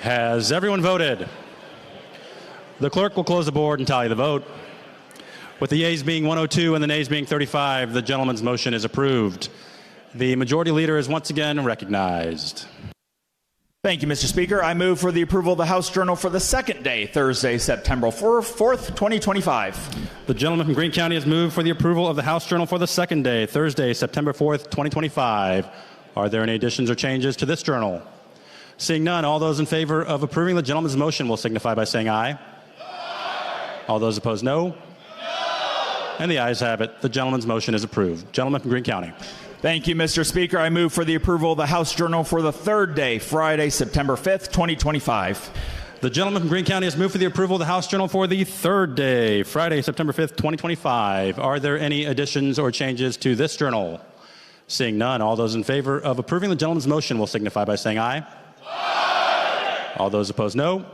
Has everyone voted? The clerk will close the board and tally the vote. With the yeas being 102 and the nays being 35, the gentleman's motion is approved. The majority leader is once again recognized. Thank you, Mr. Speaker. I move for the approval of the House Journal for the second day, Thursday, September 4th, 2025. The gentleman from Greene County has moved for the approval of the House Journal for the second day, Thursday, September 4th, 2025. Are there any additions or changes to this journal? Seeing none, all those in favor of approving the gentleman's motion will signify by saying aye. Aye. All those opposed, no. No. And the ayes have it. The gentleman's motion is approved. Gentleman from Greene County. Thank you, Mr. Speaker. I move for the approval of the House Journal for the third day, Friday, September 5th, 2025. The gentleman from Greene County has moved for the approval of the House Journal for the third day, Friday, September 5th, 2025. Are there any additions or changes to this journal? Seeing none, all those in favor of approving the gentleman's motion will signify by saying aye. Aye. All those opposed, no. No.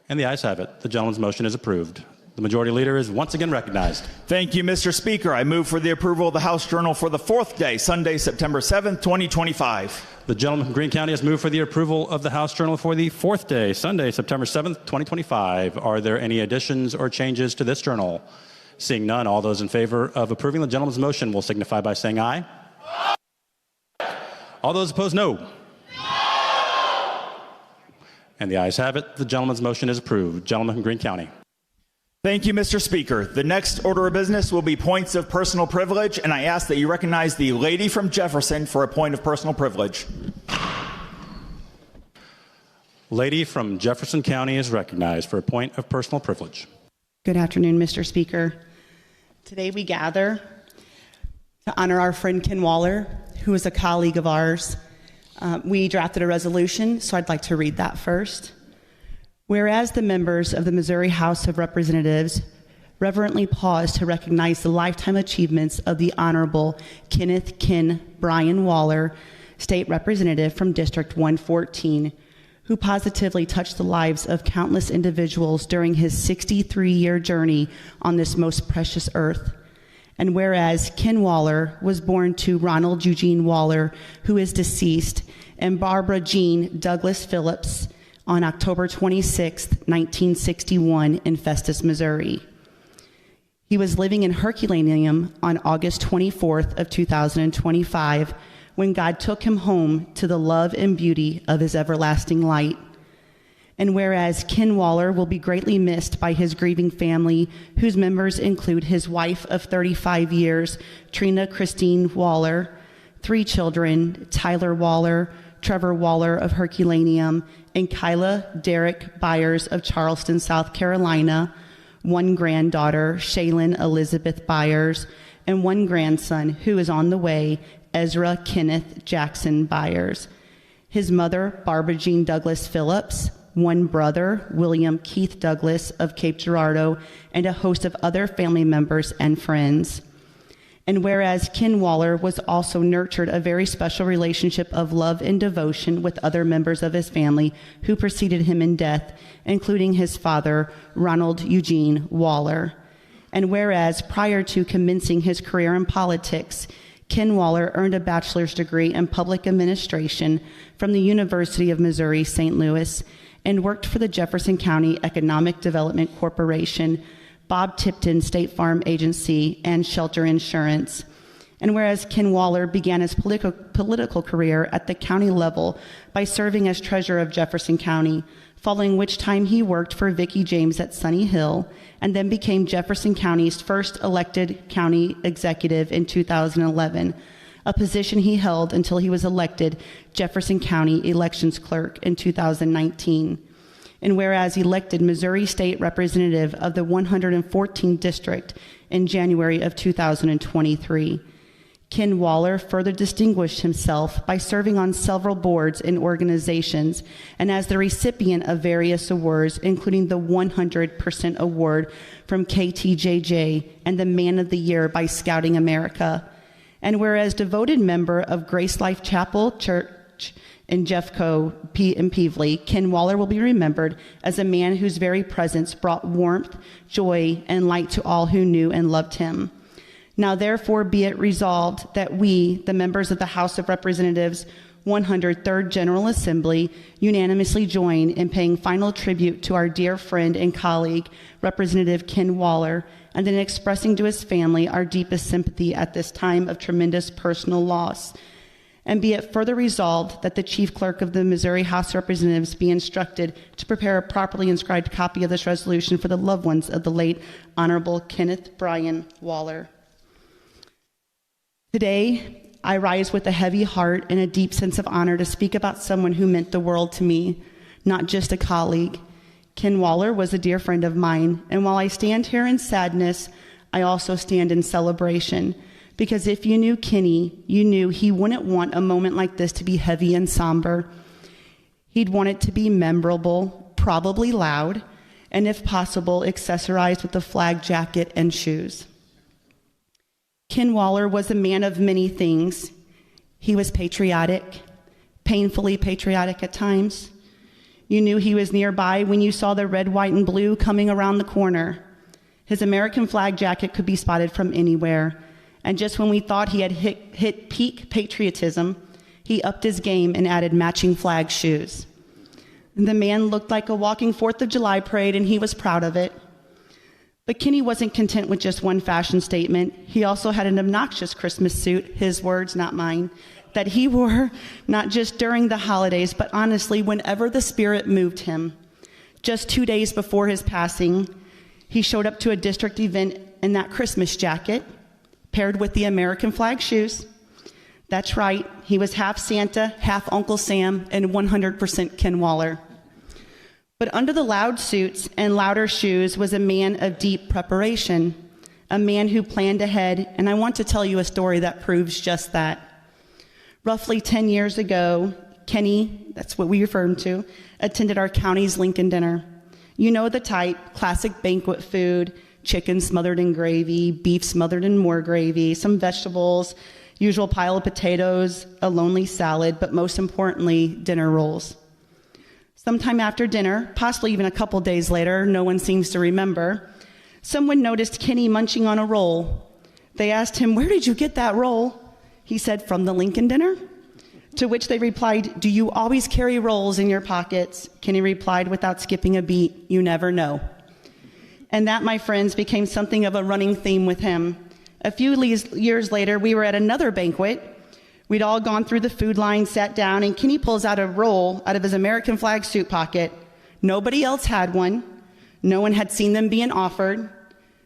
And the ayes have it. The gentleman's motion is approved. The majority leader is once again recognized. Thank you, Mr. Speaker. I move for the approval of the House Journal for the fourth day, Sunday, September 7th, 2025. The gentleman from Greene County has moved for the approval of the House Journal for the fourth day, Sunday, September 7th, 2025. Are there any additions or changes to this journal? Seeing none, all those in favor of approving the gentleman's motion will signify by saying aye. Aye. All those opposed, no. No. And the ayes have it. The gentleman's motion is approved. Gentleman from Greene County. Thank you, Mr. Speaker. The next order of business will be points of personal privilege, and I ask that you recognize the lady from Jefferson for a point of personal privilege. Lady from Jefferson County is recognized for a point of personal privilege. Good afternoon, Mr. Speaker. Today we gather to honor our friend Ken Waller, who is a colleague of ours. We drafted a resolution, so I'd like to read that first. Whereas the members of the Missouri House of Representatives reverently pause to recognize the lifetime achievements of the Honorable Kenneth Ken Bryan Waller, State Representative from District 114, who positively touched the lives of countless individuals during his 63-year journey on this most precious earth. And whereas Ken Waller was born to Ronald Eugene Waller, who is deceased, and Barbara Jean Douglas Phillips, on October 26, 1961, in Festus, Missouri. He was living in Herculaneum on August 24th of 2025 when God took him home to the love and beauty of his everlasting light. And whereas Ken Waller will be greatly missed by his grieving family, whose members include his wife of 35 years, Trina Christine Waller, 3 children, Tyler Waller, Trevor Waller of Herculaneum, and Kyla Derrick Byers of Charleston, South Carolina, 1 granddaughter, Shaylin Elizabeth Byers, and 1 grandson who is on the way, Ezra Kenneth Jackson Byers. His mother, Barbara Jean Douglas Phillips, 1 brother, William Keith Douglas of Cape Girardeau, and a host of other family members and friends. And whereas Ken Waller was also nurtured a very special relationship of love and devotion with other members of his family who preceded him in death, including his father, Ronald Eugene Waller. And whereas prior to commencing his career in politics, Ken Waller earned a bachelor's degree in public administration from the University of Missouri, St. Louis, and worked for the Jefferson County Economic Development Corporation, Bob Tipton State Farm Agency, and Shelter Insurance. And whereas Ken Waller began his political career at the county level by serving as treasurer of Jefferson County, following which time he worked for Vicki James at Sunny Hill, and then became Jefferson County's first elected county executive in 2011, a position he held until he was elected Jefferson County elections clerk in 2019. And whereas elected Missouri State Representative of the 114th District in January of 2023. Ken Waller further distinguished himself by serving on several boards and organizations and as the recipient of various awards, including the 100% award from KTJJ and the Man of the Year by Scouting America. And whereas devoted member of Grace Life Chapel Church in Jeffco in Peevely, Ken Waller will be remembered as a man whose very presence brought warmth, joy, and light to all who knew and loved him. Now therefore be it resolved that we, the members of the House of Representatives, 103rd General Assembly unanimously join in paying final tribute to our dear friend and colleague, Representative Ken Waller, and in expressing to his family our deepest sympathy at this time of tremendous personal loss. And be it further resolved that the Chief Clerk of the Missouri House of Representatives be instructed to prepare a properly inscribed copy of this resolution for the loved ones of the late Honorable Kenneth Bryan Waller. Today, I rise with a heavy heart and a deep sense of honor to speak about someone who meant the world to me, not just a colleague. Ken Waller was a dear friend of mine, and while I stand here in sadness, I also stand in celebration. Because if you knew Kenny, you knew he wouldn't want a moment like this to be heavy and somber. He'd want it to be memorable, probably loud, and if possible, accessorized with a flag jacket and shoes. Ken Waller was a man of many things. He was patriotic, painfully patriotic at times. You knew he was nearby when you saw the red, white, and blue coming around the corner. His American flag jacket could be spotted from anywhere. And just when we thought he had hit peak patriotism, he upped his game and added matching flag shoes. The man looked like a walking 4th of July parade, and he was proud of it. But Kenny wasn't content with just one fashion statement. He also had an obnoxious Christmas suit, his words, not mine, that he wore not just during the holidays, but honestly, whenever the spirit moved him. Just 2 days before his passing, he showed up to a district event in that Christmas jacket, paired with the American flag shoes. That's right, he was half Santa, half Uncle Sam, and 100% Ken Waller. But under the loud suits and louder shoes was a man of deep preparation, a man who planned ahead, and I want to tell you a story that proves just that. Roughly 10 years ago, Kenny, that's what we refer him to, attended our county's Lincoln dinner. You know the type, classic banquet food, chicken smothered in gravy, beef smothered in more gravy, some vegetables, usual pile of potatoes, a lonely salad, but most importantly, dinner rolls. Sometime after dinner, possibly even a couple days later, no one seems to remember, someone noticed Kenny munching on a roll. They asked him, "Where did you get that roll?" He said, "From the Lincoln dinner." To which they replied, "Do you always carry rolls in your pockets?" Kenny replied without skipping a beat, "You never know." And that, my friends, became something of a running theme with him. A few years later, we were at another banquet. We'd all gone through the food line, sat down, and Kenny pulls out a roll out of his American flag suit pocket. Nobody else had one. No one had seen them being offered.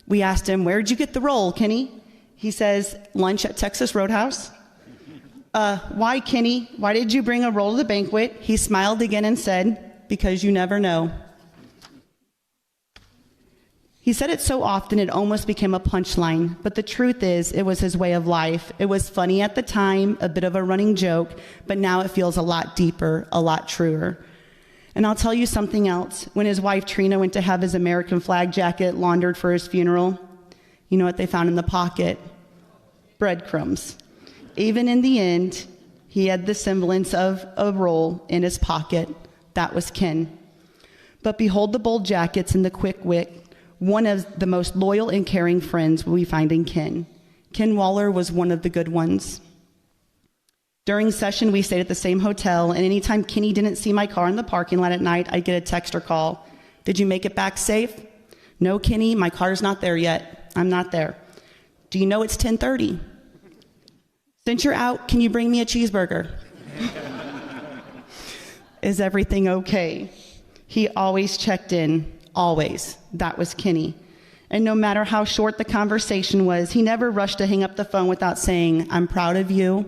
We asked him, "Where'd you get the roll, Kenny?" He says, "Lunch at Texas Roadhouse." Why, Kenny? Why did you bring a roll to the banquet? He smiled again and said, "Because you never know." He said it so often it almost became a punchline, but the truth is it was his way of life. It was funny at the time, a bit of a running joke, but now it feels a lot deeper, a lot truer. And I'll tell you something else. When his wife Trina went to have his American flag jacket laundered for his funeral, you know what they found in the pocket? Breadcrumbs. Even in the end, he had the semblance of a roll in his pocket. That was Ken. But behold the bold jackets and the quick wit. One of the most loyal and caring friends we find in Ken. Ken Waller was one of the good ones. During session, we stayed at the same hotel, and anytime Kenny didn't see my car in the parking lot at night, I'd get a text or call. "Did you make it back safe?" "No, Kenny, my car's not there yet. I'm not there." "Do you know it's 10:30? Since you're out, can you bring me a cheeseburger?" "Is everything okay?" He always checked in. Always. That was Kenny. And no matter how short the conversation was, he never rushed to hang up the phone without saying, "I'm proud of you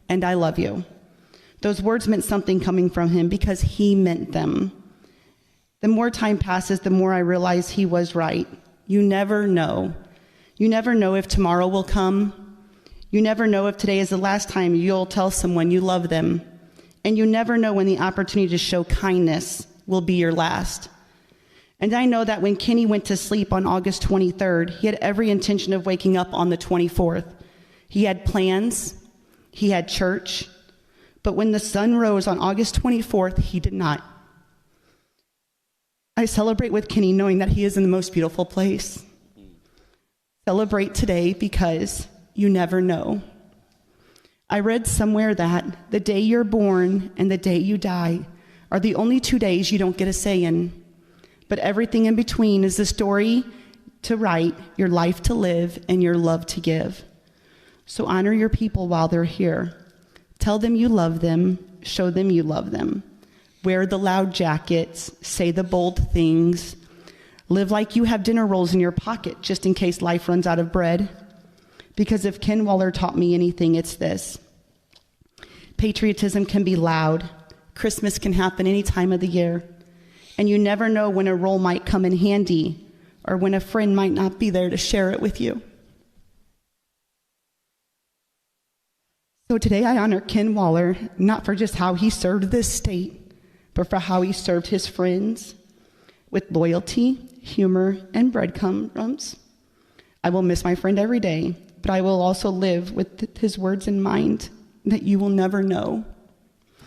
and I love you." Those words meant something coming from him because he meant them. The more time passes, the more I realize he was right. You never know. You never know if tomorrow will come. You never know if today is the last time you'll tell someone you love them. And you never know when the opportunity to show kindness will be your last. And I know that when Kenny went to sleep on August 23rd, he had every intention of waking up on the 24th. He had plans, he had church, but when the sun rose on August 24th, he did not. I celebrate with Kenny knowing that he is in the most beautiful place. Celebrate today because you never know. I read somewhere that the day you're born and the day you die are the only 2 days you don't get a say in. But everything in between is the story to write, your life to live, and your love to give. So honor your people while they're here. Tell them you love them. Show them you love them. Wear the loud jackets. Say the bold things. Live like you have dinner rolls in your pocket just in case life runs out of bread. Because if Ken Waller taught me anything, it's this. Patriotism can be loud. Christmas can happen any time of the year. And you never know when a role might come in handy or when a friend might not be there to share it with you. So today I honor Ken Waller, not for just how he served this state, but for how he served his friends with loyalty, humor, and breadcrumbs. I will miss my friend every day, but I will also live with his words in mind that you will never know. I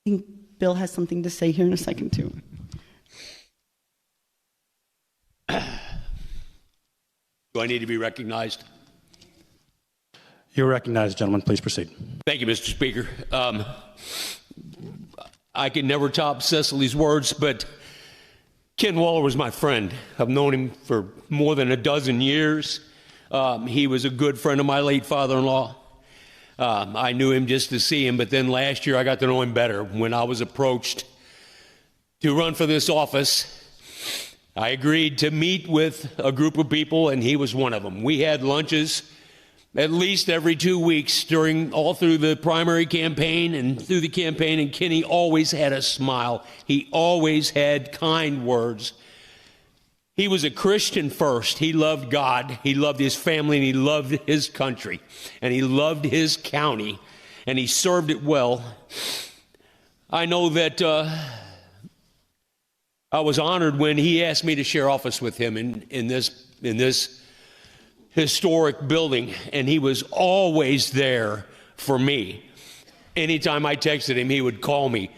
think Bill has something to say here in a second, too. Do I need to be recognized? You're recognized, gentlemen. Please proceed. Thank you, Mr. Speaker. I can never top Cecily's words, but Ken Waller was my friend. I've known him for more than a dozen years. He was a good friend of my late father-in-law. I knew him just to see him, but then last year I got to know him better when I was approached to run for this office. I agreed to meet with a group of people, and he was one of them. We had lunches at least every 2 weeks all through the primary campaign and through the campaign, and Kenny always had a smile. He always had kind words. He was a Christian first. He loved God, he loved his family, and he loved his country, and he loved his county, and he served it well. I know that I was honored when he asked me to share office with him in this historic building, and he was always there for me. Anytime I texted him, he would call me.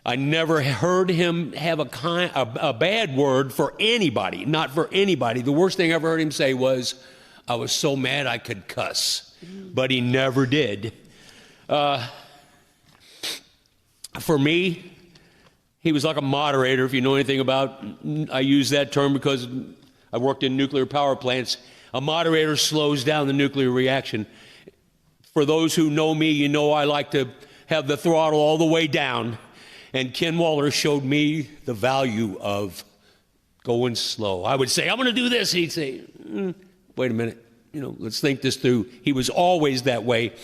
I never heard him have a bad word for anybody, not for anybody. The worst thing I ever heard him say was, I was so mad I could cuss, but he never did. For me, he was like a moderator, if you know anything about, I use that term because I worked in nuclear power plants. A moderator slows down the nuclear reaction. For those who know me, you know I like to have the throttle all the way down. And Ken Waller showed me the value of going slow. I would say, I'm going to do this. He'd say, wait a minute, let's think this through. He was always that way.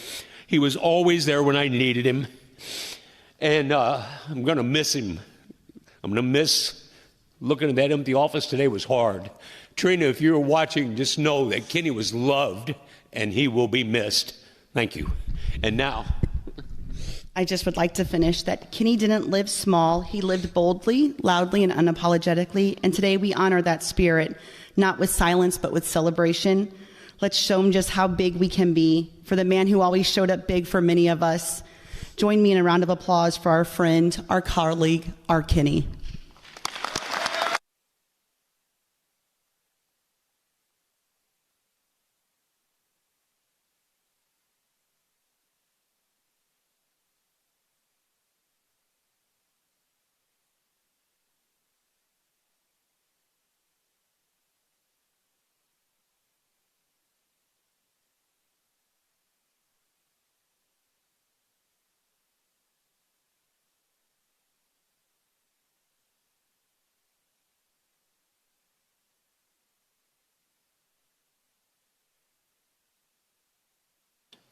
He was always there when I needed him. And I'm going to miss him. I'm going to miss looking at that empty office today was hard. Trina, if you're watching, just know that Kenny was loved and he will be missed. Thank you. And now, I just would like to finish that Kenny didn't live small. He lived boldly, loudly, and unapologetically. And today we honor that spirit, not with silence, but with celebration. Let's show him just how big we can be. For the man who always showed up big for many of us, join me in a round of applause for our friend, our colleague, our Kenny.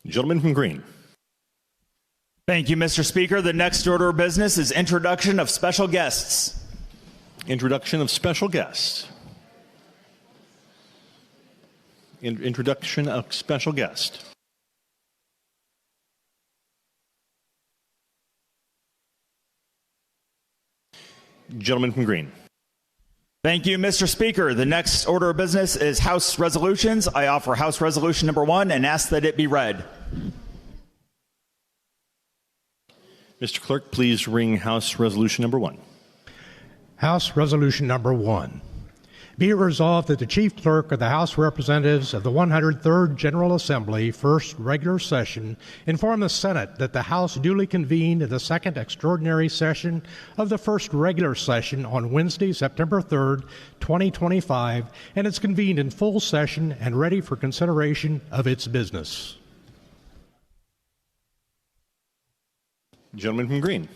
Gentleman from Green. Thank you, Mr. Speaker. The next order of business is introduction of special guests. Introduction of special guests. Introduction of special guest. Gentleman from Green. Thank you, Mr. Speaker. The next order of business is House resolutions. I offer House Resolution number 1 and ask that it be read. Mr. Clerk, please ring House Resolution number 1. House Resolution number 1. Be it resolved that the Chief Clerk of the House of Representatives of the 103rd General Assembly, first regular session, inform the Senate that the House duly convened in the second extraordinary session of the first regular session on Wednesday, September 3rd, 2025, and is convened in full session and ready for consideration of its business. Gentleman from Green.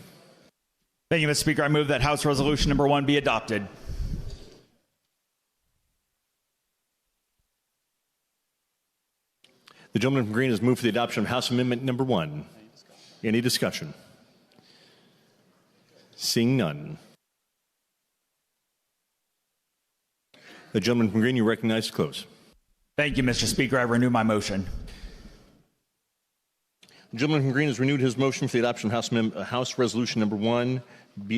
Thank you, Mr. Speaker. I move that House Resolution Number 1 be adopted. The gentleman from Green has moved for the adoption of House Amendment Number 1. Any discussion? Seeing none. The gentleman from Green, you recognize to close. Thank you, Mr. Speaker. I renew my motion. The gentleman from Green has renewed his motion for the adoption of House Resolution Number 1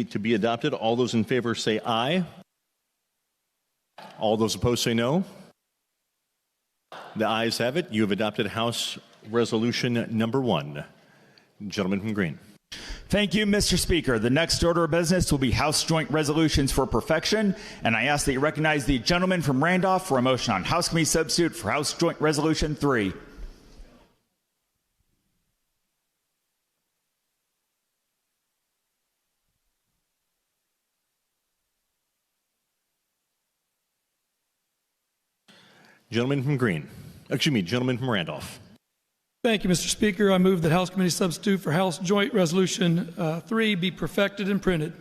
to be adopted. All those in favor say aye. All those opposed say no. The ayes have it. You have adopted House Resolution Number 1. Gentleman from Green. Thank you, Mr. Speaker. The next order of business will be House Joint Resolutions for Perfection, and I ask that you recognize the gentleman from Randolph for a motion on House Committee Substitute for House Joint Resolution 3. Gentleman from Green. Excuse me, gentleman from Randolph. Thank you, Mr. Speaker. I move that House Committee Substitute for House Joint Resolution 3 be perfected and printed.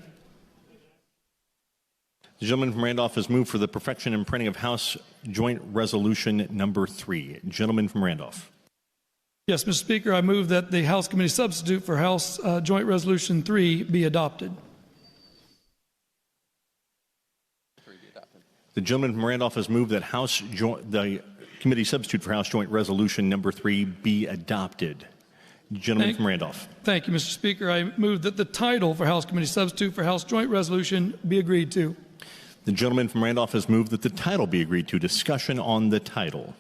The gentleman from Randolph has moved for the perfection and printing of House Joint Resolution Number 3. Gentleman from Randolph. Yes, Mr. Speaker, I move that the House Committee Substitute for House Joint Resolution 3 be adopted. The gentleman from Randolph has moved that the Committee Substitute for House Joint Resolution Number 3 be adopted. Gentleman from Randolph. Thank you, Mr. Speaker. I move that the title for House Committee Substitute for House Joint Resolution be agreed to. The gentleman from Randolph has moved that the title be agreed to. Discussion on the title.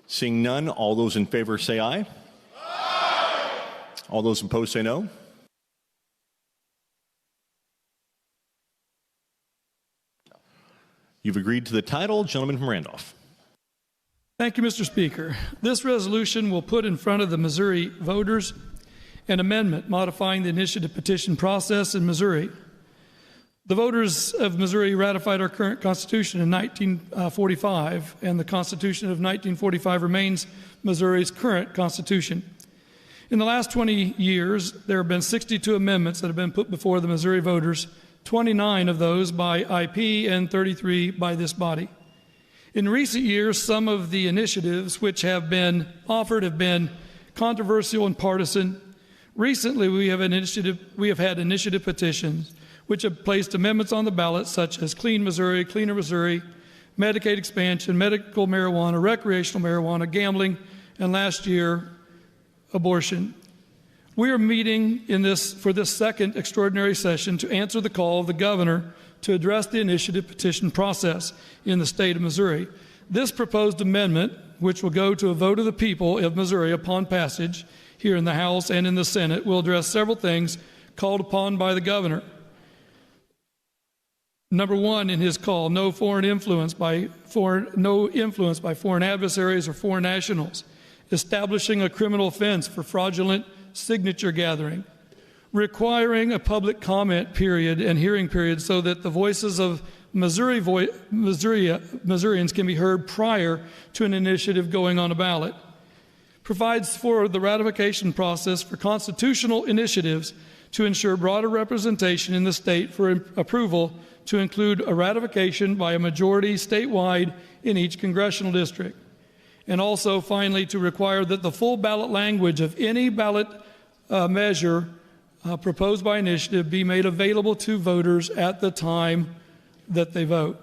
Seeing none, all those in favor say aye. Aye. All those opposed say no. You've agreed to the title. Gentleman from Randolph. Thank you, Mr. Speaker. This resolution will put in front of the Missouri voters an amendment modifying the initiative petition process in Missouri. The voters of Missouri ratified our current Constitution in 1945, and the Constitution of 1945 remains Missouri's current Constitution. In the last 20 years, there have been 62 amendments that have been put before the Missouri voters, 29 of those by IP and 33 by this body. In recent years, some of the initiatives which have been offered have been controversial and partisan. Recently, we have had initiative petitions which have placed amendments on the ballot such as Clean Missouri, Cleaner Missouri, Medicaid expansion, medical marijuana, recreational marijuana, gambling, and last year, abortion. We are meeting for this second extraordinary session to answer the call of the governor to address the initiative petition process in the state of Missouri. This proposed amendment, which will go to a vote of the people of Missouri upon passage here in the House and in the Senate, will address several things called upon by the governor. Number one in his call, no influence by foreign adversaries or foreign nationals, establishing a criminal offense for fraudulent signature gathering, requiring a public comment period and hearing period so that the voices of Missourians can be heard prior to an initiative going on a ballot, provides for the ratification process for constitutional initiatives to ensure broader representation in the state for approval to include a ratification by a majority statewide in each congressional district. And also, finally, to require that the full ballot language of any ballot measure proposed by initiative be made available to voters at the time that they vote.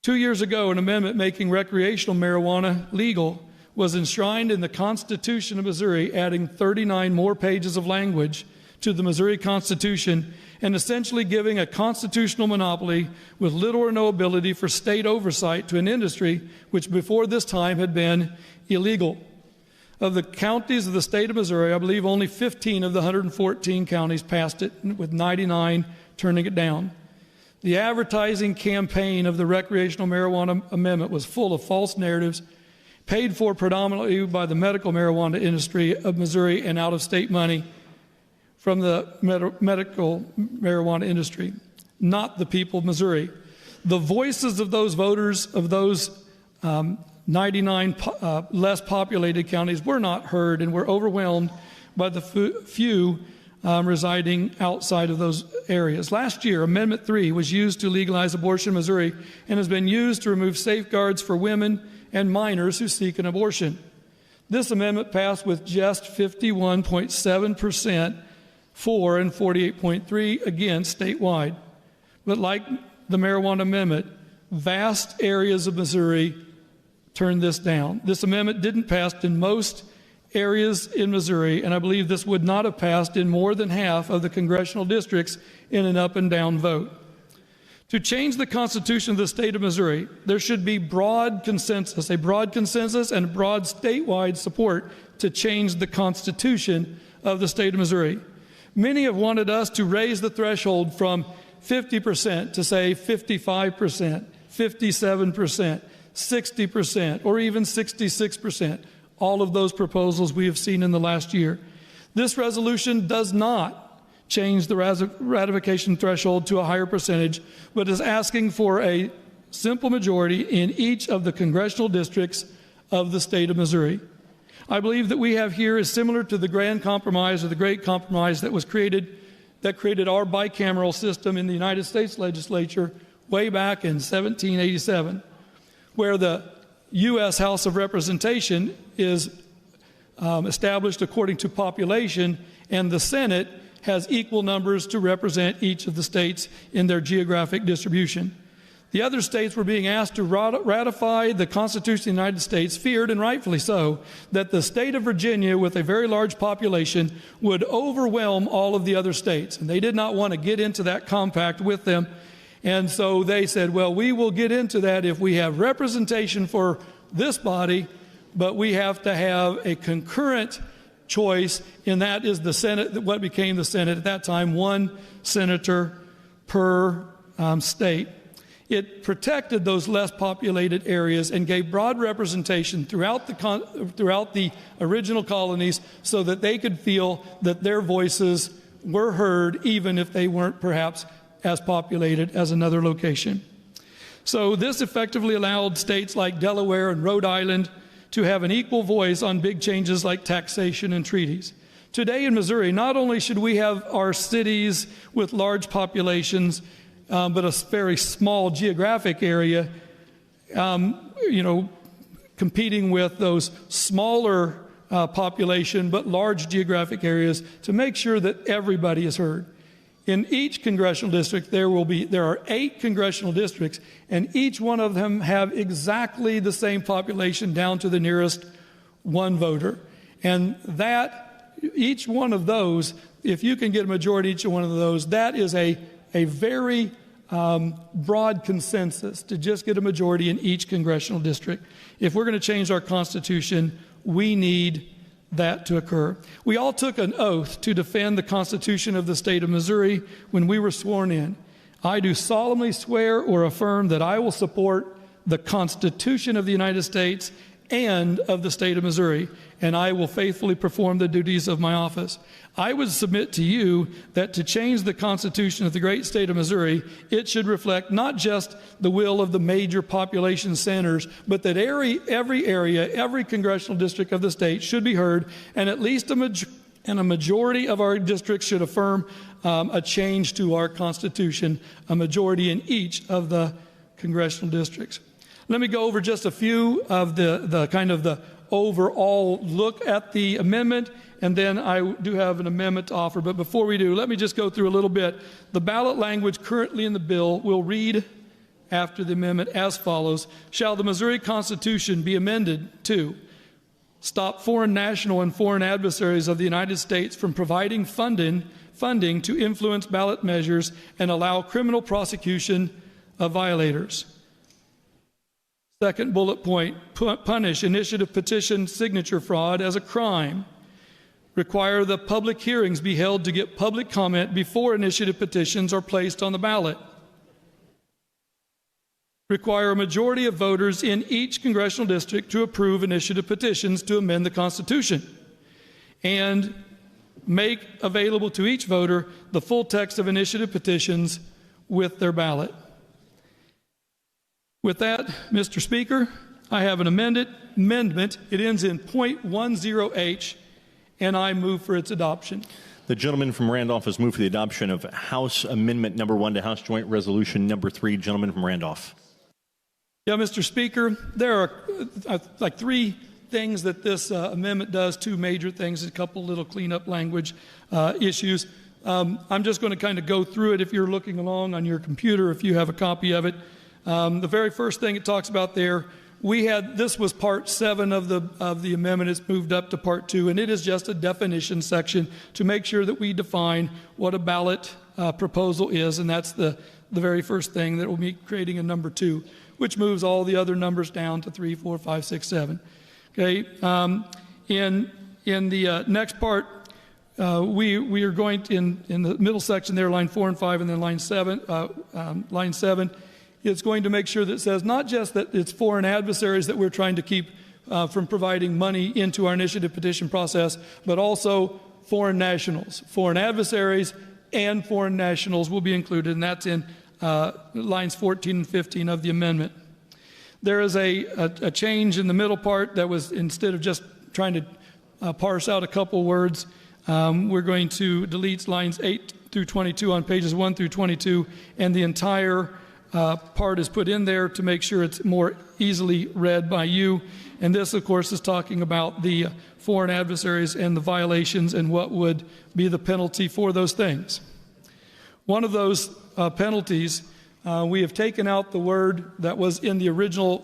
2 years ago, an amendment making recreational marijuana legal was enshrined in the Constitution of Missouri, adding 39 more pages of language to the Missouri Constitution and essentially giving a constitutional monopoly with little or no ability for state oversight to an industry which before this time had been illegal. Of the counties of the state of Missouri, I believe only 15 of the 114 counties passed it, with 99 turning it down. The advertising campaign of the recreational marijuana amendment was full of false narratives, paid for predominantly by the medical marijuana industry of Missouri and out-of-state money from the medical marijuana industry, not the people of Missouri. The voices of those voters of those 99 less populated counties were not heard and were overwhelmed by the few residing outside of those areas. Last year, Amendment 3 was used to legalize abortion in Missouri and has been used to remove safeguards for women and minors who seek an abortion. This amendment passed with just 51.7% for and 48.3% against statewide. But like the marijuana amendment, vast areas of Missouri turned this down. This amendment didn't pass in most areas in Missouri, and I believe this would not have passed in more than half of the congressional districts in an up and down vote. To change the Constitution of the state of Missouri, there should be broad consensus and broad statewide support to change the Constitution of the state of Missouri. Many have wanted us to raise the threshold from 50% to say 55%, 57%, 60%, or even 66%. All of those proposals we have seen in the last year. This resolution does not change the ratification threshold to a higher percentage, but is asking for a simple majority in each of the congressional districts of the state of Missouri. I believe that we have here is similar to the Grand Compromise or the Great Compromise that created our bicameral system in the United States legislature way back in 1787, where the U.S. House of Representation is established according to population, and the Senate has equal numbers to represent each of the states in their geographic distribution. The other states were being asked to ratify the Constitution of the United States, feared, and rightfully so, that the state of Virginia, with a very large population, would overwhelm all of the other states. And they did not want to get into that compact with them. And so they said, well, we will get into that if we have representation for this body, but we have to have a concurrent choice, and that is the Senate, what became the Senate at that time, one senator per state. It protected those less populated areas and gave broad representation throughout the original colonies so that they could feel that their voices were heard even if they weren't perhaps as populated as another location. So this effectively allowed states like Delaware and Rhode Island to have an equal voice on big changes like taxation and treaties. Today in Missouri, not only should we have our cities with large populations, but a very small geographic area, competing with those smaller population but large geographic areas to make sure that everybody is heard. In each congressional district, there are 8 congressional districts, and each one of them have exactly the same population down to the nearest one voter. And that, each one of those, if you can get a majority each one of those, that is a very broad consensus to just get a majority in each congressional district. If we're going to change our Constitution, we need that to occur. We all took an oath to defend the Constitution of the state of Missouri when we were sworn in. I do solemnly swear or affirm that I will support the Constitution of the United States and of the state of Missouri, and I will faithfully perform the duties of my office. I would submit to you that to change the Constitution of the great state of Missouri, it should reflect not just the will of the major population centers, but that every area, every congressional district of the state should be heard, and at least a majority of our districts should affirm a change to our Constitution, a majority in each of the congressional districts. Let me go over just a few of the kind of the overall look at the amendment, and then I do have an amendment to offer. But before we do, let me just go through a little bit. The ballot language currently in the bill will read after the amendment as follows. Shall the Missouri Constitution be amended to stop foreign national and foreign adversaries of the United States from providing funding to influence ballot measures and allow criminal prosecution of violators? Second bullet point, punish initiative petition signature fraud as a crime. Require that public hearings be held to get public comment before initiative petitions are placed on the ballot. require a majority of voters in each congressional district to approve initiative petitions to amend the Constitution, and make available to each voter the full text of initiative petitions with their ballot. With that, Mr. Speaker, I have an amendment. It ends in .10H, and I move for its adoption. The gentleman from Randolph has moved for the adoption of House Amendment number 1 to House Joint Resolution number 3. Gentleman from Randolph. Yeah, Mr. Speaker, there are like 3 things that this amendment does, 2 major things, a couple little cleanup language issues. I'm just going to kind of go through it if you're looking along on your computer, if you have a copy of it. The very first thing it talks about there, this was part 7 of the amendment. It's moved up to part 2, and it is just a definition section to make sure that we define what a ballot proposal is, and that's the very first thing that will be creating a number 2, which moves all the other numbers down to 3, 4, 5, 6, 7. Okay. In the next part, we are going to, in the middle section there, line 4 and 5, and then line 7. It's going to make sure that it says not just that it's foreign adversaries that we're trying to keep from providing money into our initiative petition process, but also foreign nationals. Foreign adversaries and foreign nationals will be included, and that's in lines 14 and 15 of the amendment. There is a change in the middle part that was, instead of just trying to parse out a couple words, we're going to delete lines 8 through 22 on pages 1 through 22, and the entire part is put in there to make sure it's more easily read by you. And this, of course, is talking about the foreign adversaries and the violations and what would be the penalty for those things. One of those penalties, we have taken out the word that was in the original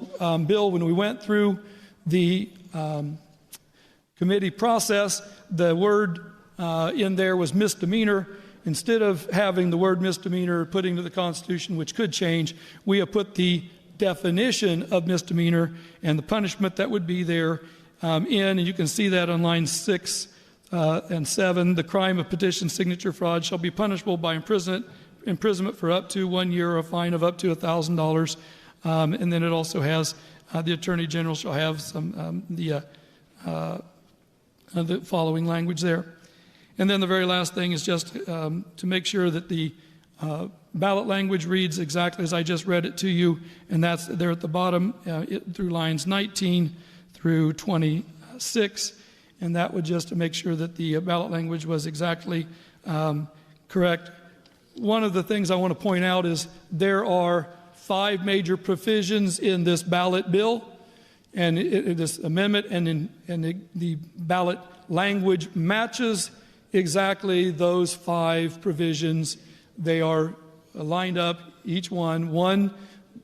bill when we went through the committee process. The word in there was misdemeanor. Instead of having the word misdemeanor put into the Constitution, which could change, we have put the definition of misdemeanor and the punishment that would be there in, and you can see that on lines 6 and 7. The crime of petition signature fraud shall be punishable by imprisonment for up to 1 year or a fine of up to $1,000. And then it also has the Attorney General shall have some the following language there. And then the very last thing is just to make sure that the ballot language reads exactly as I just read it to you, and that's there at the bottom through lines 19 through 26, and that would just to make sure that the ballot language was exactly correct. One of the things I want to point out is there are 5 major provisions in this ballot bill, and this amendment, and the ballot language matches exactly those 5 provisions. They are lined up, each one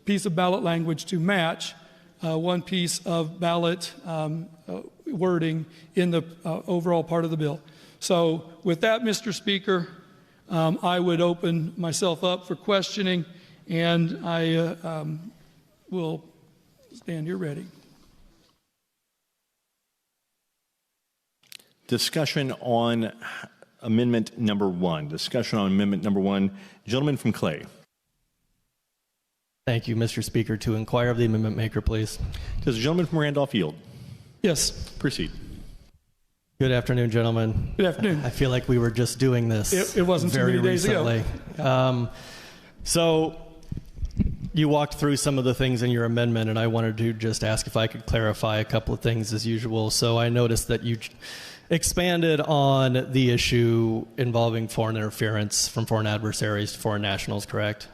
piece of ballot language to match one piece of ballot wording in the overall part of the bill. So with that, Mr. Speaker, I would open myself up for questioning, and I will stand here ready. Discussion on amendment number 1. Discussion on amendment number 1. Gentleman from Clay. Thank you, Mr. Speaker. To inquire of the amendment maker, please. Does the gentleman from Randolph yield? Yes. Proceed. Good afternoon, gentlemen. Good afternoon. I feel like we were just doing this. It wasn't very too many days recently. ago. So you walked through some of the things in your amendment, and I wanted to just ask if I could clarify a couple of things as usual. So I noticed that you expanded on the issue involving foreign interference from foreign adversaries to foreign nationals, correct?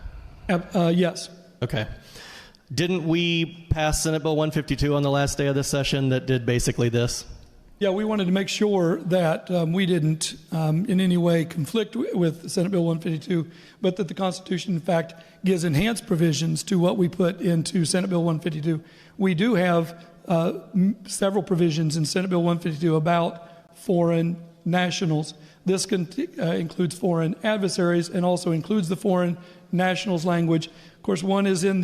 Yes. Okay. Didn't we pass Senate Bill 152 on the last day of this session that did basically this? Yeah, we wanted to make sure that we didn't in any way conflict with Senate Bill 152, but that the Constitution, in fact, gives enhanced provisions to what we put into Senate Bill 152. We do have several provisions in Senate Bill 152 about foreign nationals. This includes foreign adversaries and also includes the foreign nationals language. Of course, one is in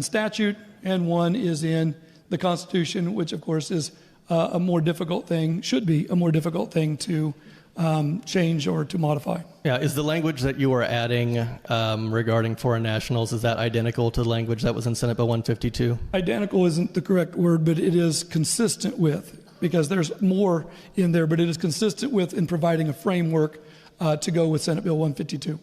statute and one is in the Constitution, which of course is a more difficult thing, should be a more difficult thing to change or to modify. Yeah, is the language that you are adding regarding foreign nationals, is that identical to the language that was in Senate Bill 152? Identical isn't the correct word, but it is consistent with, because there's more in there, but it is consistent with in providing a framework to go with Senate Bill 152.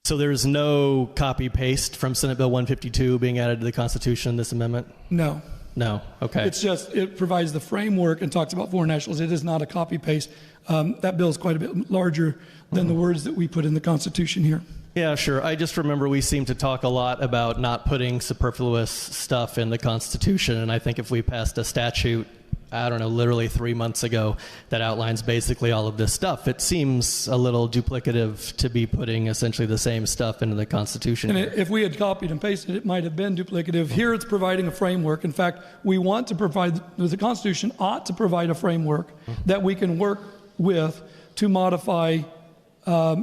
So there's no copy-paste from Senate Bill 152 being added to the Constitution in this amendment? No. No, okay. It's just, it provides the framework and talks about foreign nationals. It is not a copy-paste. That bill is quite a bit larger than the words that we put in the Constitution here. Yeah, sure. I just remember we seem to talk a lot about not putting superfluous stuff in the Constitution, and I think if we passed a statute, I don't know, literally 3 months ago, that outlines basically all of this stuff, it seems a little duplicative to be putting essentially the same stuff into the Constitution. And if we had copied and pasted, it might have been duplicative. Here it's providing a framework. In fact, we want to provide, the Constitution ought to provide a framework that we can work with to modify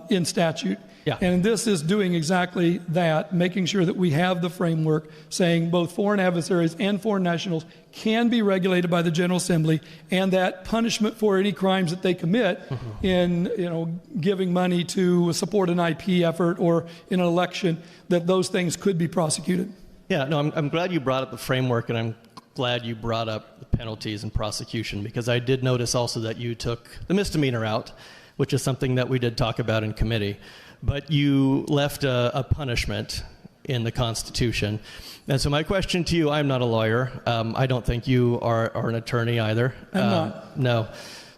in statute. Yeah. And this is doing exactly that, making sure that we have the framework saying both foreign adversaries and foreign nationals can be regulated by the General Assembly, and that punishment for any crimes that they commit in, giving money to support an IP effort or in an election, that those things could be prosecuted. Yeah, no, I'm glad you brought up the framework, and I'm glad you brought up the penalties and prosecution, because I did notice also that you took the misdemeanor out, which is something that we did talk about in committee. But you left a punishment in the Constitution. And so my question to you, I'm not a lawyer. I don't think you are an attorney either. I'm not. No.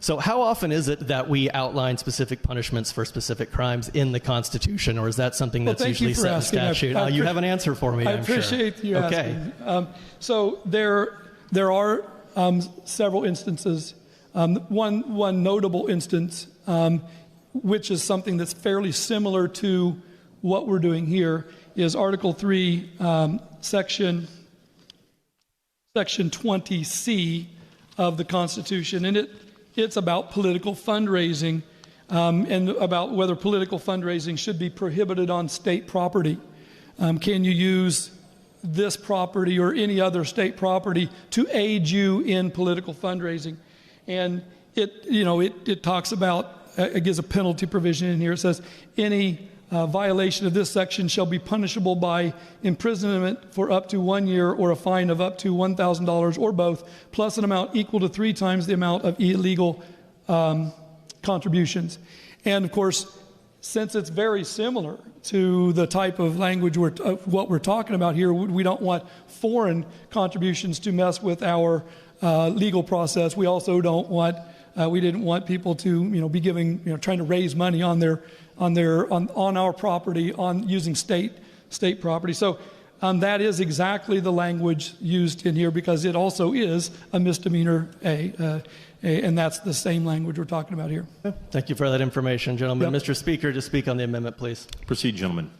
So how often is it that we outline specific punishments for specific crimes in the Constitution, or is that something that's usually set in statute? You have an answer for me, I'm sure. I appreciate you asking. So there are several instances. One notable instance, which is something that's fairly similar to what we're doing here, is Article 3, Section 20C of the Constitution. And it's about political fundraising and about whether political fundraising should be prohibited on state property. Can you use this property or any other state property to aid you in political fundraising? And it talks about, it gives a penalty provision in here. It says any violation of this section shall be punishable by imprisonment for up to 1 year or a fine of up to $1,000 or both, plus an amount equal to 3 times the amount of illegal contributions. And of course, since it's very similar to the type of language what we're talking about here, we don't want foreign contributions to mess with our legal process. We also don't want we didn't want people to, be giving, trying to raise money on our property, on using state property. So that is exactly the language used in here, because it also is a misdemeanor and that's the same language we're talking about here. Thank you for that information, gentlemen. Yep. Mr. Speaker, to speak on the amendment, please. Proceed, gentlemen.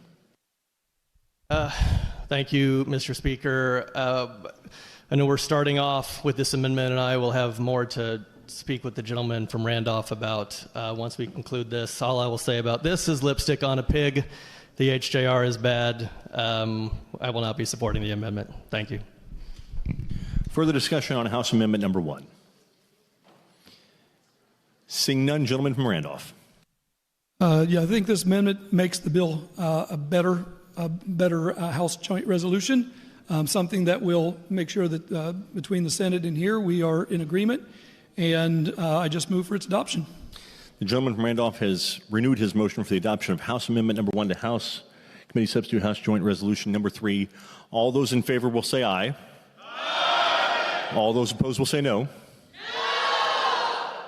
Thank you, Mr. Speaker. I know we're starting off with this amendment, and I will have more to speak with the gentleman from Randolph about once we conclude this. All I will say about this is lipstick on a pig. The HJR is bad. I will not be supporting the amendment. Thank you. Further discussion on House Amendment Number 1. Seeing none, gentleman from Randolph. I think this amendment makes the bill a better House joint resolution, something that will make sure that between the Senate and here we are in agreement, and I just move for its adoption. The gentleman from Randolph has renewed his motion for the adoption of House Amendment Number 1 to House Committee Substitute House Joint Resolution Number 3. All those in favor will say aye. Aye. All those opposed will say no. No.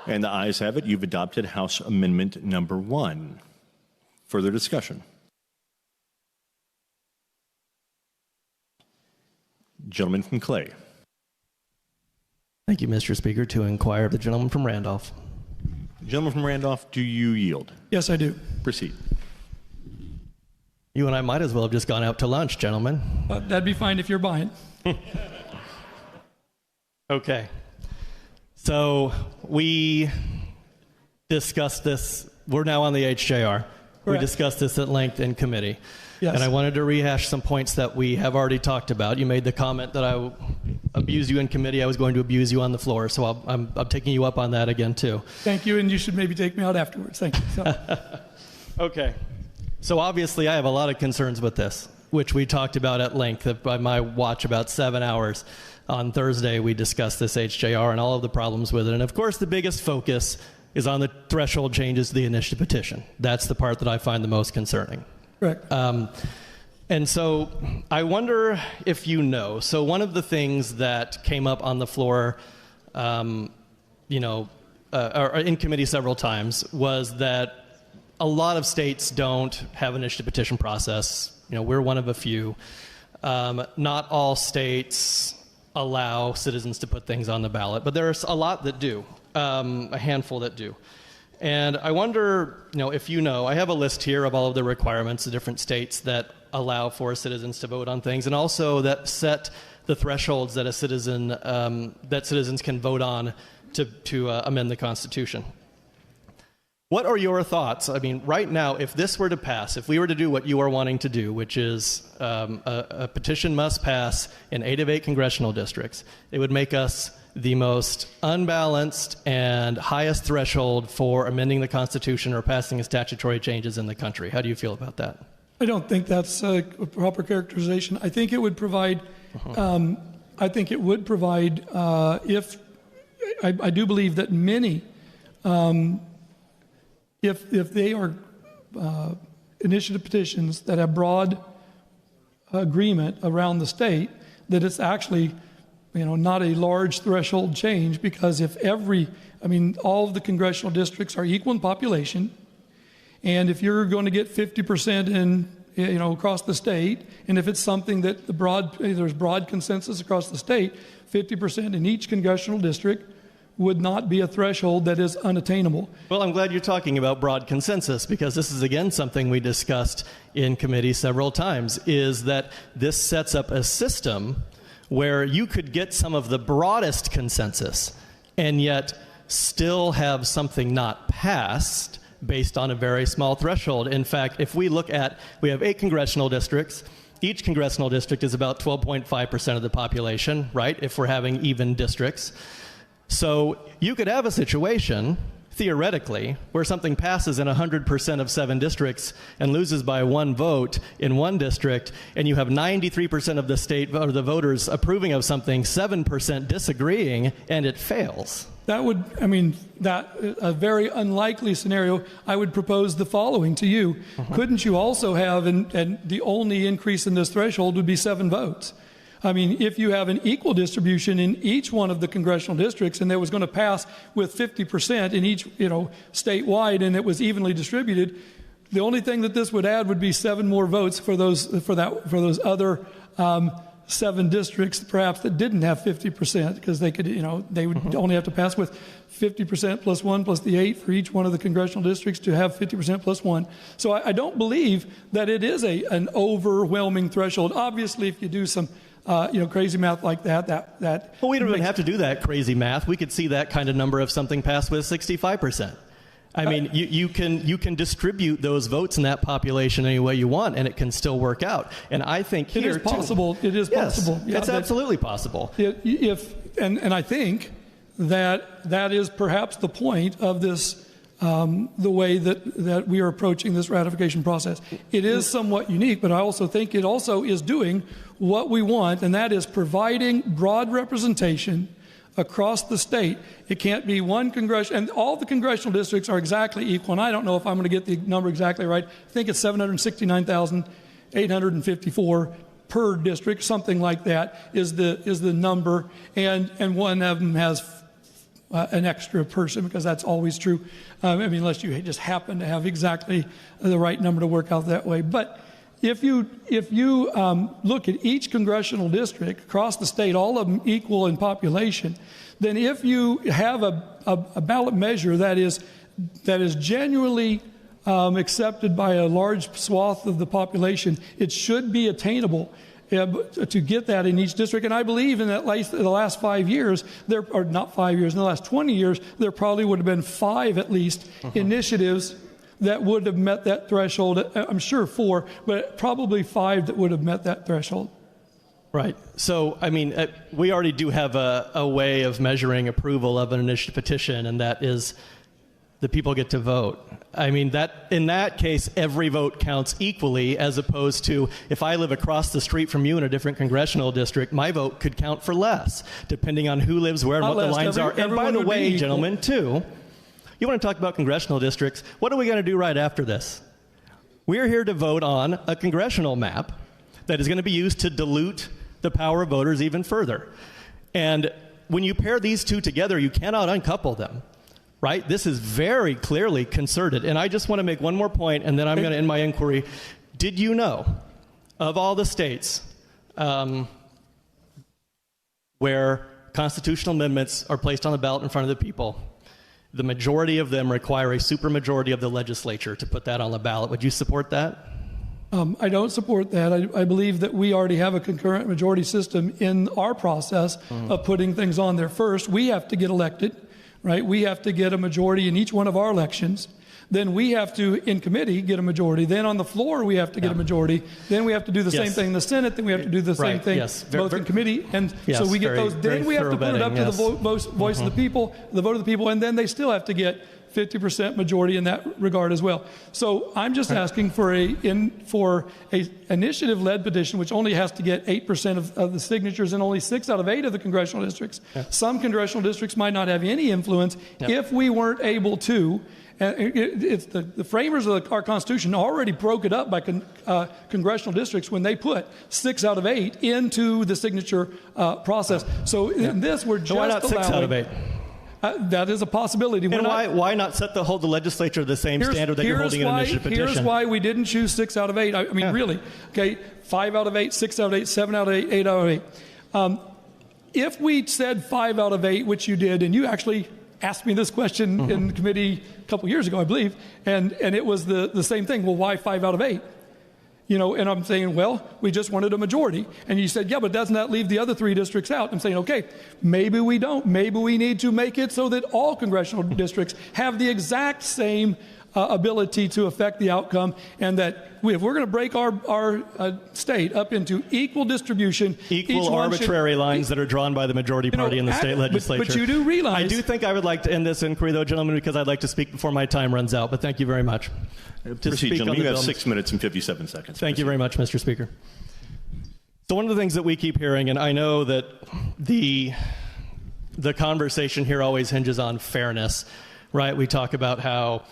And the ayes have it. You've adopted House Amendment Number 1. Further discussion. Gentleman from Clay. Thank you, Mr. Speaker. To inquire of the gentleman from Randolph. Gentleman from Randolph, do you yield? Yes, I do. Proceed. You and I might as well have just gone out to lunch, gentlemen. That'd be fine if you're buying. Okay. So we discussed this. We're now on the HJR. We discussed this at length in committee. Yes. And I wanted to rehash some points that we have already talked about. You made the comment that I abused you in committee. I was going to abuse you on the floor, so I'm taking you up on that again, too. Thank you, and you should maybe take me out afterwards. Thank you. So. Okay. So obviously I have a lot of concerns with this, which we talked about at length. By my watch, about 7 hours. On Thursday, we discussed this HJR and all of the problems with it. And of course, the biggest focus is on the threshold changes to the initiative petition. That's the part that I find the most concerning. Correct. And so I wonder if you know. So one of the things that came up on the floor, or in committee several times, was that a lot of states don't have an initiative petition process. We're one of a few. Not all states allow citizens to put things on the ballot, but there's a lot that do, a handful that do. And I wonder, if I have a list here of all of the requirements of different states that allow for citizens to vote on things, and also that set the thresholds that citizens can vote on to amend the Constitution. What are your thoughts? I mean, right now, if this were to pass, if we were to do what you are wanting to do, which is a petition must pass in 8 of 8 congressional districts, it would make us the most unbalanced and highest threshold for amending the Constitution or passing statutory changes in the country. How do you feel about that? I don't think that's a proper characterization. I think it would provide. If I do believe that many. If they are initiative petitions that have broad agreement around the state, that it's actually, not a large threshold change, because if all of the congressional districts are equal in population, and if you're going to get 50% in, across the state, and if it's something that there's broad consensus across the state, 50% in each congressional district would not be a threshold that is unattainable. Well, I'm glad you're talking about broad consensus, because this is, again, something we discussed in committee several times, is that this sets up a system where you could get some of the broadest consensus and yet still have something not passed based on a very small threshold. In fact, if we have 8 congressional districts. Each congressional district is about 12.5% of the population, right, if we're having even districts. So you could have a situation, theoretically, where something passes in 100% of 7 districts and loses by 1 vote in 1 district, and you have 93% of the state or the voters approving of something, 7% disagreeing, and it fails. That would, a very unlikely scenario. I would propose the following to you. Couldn't you also have, and the only increase in this threshold would be 7 votes? If you have an equal distribution in each one of the congressional districts, and it was going to pass with 50% in each, statewide, and it was evenly distributed, the only thing that this would add would be 7 more votes for those other 7 districts, perhaps, that didn't have 50%, because they could, they would only have to pass with 50% plus 1 plus the 8 for each one of the congressional districts to have 50% plus 1. So I don't believe that it is an overwhelming threshold. Obviously, if you do some crazy math like that. Well, we don't even have to do that crazy math. We could see that kind of number if something passed with 65%. You can distribute those votes in that population any way you want, and it can still work out. And I think it is possible. It is possible. Yes, it's absolutely possible. And I think that is perhaps the point of this. The way that we are approaching this ratification process. It is somewhat unique, but I also think it also is doing what we want, and that is providing broad representation across the state. It can't be one and all the congressional districts are exactly equal, and I don't know if I'm going to get the number exactly right. I think it's 769,854 per district, something like that is the number, and one of them has an extra person, because that's always true, unless you just happen to have exactly the right number to work out that way. But if you look at each congressional district across the state, all of them equal in population, then if you have a ballot measure that is genuinely accepted by a large swath of the population, it should be attainable to get that in each district. And I believe in the last 5 years, in the last 20 years, there probably would have been 5 at least initiatives that would have met that threshold. I'm sure 4, but probably 5 that would have met that threshold. Right. So, I mean, we already do have a way of measuring approval of an initiative petition, and that is the people get to vote. I mean, that in that case, every vote counts equally, as opposed to if I live across the street from you in a different congressional district, my vote could count for less, depending on who lives where and what the lines are. And by the way, gentlemen, too, you want to talk about congressional districts, what are we going to do right after this? We're here to vote on a congressional map that is going to be used to dilute the power of voters even further. And when you pair these two together, you cannot uncouple them. Right? This is very clearly concerted. And I just want to make one more point, and then I'm going to end my inquiry. Did you know, of all the states where constitutional amendments are placed on the ballot in front of the people, the majority of them require a supermajority of the legislature to put that on the ballot? Would you support that? I don't support that. I believe that we already have a concurrent majority system in our process of putting things on there. First, we have to get elected. Right? We have to get a majority in each one of our elections. Then we have to, in committee, get a majority. Then on the floor, we have to get a majority. Then we have to do the same thing in the Senate. Then we have to do the same thing both in committee. And so we get those. Then we have to put it up to the voice of the people, the vote of the people, and then they still have to get 50% majority in that regard as well. So I'm just asking for a initiative-led petition, which only has to get 8% of the signatures in only 6 out of 8 of the congressional districts. Some congressional districts might not have any influence if we weren't able to. It's the framers of our Constitution already broke it up by congressional districts when they put 6 out of 8 into the signature process. So in this, we're just why not 6 out of 8? That is a possibility. And why not hold the legislature to the same standard that you're holding an initiative petition? Here's why we didn't choose 6 out of 8. I mean, really. Okay, 5 out of 8, 6 out of 8, 7 out of 8, 8 out of 8. If we said 5 out of 8, which you did, and you actually asked me this question in committee a couple years ago, I believe, and it was the same thing. Well, why 5 out of 8? You know, and I'm saying, well, we just wanted a majority. And you said, yeah, but doesn't that leave the other 3 districts out? I'm saying, okay, maybe we don't. Maybe we need to make it so that all congressional districts have the exact same ability to affect the outcome, and that if we're going to break our state up into equal distribution, equal arbitrary lines that are drawn by the majority party in the state legislature. But you do realize... I do think I would like to end this inquiry, though, gentlemen, because I'd like to speak before my time runs out. But thank you very much. Proceed, gentlemen. You have 6 minutes and 57 seconds. Thank you very much, Mr. Speaker. So one of the things that we keep hearing, and I know that the conversation here always hinges on fairness, right? We talk about how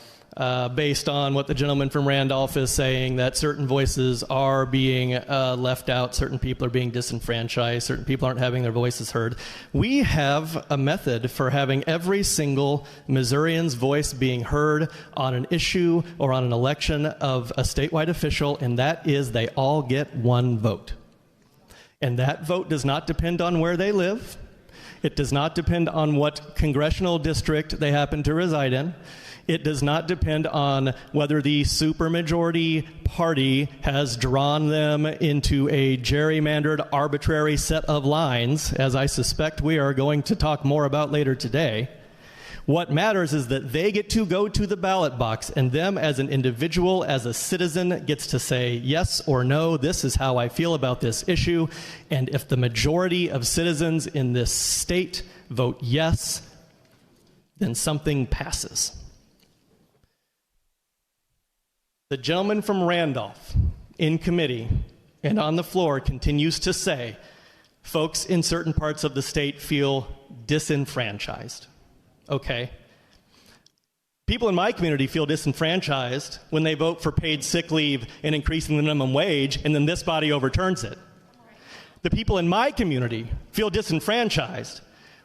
based on what the gentleman from Randolph is saying, that certain voices are being left out, certain people are being disenfranchised, certain people aren't having their voices heard. We have a method for having every single Missourian's voice being heard on an issue or on an election of a statewide official, and that is they all get one vote. And that vote does not depend on where they live. It does not depend on what congressional district they happen to reside in. It does not depend on whether the supermajority party has drawn them into a gerrymandered, arbitrary set of lines, as I suspect we are going to talk more about later today. What matters is that they get to go to the ballot box, and them as an individual, as a citizen, gets to say yes or no, this is how I feel about this issue. And if the majority of citizens in this state vote yes, then something passes. The gentleman from Randolph in committee and on the floor continues to say folks in certain parts of the state feel disenfranchised. Okay. People in my community feel disenfranchised when they vote for paid sick leave and increasing the minimum wage, and then this body overturns it. The people in my community feel disenfranchised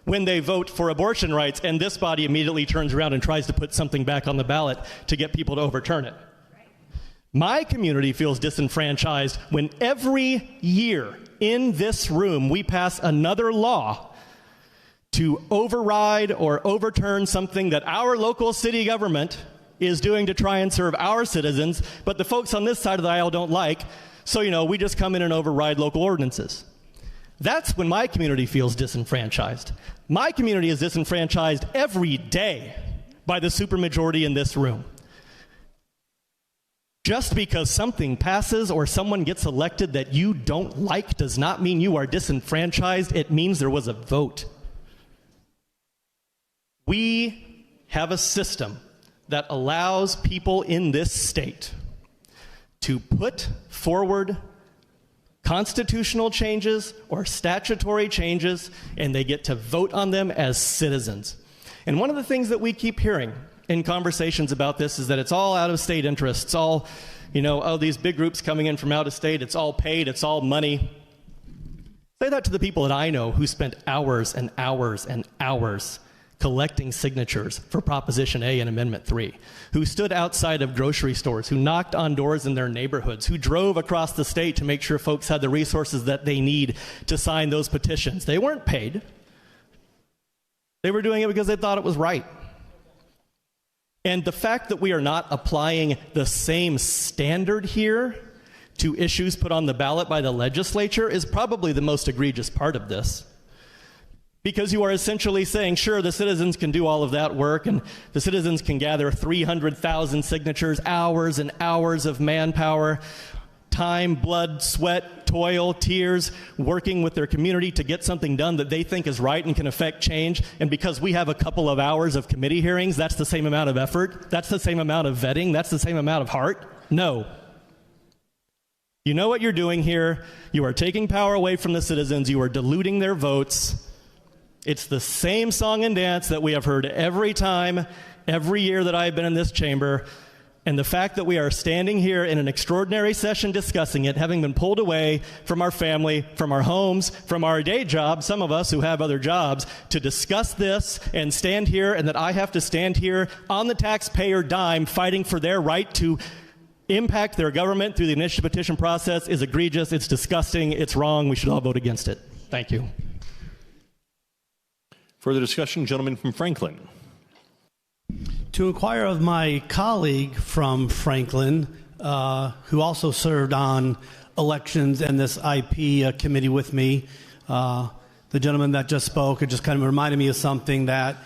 when they vote for abortion rights, and this body immediately turns around and tries to put something back on the ballot to get people to overturn it. My community feels disenfranchised when every year in this room we pass another law to override or overturn something that our local city government is doing to try and serve our citizens, but the folks on this side of the aisle don't like, so, we just come in and override local ordinances. That's when my community feels disenfranchised. My community is disenfranchised every day by the supermajority in this room. Just because something passes or someone gets elected that you don't like does not mean you are disenfranchised. It means there was a vote. We have a system that allows people in this state to put forward constitutional changes or statutory changes, and they get to vote on them as citizens. And one of the things that we keep hearing in conversations about this is that it's all out-of-state interests. It's all, these big groups coming in from out of state. It's all paid. It's all money. Say that to the people that I know who spent hours and hours and hours collecting signatures for Proposition A and Amendment 3, who stood outside of grocery stores, who knocked on doors in their neighborhoods, who drove across the state to make sure folks had the resources that they need to sign those petitions. They weren't paid. They were doing it because they thought it was right. And the fact that we are not applying the same standard here to issues put on the ballot by the legislature is probably the most egregious part of this. Because you are essentially saying, sure, the citizens can do all of that work, and the citizens can gather 300,000 signatures, hours and hours of manpower, time, blood, sweat, toil, tears, working with their community to get something done that they think is right and can affect change. And because we have a couple of hours of committee hearings, that's the same amount of effort, that's the same amount of vetting, that's the same amount of heart? No. You know what you're doing here. You are taking power away from the citizens. You are diluting their votes. It's the same song and dance that we have heard every time, every year that I've been in this chamber. And the fact that we are standing here in an extraordinary session discussing it, having been pulled away from our family, from our homes, from our day jobs, some of us who have other jobs, to discuss this and stand here, and that I have to stand here on the taxpayer dime fighting for their right to impact their government through the initiative petition process is egregious, it's disgusting, it's wrong, we should all vote against it. Thank you. Further discussion, gentleman from Franklin. To inquire of my colleague from Franklin, who also served on elections and this IP committee with me, the gentleman that just spoke, it just kind of reminded me of something that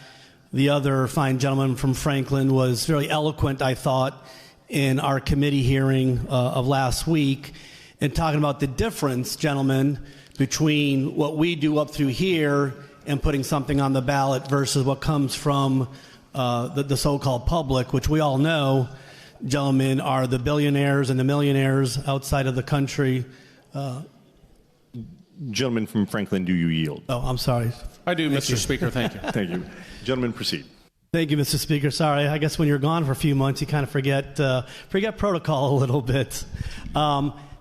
the other fine gentleman from Franklin was very eloquent, I thought, in our committee hearing of last week, and talking about the difference, gentlemen, between what we do up through here and putting something on the ballot versus what comes from the so-called public, which we all know, gentlemen, are the billionaires and the millionaires outside of the country. Gentleman from Franklin, do you yield? Oh, I'm sorry. I do, Mr. Speaker. Thank you. Thank you. Gentlemen, proceed. Thank you, Mr. Speaker. Sorry, I guess when you're gone for a few months, you kind of forget protocol a little bit.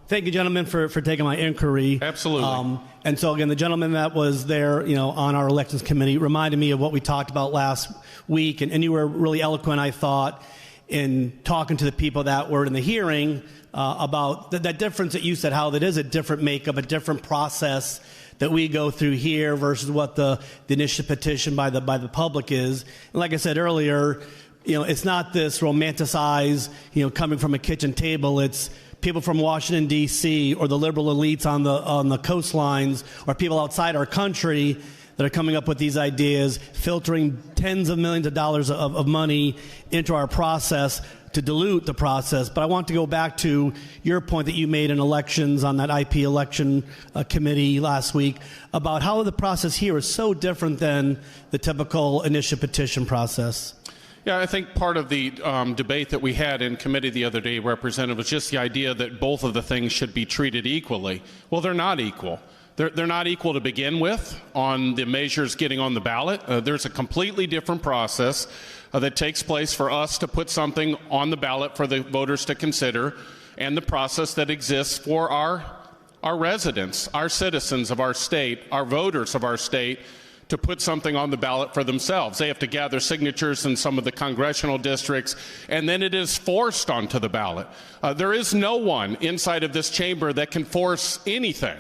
Thank you, gentlemen, for taking my inquiry. Absolutely. And so, again, the gentleman that was there, on our elections committee reminded me of what we talked about last week, and you were really eloquent, I thought, in talking to the people that were in the hearing about that difference that you said, how that is a different makeup, a different process that we go through here versus what the initiative petition by the public is. And like I said earlier, it's not this romanticized, coming from a kitchen table. It's people from Washington, D.C., or the liberal elites on the coastlines, or people outside our country that are coming up with these ideas, filtering tens of millions of dollars of money into our process to dilute the process. But I want to go back to your point that you made in elections on that IP election committee last week about how the process here is so different than the typical initiative petition process. Yeah, I think part of the debate that we had in committee the other day, Representative, was just the idea that both of the things should be treated equally. Well, they're not equal. They're not equal to begin with on the measures getting on the ballot. There's a completely different process that takes place for us to put something on the ballot for the voters to consider, and the process that exists for our residents, our citizens of our state, our voters of our state, to put something on the ballot for themselves. They have to gather signatures in some of the congressional districts, and then it is forced onto the ballot. There is no one inside of this chamber that can force anything.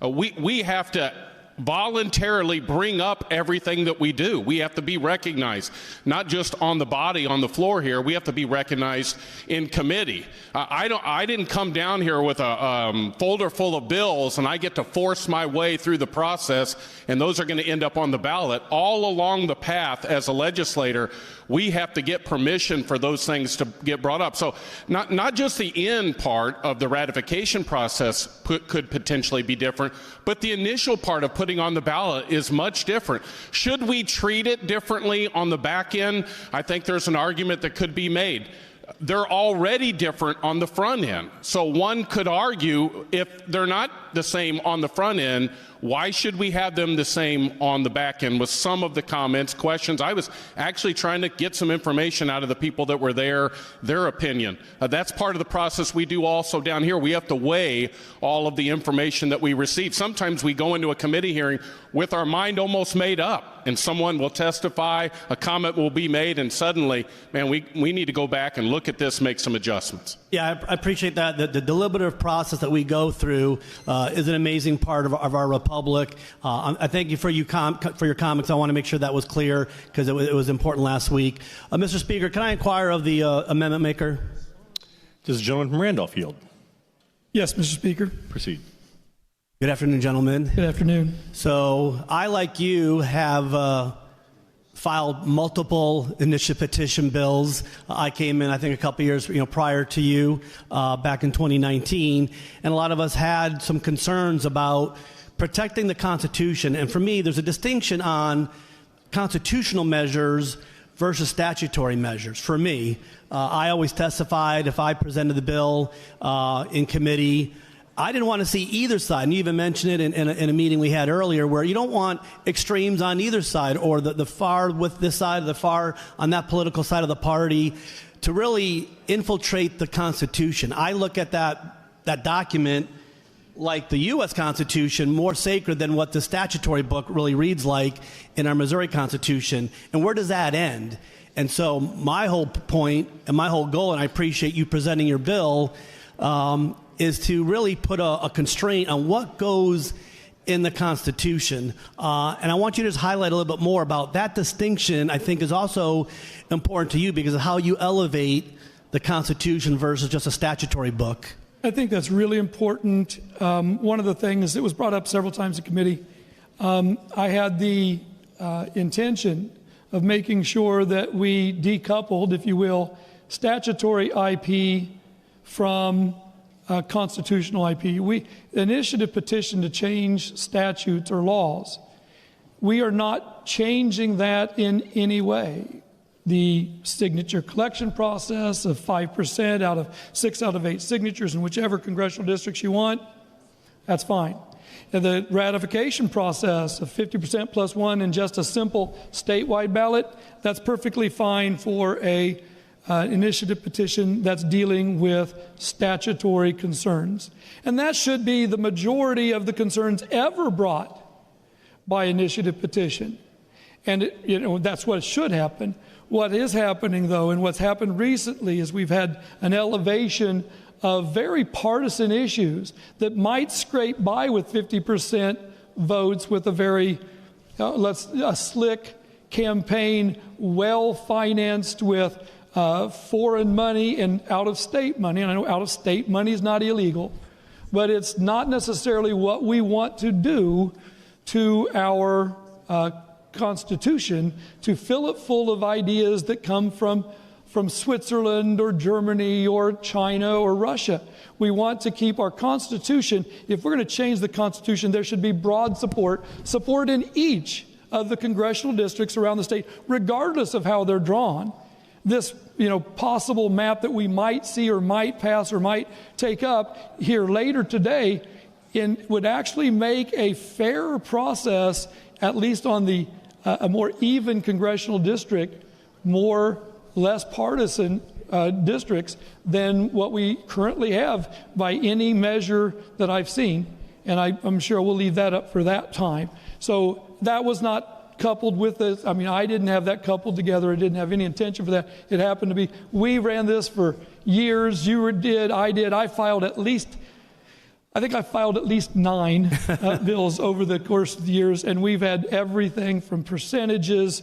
We have to voluntarily bring up everything that we do. We have to be recognized, not just on the body, on the floor here. We have to be recognized in committee. I didn't come down here with a folder full of bills and I get to force my way through the process and those are going to end up on the ballot. All along the path as a legislator, we have to get permission for those things to get brought up. So not just the end part of the ratification process could potentially be different, but the initial part of putting on the ballot is much different. Should we treat it differently on the back end? I think there's an argument that could be made. They're already different on the front end. So one could argue if they're not the same on the front end, why should we have them the same on the back end? With some of the comments, questions, I was actually trying to get some information out of the people that were there, their opinion. That's part of the process we do also down here. We have to weigh all of the information that we receive. Sometimes we go into a committee hearing with our mind almost made up, and someone will testify, a comment will be made, and suddenly, man, we need to go back and look at this, make some adjustments. Yeah, I appreciate that. The deliberative process that we go through is an amazing part of our republic. I thank you for your comments. I want to make sure that was clear because it was important last week. Mr. Speaker, can I inquire of the amendment maker? Does the gentleman from Randolph yield? Yes, Mr. Speaker. Proceed. Good afternoon, gentlemen. Good afternoon. So I, like you, have filed multiple initiative petition bills. I came in, I think, a couple years prior to you, back in 2019, and a lot of us had some concerns about protecting the Constitution. And for me, there's a distinction on constitutional measures versus statutory measures. For me, I always testified if I presented the bill in committee. I didn't want to see either side, and you even mentioned it in a meeting we had earlier, where you don't want extremes on either side, or the far with this side, or the far on that political side of the party, to really infiltrate the Constitution. I look at that document like the U.S. Constitution, more sacred than what the statutory book really reads like in our Missouri Constitution. And where does that end? And so my whole point and my whole goal, and I appreciate you presenting your bill, is to really put a constraint on what goes in the Constitution. And I want you to just highlight a little bit more about that distinction. I think is also important to you because of how you elevate the Constitution versus just a statutory book. I think that's really important. One of the things that was brought up several times in committee, I had the intention of making sure that we decoupled, if you will, statutory IP from constitutional IP. Initiative petition to change statutes or laws. We are not changing that in any way. The signature collection process of 5% out of 6 out of 8 signatures in whichever congressional districts you want, that's fine. And the ratification process of 50% plus 1 in just a simple statewide ballot, that's perfectly fine for a initiative petition that's dealing with statutory concerns. And that should be the majority of the concerns ever brought by initiative petition. And that's what should happen. What is happening, though, and what's happened recently is we've had an elevation of very partisan issues that might scrape by with 50% votes with a very a slick campaign, well-financed with foreign money and out-of-state money. And I know out-of-state money is not illegal, but it's not necessarily what we want to do to our Constitution, to fill it full of ideas that come from Switzerland or Germany or China or Russia. We want to keep our Constitution. If we're going to change the Constitution, there should be broad support in each of the congressional districts around the state, regardless of how they're drawn. This possible map that we might see or might pass or might take up here later today would actually make a fairer process, at least on the a more even congressional district, less partisan districts than what we currently have by any measure that I've seen. And I'm sure we'll leave that up for that time. So that was not coupled with this. I mean, I didn't have that coupled together. I didn't have any intention for that. It happened to be, we ran this for years. You did, I did. I filed at least I think I filed at least 9 bills over the course of the years, and we've had everything from percentages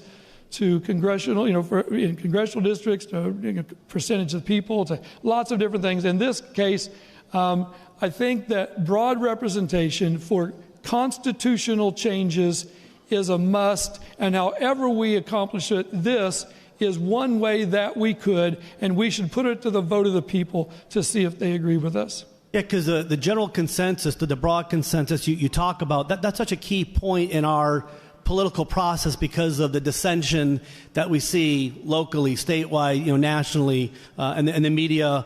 to congressional, in congressional districts, to percentage of people, to lots of different things. In this case, I think that broad representation for constitutional changes is a must, and however we accomplish it, this is one way that we could, and we should put it to the vote of the people to see if they agree with us. Yeah, because the general consensus, the broad consensus you talk about, that's such a key point in our political process because of the dissension that we see locally, statewide, nationally, and the media,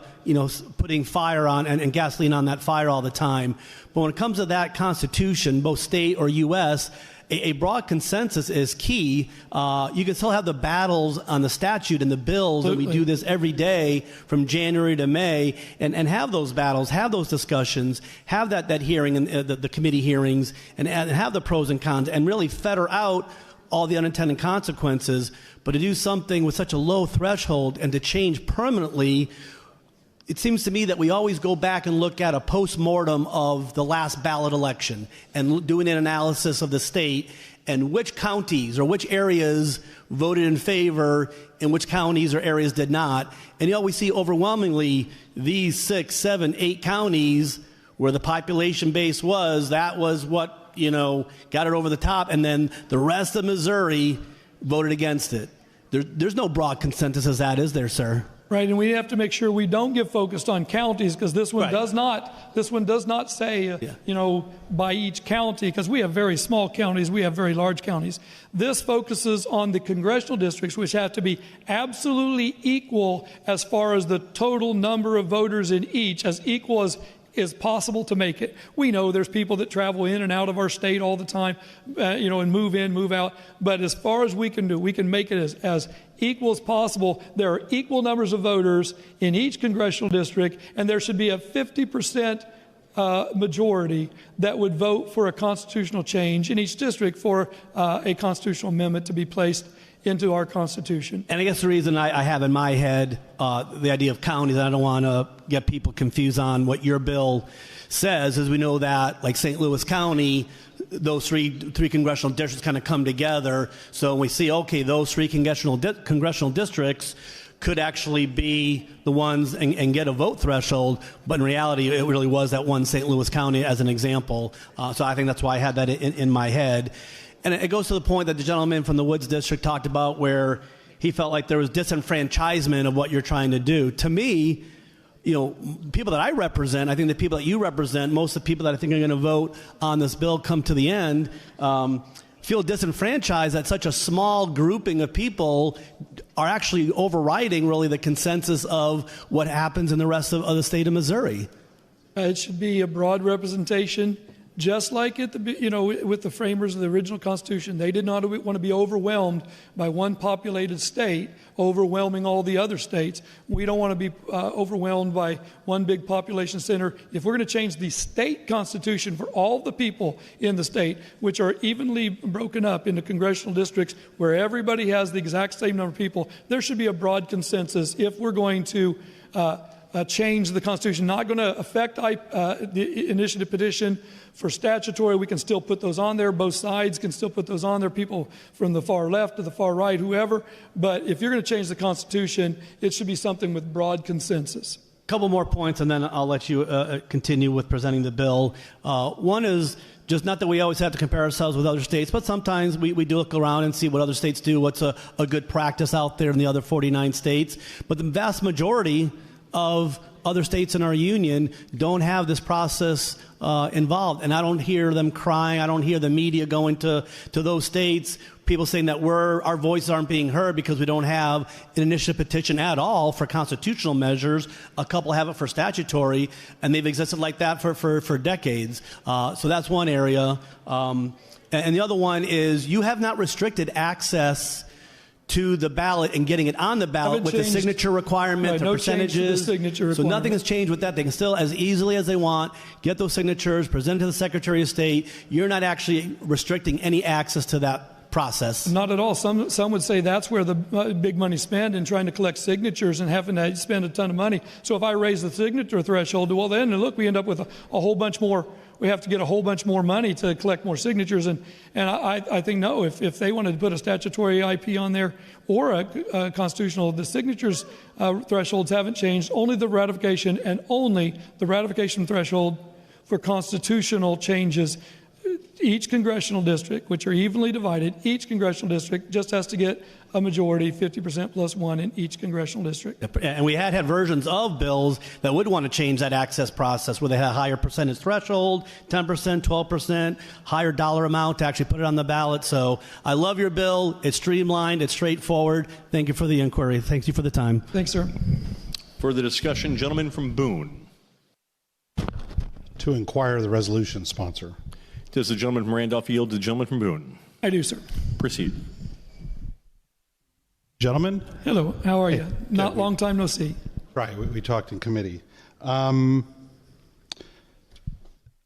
putting fire on and gasoline on that fire all the time. But when it comes to that Constitution, both state or U.S., a broad consensus is key. You can still have the battles on the statute and the bills, and we do this every day from January to May, and have those battles, have those discussions, have that hearing, and the committee hearings, and have the pros and cons, and really fetter out all the unintended consequences. But to do something with such a low threshold and to change permanently, it seems to me that we always go back and look at a post-mortem of the last ballot election and doing an analysis of the state and which counties or which areas voted in favor and which counties or areas did not. And we see overwhelmingly these 6, 7, 8 counties where the population base that was what, got it over the top. And then the rest of Missouri voted against it. There's no broad consensus as that, is there, sir? Right, and we have to make sure we don't get focused on counties, because this one does not. This one does not say, by each county, because we have very small counties, we have very large counties. This focuses on the congressional districts, which have to be absolutely equal as far as the total number of voters in each, as equal as is possible to make it. We know there's people that travel in and out of our state all the time, and move in, move out. But as far as we can do, we can make it as equal as possible. There are equal numbers of voters in each congressional district, and there should be a 50% majority that would vote for a constitutional change in each district for a constitutional amendment to be placed into our Constitution. And I guess the reason I have in my head the idea of counties, and I don't want to get people confused on what your bill says, is we know that, like St. Louis County, those three congressional districts kind of come together. So we see, okay, those 3 congressional districts could actually be the ones and get a vote threshold, but in reality, it really was that one St. Louis County as an example. So I think that's why I had that in my head. And it goes to the point that the gentleman from the Woods District talked about, where he felt like there was disenfranchisement of what you're trying to do. To me, people that I represent, I think the people that you represent, most of the people that I think are going to vote on this bill come to the end, feel disenfranchised that such a small grouping of people are actually overriding really the consensus of what happens in the rest of the state of Missouri. It should be a broad representation. Just like with the framers of the original Constitution, they did not want to be overwhelmed by one populated state overwhelming all the other states. We don't want to be overwhelmed by one big population center. If we're going to change the state constitution for all the people in the state, which are evenly broken up into congressional districts where everybody has the exact same number of people, there should be a broad consensus if we're going to change the Constitution. Not going to affect the initiative petition. For statutory, we can still put those on there. Both sides can still put those on there, people from the far left to the far right, whoever. But if you're going to change the Constitution, it should be something with broad consensus. A couple more points, and then I'll let you continue with presenting the bill. One is just not that we always have to compare ourselves with other states, but sometimes we do look around and see what other states do, what's a good practice out there in the other 49 states. But the vast majority of other states in our union don't have this process involved. And I don't hear them crying. I don't hear the media going to those states, people saying that our voices aren't being heard because we don't have an initiative petition at all for constitutional measures. A couple have it for statutory, and they've existed like that for decades. So that's one area. And the other one is you have not restricted access to the ballot and getting it on the ballot with the signature requirement, the percentages. So nothing has changed with that. They can still, as easily as they want, get those signatures, present to the Secretary of State. You're not actually restricting any access to that process. Not at all. Some would say that's where the big money's spent in trying to collect signatures and having to spend a ton of money. So if I raise the signature threshold, well, then look, we end up with a whole bunch more. We have to get a whole bunch more money to collect more signatures. And I think, no, if they wanted to put a statutory IP on there or a constitutional, the signatures thresholds haven't changed. Only the ratification and only the ratification threshold for constitutional changes. Each congressional district, which are evenly divided, each congressional district just has to get a majority, 50% plus one in each congressional district. And we had versions of bills that would want to change that access process where they had a higher percentage threshold, 10%, 12%, higher dollar amount to actually put it on the ballot. So I love your bill. It's streamlined. It's straightforward. Thank you for the inquiry. Thank you for the time. Thanks, sir. Further discussion, gentleman from Boone. To inquire the resolution sponsor. Does the gentleman from Randolph yield to the gentleman from Boone? I do, sir. Proceed. Gentlemen? Hello. How are you? Not long time no see. Right. We talked in committee.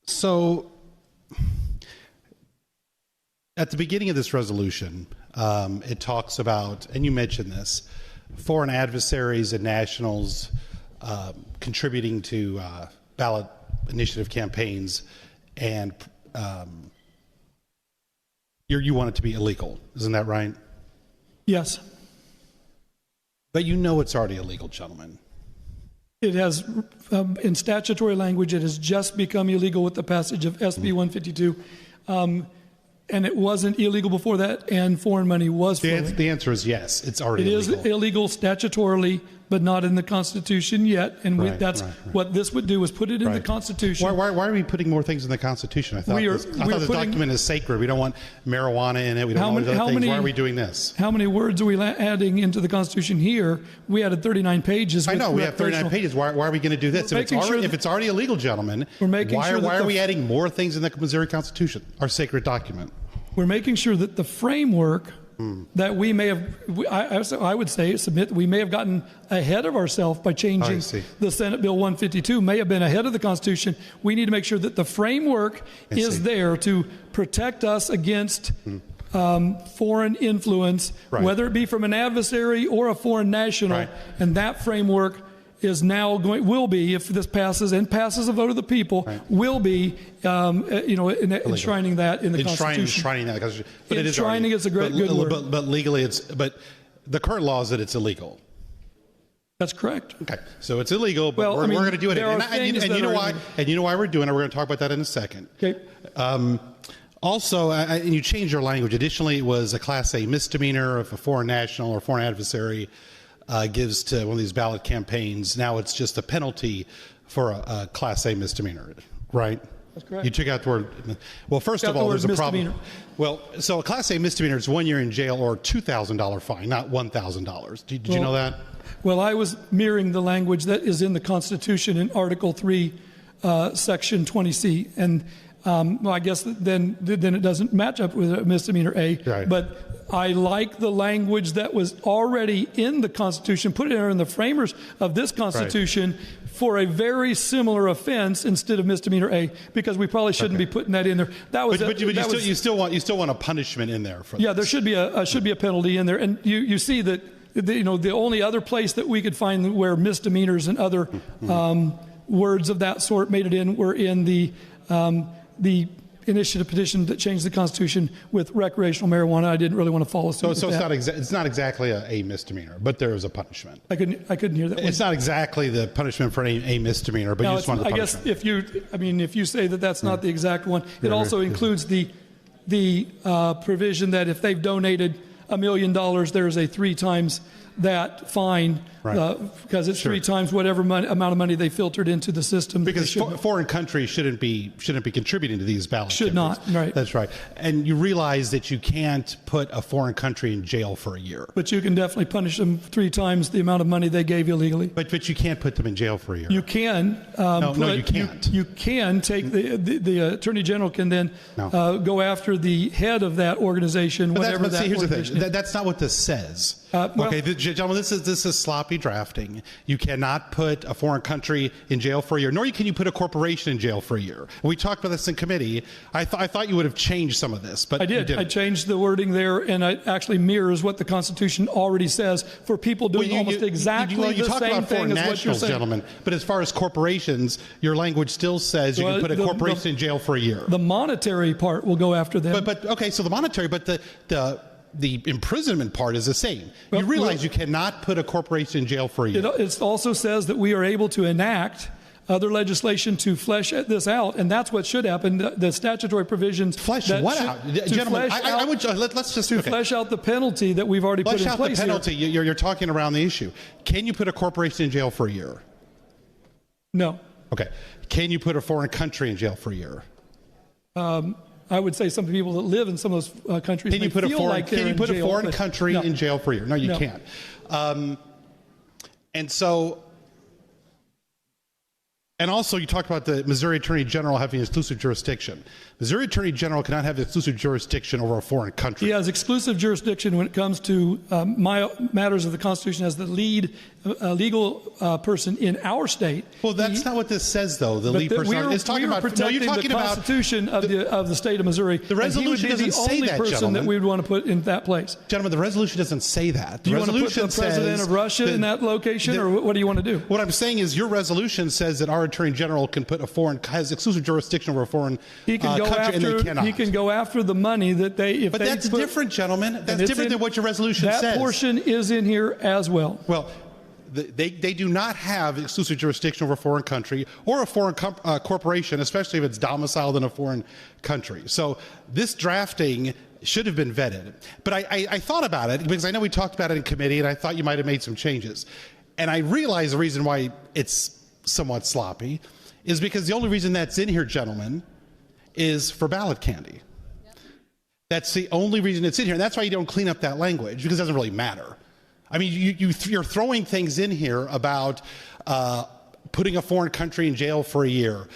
So at the beginning of this resolution, it talks about, and you mentioned this, foreign adversaries and nationals contributing to ballot initiative campaigns, and you want it to be illegal. Isn't that right? Yes. But you know it's already illegal, gentlemen. It has, in statutory language, it has just become illegal with the passage of SB 152. And it wasn't illegal before that, and foreign money was flowing. The answer is yes, it's already illegal. It is illegal statutorily, but not in the Constitution yet. And that's what this would do, is put it in the Constitution. Why are we putting more things in the Constitution? I thought the document is sacred. We don't want marijuana in it. We don't want other things. Why are we doing this? How many words are we adding into the Constitution here? We added 39 pages. I know, we have 39 pages. Why are we going to do this? If it's already illegal, gentlemen, why are we adding more things in the Missouri Constitution, our sacred document? We're making sure that the framework that we may have, I would say, we may have gotten ahead of ourselves by changing the Senate Bill 152, may have been ahead of the Constitution. We need to make sure that the framework is there to protect us against foreign influence, whether it be from an adversary or a foreign national. And that framework is now will be, if this passes and passes a vote of the people, will be, enshrining that in the Constitution. Enshrining that in the Constitution. But enshrining is a good word. But legally, but the current law is that it's illegal. That's correct. Okay, so it's illegal, but we're going to do it. And you know why? And you know why we're doing it? We're going to talk about that in a second. Okay. Also, and you changed your language. Additionally, it was a Class A misdemeanor if a foreign national or foreign adversary gives to one of these ballot campaigns. Now it's just a penalty for a Class A misdemeanor, right? That's correct. You took out the word. Well, first of all, there's a problem. Well, so a Class A misdemeanor is 1 year in jail or $2,000 fine, not $1,000. Did you know that? Well, I was mirroring the language that is in the Constitution in Article 3, Section 20C, and I guess then it doesn't match up with a misdemeanor A. Right. But I like the language that was already in the Constitution, put it in the framers of this Constitution for a very similar offense instead of misdemeanor A, because we probably shouldn't be putting that in there. You still want a punishment in there for this. There should be a penalty in there, and you see that the only other place that we could find where misdemeanors and other words of that sort made it in were in the initiative petition that changed the Constitution with recreational marijuana. I didn't really want to follow suit. So it's not exactly a misdemeanor, but there is a punishment. I couldn't hear that. It's not exactly the punishment for a misdemeanor, but you just want the punishment. I guess if you say that that's not the exact one, it also includes the provision that if they've donated $1 million, there is a 3 times that fine, because it's 3 times whatever amount of money they filtered into the system. Because foreign countries shouldn't be contributing to these ballot campaigns. Not, right. That's right. And you realize that you can't put a foreign country in jail for a year. But you can definitely punish them 3 times the amount of money they gave illegally. But you can't put them in jail for a year. You can. No, you can't. You can take the Attorney General can then go after the head of that organization, whatever that organization is. Here's the thing. That's not what this says. Gentlemen, this is sloppy drafting. You cannot put a foreign country in jail for a year, nor can you put a corporation in jail for a year. We talked about this in committee. I thought you would have changed some of this, but I did. You didn't. I changed the wording there, and it actually mirrors what the Constitution already says for people doing almost exactly you the talk same about foreign thing as what you're nationals, saying. gentlemen, but as far as corporations, your language still says you can put a corporation in jail for a year. The monetary part will go after them. But okay, so the monetary, but the imprisonment part is the same. You realize you cannot put a corporation in jail for a year. It also says that we are able to enact other legislation to flesh this out, and that's what should happen. The statutory provisions flesh what out, gentlemen? Let's just flesh out the penalty that we've already put in place. Flesh out the penalty. You're talking around the issue. Can you put a corporation in jail for a year? No. Okay. Can you put a foreign country in jail for a year? I would say some people that live in some of those countries can you put a foreign country in jail for a year? No, you can't. And also, you talked about the Missouri Attorney General having exclusive jurisdiction. Missouri Attorney General cannot have exclusive jurisdiction over a foreign country. He has exclusive jurisdiction when it comes to matters of the Constitution as the lead legal person in our state. Well, that's not what this says, though. The lead person is talking about. No, you're talking the Constitution of the state of Missouri. The resolution doesn't say that, gentlemen. He would be the only person that we would want to put in that place. Gentlemen, the resolution doesn't say that. Do you want to put the president of Russia in that location, or what do you want to do? What I'm saying is, your resolution says that our Attorney General can put has exclusive jurisdiction over a foreign country, and they cannot. He can go after the money that they. But that's different, gentlemen. That's different than what your resolution says. That portion is in here as well. Well, they do not have exclusive jurisdiction over a foreign country or a foreign corporation, especially if it's domiciled in a foreign country. So this drafting should have been vetted. But I thought about it because I know we talked about it in committee, and I thought you might have made some changes. And I realized the reason why it's somewhat sloppy is because the only reason that's in here, gentlemen, is for ballot candy. That's the only reason it's in here, and that's why you don't clean up that language, because it doesn't really matter. I mean, you're throwing things in here about putting a foreign country in jail for a year,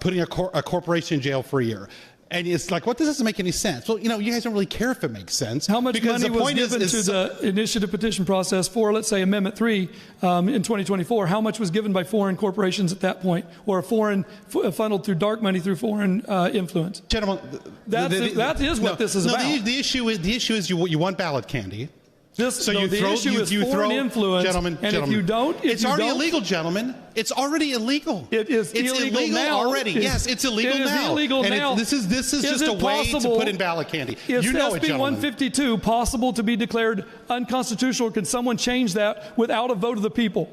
putting a corporation in jail for a year. And it's like, what? This doesn't make any sense. Well, you guys don't really care if it makes sense. How much money was given to the initiative petition process for, let's say, Amendment 3 in 2024? How much was given by foreign corporations at that point, or funneled through dark money through foreign influence? Gentlemen, that is what this is about. The issue is you want ballot candy. The issue is foreign influence, gentlemen, if you don't, it's already illegal, gentlemen. It's already illegal. It's illegal now. Already. Yes, it's illegal now. Illegal now. This is just a way to put in ballot candy. Is SB 152 possible to be declared unconstitutional? Or can someone change that without a vote of the people?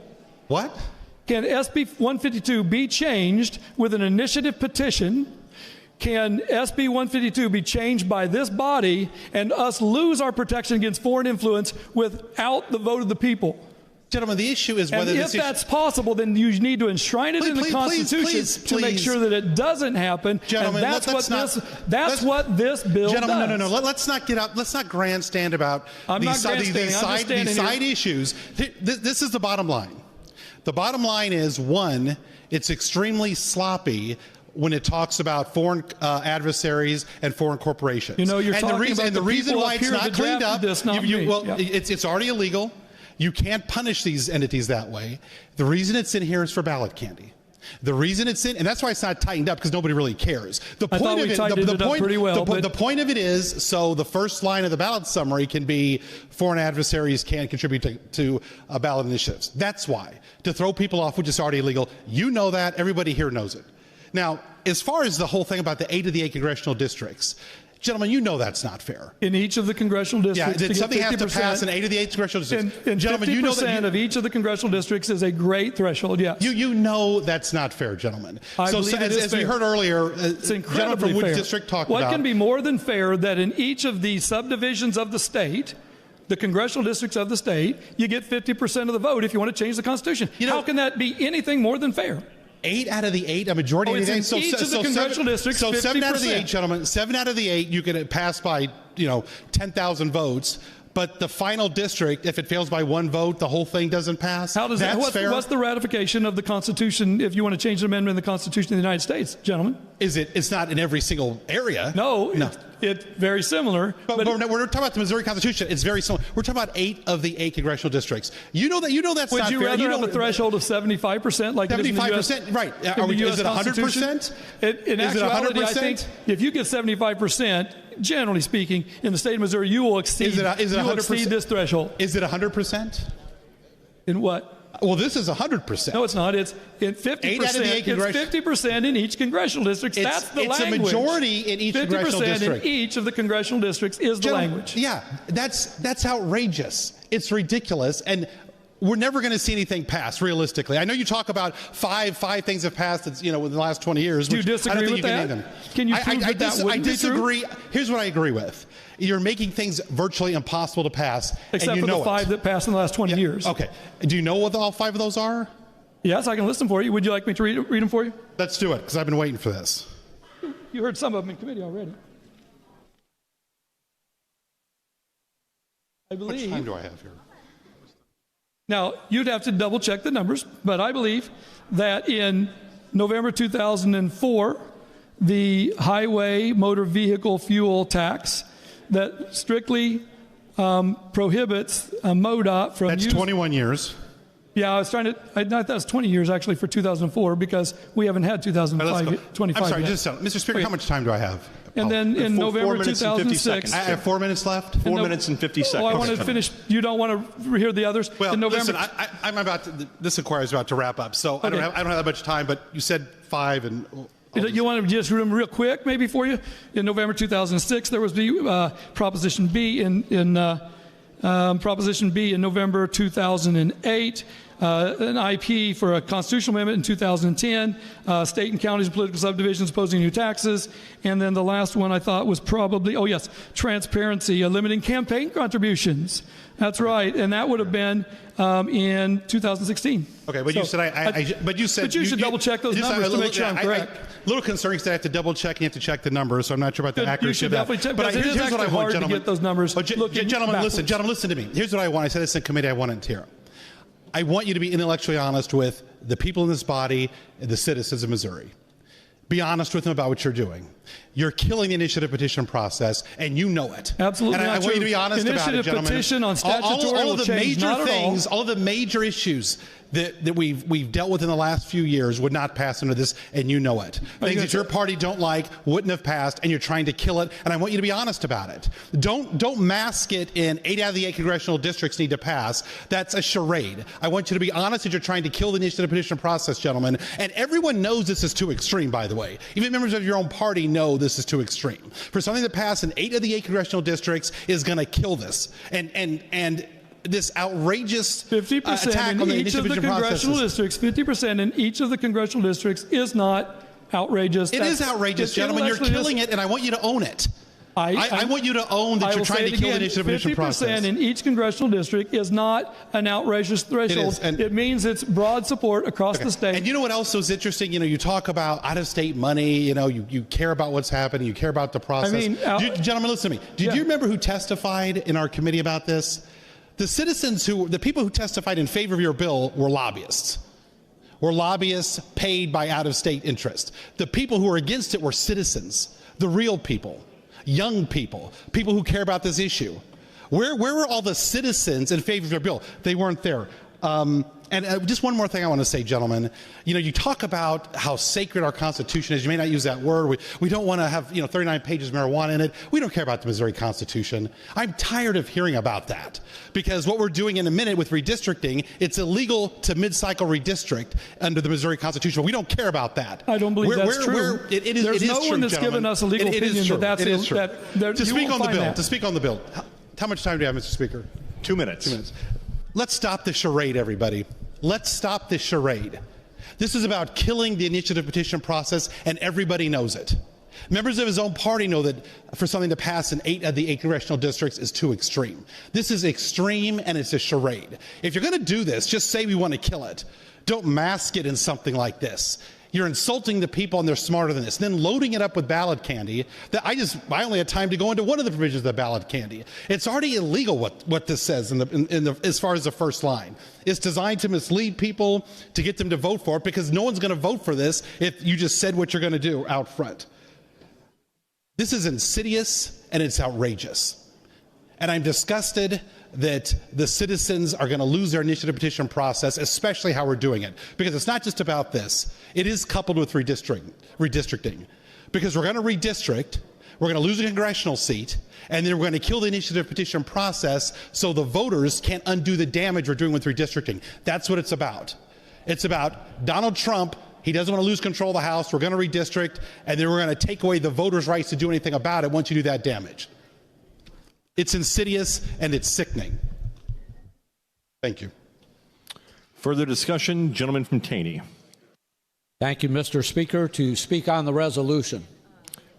What? Can SB 152 be changed with an initiative petition? Can SB 152 be changed by this body and us lose our protection against foreign influence without the vote of the people? Gentlemen, the issue is whether if that's possible, then you need to enshrine it in the Constitution to make sure that it doesn't happen. Gentlemen, and that's what this bill gentlemen, does. No. Let's not get up. Let's not grandstand about these side issues. This is the bottom line. The bottom line is, one, it's extremely sloppy when it talks about foreign adversaries and foreign corporations. You're talking about the reason why it's not cleaned up. Yeah. It's already illegal. You can't punish these entities that way. The reason it's in here is for ballot candy. The reason it's in, and that's why it's not tightened up, because nobody really cares. The point of it is so the first line of the ballot summary can be foreign adversaries can contribute to ballot initiatives. That's why, to throw people off, which is already illegal. You know that. Everybody here knows it. Now, as far as the whole thing about the 8 of the 8 congressional districts, gentlemen, you know that's not fair. In each of the congressional districts, something has to pass in 8 of the 8 congressional districts. And gentlemen, 50% you know that of each of the congressional districts is a great threshold. Yes. You know that's not fair, gentlemen. As we heard earlier, it's gentlemen from which district talked about. What can be more than fair that in each of the subdivisions of the state, the congressional districts of the state, you get 50% of the vote if you want to change the Constitution? How can that be anything more than fair? 8 out of the 8, a majority of the 8. So each of the congressional districts, 50%. 7 out of the 8, gentlemen. 7 out of the 8, you can pass by 10,000 votes. But the final district, if it fails by 1 vote, the whole thing doesn't pass. How does That's fair. What's the ratification of the Constitution if you want to change an amendment in the Constitution of the United States, gentlemen? It's not in every single area. No. It's very similar. But we're talking about the Missouri Constitution. It's very similar. We're talking about 8 of the 8 congressional districts. You know that's not fair. Would you rather have a threshold of 75% like 75%? Right. Is it 100%? In actuality, I think if you get 75%, generally speaking, in the state of Missouri, you will exceed, exceed this threshold. Is it 100%? In what? Well, this is 100%. No, it's not. It's in 50%. 8 out of the 8 it's 50% in each congressional district. That's the language. It's a majority in each congressional district. 50% in each of the congressional districts is the language. Yeah, that's outrageous. It's ridiculous, and we're never going to see anything pass realistically. I know you talk about five things have passed, within the last 20 years. Do you disagree with that? Can you prove that wouldn't be true? I disagree. Here's what I agree with. You're making things virtually impossible to pass. Except for the 5 that passed in the last 20 years. Okay. Do you know what all 5 of those are? Yes, I can list them for you. Would you like me to read them for you? Let's do it, because I've been waiting for this. You heard some of them in committee already. I believe. How much time do I have here? Now, you'd have to double check the numbers, but I believe that in November 2004, the highway motor vehicle fuel tax that strictly prohibits MoDOT from That's 21 years. Yeah, I thought that was 20 years actually for 2004 because we haven't had 2005, 25 I'm sorry, yet. Mr. Speaker, how much time do I have? And then in November 2006, I have 4 minutes left. 4 minutes and 50 seconds. Oh, I want to finish. You don't want to hear the others. Well, in November, listen, this inquiry is about to wrap up, so okay. I don't have that much time. But you said 5, and you want to just read them real quick, maybe for you. In November 2006, there was Proposition B Proposition B in November 2008. An IP for a constitutional amendment in 2010, state and counties and political subdivisions imposing new taxes, and then the last one I thought was probably, transparency, limiting campaign contributions. That's right, and that would have been in 2016. Okay, but you said But you should double check those numbers to make sure I'm correct. A little concerning because I have to double check and you have to check the numbers, so I'm not sure about the accuracy you should of that. definitely check, but it is actually hard to get those numbers. Gentlemen, listen to me. Here's what I want. I said this in committee. I want it here. I want you to be intellectually honest with the people in this body and the citizens of Missouri. Be honest with them about what you're doing. You're killing the initiative petition process, and you know it. Absolutely and I want you to be honest about it, gentlemen. Petition on statutory all of the change, major things, all of the major issues that we've dealt with in the last few years would not pass under this, and you know it. Things that your party don't like wouldn't have passed, and you're trying to kill it. And I want you to be honest about it. Don't mask it in 8 out of the 8 congressional districts need to pass. That's a charade. I want you to be honest that you're trying to kill the initiative petition process, gentlemen. And everyone knows this is too extreme, by the way. Even members of your own party know this is too extreme. For something to pass in 8 of the 8 congressional districts is going to kill this. And this outrageous 50% attack on the initiative petition process. 50% in each of the congressional districts is not outrageous. It is outrageous, gentlemen. You're killing it, and I want you to own it. I want you to own that you're trying to kill the initiative petition process. 50% in each congressional district is not an outrageous threshold. It means it's broad support across the state. And you know what else was interesting? You talk about out-of-state money. You care about what's happening. You care about the process. Gentlemen, listen to me. Do you remember who testified in our committee about this? The people who testified in favor of your bill were lobbyists. Were lobbyists paid by out-of-state interest. The people who were against it were citizens, the real people, young people, people who care about this issue. Where were all the citizens in favor of your bill? They weren't there. And just one more thing I want to say, gentlemen. You talk about how sacred our Constitution is. You may not use that word. We don't want to have 39 pages of marijuana in it. We don't care about the Missouri Constitution. I'm tired of hearing about that because what we're doing in a minute with redistricting, it's illegal to mid-cycle redistrict under the Missouri Constitution. We don't care about that. I don't believe that's true. There's no one that's given us a legal opinion that that's true. To speak on the bill. How much time do you have, Mr. Speaker? 2 minutes. 2 minutes. Let's stop the charade, everybody. Let's stop this charade. This is about killing the initiative petition process, and everybody knows it. Members of his own party know that for something to pass in 8 of the 8 congressional districts is too extreme. This is extreme, and it's a charade. If you're going to do this, just say we want to kill it. Don't mask it in something like this. You're insulting the people, and they're smarter than this. Then loading it up with ballot candy. I only had time to go into one of the provisions of the ballot candy. It's already illegal what this says as far as the first line. It's designed to mislead people to get them to vote for it because no one's going to vote for this if you just said what you're going to do out front. This is insidious and it's outrageous. And I'm disgusted that the citizens are going to lose their initiative petition process, especially how we're doing it. Because it's not just about this. It is coupled with redistricting. Because we're going to redistrict, we're going to lose a congressional seat, and then we're going to kill the initiative petition process so the voters can't undo the damage we're doing with redistricting. That's what it's about. It's about Donald Trump. He doesn't want to lose control of the House. We're going to redistrict, and then we're going to take away the voters' rights to do anything about it once you do that damage. It's insidious and it's sickening. Thank you. Further discussion, gentleman from Taney. Thank you, Mr. Speaker. To speak on the resolution.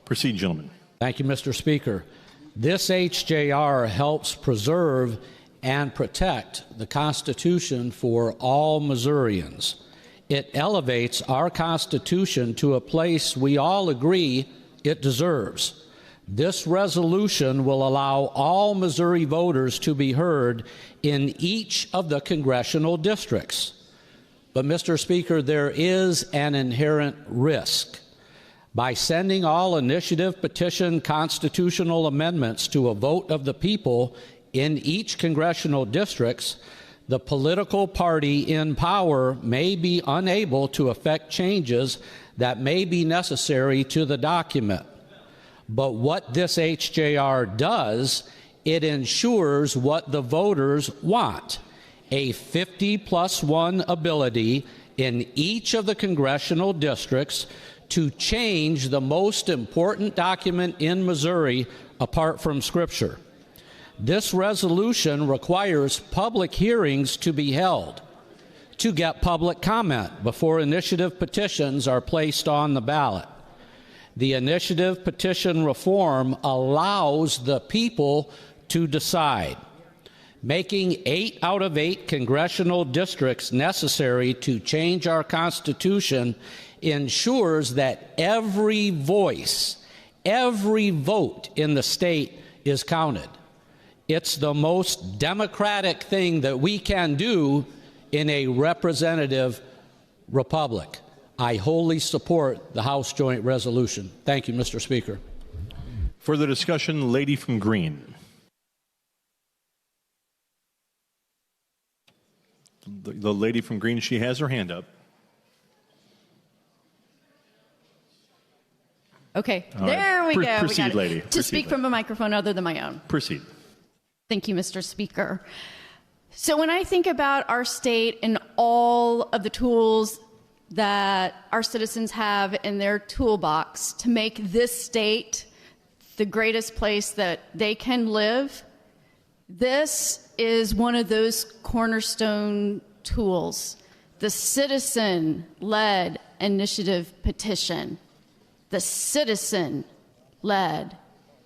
Proceed, gentlemen. Thank you, Mr. Speaker. This HJR helps preserve and protect the Constitution for all Missourians. It elevates our Constitution to a place we all agree it deserves. This resolution will allow all Missouri voters to be heard in each of the congressional districts. But, Mr. Speaker, there is an inherent risk. By sending all initiative petition constitutional amendments to a vote of the people in each congressional districts, the political party in power may be unable to effect changes that may be necessary to the document. But what this HJR does, it ensures what the voters want, a 50+1 ability in each of the congressional districts to change the most important document in Missouri apart from Scripture. This resolution requires public hearings to be held to get public comment before initiative petitions are placed on the ballot. The initiative petition reform allows the people to decide, making 8 out of 8 congressional districts necessary to change our Constitution ensures that every voice, every vote in the state is counted. It's the most democratic thing that we can do in a representative republic. I wholly support the House Joint Resolution. Thank you, Mr. Speaker. Further discussion, lady from Green. The lady from Green, she has her hand up. Okay, All there right. we go. Proceed, we got it. lady. To Proceed, speak from a microphone other than my own. Proceed. Thank you, Mr. Speaker. So when I think about our state and all of the tools that our citizens have in their toolbox to make this state the greatest place that they can live, this is one of those cornerstone tools, the citizen-led initiative petition. The citizen-led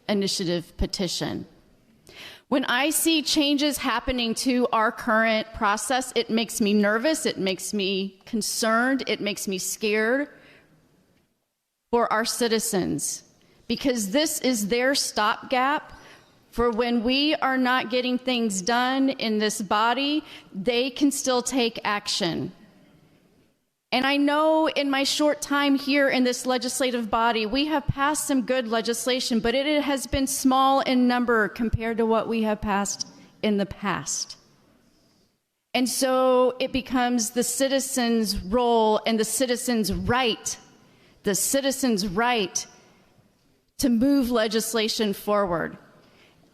initiative petition. When I see changes happening to our current process, it makes me nervous, it makes me concerned, it makes me scared for our citizens, because this is their stopgap for when we are not getting things done in this body, they can still take action. And I know in my short time here in this legislative body, we have passed some good legislation, but it has been small in number compared to what we have passed in the past. And so it becomes the citizens' role and the citizens' right to move legislation forward.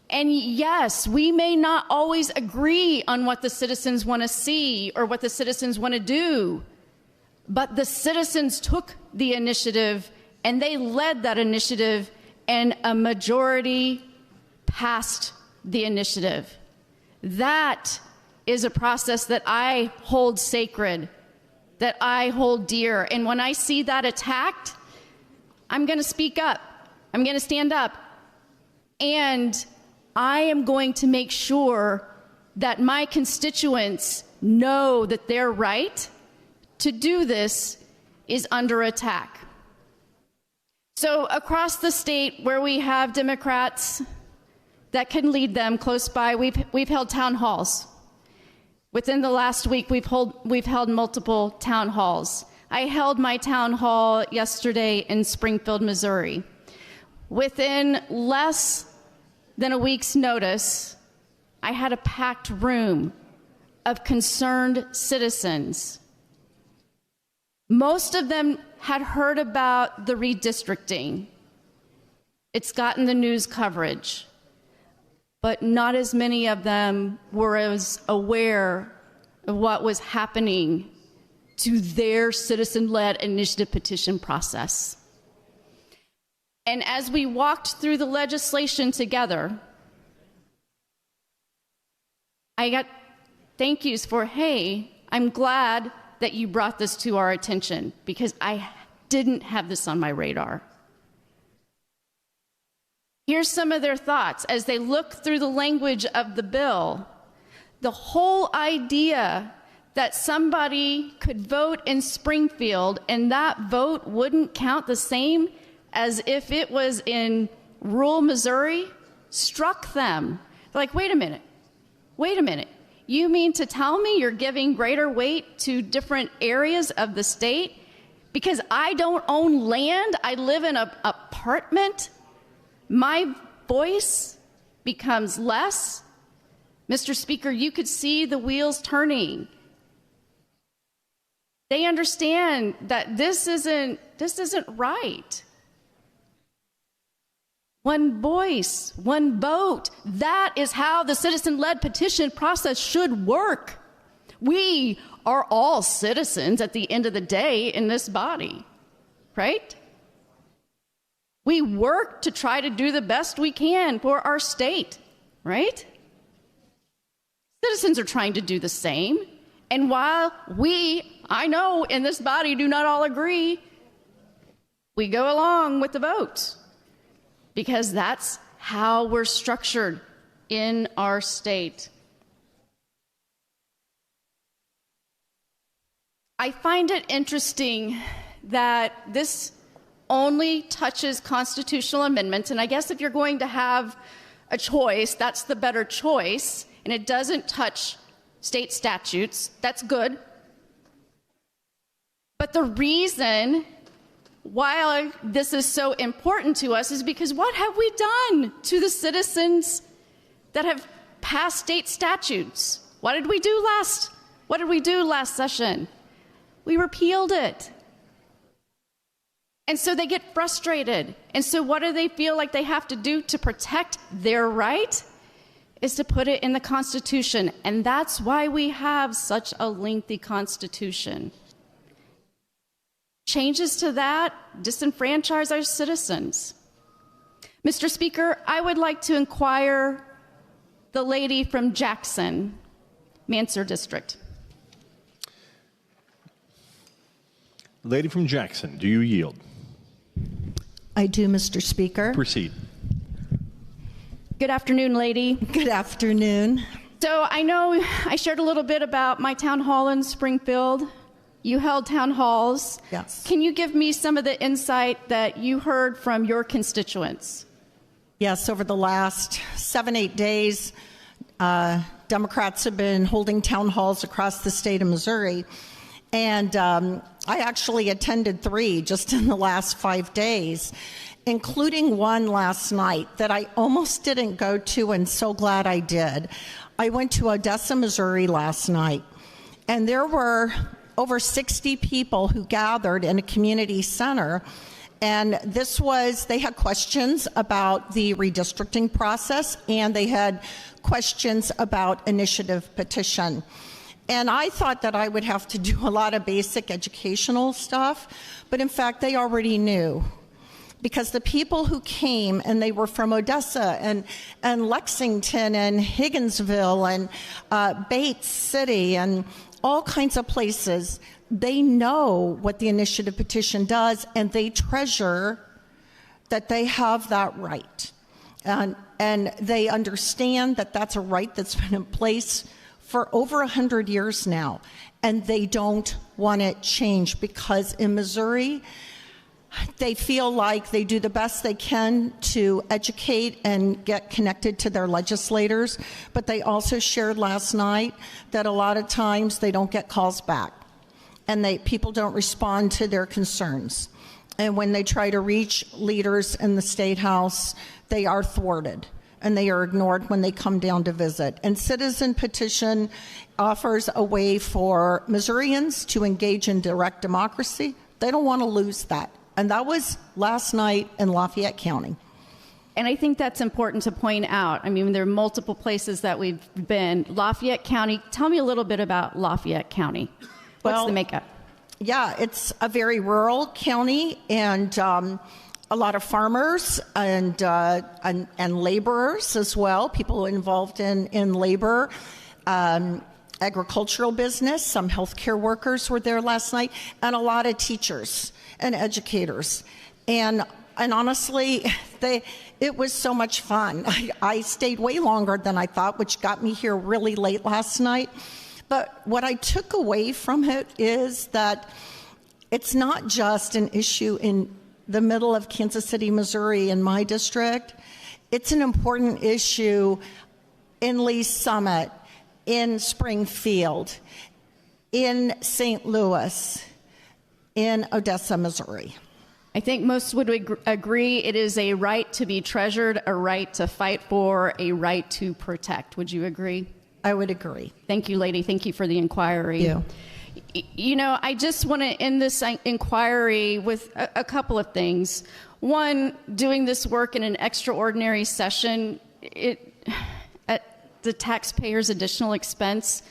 And yes, we may not always agree on what the citizens want to see or what the citizens want to do. But the citizens took the initiative, and they led that initiative, and a majority passed the initiative. That is a process that I hold sacred, that I hold dear. And when I see that attacked, I'm going to speak up. I'm going to stand up. And I am going to make sure that my constituents know that their right to do this is under attack. So across the state where we have Democrats that can lead them close by, we've held town halls. Within the last week, we've held multiple town halls. I held my town hall yesterday in Springfield, Missouri. Within less than a week's notice, I had a packed room of concerned citizens. Most of them had heard about the redistricting. It's gotten the news coverage, but not as many of them were as aware of what was happening to their citizen-led initiative petition process. And as we walked through the legislation together, I got thank yous for, hey, I'm glad that you brought this to our attention, because I didn't have this on my radar. Here's some of their thoughts as they look through the language of the bill. The whole idea that somebody could vote in Springfield and that vote wouldn't count the same as if it was in rural Missouri struck them. They're like, wait a minute. You mean to tell me you're giving greater weight to different areas of the state because I don't own land? I live in an apartment. My voice becomes less. Mr. Speaker, you could see the wheels turning. They understand that this isn't right. One voice, one vote. That is how the citizen-led petition process should work. We are all citizens at the end of the day in this body, right? We work to try to do the best we can for our state, right? Citizens are trying to do the same. And while I know in this body do not all agree, we go along with the vote, because that's how we're structured in our state. I find it interesting that this only touches constitutional amendments, and I guess if you're going to have a choice, that's the better choice, and it doesn't touch state statutes. That's good. But the reason why this is so important to us is because what have we done to the citizens that have passed state statutes? What did we do last session? We repealed it. And so they get frustrated. And so what do they feel like they have to do to protect their right? Is to put it in the Constitution. And that's why we have such a lengthy Constitution. Changes to that disenfranchise our citizens. Mr. Speaker, I would like to inquire the lady from Jackson, Mansur District. Lady from Jackson, do you yield? I do, Mr. Speaker. Proceed. Good afternoon, lady. Good afternoon. So I know I shared a little bit about my town hall in Springfield. You held town halls. Yes. Can you give me some of the insight that you heard from your constituents? Yes, over the last 7-8 days, Democrats have been holding town halls across the state of Missouri. And I actually attended 3 just in the last 5 days, including one last night that I almost didn't go to, and so glad I did. I went to Odessa, Missouri last night, and there were over 60 people who gathered in a community center. And they had questions about the redistricting process, and they had questions about initiative petition. And I thought that I would have to do a lot of basic educational stuff, but in fact, they already knew. Because the people who came, and they were from Odessa and Lexington and Higginsville and Bates City and all kinds of places, they know what the initiative petition does, and they treasure that they have that right. And they understand that that's a right that's been in place for over 100 years now, and they don't want it changed, because in Missouri, they feel like they do the best they can to educate and get connected to their legislators, but they also shared last night that a lot of times they don't get calls back, and people don't respond to their concerns. And when they try to reach leaders in the State House, they are thwarted and they are ignored when they come down to visit. And Citizen Petition offers a way for Missourians to engage in direct democracy. They don't want to lose that. And that was last night in Lafayette County. And I think that's important to point out. I mean, there are multiple places that we've been. Lafayette County, tell me a little bit about Lafayette County. What's the makeup? Yeah, it's a very rural county, and a lot of farmers and laborers as well, people involved in labor, agricultural business. Some healthcare workers were there last night, and a lot of teachers and educators. And honestly, it was so much fun. I stayed way longer than I thought, which got me here really late last night. But what I took away from it is that it's not just an issue in the middle of Kansas City, Missouri, in my district. It's an important issue in Lee Summit, in Springfield, in St. Louis, in Odessa, Missouri. I think most would agree it is a right to be treasured, a right to fight for, a right to protect. Would you agree? I would agree. Thank you, lady. Thank you for the inquiry. Yeah. You know, I just want to end this inquiry with a couple of things. One, doing this work in an extraordinary session, at the taxpayer's additional expense,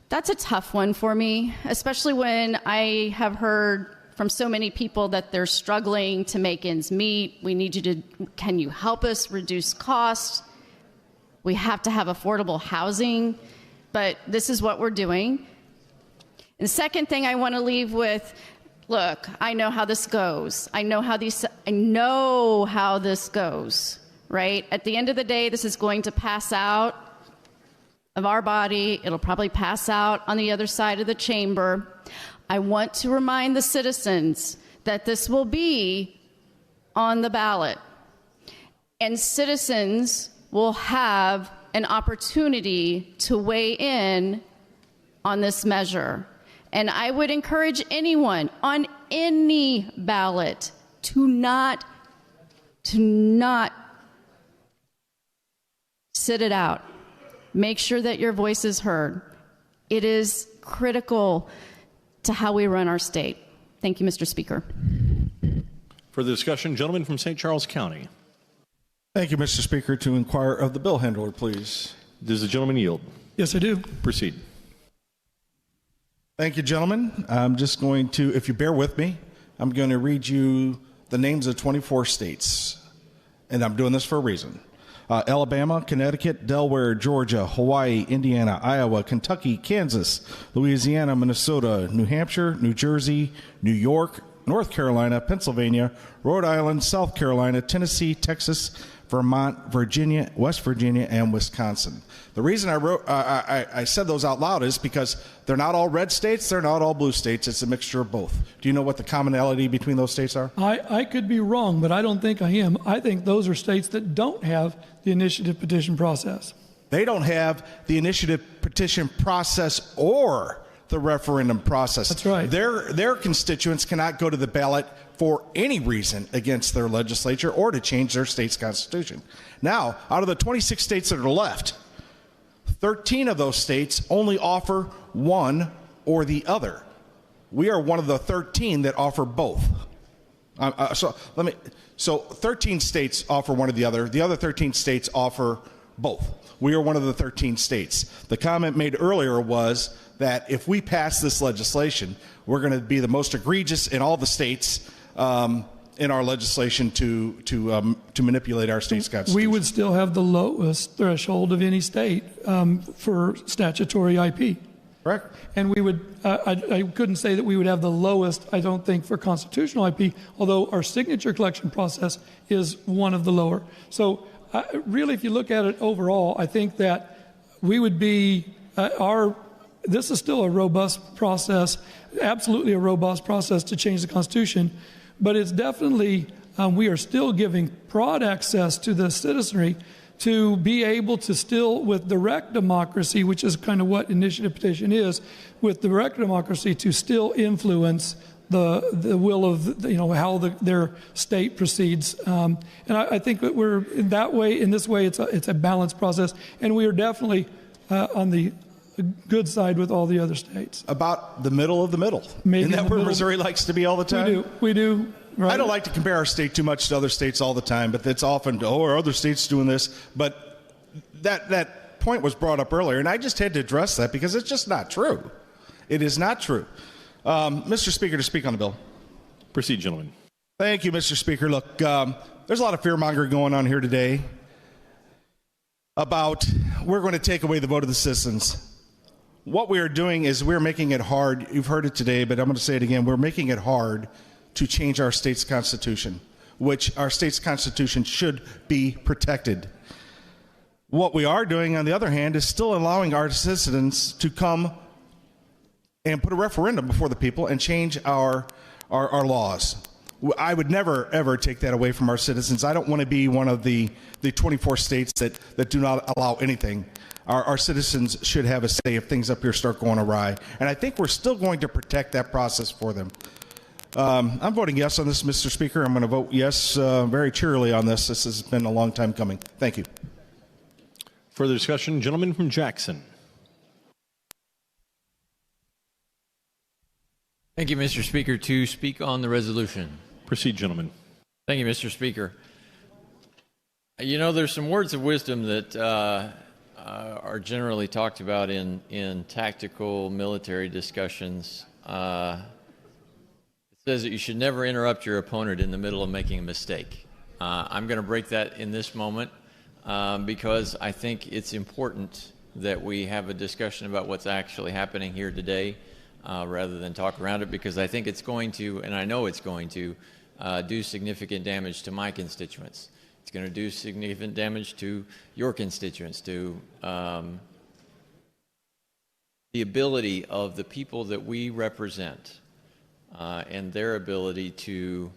that's a tough one for me, especially when I have heard from so many people that they're struggling to make ends meet. We need you to, can you help us reduce costs? We have to have affordable housing, but this is what we're doing. And the second thing I want to leave with, look, I know how this goes. I know how this goes, right? At the end of the day, this is going to pass out of our body. It'll probably pass out on the other side of the chamber. I want to remind the citizens that this will be on the ballot. And citizens will have an opportunity to weigh in on this measure. And I would encourage anyone on any ballot to not sit it out. Make sure that your voice is heard. It is critical to how we run our state. Thank you, Mr. Speaker. Further discussion, gentleman from St. Charles County. Thank you, Mr. Speaker. To inquire of the bill handler, please. Does the gentleman yield? Yes, I do. Proceed. Thank you, gentlemen. I'm just going to, if you bear with me, I'm going to read you the names of 24 states. And I'm doing this for a reason. Alabama, Connecticut, Delaware, Georgia, Hawaii, Indiana, Iowa, Kentucky, Kansas, Louisiana, Minnesota, New Hampshire, New Jersey, New York, North Carolina, Pennsylvania, Rhode Island, South Carolina, Tennessee, Texas, Vermont, Virginia, West Virginia, and Wisconsin. The reason I said those out loud is because they're not all red states, they're not all blue states, it's a mixture of both. Do you know what the commonality between those states are? I could be wrong, but I don't think I am. I think those are states that don't have the initiative petition process. They don't have the initiative petition process or the referendum process. That's right. Their constituents cannot go to the ballot for any reason against their legislature or to change their state's constitution. Now, out of the 26 states that are left, 13 of those states only offer one or the other. We are one of the 13 that offer both. So 13 states offer one or the other. The other 13 states offer both. We are one of the 13 states. The comment made earlier was that if we pass this legislation, we're going to be the most egregious in all the states in our legislation to manipulate our state's constitution. We would still have the lowest threshold of any state for statutory IP. Correct. And we would, I couldn't say that we would have the lowest, I don't think, for constitutional IP, although our signature collection process is one of the lower. So really, if you look at it overall, I think that we would be, this is still a robust process, absolutely a robust process to change the Constitution, but it's definitely, we are still giving broad access to the citizenry to be able to still, with direct democracy, which is kind of what initiative petition is, with direct democracy to still influence the will of how their state proceeds. And I think that we're in this way, it's a balanced process, and we are definitely on the good side with all the other states. About the middle of the middle. Isn't that where Missouri likes to be all the time? We do. Right. I don't like to compare our state too much to other states all the time, but it's often, are other states doing this? But that point was brought up earlier, and I just had to address that because it's just not true. It is not true. Mr. Speaker, to speak on the bill. Proceed, gentlemen. Thank you, Mr. Speaker. Look, there's a lot of fear-mongering going on here today about we're going to take away the vote of the citizens. What we are doing is we're making it hard. You've heard it today, but I'm going to say it again. We're making it hard to change our state's constitution, which our state's constitution should be protected. What we are doing, on the other hand, is still allowing our citizens to come and put a referendum before the people and change our laws. I would never, ever take that away from our citizens. I don't want to be one of the 24 states that do not allow anything. Our citizens should have a say if things up here start going awry. And I think we're still going to protect that process for them. I'm voting yes on this, Mr. Speaker. I'm going to vote yes very cheerily on this. This has been a long time coming. Thank you. Further discussion? Gentleman from Jackson. Thank you, Mr. Speaker. To speak on the resolution. Proceed, gentlemen. Thank you, Mr. Speaker. There's some words of wisdom that are generally talked about in tactical military discussions. It says that you should never interrupt your opponent in the middle of making a mistake. I'm going to break that in this moment because I think it's important that we have a discussion about what's actually happening here today rather than talk around it, because I think it's going to, and I know it's going to, do significant damage to my constituents. It's going to do significant damage to your constituents, to the ability of the people that we represent and their ability to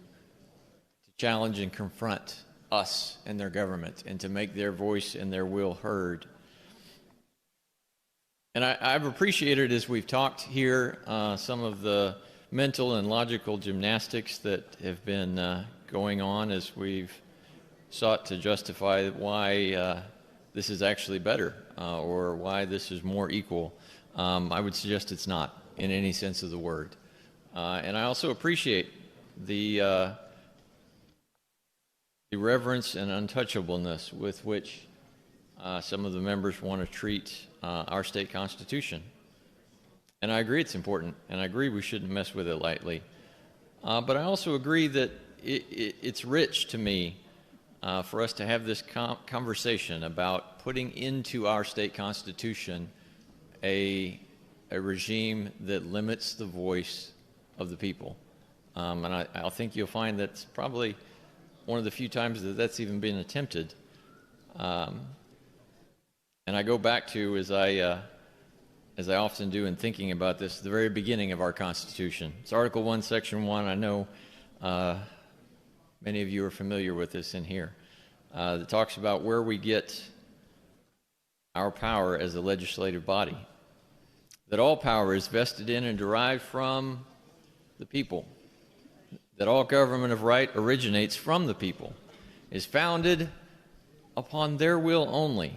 challenge and confront us and their government and to make their voice and their will heard. And I've appreciated, as we've talked here, some of the mental and logical gymnastics that have been going on as we've sought to justify why this is actually better or why this is more equal. I would suggest it's not in any sense of the word. And I also appreciate the reverence and untouchableness with which some of the members want to treat our state constitution. And I agree it's important, and I agree we shouldn't mess with it lightly. But I also agree that it's rich to me for us to have this conversation about putting into our state constitution a regime that limits the voice of the people. And I think you'll find that's probably one of the few times that that's even been attempted. And I go back to, as I often do in thinking about this, the very beginning of our Constitution. It's Article 1, Section 1. I know many of you are familiar with this in here. That talks about where we get our power as a legislative body. That all power is vested in and derived from the people. That all government of right originates from the people, is founded upon their will only,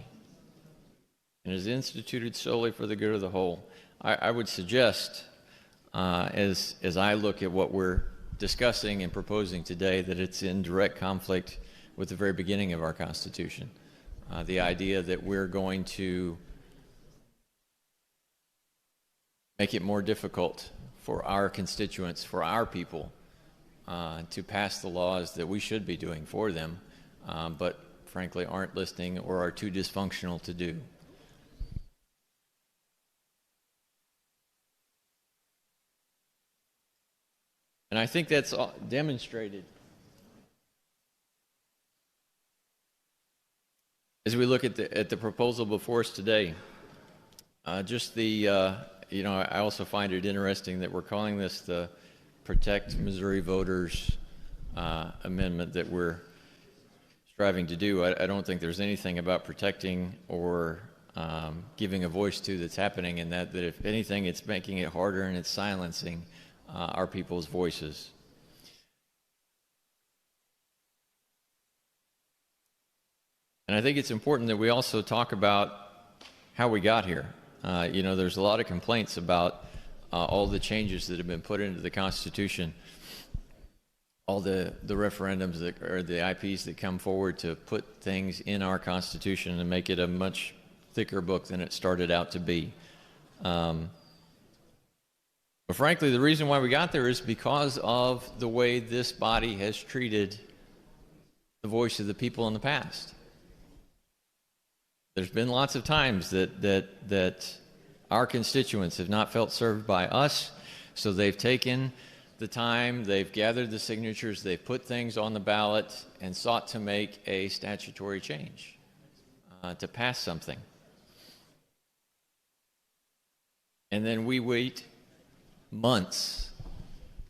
and is instituted solely for the good of the whole. I would suggest, as I look at what we're discussing and proposing today, that it's in direct conflict with the very beginning of our Constitution. The idea that we're going to make it more difficult for our constituents, for our people, to pass the laws that we should be doing for them, but frankly aren't listening or are too dysfunctional to do. And I think that's demonstrated as we look at the proposal before us today. I also find it interesting that we're calling this the Protect Missouri Voters amendment that we're striving to do. I don't think there's anything about protecting or giving a voice to that's happening in that if anything, it's making it harder and it's silencing our people's voices. And I think it's important that we also talk about how we got here. There's a lot of complaints about all the changes that have been put into the Constitution, all the referendums or the IPs that come forward to put things in our Constitution and make it a much thicker book than it started out to be. But frankly, the reason why we got there is because of the way this body has treated the voice of the people in the past. There's been lots of times that our constituents have not felt served by us, so they've taken the time, they've gathered the signatures, they've put things on the ballot and sought to make a statutory change, to pass something. And then we wait months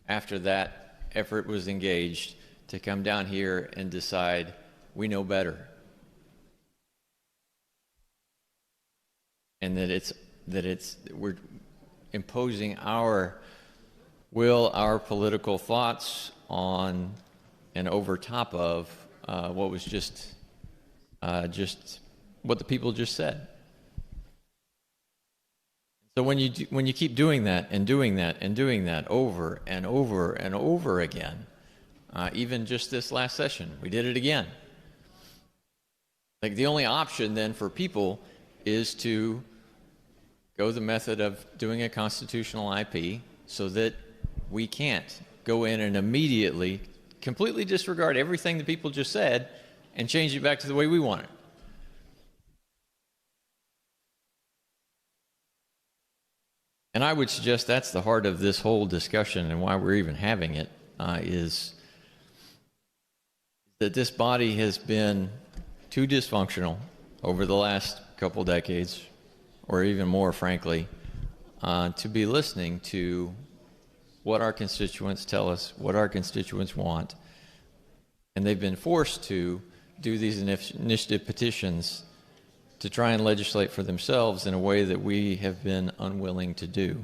after that effort was engaged to come down here and decide we know better. And we're imposing our will, our political thoughts on and over top of what was just what the people just said. So when you keep doing that and doing that and doing that over and over and over again, even just this last session, we did it again. Like the only option then for people is to go the method of doing a constitutional IP so that we can't go in and immediately completely disregard everything the people just said and change it back to the way we want it. And I would suggest that's the heart of this whole discussion and why we're even having it, is that this body has been too dysfunctional over the last couple decades, or even more, frankly, to be listening to what our constituents tell us, what our constituents want. And they've been forced to do these initiative petitions to try and legislate for themselves in a way that we have been unwilling to do.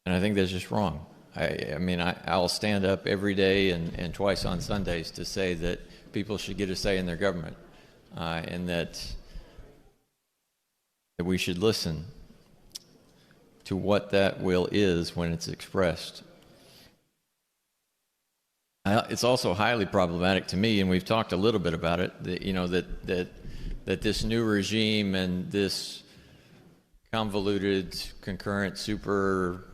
And I think that's just wrong. I'll stand up every day and twice on Sundays to say that people should get a say in their government, and that we should listen to what that will is when it's expressed. It's also highly problematic to me, and we've talked a little bit about it, that this new regime and this convoluted, concurrent, super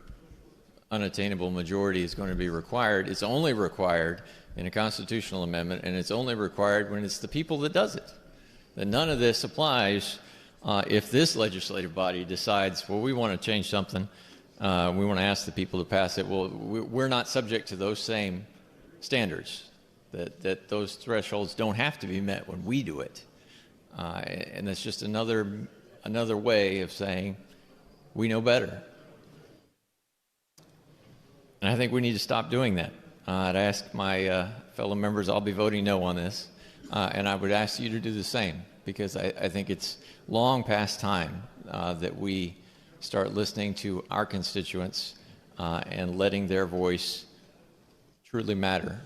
unattainable majority is going to be required. It's only required in a constitutional amendment, and it's only required when it's the people that does it. That none of this applies if this legislative body decides, well, we want to change something, we want to ask the people to pass it. Well, we're not subject to those same standards, that those thresholds don't have to be met when we do it. And that's just another way of saying we know better. And I think we need to stop doing that. I'd ask my fellow members, I'll be voting no on this, and I would ask you to do the same, because I think it's long past time that we start listening to our constituents and letting their voice truly matter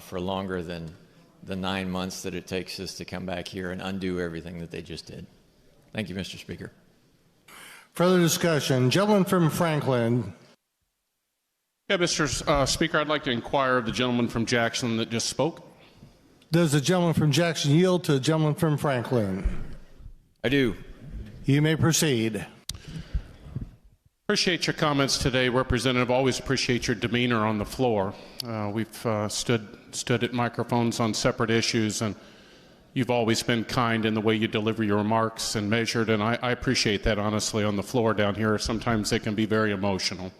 for longer than the 9 months that it takes us to come back here and undo everything that they just did. Thank you, Mr. Speaker. Further discussion. Gentleman from Franklin. Yeah, Mr. Speaker, I'd like to inquire of the gentleman from Jackson that just spoke. Does the gentleman from Jackson yield to the gentleman from Franklin? I do. You may proceed. Appreciate your comments today, Representative. Always appreciate your demeanor on the floor. We've stood at microphones on separate issues, and you've always been kind in the way you deliver your remarks and measured, and I appreciate that, honestly, on the floor down here. Sometimes it can be very emotional.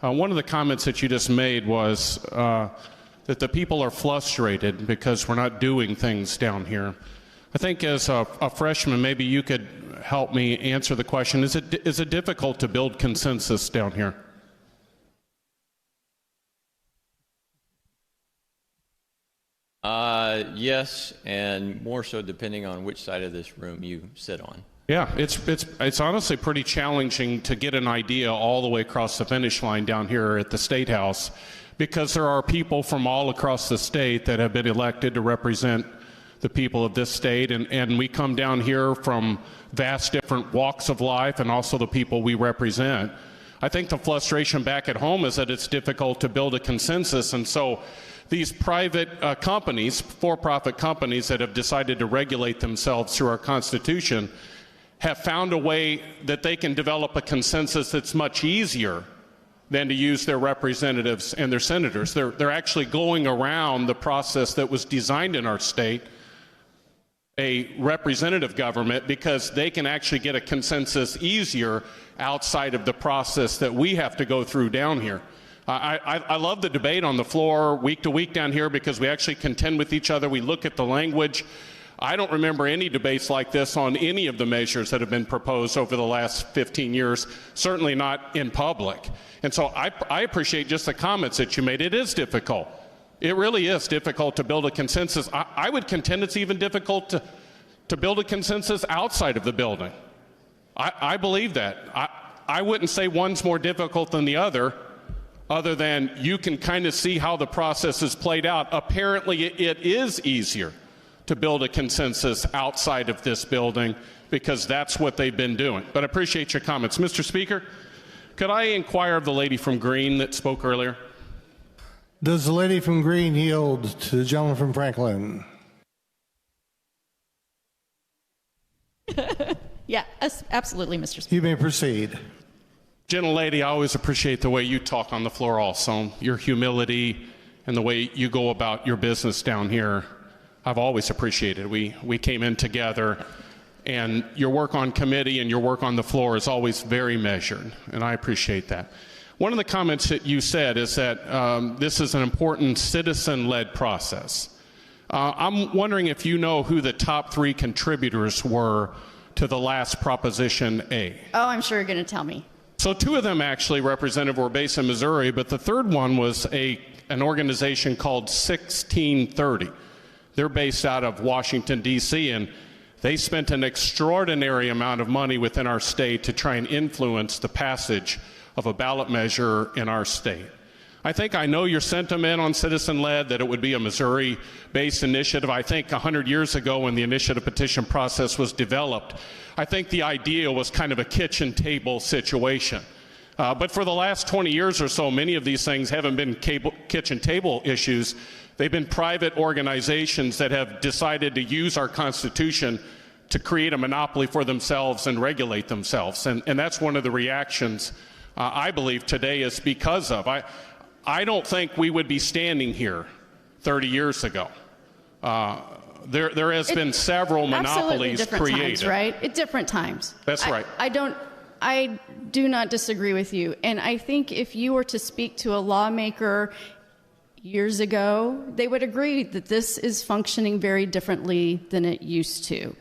One of the comments that you just made was that the people are frustrated because we're not doing things down here. I think as a freshman, maybe you could help me answer the question, is it difficult to build consensus down here? Yes, and more so depending on which side of this room you sit on. Yeah, it's honestly pretty challenging to get an idea all the way across the finish line down here at the State House, because there are people from all across the state that have been elected to represent the people of this state, and we come down here from vast different walks of life and also the people we represent. I think the frustration back at home is that it's difficult to build a consensus, and so these private companies, for-profit companies that have decided to regulate themselves through our Constitution, have found a way that they can develop a consensus that's much easier than to use their representatives and their senators. They're actually going around the process that was designed in our state, a representative government, because they can actually get a consensus easier outside of the process that we have to go through down here. I love the debate on the floor week to week down here because we actually contend with each other. We look at the language. I don't remember any debates like this on any of the measures that have been proposed over the last 15 years, certainly not in public. And so I appreciate just the comments that you made. It is difficult. It really is difficult to build a consensus. I would contend it's even difficult to build a consensus outside of the building. I believe that. I wouldn't say one's more difficult than the other than you can kind of see how the process is played out. Apparently, it is easier to build a consensus outside of this building because that's what they've been doing. But I appreciate your comments. Mr. Speaker, could I inquire of the lady from Greene that spoke earlier? Does the lady from Greene yield to the gentleman from Franklin? Yeah, absolutely, Mr. Speaker. You may proceed. Gentlelady, I always appreciate the way you talk on the floor also, your humility and the way you go about your business down here. I've always appreciated. We came in together, and your work on committee and your work on the floor is always very measured, and I appreciate that. One of the comments that you said is that this is an important citizen-led process. I'm wondering if you know who the top 3 contributors were to the last Proposition A. Oh, I'm sure you're going to tell me. So 2 of them actually, Representative, were based in Missouri, but the third one was an organization called 1630. They're based out of Washington, D.C., and they spent an extraordinary amount of money within our state to try and influence the passage of a ballot measure in our state. I think I know your sentiment on citizen-led, that it would be a Missouri-based initiative. I think 100 years ago when the initiative petition process was developed, I think the idea was kind of a kitchen table situation. But for the last 20 years or so, many of these things haven't been kitchen table issues. They've been private organizations that have decided to use our Constitution to create a monopoly for themselves and regulate themselves. And that's one of the reactions I believe today is because of. I don't think we would be standing here 30 years ago. There has been several monopolies created. Times, right? At different times. That's right. I do not disagree with you. And I think if you were to speak to a lawmaker years ago, they would agree that this is functioning very differently than it used to.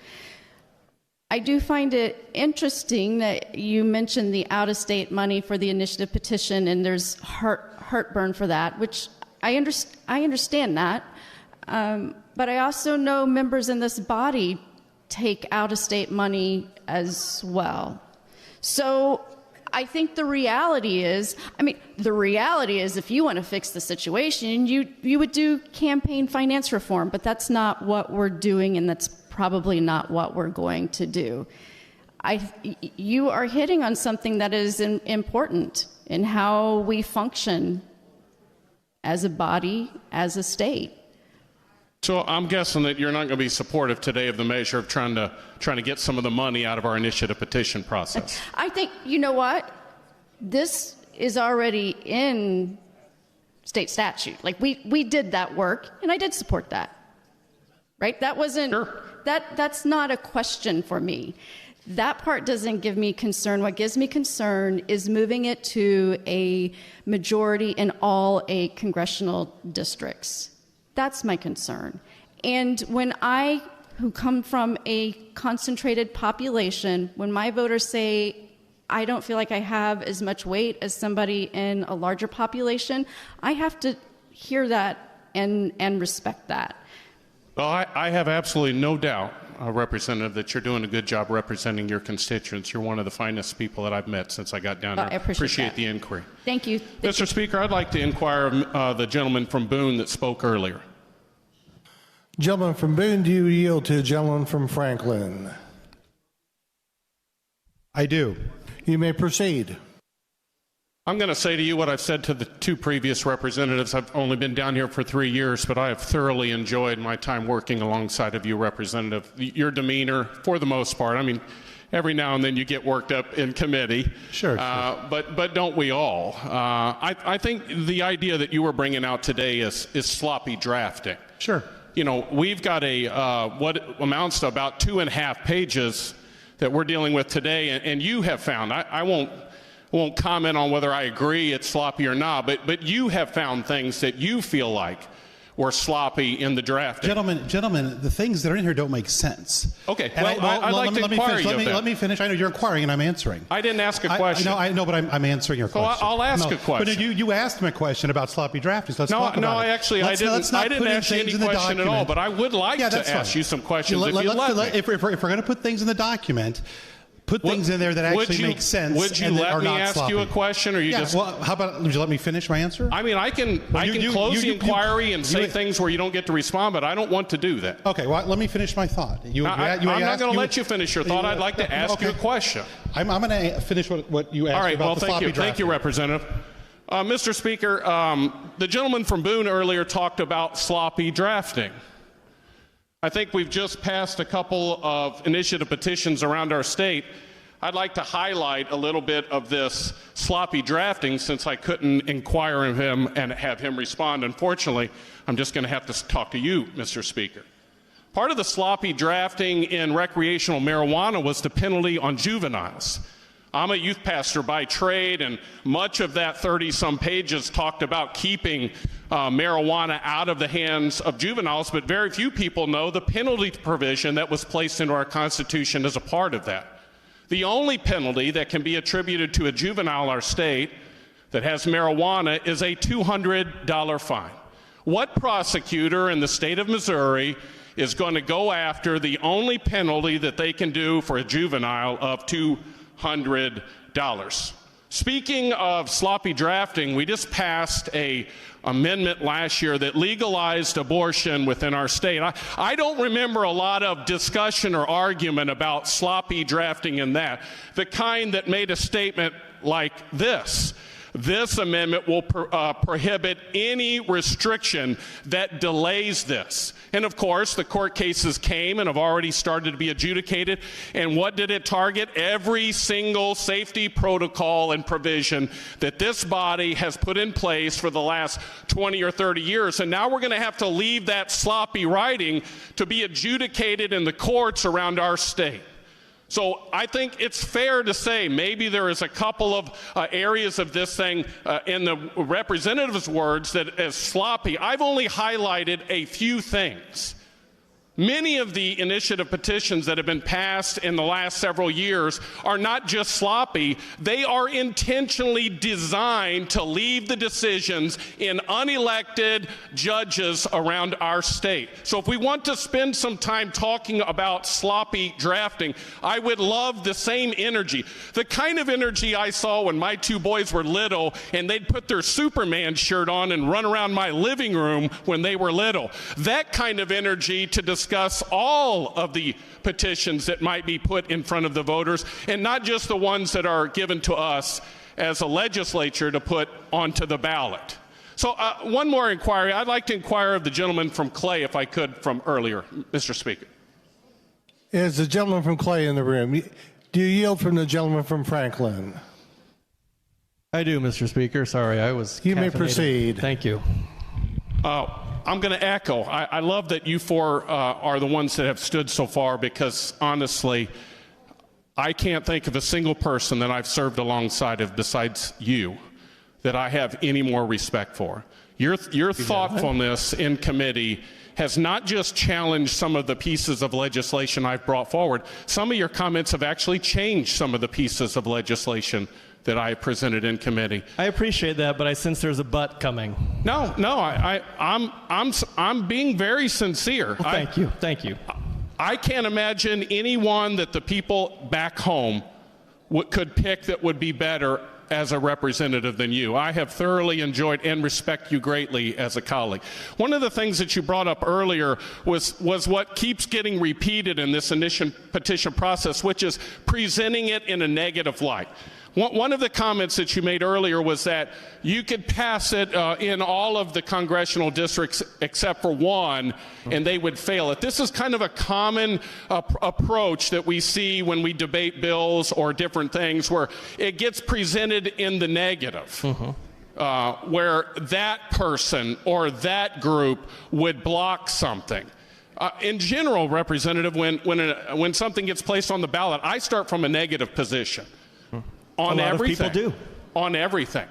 I do find it interesting that you mentioned the out-of-state money for the initiative petition, and there's heartburn for that, which I understand that. But I also know members in this body take out-of-state money as well. So I think the reality is if you want to fix the situation, you would do campaign finance reform, but that's not what we're doing, and that's probably not what we're going to do. You are hitting on something that is important in how we function as a body, as a state. So I'm guessing that you're not going to be supportive today of the measure of trying to get some of the money out of our initiative petition process. I think, you know what? This is already in state statute. Like we did that work, and I did support that. Right? That wasn't sure. That's not a question for me. That part doesn't give me concern. What gives me concern is moving it to a majority in all 8 congressional districts. That's my concern. And when who come from a concentrated population, when my voters say, I don't feel like I have as much weight as somebody in a larger population, I have to hear that and respect that. Well, I have absolutely no doubt Representative, that you're doing a good job representing your constituents. You're one of the finest people that I've met since I got down here. I appreciate the inquiry. Thank you. Mr. Speaker, I'd like to inquire of the gentleman from Boone that spoke earlier. Gentleman from Boone, do you yield to the gentleman from Franklin? I do. You may proceed. I'm going to say to you what I've said to the two previous representatives. I've only been down here for 3 years, but I have thoroughly enjoyed my time working alongside of you, Representative. Your demeanor, for the most part, I mean, every now and then you get worked up in committee. Sure. But don't we all? I think the idea that you were bringing out today is sloppy drafting. Sure. You know, we've got a what amounts to about 2.5 pages that we're dealing with today, and you have found, I won't comment on whether I agree it's sloppy or not, but you have found things that you feel like were sloppy in the drafting. Gentlemen, the things that are in here don't make sense. Okay, I'd like to inquire you of that. Let me finish. I know you're inquiring and I'm answering. I didn't ask a question. I know, but I'm answering your question. So I'll ask a question. But you asked me a question about sloppy drafting, so let's talk about it. I didn't ask you any question at all, but I would like to ask you some questions if you let me. If we're going to put things in the document, put things in there that actually make sense. Would you let me ask you a question, or you just? Well, how about? Would you let me finish my answer? I mean, I can close the inquiry and say things where you don't get to respond, but I don't want to do that. Okay, well, let me finish my thought. I'm not going to let you finish your thought. I'd like to ask you a question. I'm going to finish what you asked about the sloppy drafting. Thank you, Representative. Mr. Speaker, the gentleman from Boone earlier talked about sloppy drafting. I think we've just passed a couple of initiative petitions around our state. I'd like to highlight a little bit of this sloppy drafting since I couldn't inquire of him and have him respond. Unfortunately, I'm just going to have to talk to you, Mr. Speaker. Part of the sloppy drafting in recreational marijuana was the penalty on juveniles. I'm a youth pastor by trade, and much of that 30-some pages talked about keeping marijuana out of the hands of juveniles, but very few people know the penalty provision that was placed into our Constitution as a part of that. The only penalty that can be attributed to a juvenile in our state that has marijuana is a $200 fine. What prosecutor in the state of Missouri is going to go after the only penalty that they can do for a juvenile of $200? Speaking of sloppy drafting, we just passed an amendment last year that legalized abortion within our state. I don't remember a lot of discussion or argument about sloppy drafting in that, the kind that made a statement like this. This amendment will prohibit any restriction that delays this. And of course, the court cases came and have already started to be adjudicated. And what did it target? Every single safety protocol and provision that this body has put in place for the last 20 or 30 years. And now we're going to have to leave that sloppy writing to be adjudicated in the courts around our state. So I think it's fair to say maybe there is a couple of areas of this thing in the representative's words that is sloppy. I've only highlighted a few things. Many of the initiative petitions that have been passed in the last several years are not just sloppy, they are intentionally designed to leave the decisions in unelected judges around our state. So if we want to spend some time talking about sloppy drafting, I would love the same energy. The kind of energy I saw when my two boys were little and they'd put their Superman shirt on and run around my living room when they were little. That kind of energy to discuss all of the petitions that might be put in front of the voters, and not just the ones that are given to us as a legislature to put onto the ballot. So one more inquiry. I'd like to inquire of the gentleman from Clay, if I could, from earlier, Mr. Speaker. Is the gentleman from Clay in the room? Do you yield from the gentleman from Franklin? I do, Mr. Speaker. Sorry, I was You may caffeinated. proceed. Thank you. I'm going to echo. I love that you four are the ones that have stood so far, because honestly, I can't think of a single person that I've served alongside of besides you that I have any more respect for. Your thoughtfulness in committee has not just challenged some of the pieces of legislation I've brought forward. Some of your comments have actually changed some of the pieces of legislation that I presented in committee. I appreciate that, but I sense there's a but coming. No, I'm being very sincere. Well, thank you. I can't imagine anyone that the people back home could pick that would be better as a representative than you. I have thoroughly enjoyed and respect you greatly as a colleague. One of the things that you brought up earlier was what keeps getting repeated in this initial petition process, which is presenting it in a negative light. One of the comments that you made earlier was that you could pass it in all of the congressional districts except for one, and they would fail it. This is kind of a common approach that we see when we debate bills or different things, where it gets presented in the negative. Where that person or that group would block something. In general, Representative, when something gets placed on the ballot, I start from a negative position. On everything. Of people do. On everything.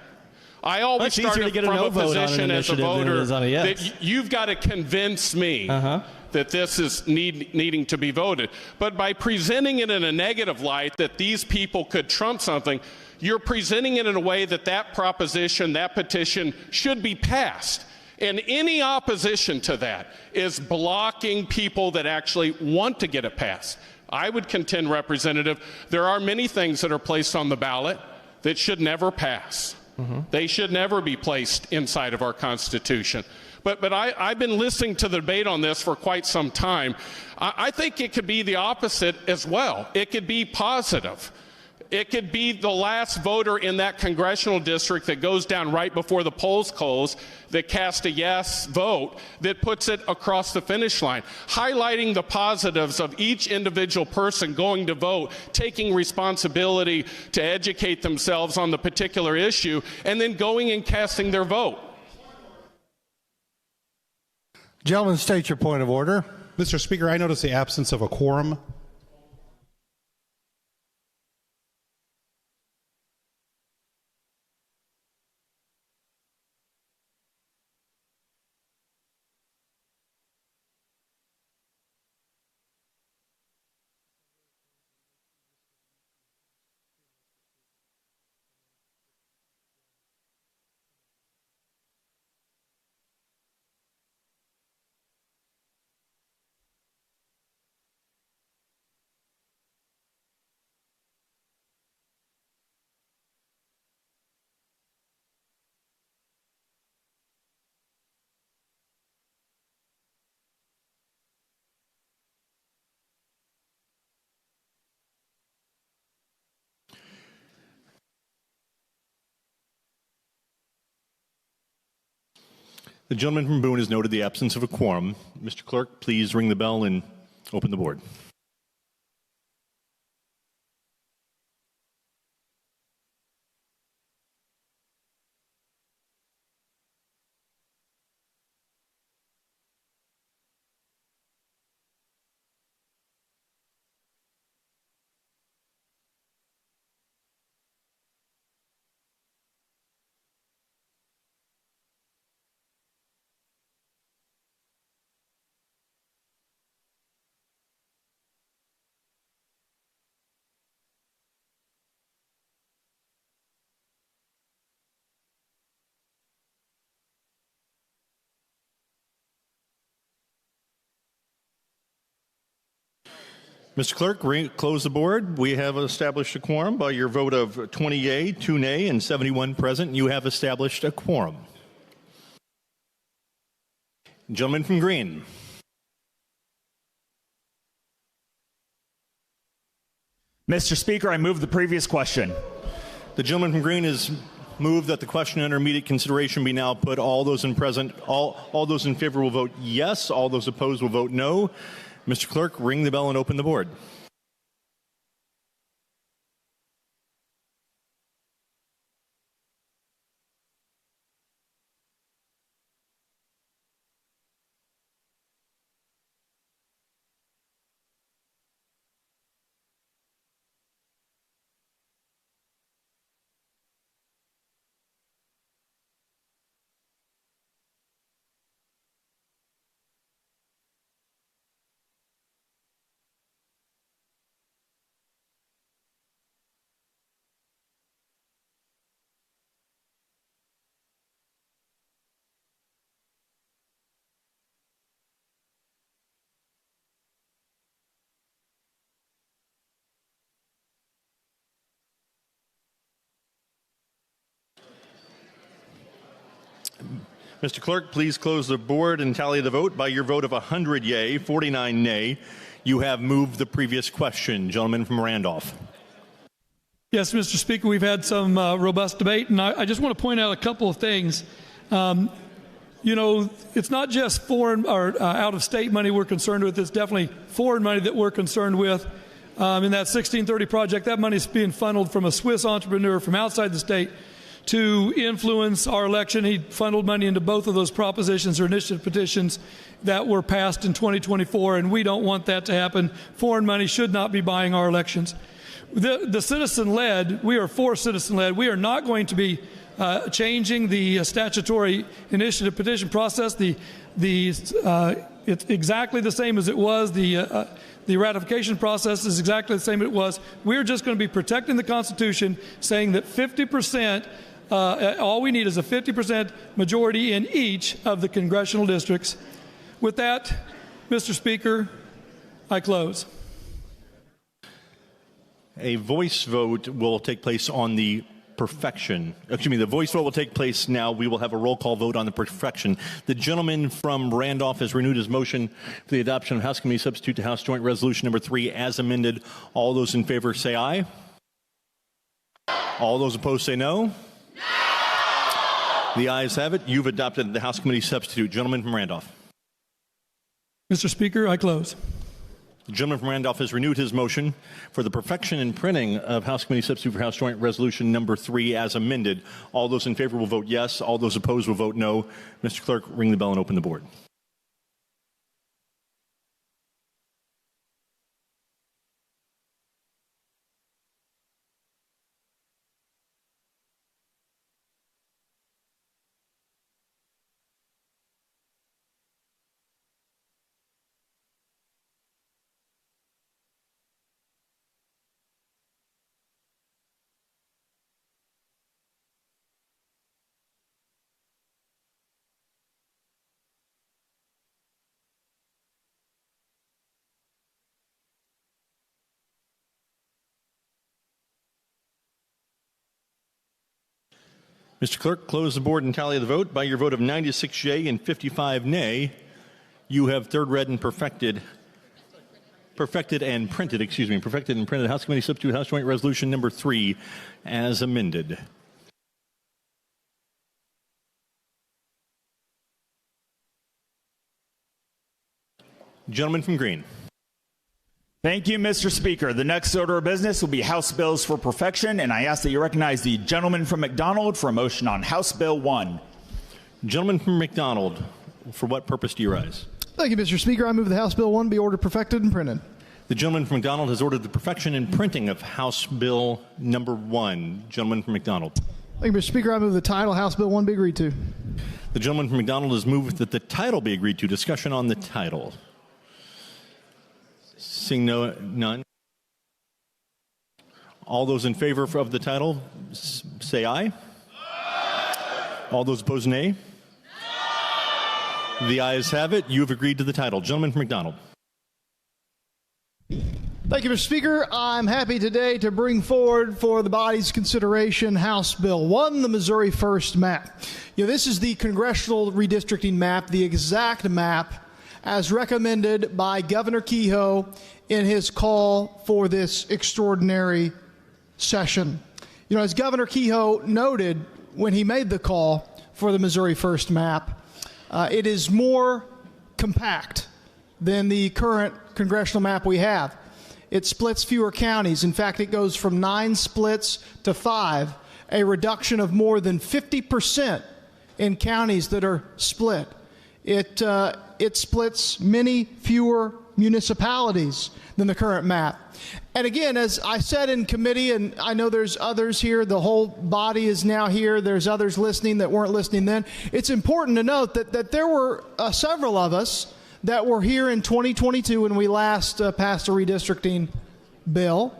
I always Much easier to started get a from no a vote on an position as a initiative than it voter is on a yes. that you've got to convince me that this is needing to be voted. But by presenting it in a negative light, that these people could trump something, you're presenting it in a way that that proposition, that petition should be passed. And any opposition to that is blocking people that actually want to get it passed. I would contend, Representative, there are many things that are placed on the ballot that should never pass. They should never be placed inside of our Constitution. But I've been listening to the debate on this for quite some time. I think it could be the opposite as well. It could be positive. It could be the last voter in that congressional district that goes down right before the polls close that casts a yes vote that puts it across the finish line, highlighting the positives of each individual person going to vote, taking responsibility to educate themselves on the particular issue, and then going and casting their vote. Gentlemen, state your point of order. Mr. Speaker, I notice the absence of a quorum. The gentleman from Boone has noted the absence of a quorum. Mr. Clerk, please ring the bell and open the board. Mr. Clerk, close the board. We have established a quorum by your vote of 20 yea, 2 nay, and 71 present. You have established a quorum. Gentleman from Green. Mr. Speaker, I move the previous question. The gentleman from Green has moved that the question under immediate consideration be now put. All those in favor will vote yes. All those opposed will vote no. Mr. Clerk, ring the bell and open the board. Mr. Clerk, please close the board and tally the vote. By your vote of 100 yea, 49 nay, you have moved the previous question. Gentleman from Randolph. Yes, Mr. Speaker, we've had some robust debate, and I just want to point out a couple of things. You know, it's not just foreign or out-of-state money we're concerned with. It's definitely foreign money that we're concerned with. In that 1630 project, that money is being funneled from a Swiss entrepreneur from outside the state to influence our election. He funneled money into both of those propositions or initiative petitions that were passed in 2024, and we don't want that to happen. Foreign money should not be buying our elections. The citizen-led, we are for citizen-led. We are not going to be changing the statutory initiative petition process. It's exactly the same as it was. The ratification process is exactly the same as it was. We're just going to be protecting the Constitution, saying that 50%, all we need is a 50% majority in each of the congressional districts. With that, Mr. Speaker, I close. A voice vote will take place on the perfection. Excuse me, the voice vote will take place now. We will have a roll call vote on the perfection. The gentleman from Randolph has renewed his motion for the adoption of House Committee Substitute to House Joint Resolution number 3 as amended. All those in favor say aye. All those opposed say no. No! The ayes have it. You've adopted the House Committee Substitute. Gentleman from Randolph. Mr. Speaker, I close. The gentleman from Randolph has renewed his motion for the perfection and printing of House Committee Substitute for House Joint Resolution number 3 as amended. All those in favor will vote yes. All those opposed will vote no. Mr. Clerk, ring the bell and open the board. Mr. Clerk, close the board and tally the vote. By your vote of 96 yea and 55 nay, you have third read and perfected and printed House Committee Substitute House Joint Resolution number 3 as amended. Gentleman from Green. Thank you, Mr. Speaker. The next order of business will be House Bills for Perfection, and I ask that you recognize the gentleman from McDonald for a motion on House Bill 1. Gentleman from McDonald, for what purpose do you rise? Thank you, Mr. Speaker. I move that House Bill 1 be ordered perfected and printed. The gentleman from McDonald has ordered the perfection and printing of House Bill number 1. Gentleman from McDonald. Thank you, Mr. Speaker. I move the title House Bill 1 be agreed to. The gentleman from McDonald has moved that the title be agreed to. Discussion on the title. Seeing none. All those in favor of the title, say aye. Aye. All those opposed, nay. The ayes have it. You have agreed to the title. Gentleman from McDonald. Thank you, Mr. Speaker. I'm happy today to bring forward for the body's consideration House Bill 1, the Missouri First map. This is the congressional redistricting map, the exact map as recommended by Governor Kehoe in his call for this extraordinary session. As Governor Kehoe noted when he made the call for the Missouri First map, it is more compact than the current congressional map we have. It splits fewer counties. In fact, it goes from 9 splits to 5, a reduction of more than 50% in counties that are split. It splits many fewer municipalities than the current map. And again, as I said in committee, and I know there's others here, the whole body is now here, there's others listening that weren't listening then. It's important to note that there were several of us that were here in 2022 when we last passed a redistricting bill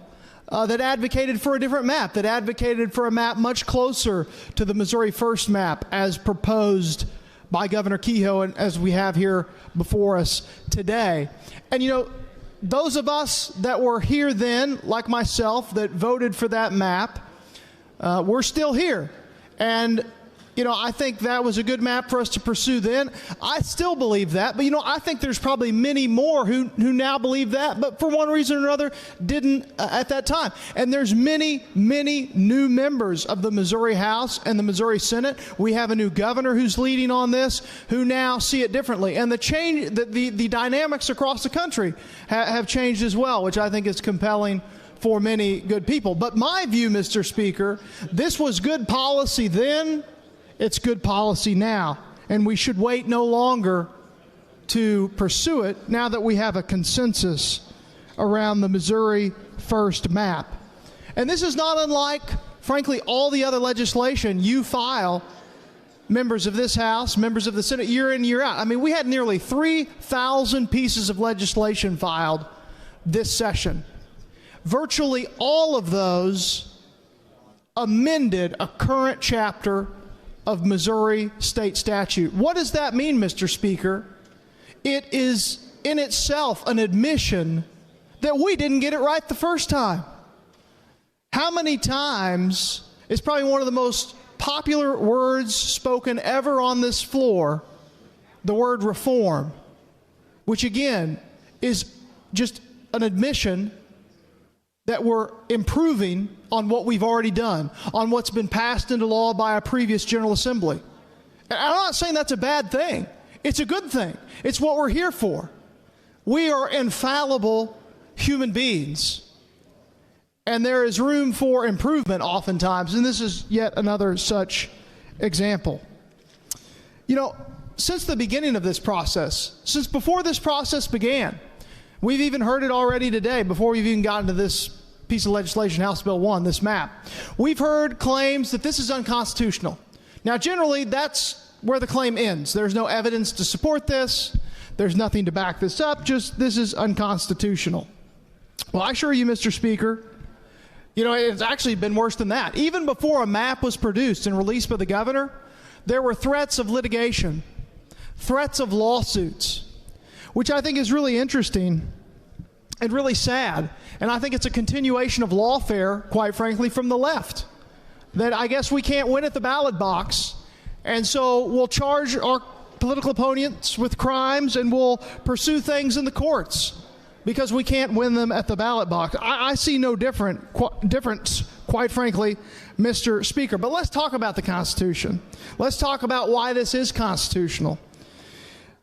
that advocated for a different map, that advocated for a map much closer to the Missouri First map as proposed by Governor Kehoe and as we have here before us today. And those of us that were here then, like myself, that voted for that map, we're still here. And I think that was a good map for us to pursue then. I still believe that, but I think there's probably many more who now believe that, but for one reason or another didn't at that time. And there's many, many new members of the Missouri House and the Missouri Senate. We have a new governor who's leading on this, who now see it differently. And the dynamics across the country have changed as well, which I think is compelling for many good people. But my view, Mr. Speaker, this was good policy then. It's good policy now, and we should wait no longer to pursue it now that we have a consensus around the Missouri First map. And this is not unlike, frankly, all the other legislation you file, members of this House, members of the Senate, year in, year out. I mean, we had nearly 3,000 pieces of legislation filed this session. Virtually all of those amended a current chapter of Missouri state statute. What does that mean, Mr. Speaker? It is in itself an admission that we didn't get it right the first time. How many times is probably one of the most popular words spoken ever on this floor, the word reform, which again is just an admission that we're improving on what we've already done, on what's been passed into law by a previous General Assembly. And I'm not saying that's a bad thing. It's a good thing. It's what we're here for. We are infallible human beings, and there is room for improvement oftentimes, and this is yet another such example. Since the beginning of this process, since before this process began, we've even heard it already today, before we've even gotten to this piece of legislation, House Bill 1, this map. We've heard claims that this is unconstitutional. Now, generally, that's where the claim ends. There's no evidence to support this. There's nothing to back this up. Just, this is unconstitutional. Well, I assure you, Mr. Speaker, it's actually been worse than that. Even before a map was produced and released by the governor, there were threats of litigation, threats of lawsuits, which I think is really interesting and really sad. And I think it's a continuation of lawfare, quite frankly, from the left. That I guess we can't win at the ballot box, and so we'll charge our political opponents with crimes and we'll pursue things in the courts because we can't win them at the ballot box. I see no difference, quite frankly, Mr. Speaker. But let's talk about the Constitution. Let's talk about why this is constitutional.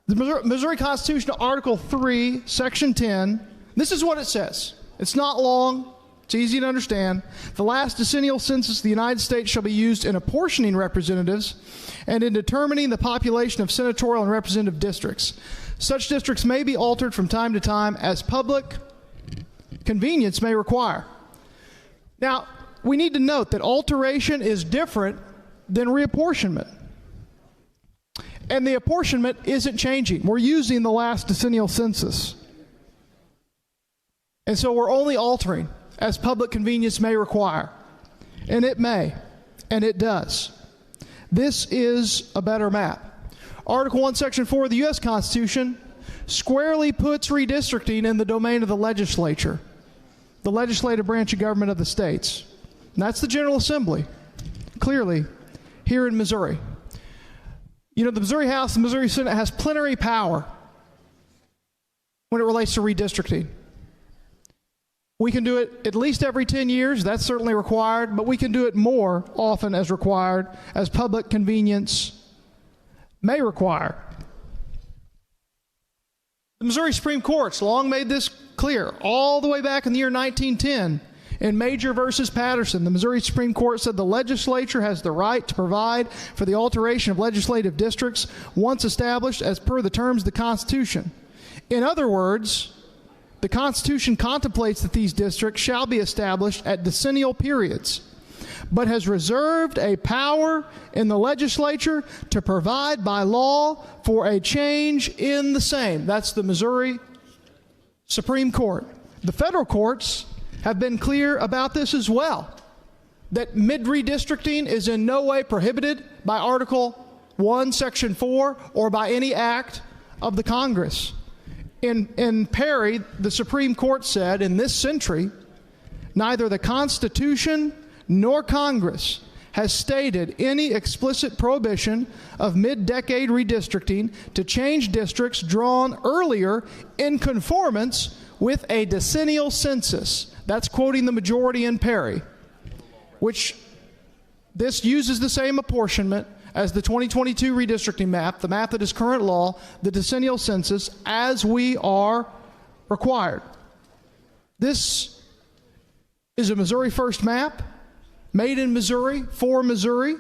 The Missouri Constitution, Article 3, Section 10, this is what it says. It's not long. It's easy to understand. The last decennial census of the United States shall be used in apportioning representatives and in determining the population of senatorial and representative districts. Such districts may be altered from time to time as public convenience may require. Now, we need to note that alteration is different than reapportionment. And the apportionment isn't changing. We're using the last decennial census. And so we're only altering as public convenience may require. And it may, and it does. This is a better map. Article 1, Section 4 of the U.S. Constitution squarely puts redistricting in the domain of the legislature, the legislative branch of government of the states. And that's the General Assembly, clearly, here in Missouri. The Missouri House, the Missouri Senate has plenary power when it relates to redistricting. We can do it at least every 10 years. That's certainly required, but we can do it more often as required, as public convenience may require. The Missouri Supreme Court's long made this clear. All the way back in the year 1910, in Major versus Patterson, the Missouri Supreme Court said the legislature has the right to provide for the alteration of legislative districts once established as per the terms of the Constitution. In other words, the Constitution contemplates that these districts shall be established at decennial periods, but has reserved a power in the legislature to provide by law for a change in the same. That's the Missouri Supreme Court. The federal courts have been clear about this as well, that mid-redistricting is in no way prohibited by Article 1, Section 4, or by any act of the Congress. In Perry, the Supreme Court said, in this century, neither the Constitution nor Congress has stated any explicit prohibition of mid-decade redistricting to change districts drawn earlier in conformance with a decennial census. That's quoting the majority in Perry, which this uses the same apportionment as the 2022 redistricting map, the map that is current law, the decennial census, as we are required. This is a Missouri First map, made in Missouri, for Missouri,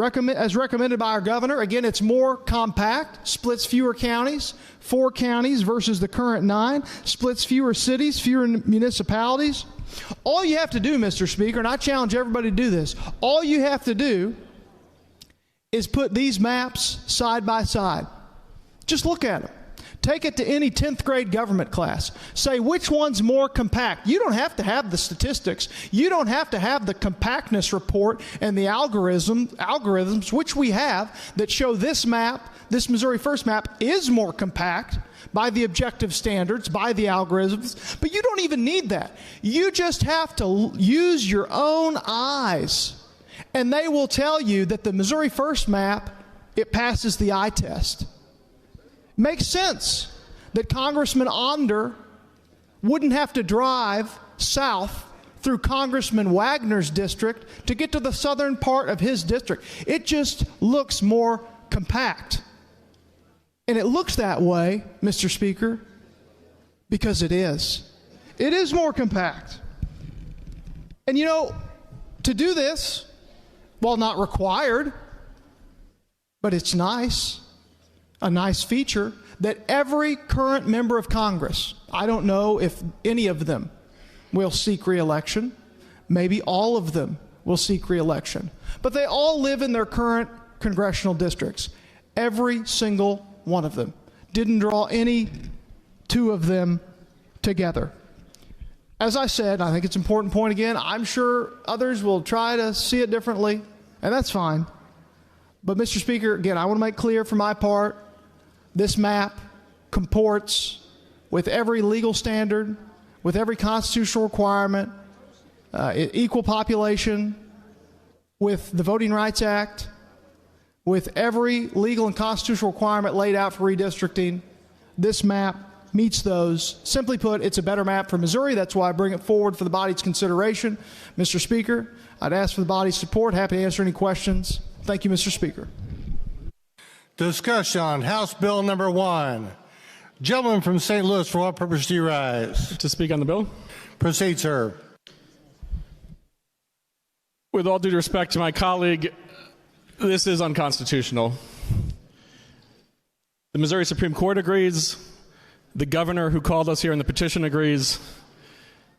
as recommended by our governor. Again, it's more compact, splits fewer counties, 4 counties versus the current 9, splits fewer cities, fewer municipalities. All you have to do, Mr. Speaker, and I challenge everybody to do this, all you have to do is put these maps side by side. Just look at them. Take it to any 10th grade government class. Say which one's more compact. You don't have to have the statistics. You don't have to have the compactness report and the algorithms, which we have, that show this map, this Missouri First map, is more compact by the objective standards, by the algorithms. But you don't even need that. You just have to use your own eyes. And they will tell you that the Missouri First map, it passes the eye test. Makes sense that Congressman Onder wouldn't have to drive south through Congressman Wagner's district to get to the southern part of his district. It just looks more compact. And it looks that way, Mr. Speaker, because it is. It is more compact. And you know, to do this, while not required, but it's nice, a nice feature, that every current member of Congress, I don't know if any of them will seek re-election, maybe all of them will seek re-election, but they all live in their current congressional districts. Every single one of them. Didn't draw any 2 of them together. As I said, I think it's an important point again. I'm sure others will try to see it differently, and that's fine. But Mr. Speaker, again, I want to make clear for my part, this map comports with every legal standard, with every constitutional requirement, equal population, with the Voting Rights Act, with every legal and constitutional requirement laid out for redistricting. This map meets those. Simply put, it's a better map for Missouri. That's why I bring it forward for the body's consideration. Mr. Speaker, I'd ask for the body's support. Happy to answer any questions. Thank you, Mr. Speaker. Discussion on House Bill number 1. Gentleman from St. Louis, for what purpose do you rise? To speak on the bill. Proceed, sir. With all due respect to my colleague, this is unconstitutional. The Missouri Supreme Court agrees. The governor who called us here in the petition agrees.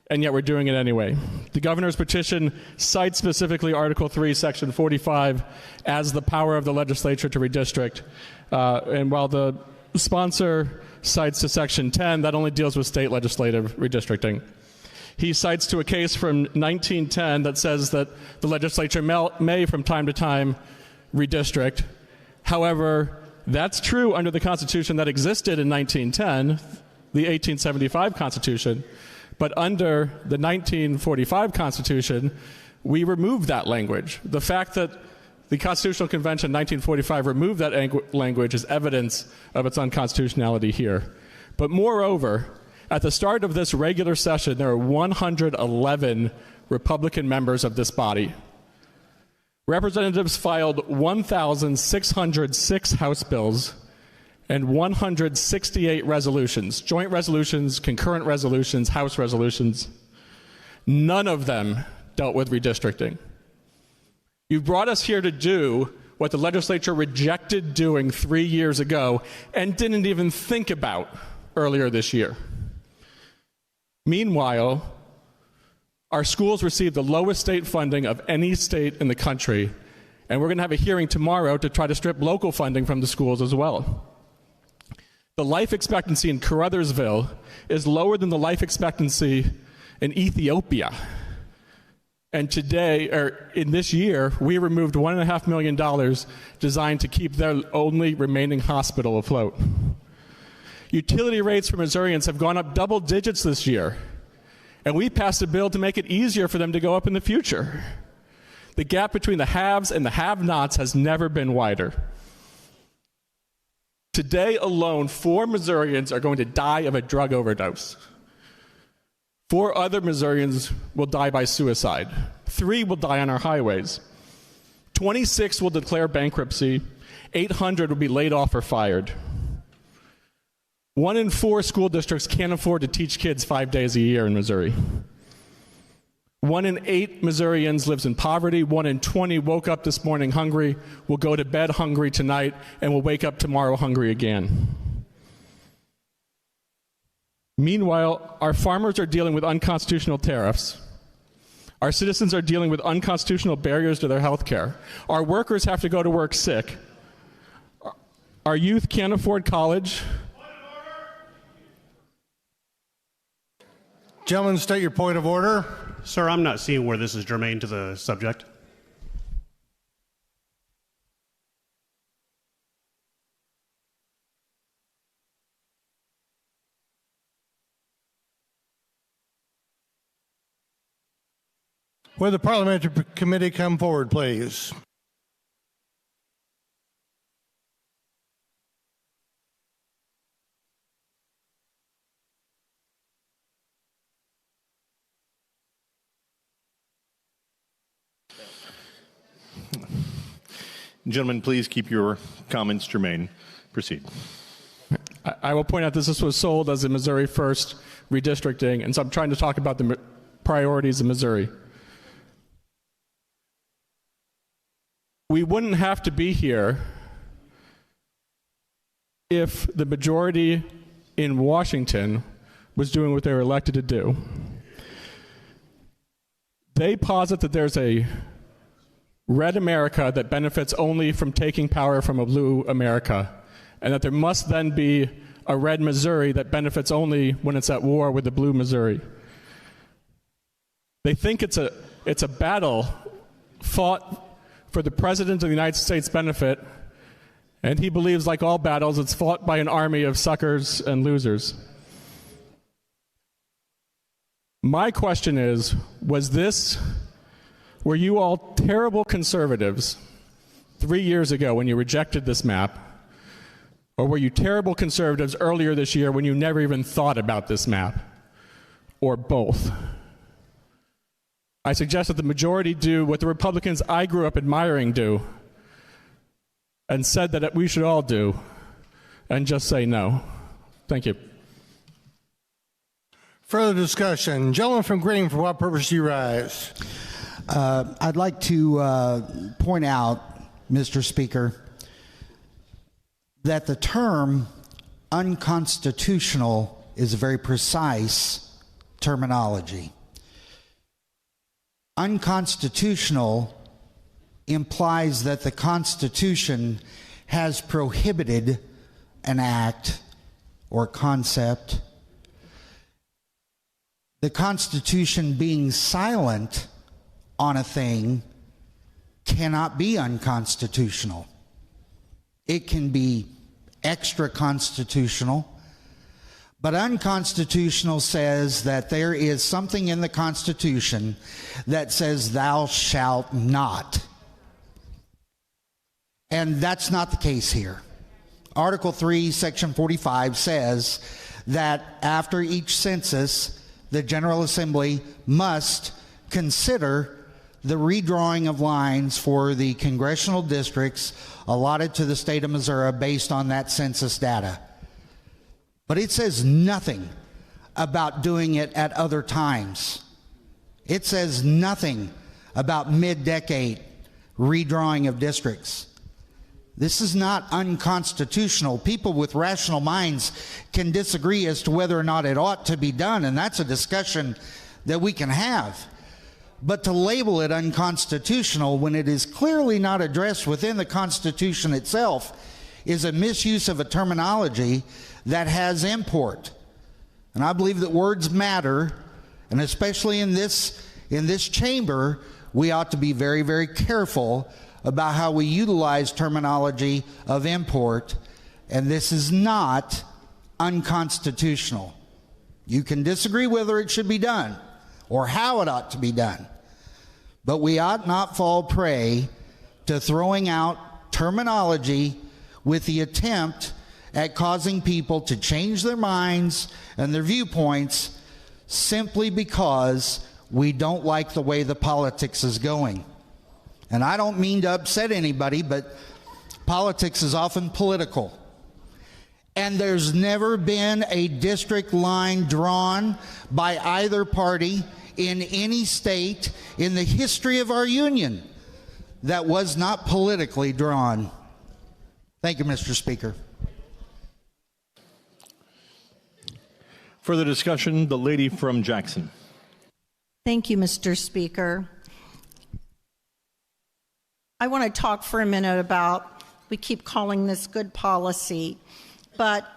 And yet we're doing it anyway. The governor's petition cites specifically Article 3, Section 45 as the power of the legislature to redistrict. And while the sponsor cites to Section 10, that only deals with state legislative redistricting. He cites to a case from 1910 that says that the legislature may from time to time redistrict. However, that's true under the Constitution that existed in 1910, the 1875 Constitution. But under the 1945 Constitution, we removed that language. The fact that the Constitutional Convention in 1945 removed that language is evidence of its unconstitutionality here. But moreover, at the start of this regular session, there are 111 Republican members of this body. Representatives filed 1,606 House bills and 168 resolutions, joint resolutions, concurrent resolutions, House resolutions. None of them dealt with redistricting. You brought us here to do what the legislature rejected doing 3 years ago and didn't even think about earlier this year. Meanwhile, our schools receive the lowest state funding of any state in the country, and we're going to have a hearing tomorrow to try to strip local funding from the schools as well. The life expectancy in Caruthersville is lower than the life expectancy in Ethiopia. And today, or in this year, we removed $1.5 million designed to keep their only remaining hospital afloat. Utility rates for Missourians have gone up double digits this year, and we passed a bill to make it easier for them to go up in the future. The gap between the haves and the have-nots has never been wider. Today alone, 4 Missourians are going to die of a drug overdose. 4 other Missourians will die by suicide. 3 will die on our highways. 26 will declare bankruptcy. 800 will be laid off or fired. 1 in 4 school districts can't afford to teach kids 5 days a year in Missouri. 1 in 8 Missourians lives in poverty. 1 in 20 woke up this morning hungry, will go to bed hungry tonight, and will wake up tomorrow hungry again. Meanwhile, our farmers are dealing with unconstitutional tariffs. Our citizens are dealing with unconstitutional barriers to their health care. Our workers have to go to work sick. Our youth can't afford college. Gentlemen, state your point of order. Sir, I'm not seeing where this is germane to the subject. Will the parliamentary committee come forward, please? Gentlemen, please keep your comments germane. Proceed. I will point out that this was sold as a Missouri First redistricting, and so I'm trying to talk about the priorities of Missouri. We wouldn't have to be here if the majority in Washington was doing what they were elected to do. They posit that there's a red America that benefits only from taking power from a blue America, and that there must then be a red Missouri that benefits only when it's at war with the blue Missouri. They think it's a battle fought for the President of the United States' benefit, and he believes, like all battles, it's fought by an army of suckers and losers. My question is, were you all terrible conservatives 3 years ago when you rejected this map? Or were you terrible conservatives earlier this year when you never even thought about this map? Or both? I suggest that the majority do what the Republicans I grew up admiring do, and said that we should all do, and just say no. Thank you. Further discussion. Gentleman from Green, for what purpose do you rise? I'd like to point out, Mr. Speaker, that the term unconstitutional is a very precise terminology. Unconstitutional implies that the Constitution has prohibited an act or concept. The Constitution being silent on a thing cannot be unconstitutional. It can be extra constitutional, but unconstitutional says that there is something in the Constitution that says thou shalt not. And that's not the case here. Article 3, Section 45 says that after each census, the General Assembly must consider the redrawing of lines for the congressional districts allotted to the state of Missouri based on that census data. But it says nothing about doing it at other times. It says nothing about mid-decade redrawing of districts. This is not unconstitutional. People with rational minds can disagree as to whether or not it ought to be done, and that's a discussion that we can have. But to label it unconstitutional when it is clearly not addressed within the Constitution itself is a misuse of a terminology that has import. And I believe that words matter, and especially in this chamber, we ought to be very, very careful about how we utilize terminology of import, and this is not unconstitutional. You can disagree whether it should be done or how it ought to be done, but we ought not fall prey to throwing out terminology with the attempt at causing people to change their minds and their viewpoints simply because we don't like the way the politics is going. And I don't mean to upset anybody, but politics is often political. And there's never been a district line drawn by either party in any state in the history of our union that was not politically drawn. Thank you, Mr. Speaker. Further discussion, the lady from Jackson. Thank you, Mr. Speaker. I want to talk for a minute about, we keep calling this good policy, but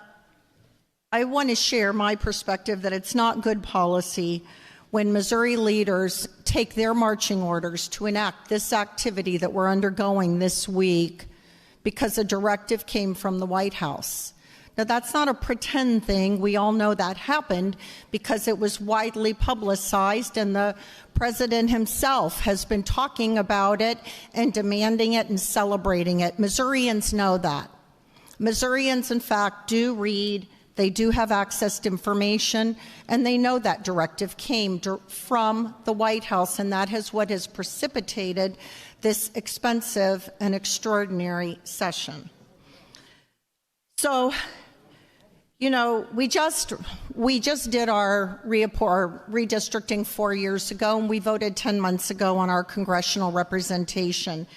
I want to share my perspective that it's not good policy when Missouri leaders take their marching orders to enact this activity that we're undergoing this week because a directive came from the White House. Now, that's not a pretend thing. We all know that happened because it was widely publicized, and the president himself has been talking about it and demanding it and celebrating it. Missourians know that. Missourians, in fact, do read. They do have access to information, and they know that directive came from the White House, and that is what has precipitated this expensive and extraordinary session. So, you know, we just did our redistricting 4 years ago, and we voted 10 months ago on our congressional representation.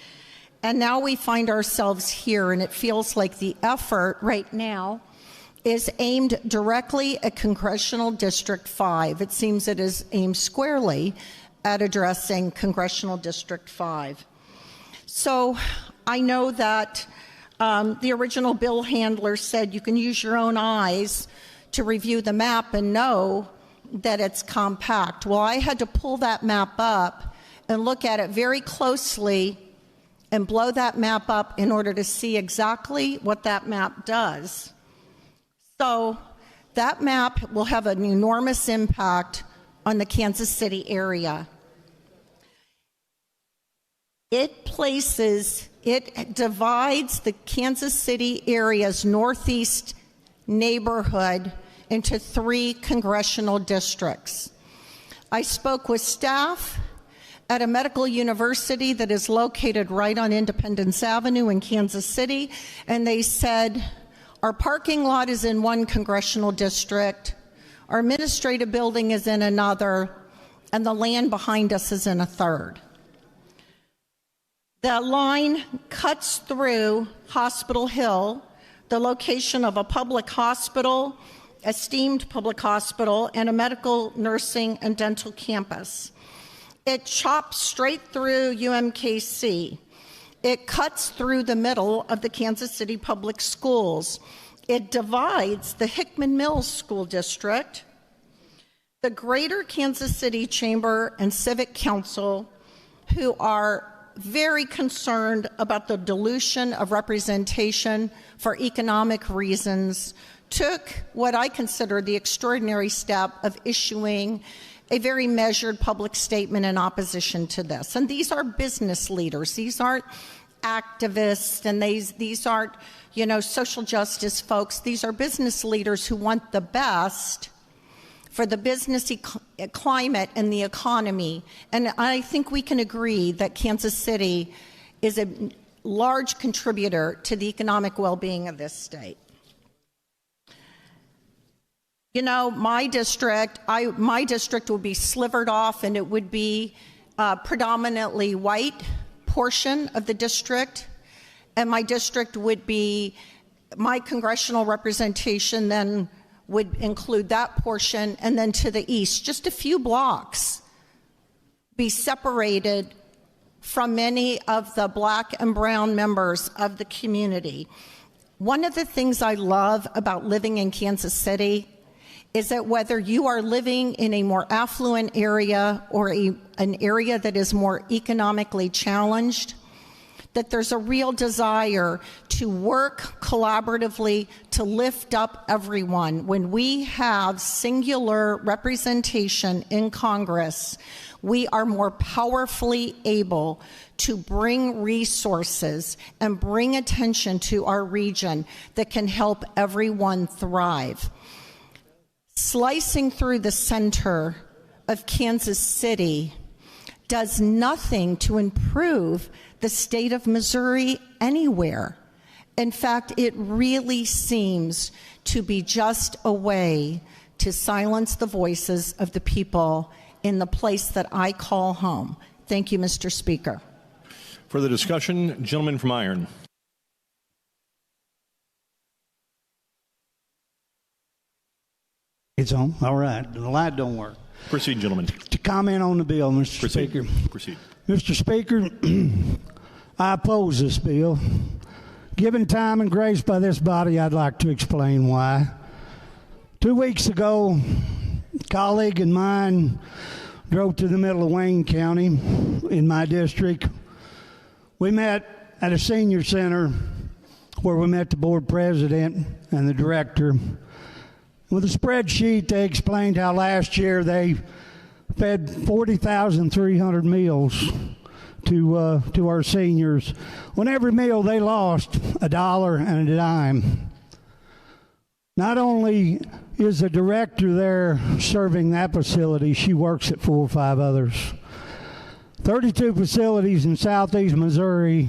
And now we find ourselves here, and it feels like the effort right now is aimed directly at Congressional District 5. It seems it is aimed squarely at addressing Congressional District 5. So I know that the original bill handler said you can use your own eyes to review the map and know that it's compact. Well, I had to pull that map up and look at it very closely and blow that map up in order to see exactly what that map does. So that map will have an enormous impact on the Kansas City area. It divides the Kansas City area's northeast neighborhood into 3 congressional districts. I spoke with staff at a medical university that is located right on Independence Avenue in Kansas City, and they said, our parking lot is in one congressional district, our administrative building is in another, and the land behind us is in a third. That line cuts through Hospital Hill, the location of a public hospital, esteemed public hospital, and a medical, nursing, and dental campus. It chops straight through UMKC. It cuts through the middle of the Kansas City Public Schools. It divides the Hickman Mills School District. The Greater Kansas City Chamber and Civic Council, who are very concerned about the dilution of representation for economic reasons, took what I consider the extraordinary step of issuing a very measured public statement in opposition to this. And these are business leaders. These aren't activists, and these aren't, you know, social justice folks. These are business leaders who want the best for the business climate and the economy. And I think we can agree that Kansas City is a large contributor to the economic well-being of this state. You know, my district would be slivered off, and it would be predominantly white portion of the district, and my district would be, my congressional representation then would include that portion, and then to the east, just a few blocks, be separated from many of the black and brown members of the community. One of the things I love about living in Kansas City is that whether you are living in a more affluent area or an area that is more economically challenged, that there's a real desire to work collaboratively to lift up everyone. When we have singular representation in Congress, we are more powerfully able to bring resources and bring attention to our region that can help everyone thrive. Slicing through the center of Kansas City does nothing to improve the state of Missouri anywhere. In fact, it really seems to be just a way to silence the voices of the people in the place that I call home. Thank you, Mr. Speaker. Further discussion, gentleman from Iron. It's on. All right. The light don't work. Proceed, gentlemen. To comment on the bill, Mr. Speaker. Proceed. Mr. Speaker, I oppose this bill. Given time and grace by this body, I'd like to explain why. 2 weeks ago, a colleague of mine drove to the middle of Wayne County in my district. We met at a senior center where we met the board president and the director. With a spreadsheet, they explained how last year they fed 40,300 meals to our seniors. On every meal, they lost $1 and a dime. Not only is the director there serving that facility, she works at 4 or 5 others. 32 facilities in southeast Missouri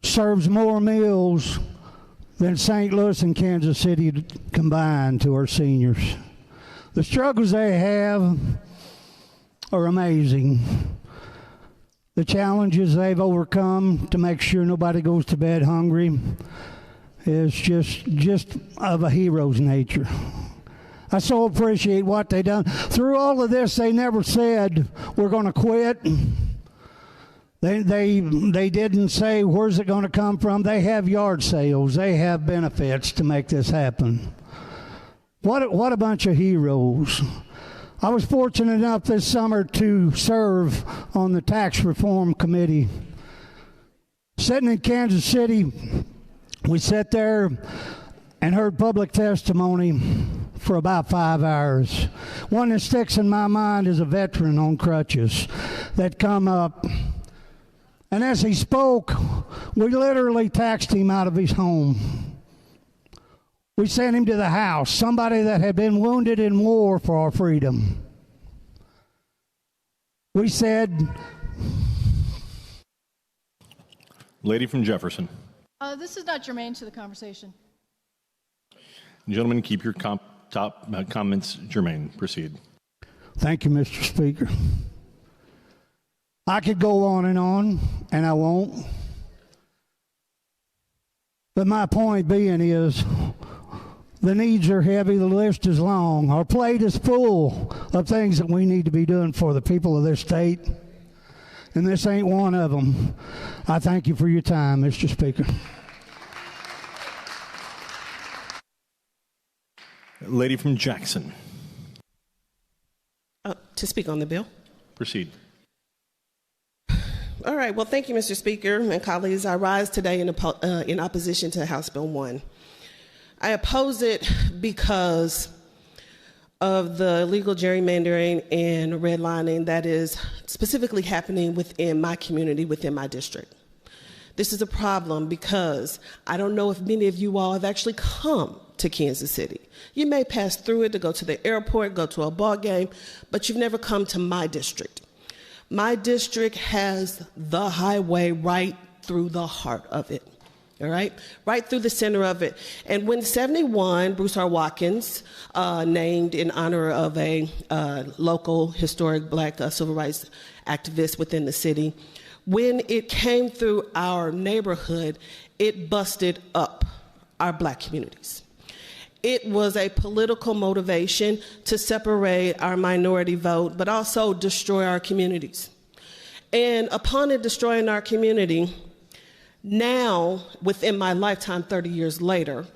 serves more meals than St. Louis and Kansas City combined to our seniors. The struggles they have are amazing. The challenges they've overcome to make sure nobody goes to bed hungry is just of a hero's nature. I so appreciate what they've done. Through all of this, they never said, we're going to quit. They didn't say, where's it going to come from? They have yard sales. They have benefits to make this happen. What a bunch of heroes. I was fortunate enough this summer to serve on the Tax Reform Committee. Sitting in Kansas City, we sat there and heard public testimony for about 5 hours. One that sticks in my mind is a veteran on crutches that come up. And as he spoke, we literally taxed him out of his home. We sent him to the house, somebody that had been wounded in war for our freedom. We said... Lady from Jefferson. This is not germane to the conversation. Gentlemen, keep your comments germane. Proceed. Thank you, Mr. Speaker. I could go on, and I won't. But my point being is, the needs are heavy, the list is long. Our plate is full of things that we need to be doing for the people of this state, and this ain't one of them. I thank you for your time, Mr. Speaker. Lady from Jackson. To speak on the bill. Proceed. All right. Well, thank you, Mr. Speaker and colleagues. I rise today in opposition to House Bill 1. I oppose it because of the illegal gerrymandering and redlining that is specifically happening within my community, within my district. This is a problem because I don't know if many of you all have actually come to Kansas City. You may pass through it to go to the airport, go to a ball game, but you've never come to my district. My district has the highway right through the heart of it, all right? Right through the center of it. And when 71, Bruce R. Watkins, named in honor of a local historic black civil rights activist within the city, when it came through our neighborhood, it busted up our black communities. It was a political motivation to separate our minority vote, but also destroy our communities. And upon it destroying our community, now, within my lifetime, 30 years later,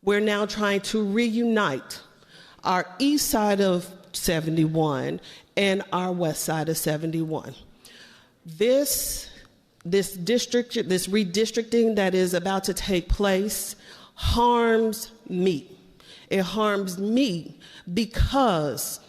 we're now trying to reunite our east side of 71 and our west side of 71. This this redistricting that is about to take place harms me. It harms me because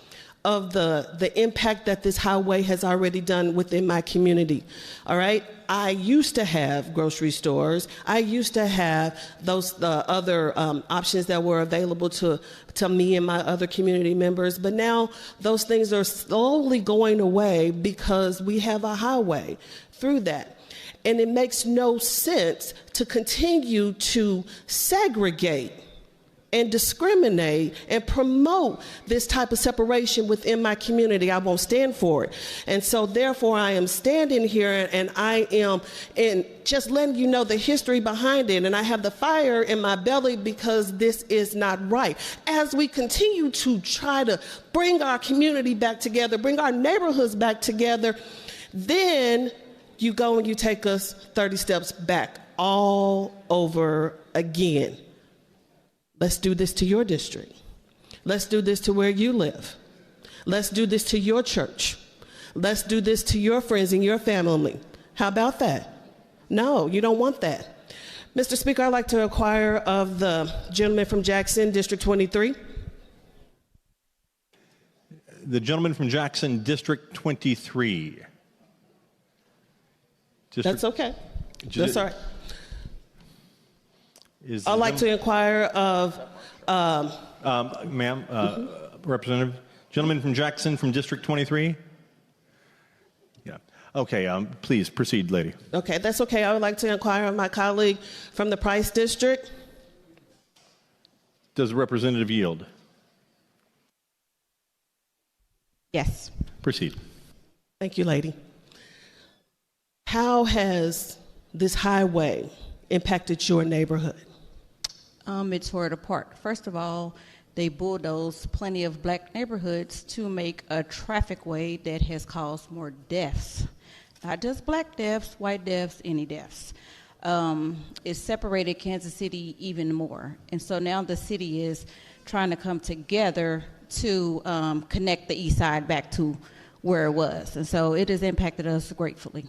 of the impact that this highway has already done within my community. All right? I used to have grocery stores. I used to have the other options that were available to me and my other community members. But now those things are slowly going away because we have a highway through that. And it makes no sense to continue to segregate and discriminate and promote this type of separation within my community. I won't stand for it. And so therefore I am standing here and I am just letting you know the history behind it. And I have the fire in my belly because this is not right. As we continue to try to bring our community back together, bring our neighborhoods back together, then you go and you take us 30 steps back all over again. Let's do this to your district. Let's do this to where you live. Let's do this to your church. Let's do this to your friends and your family. How about that? No, you don't want that. Mr. Speaker, I'd like to inquire of the gentleman from Jackson, District 23. The gentleman from Jackson, District 23. That's okay. That's all right. I'd like to inquire of... Ma'am, Representative, gentleman from Jackson from District 23? Yeah. Okay, please proceed, lady. Okay, that's okay. I would like to inquire of my colleague from the Price District. Does the representative yield? Yes. Proceed. Thank you, lady. How has this highway impacted your neighborhood? It tore it apart. First of all, they bulldozed plenty of black neighborhoods to make a traffic way that has caused more deaths. Not just black deaths, white deaths, any deaths. It separated Kansas City even more. And so now the city is trying to come together to connect the east side back to where it was. And so it has impacted us gratefully.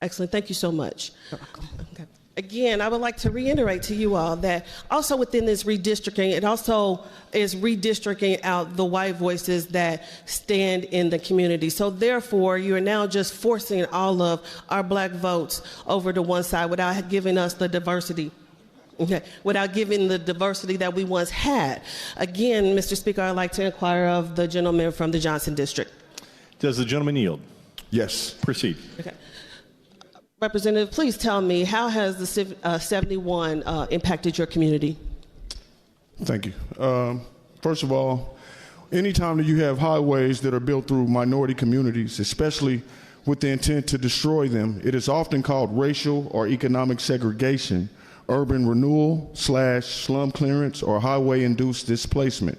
Excellent. Thank you so much. You're welcome. Okay. Again, I would like to reiterate to you all that also within this redistricting, it also is redistricting out the white voices that stand in the community. So therefore, you are now just forcing all of our black votes over to one side without giving us the diversity. Okay. Without giving the diversity that we once had. Again, Mr. Speaker, I'd like to inquire of the gentleman from the Johnson District. Does the gentleman yield? Yes. Proceed. Okay. Representative, please tell me, how has the 71 impacted your community? Thank you. First of all, anytime that you have highways that are built through minority communities, especially with the intent to destroy them, it is often called racial or economic segregation, urban renewal / slum clearance, or highway-induced displacement.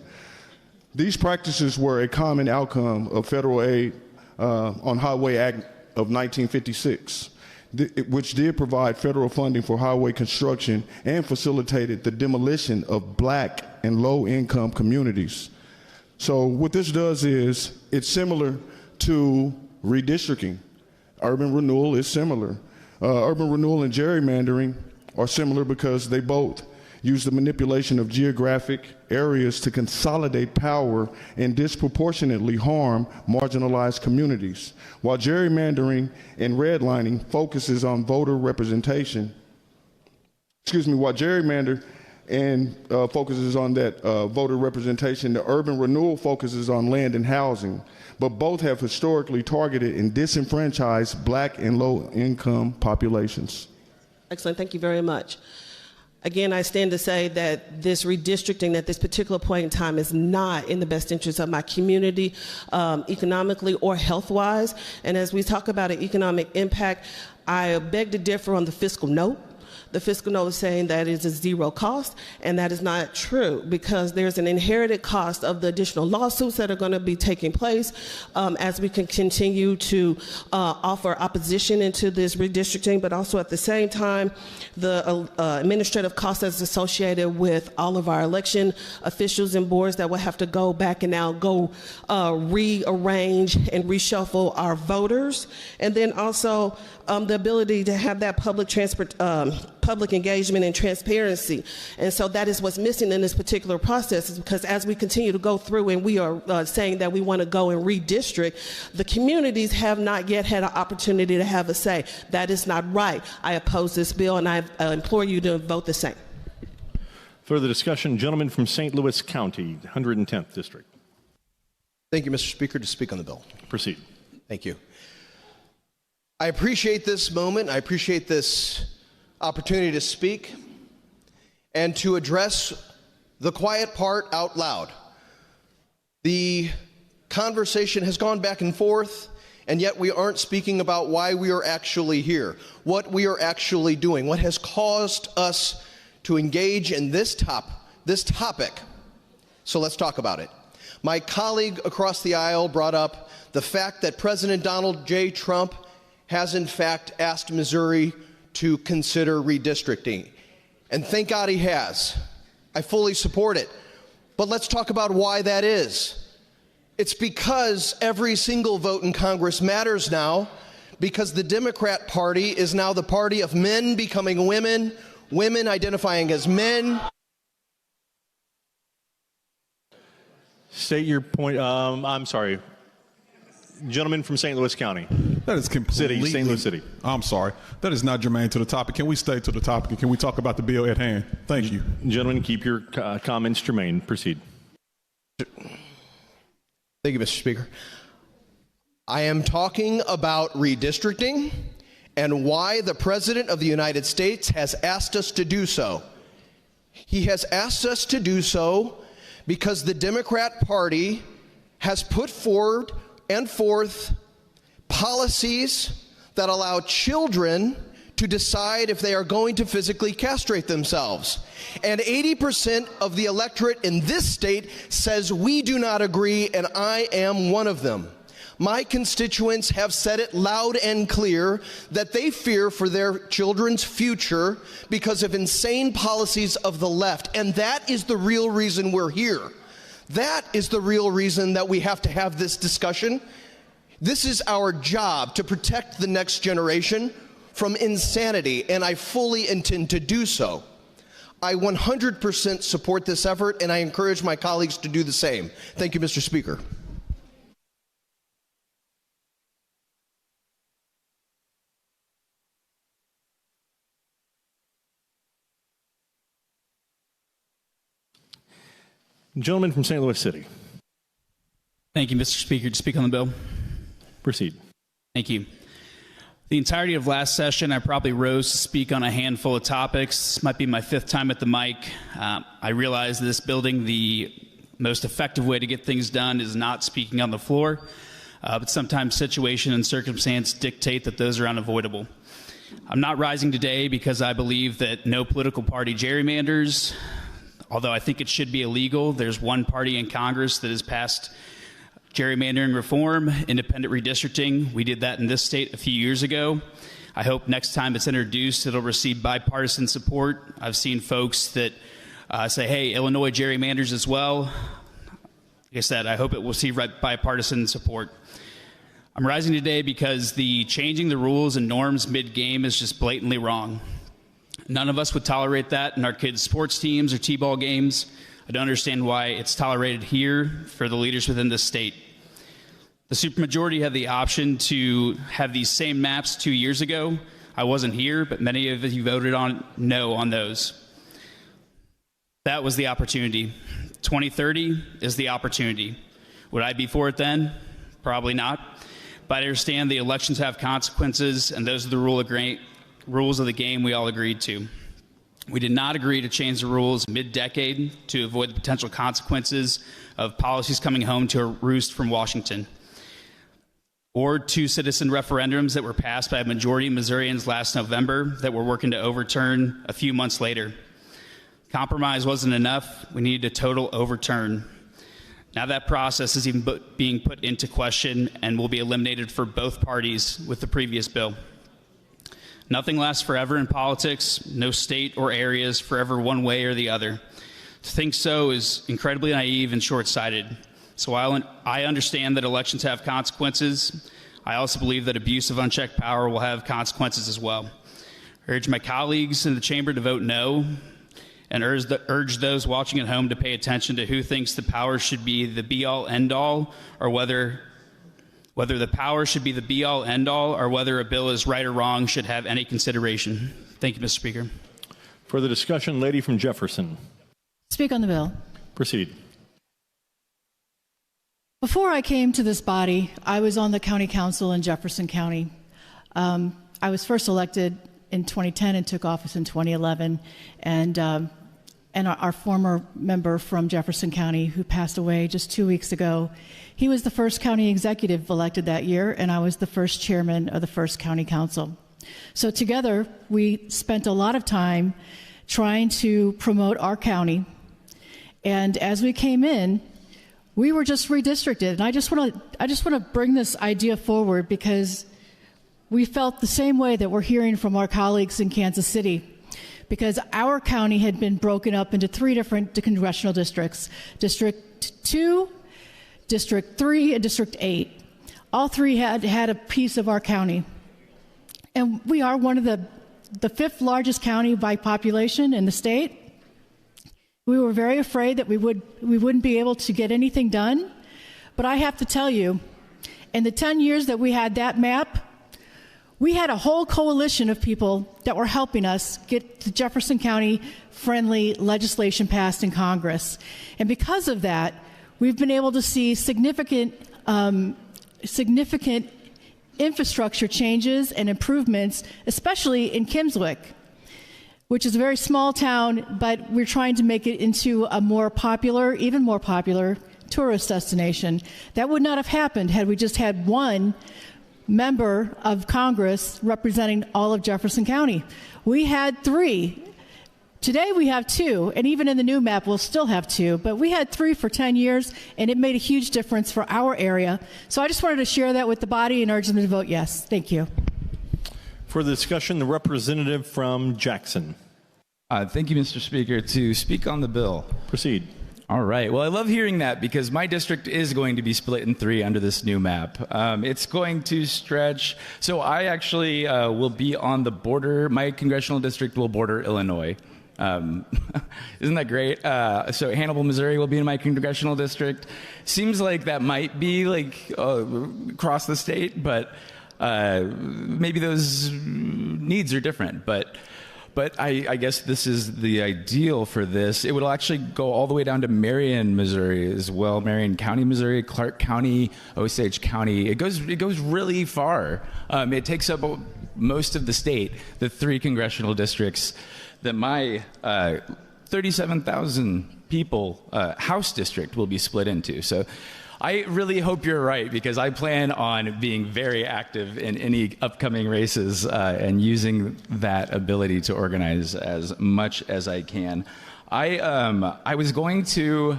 These practices were a common outcome of federal aid on Highway Act of 1956. Which did provide federal funding for highway construction and facilitated the demolition of black and low-income communities. So what this does is it's similar to redistricting. Urban renewal is similar. Urban renewal and gerrymandering are similar because they both use the manipulation of geographic areas to consolidate power and disproportionately harm marginalized communities. While gerrymandering and redlining focuses on voter representation, while gerrymander and focuses on that voter representation, the urban renewal focuses on land and housing, but both have historically targeted and disenfranchised black and low-income populations. Excellent, thank you very much. Again, I stand to say that this redistricting at this particular point in time is not in the best interest of my community, economically or health-wise. And as we talk about an economic impact, I beg to differ on the fiscal note. The fiscal note is saying that it is a zero cost, and that is not true because there's an inherited cost of the additional lawsuits that are going to be taking place as we can continue to offer opposition into this redistricting, but also at the same time, the administrative cost that's associated with all of our election officials and boards that will have to go back and now go rearrange and reshuffle our voters, and then also the ability to have that public engagement and transparency. And so that is what's missing in this particular process, is because as we continue to go through and we are saying that we want to go and redistrict, the communities have not yet had an opportunity to have a say. That is not right. I oppose this bill, and I implore you to vote the same. Further discussion, gentleman from St. Louis County, 110th District. Thank you, Mr. Speaker. To speak on the bill. Proceed. Thank you. I appreciate this moment. I appreciate this opportunity to speak and to address the quiet part out loud. The conversation has gone back and forth, and yet we aren't speaking about why we are actually here, what we are actually doing, what has caused us to engage in this topic. So let's talk about it. My colleague across the aisle brought up the fact that President Donald J. Trump has in fact asked Missouri to consider redistricting. And thank God he has. I fully support it. But let's talk about why that is. It's because every single vote in Congress matters now, because the Democrat Party is now the party of men becoming women, women identifying as men. State your point. I'm sorry. Gentleman from St. Louis County. That is completely... St. Louis City. I'm sorry. That is not germane to the topic. Can we stay to the topic, and can we talk about the bill at hand? Thank you. Gentlemen, keep your comments germane. Proceed. Thank you, Mr. Speaker. I am talking about redistricting and why the President of the United States has asked us to do so. He has asked us to do so because the Democrat Party has put forward policies that allow children to decide if they are going to physically castrate themselves. And 80% of the electorate in this state says we do not agree, and I am one of them. My constituents have said it loud and clear that they fear for their children's future because of insane policies of the left, and that is the real reason we're here. That is the real reason that we have to have this discussion. This is our job, to protect the next generation from insanity, and I fully intend to do so. I 100% support this effort, and I encourage my colleagues to do the same. Thank you, Mr. Speaker. Gentleman from St. Louis City. Thank you, Mr. Speaker. To speak on the bill. Proceed. Thank you. The entirety of last session, I probably rose to speak on a handful of topics. This might be my fifth time at the mic. I realize this building, the most effective way to get things done is not speaking on the floor, but sometimes situation and circumstance dictate that those are unavoidable. I'm not rising today because I believe that no political party gerrymanders, although I think it should be illegal. There's one party in Congress that has passed gerrymandering reform, independent redistricting. We did that in this state a few years ago. I hope next time it's introduced, it'll receive bipartisan support. I've seen folks that say, hey, Illinois gerrymanders as well. Like I said, I hope it will receive bipartisan support. I'm rising today because the changing the rules and norms mid-game is just blatantly wrong. None of us would tolerate that in our kids' sports teams or t-ball games. I don't understand why it's tolerated here for the leaders within this state. The supermajority had the option to have these same maps 2 years ago. I wasn't here, but many of you voted on no on those. That was the opportunity. 2030 is the opportunity. Would I be for it then? Probably not. But I understand the elections have consequences, and those are the rules of the game we all agreed to. We did not agree to change the rules mid-decade to avoid the potential consequences of policies coming home to a roost from Washington. or 2 citizen referendums that were passed by a majority of Missourians last November that we're working to overturn a few months later. Compromise wasn't enough. We needed a total overturn. Now that process is even being put into question and will be eliminated for both parties with the previous bill. Nothing lasts forever in politics. No state or area is forever one way or the other. To think so is incredibly naive and short-sighted. So while I understand that elections have consequences, I also believe that abuse of unchecked power will have consequences as well. I urge my colleagues in the chamber to vote no, and urge those watching at home to pay attention to who thinks the power should be the be-all, end-all, or whether the power should be the be-all, end-all, or whether a bill is right or wrong should have any consideration. Thank you, Mr. Speaker. For the discussion, lady from Jefferson. Speak on the bill. Proceed. Before I came to this body, I was on the county council in Jefferson County. I was first elected in 2010 and took office in 2011. And our former member from Jefferson County, who passed away just 2 weeks ago, he was the first county executive elected that year, and I was the first chairman of the first county council. So together, we spent a lot of time trying to promote our county. And as we came in, we were just redistricted. And I just want to bring this idea forward because we felt the same way that we're hearing from our colleagues in Kansas City, because our county had been broken up into 3 different congressional districts: District 2, District 3, and District 8. All 3 had a piece of our county. And we are one of the 5th largest county by population in the state. We were very afraid that we wouldn't be able to get anything done. But I have to tell you, in the 10 years that we had that map, we had a whole coalition of people that were helping us get the Jefferson County friendly legislation passed in Congress. And because of that, we've been able to see significant infrastructure changes and improvements, especially in Kimmswick, which is a very small town, but we're trying to make it into a even more popular tourist destination. That would not have happened had we just had one member of Congress representing all of Jefferson County. We had 3. Today we have 2, and even in the new map we'll still have 2, but we had 3 for 10 years, and it made a huge difference for our area. So I just wanted to share that with the body and urge them to vote yes. Thank you. For the discussion, the representative from Jackson. Thank you, Mr. Speaker. To speak on the bill. Proceed. All right. Well, I love hearing that because my district is going to be split in 3 under this new map. It's going to stretch. So I actually will be on the border. My congressional district will border Illinois. Isn't that great? So Hannibal, Missouri will be in my congressional district. Seems like that might be like across the state, but maybe those needs are different. But I guess this is the ideal for this. It would actually go all the way down to Marion, Missouri as well. Marion County, Missouri, Clark County, Osage County. It goes really far. It takes up most of the state, the 3 congressional districts that my 37,000 people House district will be split into. So I really hope you're right, because I plan on being very active in any upcoming races and using that ability to organize as much as I can. I was going to,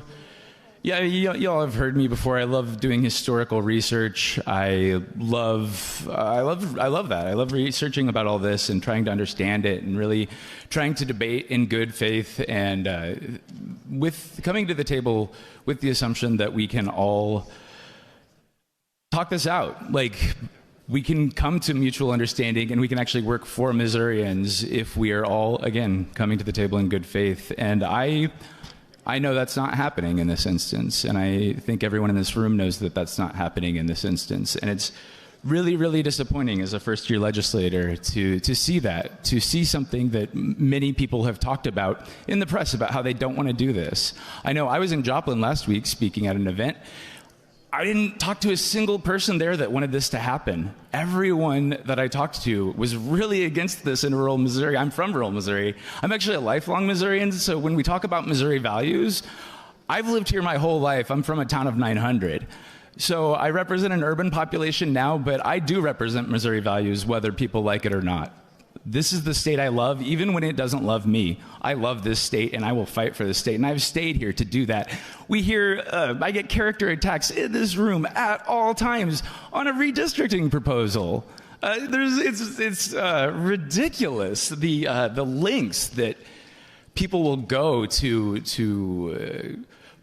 y'all have heard me before. I love doing historical research. I love that. I love researching about all this and trying to understand it and really trying to debate in good faith and with coming to the table with the assumption that we can all talk this out. Like, we can come to mutual understanding and we can actually work for Missourians if we are all, again, coming to the table in good faith. And I know that's not happening in this instance, and I think everyone in this room knows that that's not happening in this instance. And it's really, really disappointing as a first-year legislator to see that, to see something that many people have talked about in the press about how they don't want to do this. I know I was in Joplin last week speaking at an event. I didn't talk to a single person there that wanted this to happen. Everyone that I talked to was really against this in rural Missouri. I'm from rural Missouri. I'm actually a lifelong Missourian, so when we talk about Missouri values, I've lived here my whole life. I'm from a town of 900. So I represent an urban population now, but I do represent Missouri values, whether people like it or not. This is the state I love, even when it doesn't love me. I love this state, and I will fight for this state, and I've stayed here to do that. We hear, I get character attacks in this room at all times on a redistricting proposal. It's ridiculous, the lengths that people will go to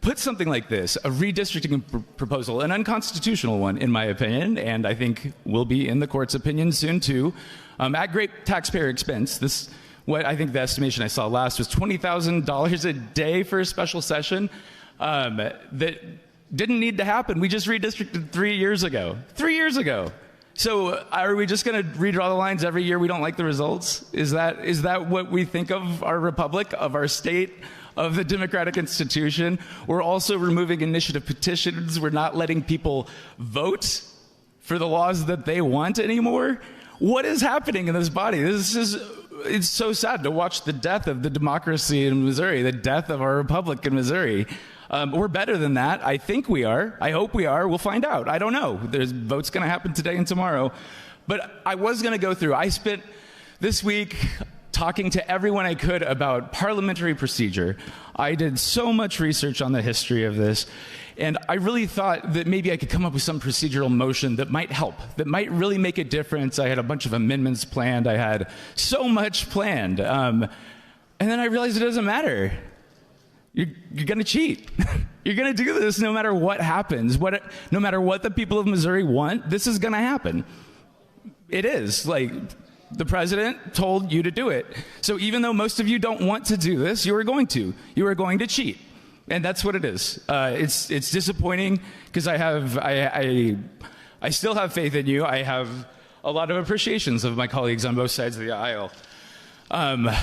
put something like this, a redistricting proposal, an unconstitutional one, in my opinion, and I think will be in the court's opinion soon too, at great taxpayer expense. What I think the estimation I saw last was $20,000 a day for a special session that didn't need to happen. We just redistricted 3 years ago. 3 years ago. So are we just going to redraw the lines every year we don't like the results? Is that what we think of our republic, of our state, of the democratic institution? We're also removing initiative petitions. We're not letting people vote for the laws that they want anymore. What is happening in this body? It's so sad to watch the death of the democracy in Missouri, the death of our republic in Missouri. We're better than that. I think we are. I hope we are. We'll find out. I don't know. There's votes going to happen today and tomorrow. But I was going to go through. I spent this week talking to everyone I could about parliamentary procedure. I did so much research on the history of this, and I really thought that maybe I could come up with some procedural motion that might help, that might really make a difference. I had a bunch of amendments planned. I had so much planned. And then I realized it doesn't matter. You're going to cheat. You're going to do this no matter what happens. No matter what the people of Missouri want, this is going to happen. It is. Like, the president told you to do it. So even though most of you don't want to do this, you are going to. You are going to cheat. And that's what it is. It's disappointing because I still have faith in you. I have a lot of appreciations of my colleagues on both sides of the aisle. But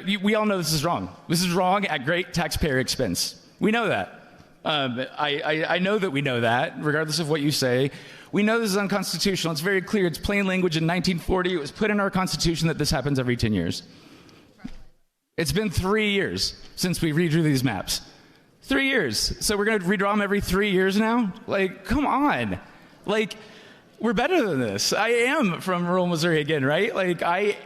we all know this is wrong. This is wrong at great taxpayer expense. We know that. I know that we know that, regardless of what you say. We know this is unconstitutional. It's very clear. It's plain language in 1940. It was put in our Constitution that this happens every 10 years. It's been 3 years since we redrew these maps. 3 years. So we're going to redraw them every 3 years now? Like, come on. Like, we're better than this. I am from rural Missouri again, right? Like, I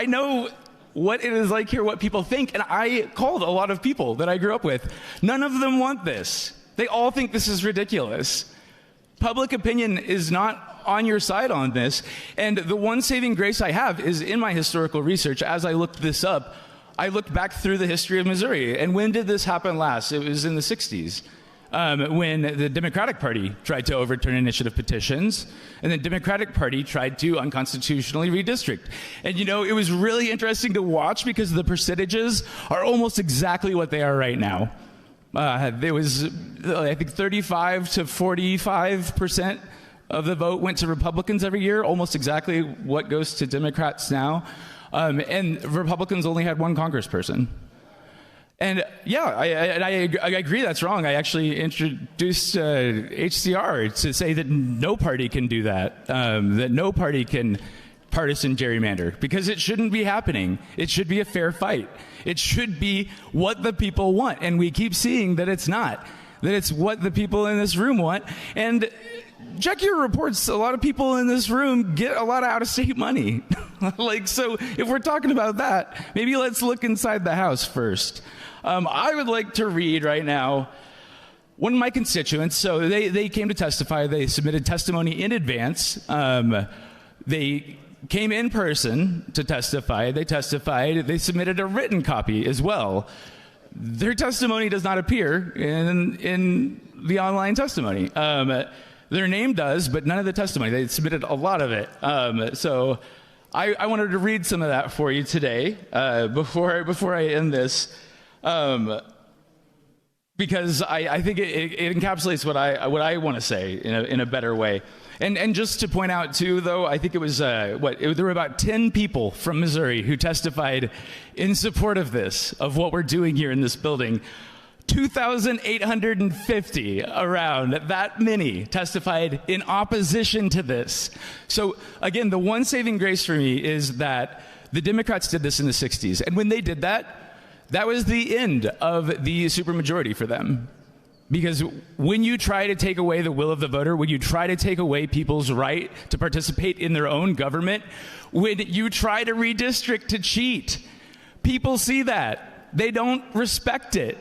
know what it is like here, what people think, and I called a lot of people that I grew up with. None of them want this. They all think this is ridiculous. Public opinion is not on your side on this, and the one saving grace I have is in my historical research. As I looked this up, I looked back through the history of Missouri, and when did this happen last? It was in the 60s. When the Democratic Party tried to overturn initiative petitions, and the Democratic Party tried to unconstitutionally redistrict. And you know, it was really interesting to watch because the percentages are almost exactly what they are right now. There was, I think, 35 to 45% of the vote went to Republicans every year, almost exactly what goes to Democrats now. And Republicans only had one congressperson. And yeah, I agree that's wrong. I actually introduced HCR to say that no party can do that, that no party can partisan gerrymander, because it shouldn't be happening. It should be a fair fight. It should be what the people want. And we keep seeing that it's not, that it's what the people in this room want. And check your reports. A lot of people in this room get a lot of out-of-state money. Like, so if we're talking about that, maybe let's look inside the House first. I would like to read right now one of my constituents. So they came to testify. They submitted testimony in advance. They came in person to testify. They testified. They submitted a written copy as well. Their testimony does not appear in the online testimony. Their name does, but none of the testimony. They submitted a lot of it. So I wanted to read some of that for you today before I end this. Because I think it encapsulates what I want to say in a better way. And just to point out too, though, I think it was there were about 10 people from Missouri who testified in support of this, of what we're doing here in this building. 2,850 around, that many testified in opposition to this. So again, the one saving grace for me is that the Democrats did this in the 60s. And when they did that, that was the end of the supermajority for them. Because when you try to take away the will of the voter, when you try to take away people's right to participate in their own government, when you try to redistrict to cheat, people see that. They don't respect it.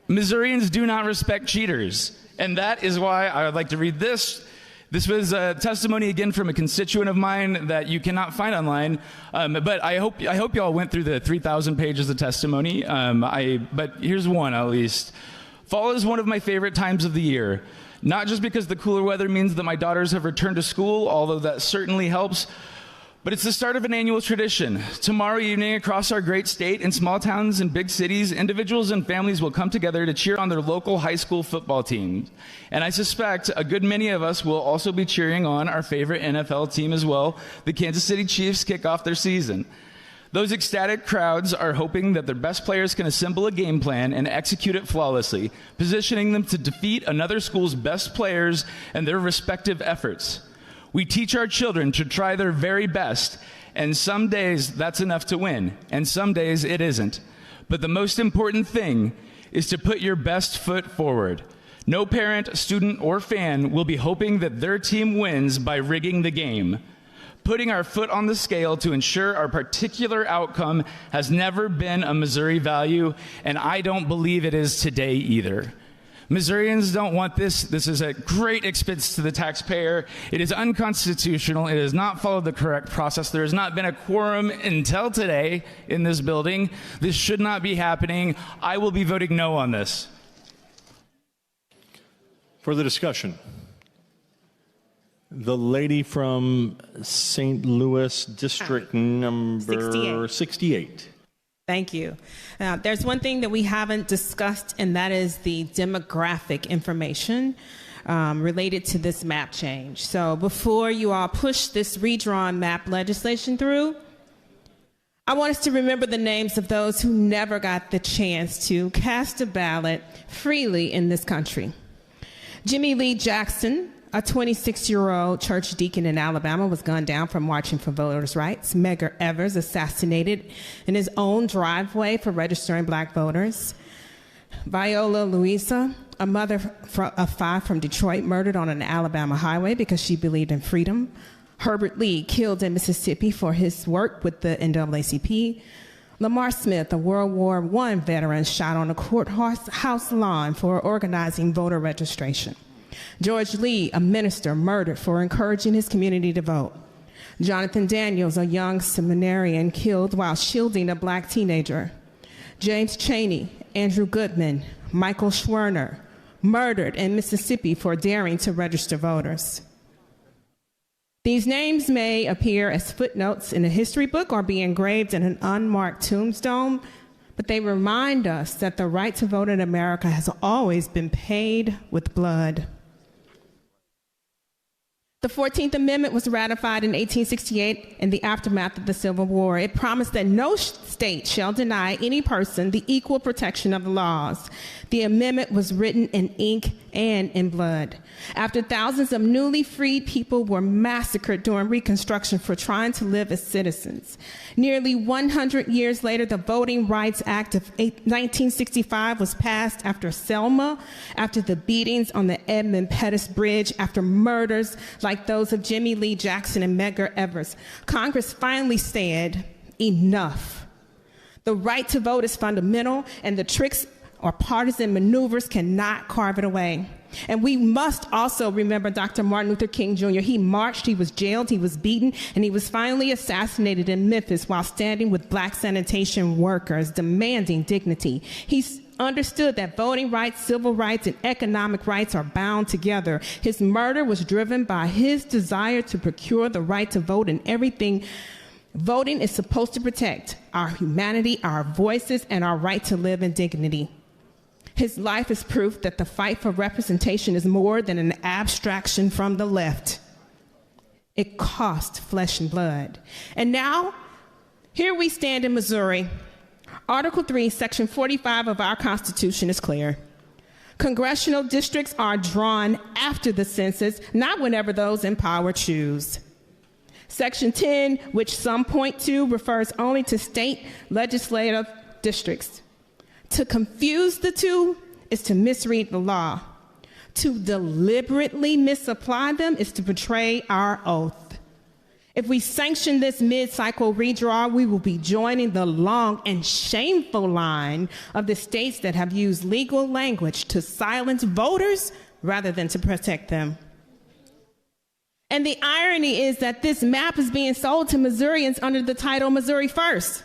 Missourians do not respect cheaters. And that is why I would like to read this. This was a testimony, again, from a constituent of mine that you cannot find online. But I hope y'all went through the 3,000 pages of testimony. But here's one, at least. Fall is one of my favorite times of the year. Not just because the cooler weather means that my daughters have returned to school, although that certainly helps, but it's the start of an annual tradition. Tomorrow evening, across our great state, in small towns and big cities, individuals and families will come together to cheer on their local high school football teams. And I suspect a good many of us will also be cheering on our favorite NFL team as well. The Kansas City Chiefs kick off their season. Those ecstatic crowds are hoping that their best players can assemble a game plan and execute it flawlessly, positioning them to defeat another school's best players and their respective efforts. We teach our children to try their very best, and some days that's enough to win, and some days it isn't. But the most important thing is to put your best foot forward. No parent, student, or fan will be hoping that their team wins by rigging the game. Putting our foot on the scale to ensure our particular outcome has never been a Missouri value, and I don't believe it is today either. Missourians don't want this. This is a great expense to the taxpayer. It is unconstitutional. It has not followed the correct process. There has not been a quorum until today in this building. This should not be happening. I will be voting no on this. Further discussion. The lady from St. Louis, district number 68. Thank you. There's one thing that we haven't discussed, and that is the demographic information related to this map change. So before you all push this redrawn map legislation through, I want us to remember the names of those who never got the chance to cast a ballot freely in this country. Jimmy Lee Jackson, a 26-year-old church deacon in Alabama, was gunned down for marching for voters' rights. Medgar Evers assassinated in his own driveway for registering black voters. Viola Luisa, a mother of 5 from Detroit, murdered on an Alabama highway because she believed in freedom. Herbert Lee, killed in Mississippi for his work with the NAACP. Lamar Smith, a World War I veteran, shot on a courthouse lawn for organizing voter registration. George Lee, a minister, murdered for encouraging his community to vote. Jonathan Daniels, a young seminarian, killed while shielding a black teenager. James Chaney, Andrew Goodman, Michael Schwerner, murdered in Mississippi for daring to register voters. These names may appear as footnotes in a history book or be engraved in an unmarked tombstone, but they remind us that the right to vote in America has always been paid with blood. The 14th Amendment was ratified in 1868 in the aftermath of the Civil War. It promised that no state shall deny any person the equal protection of the laws. The amendment was written in ink and in blood. After thousands of newly freed people were massacred during Reconstruction for trying to live as citizens. Nearly 100 years later, the Voting Rights Act of 1965 was passed after Selma, after the beatings on the Edmund Pettus Bridge, after murders like those of Jimmy Lee Jackson and Medgar Evers. Congress finally said, enough. The right to vote is fundamental, and the tricks or partisan maneuvers cannot carve it away. And we must also remember Dr. Martin Luther King Jr. He marched, he was jailed, he was beaten, and he was finally assassinated in Memphis while standing with black sanitation workers demanding dignity. He understood that voting rights, civil rights, and economic rights are bound together. His murder was driven by his desire to procure the right to vote in everything voting is supposed to protect: our humanity, our voices, and our right to live in dignity. His life is proof that the fight for representation is more than an abstraction from the left. It cost flesh and blood. And now, here we stand in Missouri. Article 3, Section 45 of our Constitution is clear. Congressional districts are drawn after the census, not whenever those in power choose. Section 10, which some point to, refers only to state legislative districts. To confuse the two is to misread the law. To deliberately misapply them is to betray our oath. If we sanction this mid-cycle redraw, we will be joining the long and shameful line of the states that have used legal language to silence voters rather than to protect them. And the irony is that this map is being sold to Missourians under the title Missouri First.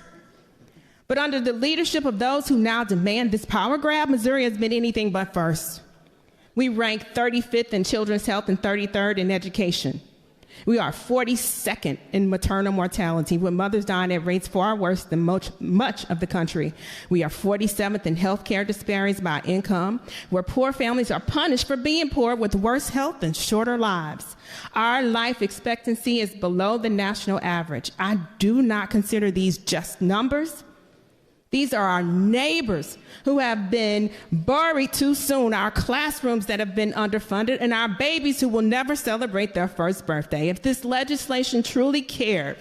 But under the leadership of those who now demand this power grab, Missouri has been anything but first. We rank 35th in children's health and 33rd in education. We are 42nd in maternal mortality, with mothers dying at rates far worse than much of the country. We are 47th in healthcare disparities by income, where poor families are punished for being poor with worse health and shorter lives. Our life expectancy is below the national average. I do not consider these just numbers. These are our neighbors who have been buried too soon, our classrooms that have been underfunded, and our babies who will never celebrate their first birthday. If this legislation truly cared,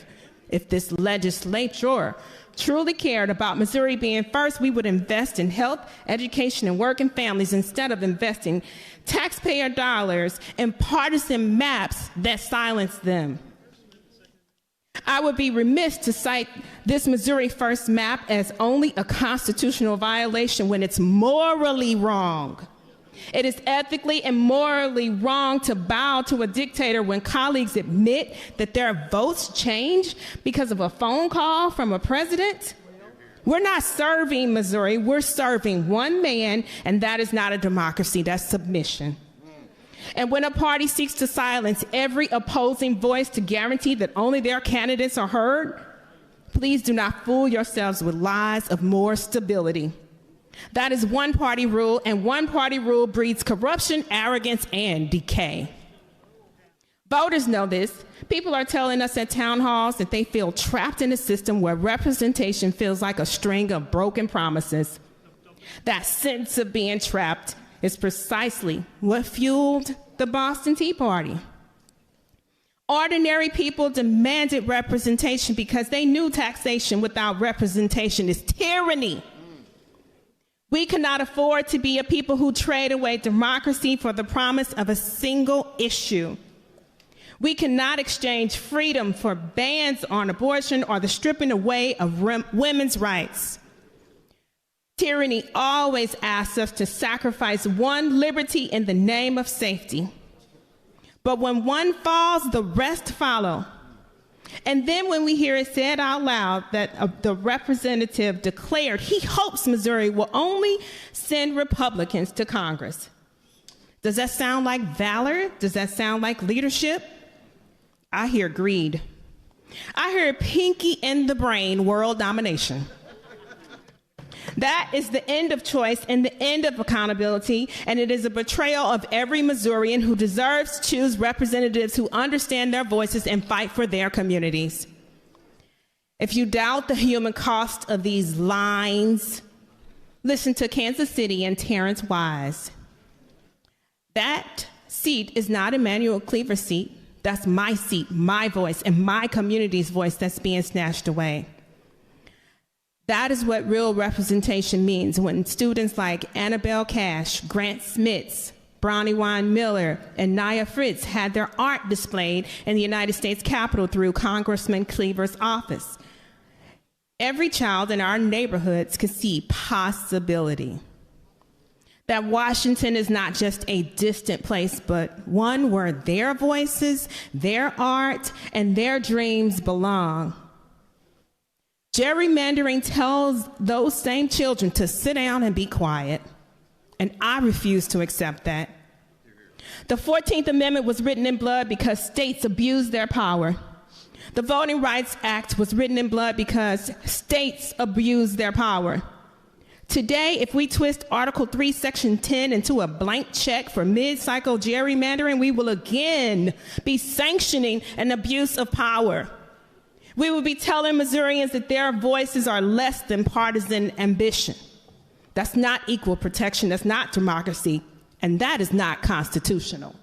if this legislature truly cared about Missouri being first, we would invest in health, education, and working families instead of investing taxpayer dollars in partisan maps that silence them. I would be remiss to cite this Missouri First map as only a constitutional violation when it's morally wrong. It is ethically and morally wrong to bow to a dictator when colleagues admit that their votes change because of a phone call from a president. We're not serving Missouri, we're serving one man, and that is not a democracy, that's submission. And when a party seeks to silence every opposing voice to guarantee that only their candidates are heard, please do not fool yourselves with lies of more stability. That is one-party rule, and one-party rule breeds corruption, arrogance, and decay. Voters know this. People are telling us at town halls that they feel trapped in a system where representation feels like a string of broken promises. That sense of being trapped is precisely what fueled the Boston Tea Party. Ordinary people demanded representation because they knew taxation without representation is tyranny. We cannot afford to be a people who trade away democracy for the promise of a single issue. We cannot exchange freedom for bans on abortion or the stripping away of women's rights. Tyranny always asks us to sacrifice one liberty in the name of safety. But when one falls, the rest follow. And then when we hear it said out loud that the representative declared he hopes Missouri will only send Republicans to Congress. Does that sound like valor? Does that sound like leadership? I hear greed. I hear pinky in the brain world domination. That is the end of choice and the end of accountability, and it is a betrayal of every Missourian who deserves to choose representatives who understand their voices and fight for their communities. If you doubt the human cost of these lines, listen to Kansas City and Terrence Wise. That seat is not Emmanuel Cleaver's seat. That's my seat, my voice, and my community's voice that's being snatched away. That is what real representation means when students like Annabelle Cash, Grant Smits, Brownie Wine Miller, and Naya Fritz had their art displayed in the United States Capitol through Congressman Cleaver's office. Every child in our neighborhoods could see possibility. That Washington is not just a distant place, but one where their voices, their art, and their dreams belong. Gerrymandering tells those same children to sit down and be quiet, and I refuse to accept that. The 14th Amendment was written in blood because states abused their power. The Voting Rights Act was written in blood because states abused their power. Today, if we twist Article 3, Section 10 into a blank check for mid-cycle gerrymandering, we will again be sanctioning an abuse of power. We will be telling Missourians that their voices are less than partisan ambition. That's not equal protection, that's not democracy, and that is not constitutional.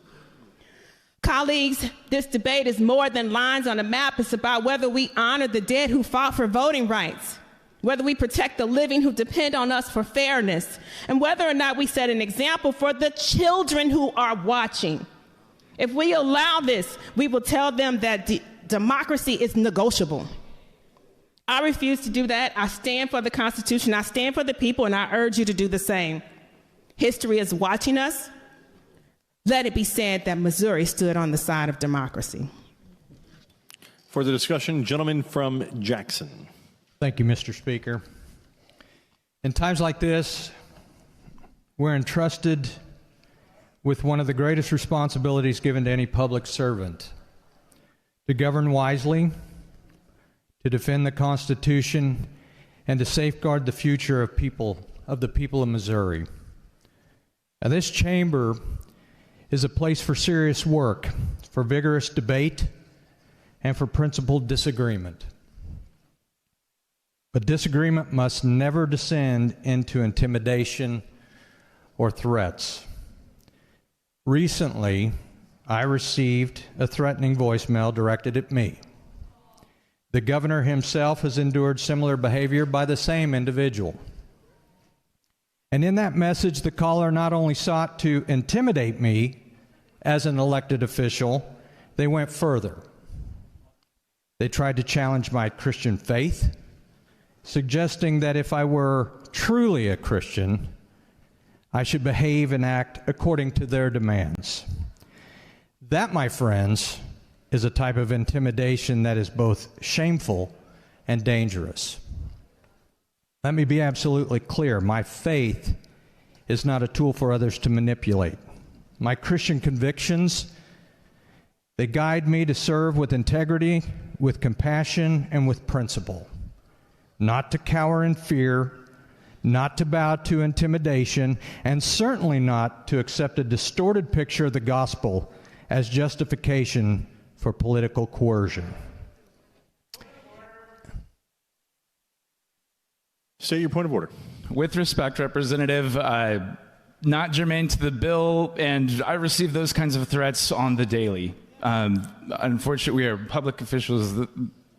Colleagues, this debate is more than lines on a map. It's about whether we honor the dead who fought for voting rights. whether we protect the living who depend on us for fairness, and whether or not we set an example for the children who are watching. If we allow this, we will tell them that democracy is negotiable. I refuse to do that. I stand for the Constitution. I stand for the people, and I urge you to do the same. History is watching us. Let it be said that Missouri stood on the side of democracy. For the discussion, gentleman from Jackson. Thank you, Mr. Speaker. In times like this, we're entrusted with one of the greatest responsibilities given to any public servant: to govern wisely, to defend the Constitution, and to safeguard the future of the people of Missouri. Now, this chamber is a place for serious work, for vigorous debate, and for principled disagreement. But disagreement must never descend into intimidation or threats. Recently, I received a threatening voicemail directed at me. The governor himself has endured similar behavior by the same individual. And in that message, the caller not only sought to intimidate me as an elected official, they went further. They tried to challenge my Christian faith, suggesting that if I were truly a Christian, I should behave and act according to their demands. That, my friends, is a type of intimidation that is both shameful and dangerous. Let me be absolutely clear. My faith is not a tool for others to manipulate. My Christian convictions, they guide me to serve with integrity, with compassion, and with principle. Not to cower in fear, not to bow to intimidation, and certainly not to accept a distorted picture of the gospel as justification for political coercion. State your point of order. With respect, Representative, not germane to the bill, and I receive those kinds of threats on the daily. Unfortunately, we are public officials.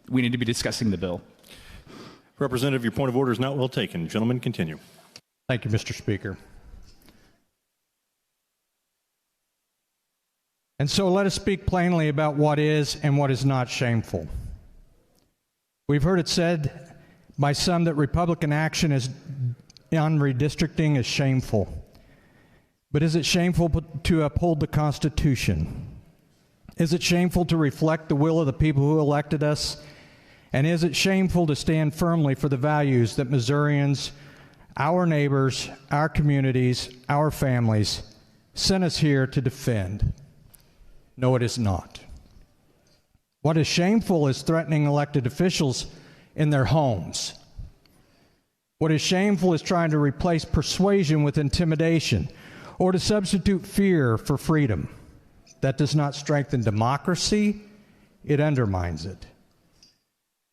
We need to be discussing the bill. Representative, your point of order is not well taken. Gentlemen, continue. Thank you, Mr. Speaker. And so let us speak plainly about what is and what is not shameful. We've heard it said by some that Republican action on redistricting is shameful. But is it shameful to uphold the Constitution? Is it shameful to reflect the will of the people who elected us? And is it shameful to stand firmly for the values that Missourians, our neighbors, our communities, our families sent us here to defend? No, it is not. What is shameful is threatening elected officials in their homes. What is shameful is trying to replace persuasion with intimidation, or to substitute fear for freedom. That does not strengthen democracy, it undermines it.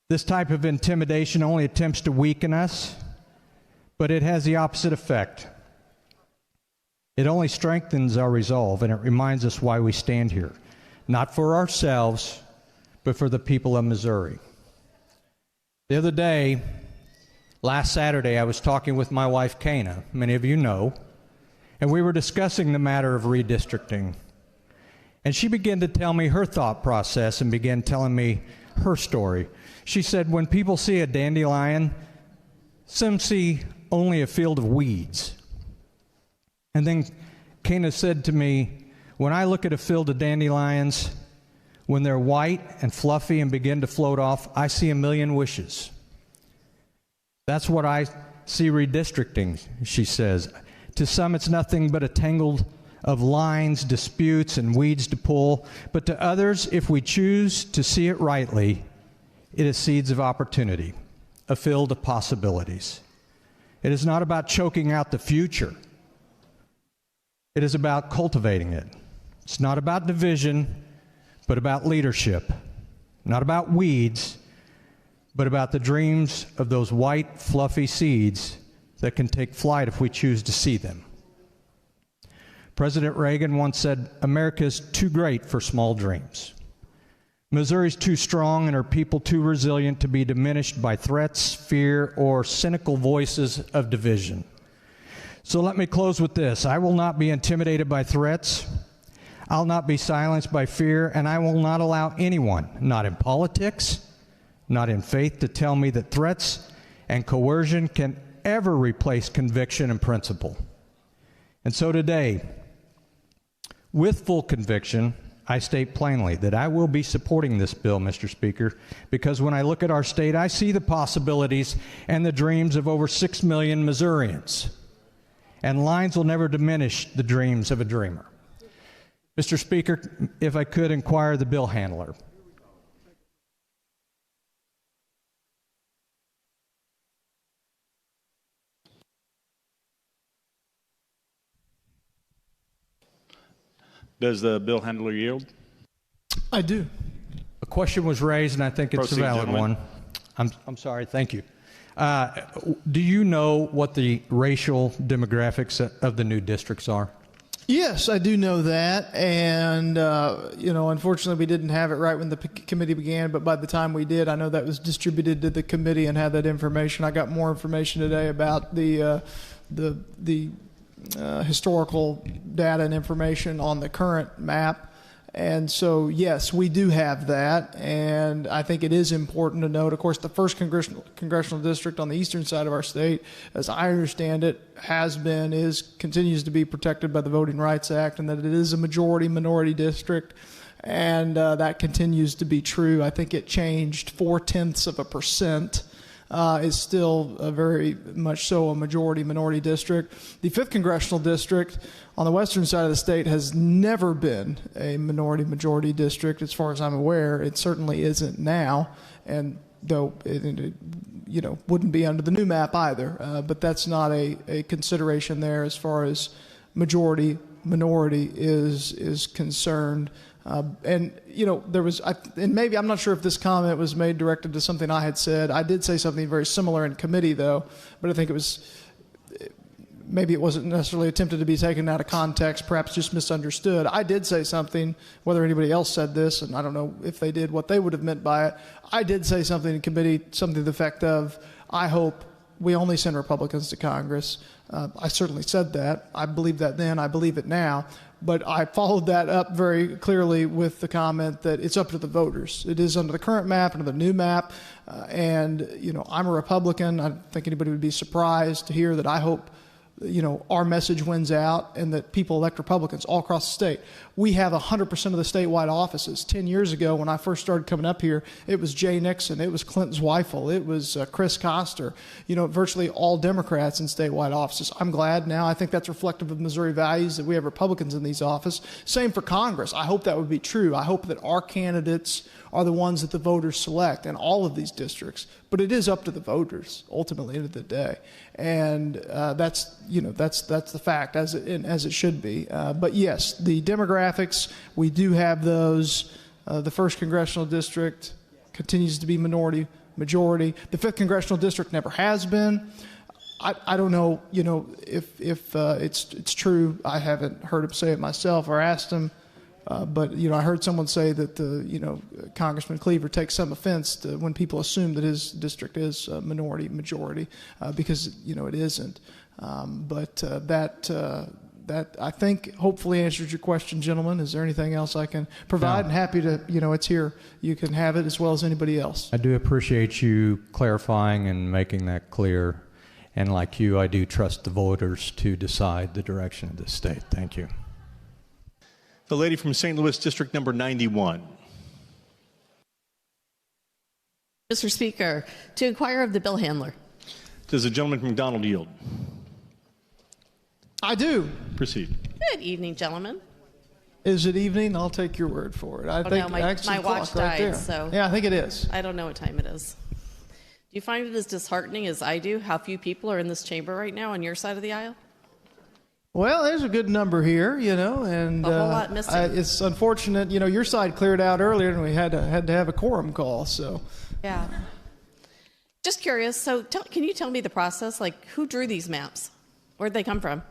This type of intimidation only attempts to weaken us, but it has the opposite effect. It only strengthens our resolve, and it reminds us why we stand here, not for ourselves, but for the people of Missouri. The other day, last Saturday, I was talking with my wife, Kana, many of you know, and we were discussing the matter of redistricting. And she began to tell me her thought process and began telling me her story. She said, when people see a dandelion, some see only a field of weeds. And then Kana said to me, when I look at a field of dandelions, when they're white and fluffy and begin to float off, I see a million wishes. That's what I see redistricting, she says. To some, it's nothing but a tangle of lines, disputes, and weeds to pull. But to others, if we choose to see it rightly, it is seeds of opportunity, a field of possibilities. It is not about choking out the future. It is about cultivating it. It's not about division, but about leadership. Not about weeds, but about the dreams of those white, fluffy seeds that can take flight if we choose to see them. President Reagan once said, America is too great for small dreams. Missouri's too strong and her people too resilient to be diminished by threats, fear, or cynical voices of division. So let me close with this. I will not be intimidated by threats. I'll not be silenced by fear, and I will not allow anyone, not in politics, not in faith, to tell me that threats and coercion can ever replace conviction and principle. And so today, with full conviction, I state plainly that I will be supporting this bill, Mr. Speaker, because when I look at our state, I see the possibilities and the dreams of over 6 million Missourians. And lines will never diminish the dreams of a dreamer. Mr. Speaker, if I could inquire the bill handler. Does the bill handler yield? I do. A question was raised, and I think it's Proceed, a valid gentlemen. one. I'm sorry. Thank you. Do you know what the racial demographics of the new districts are? Yes, I do know that, and unfortunately, we didn't have it right when the committee began. But by the time we did, I know that was distributed to the committee and had that information. I got more information today about the historical data and information on the current map. And so, yes, we do have that, and I think it is important to note, of course, the first congressional district on the eastern side of our state, as I understand it, continues to be protected by the Voting Rights Act, and that it is a majority-minority district, and that continues to be true. I think it changed 0.4%. Is still very much so a majority-minority district. The 5th Congressional District on the western side of the state has never been a minority-majority district, as far as I'm aware. It certainly isn't now, and though it wouldn't be under the new map either. But that's not a consideration there as far as majority-minority is concerned. And there was, and maybe I'm not sure if this comment was made directed to something I had said. I did say something very similar in committee, though, but I think maybe it wasn't necessarily attempted to be taken out of context, perhaps just misunderstood. I did say something, whether anybody else said this, and I don't know if they did, what they would have meant by it. I did say something in committee, something to the effect of, I hope we only send Republicans to Congress. I certainly said that. I believed that then. I believe it now. But I followed that up very clearly with the comment that it's up to the voters. It is under the current map, under the new map. And I'm a Republican. I don't think anybody would be surprised to hear that I hope our message wins out and that people elect Republicans all across the state. We have 100% of the statewide offices. 10 years ago, when I first started coming up here, it was Jay Nixon, it was Clinton Zweifel, it was Chris Koster, virtually all Democrats in statewide offices. I'm glad now. I think that's reflective of Missouri values that we have Republicans in these offices. Same for Congress. I hope that would be true. I hope that our candidates are the ones that the voters select in all of these districts. But it is up to the voters, ultimately, at the end of the day. And that's the fact, as it should be. But yes, the demographics, we do have those. The 1st Congressional District continues to be majority. The 5th Congressional District never has been. I don't know, if it's true. I haven't heard him say it myself or asked him. But I heard someone say that Congressman Cleaver takes some offense to when people assume that his district is majority, because it isn't. But that I think hopefully answers your question, gentlemen. Is there anything else I can provide? No. And happy to, it's here. You can have it as well as anybody else. I do appreciate you clarifying and making that clear. And like you, I do trust the voters to decide the direction of this state. Thank you. The lady from St. Louis, District number 91. Mr. Speaker, to inquire of the bill handler. Does the gentleman from McDonald yield? I do. Proceed. Good evening, gentlemen. Is it evening? I'll take your word for it. I think no, my watch died, right so yeah, I think it is. I don't know what time it is. Do you find it as disheartening as I do how few people are in this chamber right now on your side of the aisle? Well, there's a good number here, and a whole lot missing. It's unfortunate, your side cleared out earlier, and we had to have a quorum call. So, yeah. Just curious. So, can you tell me the process? Like, who drew these maps? Where'd they come from?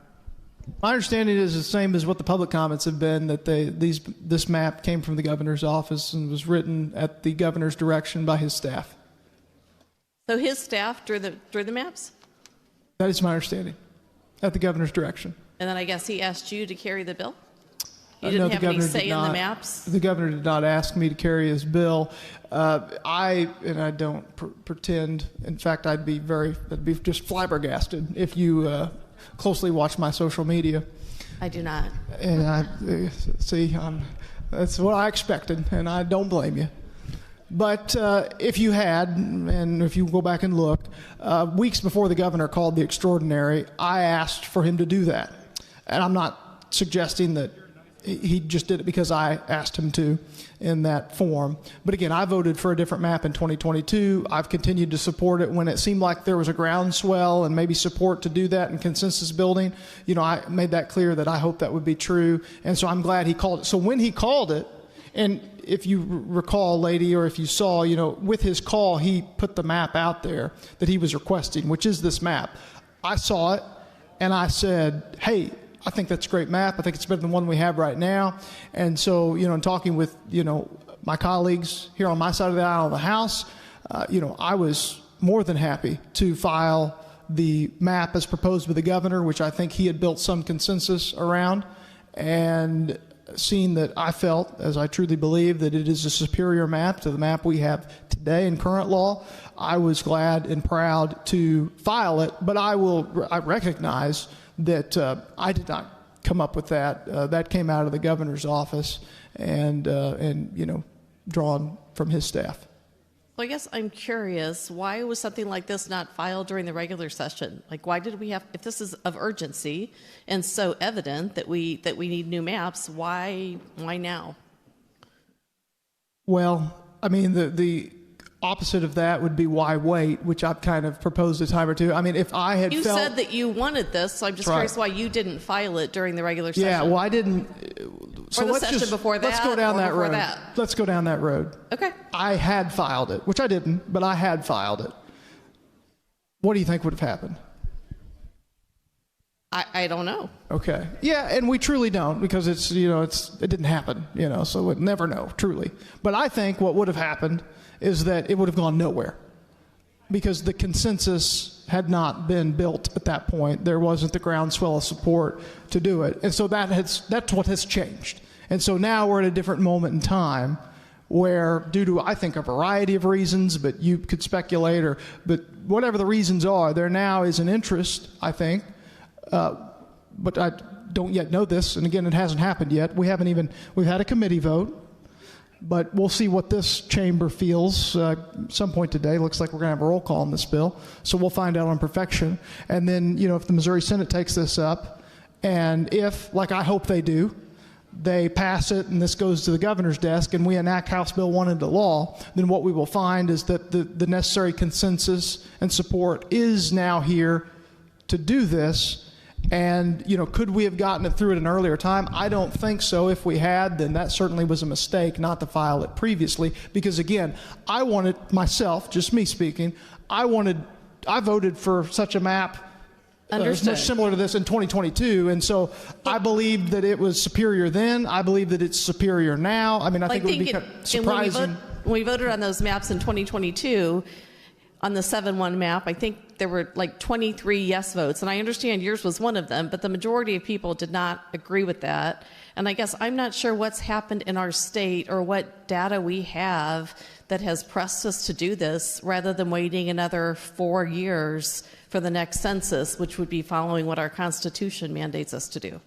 My understanding is the same as what the public comments have been, that this map came from the governor's office and was written at the governor's direction by his staff. So his staff drew the maps? That is my understanding, at the governor's direction. And then I guess he asked you to carry the bill? You No, didn't have any say in the maps? The governor did not ask me to carry his bill. I don't pretend. In fact, I'd be just flabbergasted if you closely watch my social media. I do not. And that's what I expected, and I don't blame you. But if you had, and if you go back and look, weeks before the governor called the extraordinary, I asked for him to do that. And I'm not suggesting that he just did it because I asked him to in that form. But again, I voted for a different map in 2022. I've continued to support it when it seemed like there was a groundswell and maybe support to do that in consensus building. I made that clear that I hope that would be true. And so I'm glad he called it. So when he called it, and if you recall, lady, or if you saw, with his call, he put the map out there that he was requesting, which is this map. I saw it, and I said, hey, I think that's a great map. I think it's better than the one we have right now. And so, in talking with, my colleagues here on my side of the aisle of the House, I was more than happy to file the map as proposed by the governor, which I think he had built some consensus around, and seeing that I felt, as I truly believe, that it is a superior map to the map we have today in current law, I was glad and proud to file it. But I recognize that I did not come up with that. That came out of the governor's office and drawn from his staff. Well, I guess I'm curious, why was something like this not filed during the regular session? Like, why did we have, if this is of urgency and so evident that we need new maps, why now? Well, I mean, the opposite of that would be why wait, which I've kind of proposed a time or two. I mean, if I had You said that you wanted this, so I'm just curious why you didn't file it during the regular session. Yeah, well, I didn't. So or the session before that. Let's go down that road. Let's go down that road. Okay. I had filed it, which I didn't, but I had filed it. What do you think would have happened? I don't know. Okay. Yeah, and we truly don't, because it didn't happen, so we'd never know, truly. But I think what would have happened is that it would have gone nowhere, because the consensus had not been built at that point. There wasn't the groundswell of support to do it. And so that's what has changed. And so now we're at a different moment in time where, due to, I think, a variety of reasons, but you could speculate, but whatever the reasons are, there now is an interest, I think, but I don't yet know this, and again, it hasn't happened yet. We've had a committee vote, but we'll see what this chamber feels some point today. Looks like we're going to have a roll call on this bill, so we'll find out on perfection. And then, if the Missouri Senate takes this up, and if, like I hope they do, they pass it and this goes to the governor's desk and we enact House Bill 1 into law, then what we will find is that the necessary consensus and support is now here to do this. And, could we have gotten it through at an earlier time? I don't think so. If we had, then that certainly was a mistake not to file it previously. Because, again, I wanted myself, just me speaking, I voted for such a map much similar to this in 2022. And so I believed that it was superior then. I believe that it's superior now. I mean, I think it would be kind of surprising. When we voted on those maps in 2022, on the 7-1 map, I think there were like 23 yes votes, and I understand yours was one of them, but the majority of people did not agree with that. And I guess I'm not sure what's happened in our state or what data we have that has pressed us to do this rather than waiting another 4 years for the next census, which would be following what our Constitution mandates us to do.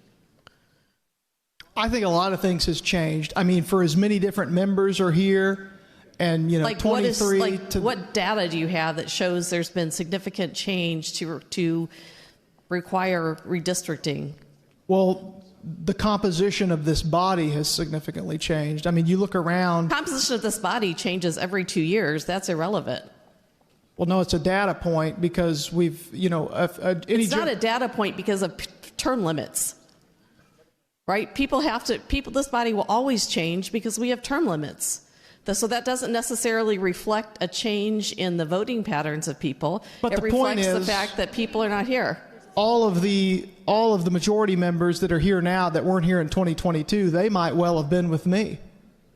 I think a lot of things has changed. I mean, for as many different members are here, and, like 23 what data do you have that shows there's been significant change to require redistricting? Well, the composition of this body has significantly changed. I mean, you look around. The composition of this body changes every 2 years. That's irrelevant. Well, no, it's a data point because we've, it's not a data point because of term limits, right? This body will always change because we have term limits. So that doesn't necessarily reflect a change in the voting patterns of people. But it the point reflects is, the fact that people are not here. all of the majority members that are here now that weren't here in 2022, they might well have been with me.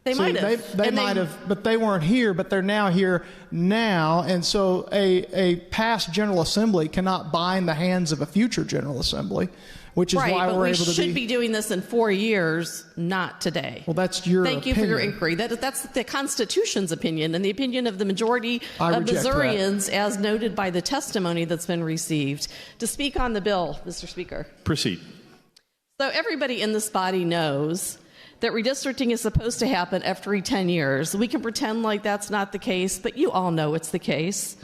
They might have. They might have, but they weren't here, but they're now here now. And so a past General Assembly cannot bind the hands of a future General Assembly, which is right, why we're able to be... Right, but we should be doing this in 4 years, not today. Well, that's your Thank you for your inquiry. That's the Constitution's opinion and the opinion of the majority of Missourians, as noted by the testimony that's been received. To speak on the bill, Mr. Speaker. Proceed. So everybody in this body knows that redistricting is supposed to happen every 10 years. We can pretend like that's not the case, but you all know it's the case.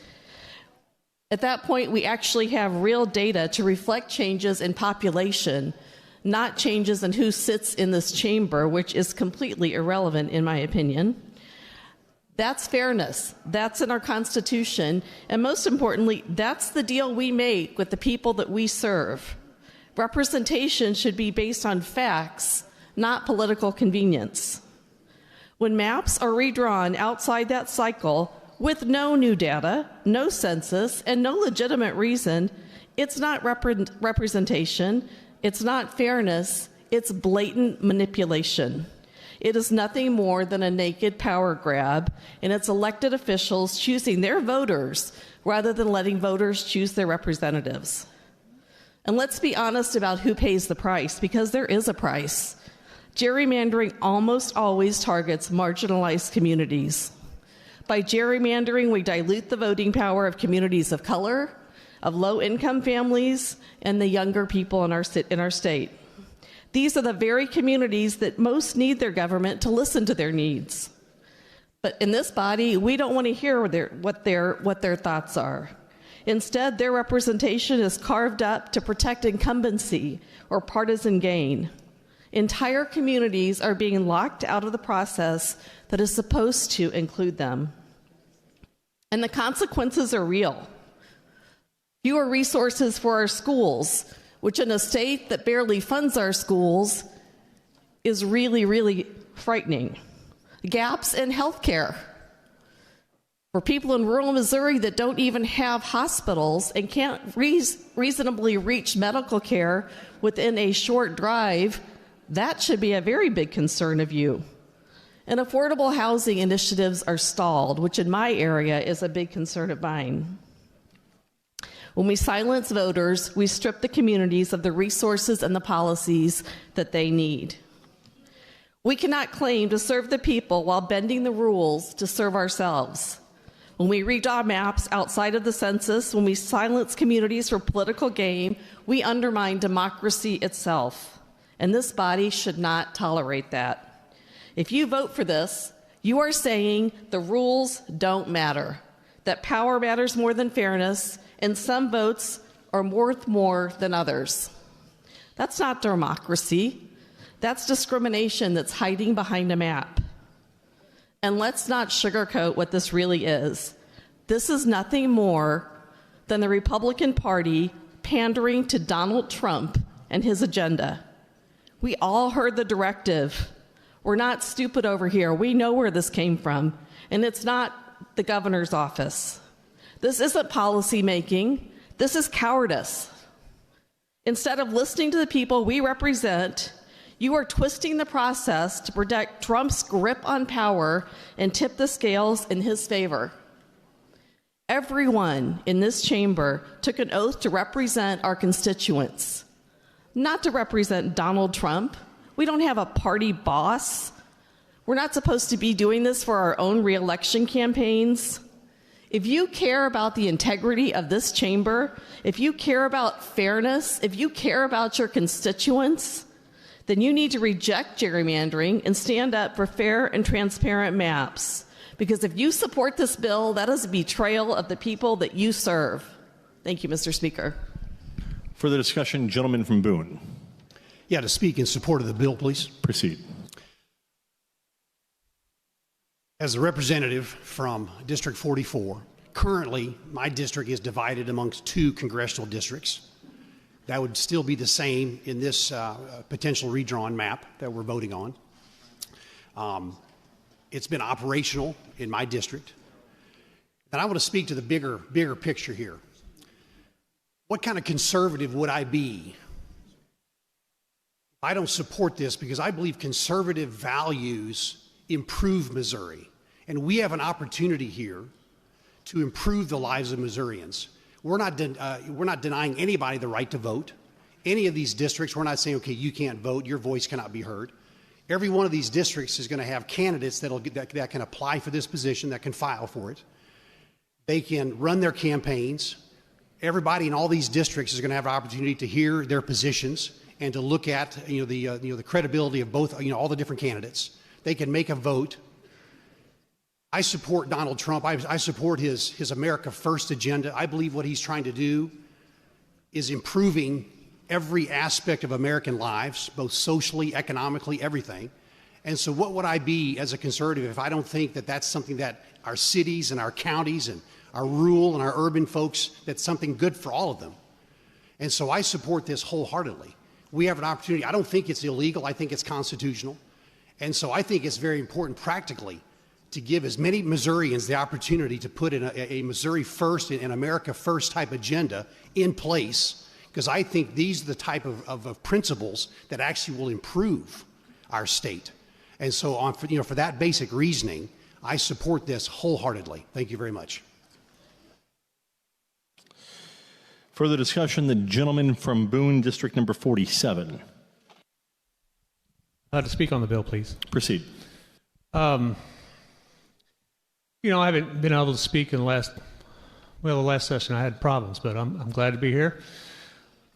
At that point, we actually have real data to reflect changes in population, not changes in who sits in this chamber, which is completely irrelevant in my opinion. That's fairness. That's in our Constitution. And most importantly, that's the deal we make with the people that we serve. Representation should be based on facts, not political convenience. When maps are redrawn outside that cycle with no new data, no census, and no legitimate reason, it's not representation, it's not fairness, it's blatant manipulation. It is nothing more than a naked power grab, and it's elected officials choosing their voters rather than letting voters choose their representatives. And let's be honest about who pays the price, because there is a price. Gerrymandering almost always targets marginalized communities. By gerrymandering, we dilute the voting power of communities of color, of low-income families, and the younger people in our state. These are the very communities that most need their government to listen to their needs. But in this body, we don't want to hear what their thoughts are. Instead, their representation is carved up to protect incumbency or partisan gain. Entire communities are being locked out of the process that is supposed to include them. And the consequences are real. Fewer resources for our schools, which in a state that barely funds our schools is really, really frightening. Gaps in health care. For people in rural Missouri that don't even have hospitals and can't reasonably reach medical care within a short drive, that should be a very big concern of you. And affordable housing initiatives are stalled, which in my area is a big concern of mine. When we silence voters, we strip the communities of the resources and the policies that they need. We cannot claim to serve the people while bending the rules to serve ourselves. When we redraw maps outside of the census, when we silence communities for political gain, we undermine democracy itself. And this body should not tolerate that. If you vote for this, you are saying the rules don't matter, that power matters more than fairness, and some votes are worth more than others. That's not democracy. That's discrimination that's hiding behind a map. And let's not sugarcoat what this really is. This is nothing more than the Republican Party pandering to Donald Trump and his agenda. We all heard the directive. We're not stupid over here. We know where this came from, and it's not the governor's office. This isn't policy making. This is cowardice. Instead of listening to the people we represent, you are twisting the process to protect Trump's grip on power and tip the scales in his favor. Everyone in this chamber took an oath to represent our constituents, not to represent Donald Trump. We don't have a party boss. We're not supposed to be doing this for our own re-election campaigns. If you care about the integrity of this chamber, if you care about fairness, if you care about your constituents, then you need to reject gerrymandering and stand up for fair and transparent maps. Because if you support this bill, that is a betrayal of the people that you serve. Thank you, Mr. Speaker. For the discussion, gentleman from Boone. Yeah, to speak in support of the bill, please. Proceed. As a representative from District 44, currently my district is divided amongst 2 congressional districts. That would still be the same in this potential redrawn map that we're voting on. It's been operational in my district. And I want to speak to the bigger picture here. what kind of conservative would I be? I don't support this because I believe conservative values improve Missouri. And we have an opportunity here to improve the lives of Missourians. We're not denying anybody the right to vote. Any of these districts, we're not saying, okay, you can't vote, your voice cannot be heard. Every one of these districts is going to have candidates that can apply for this position, that can file for it. They can run their campaigns. Everybody in all these districts is going to have an opportunity to hear their positions and to look at the credibility of both all the different candidates. They can make a vote. I support Donald Trump. I support his America First agenda. I believe what he's trying to do is improving every aspect of American lives, both socially, economically, everything. And so what would I be as a conservative if I don't think that that's something that our cities and our counties and our rural and our urban folks, that's something good for all of them. And so I support this wholeheartedly. We have an opportunity. I don't think it's illegal. I think it's constitutional. And so I think it's very important practically to give as many Missourians the opportunity to put in a Missouri First and America First type agenda in place, because I think these are the type of principles that actually will improve our state. And so for that basic reasoning, I support this wholeheartedly. Thank you very much. Further discussion, the gentleman from Boone, District number 47. To speak on the bill, please. Proceed. I haven't been able to speak in the last session I had problems, but I'm glad to be here.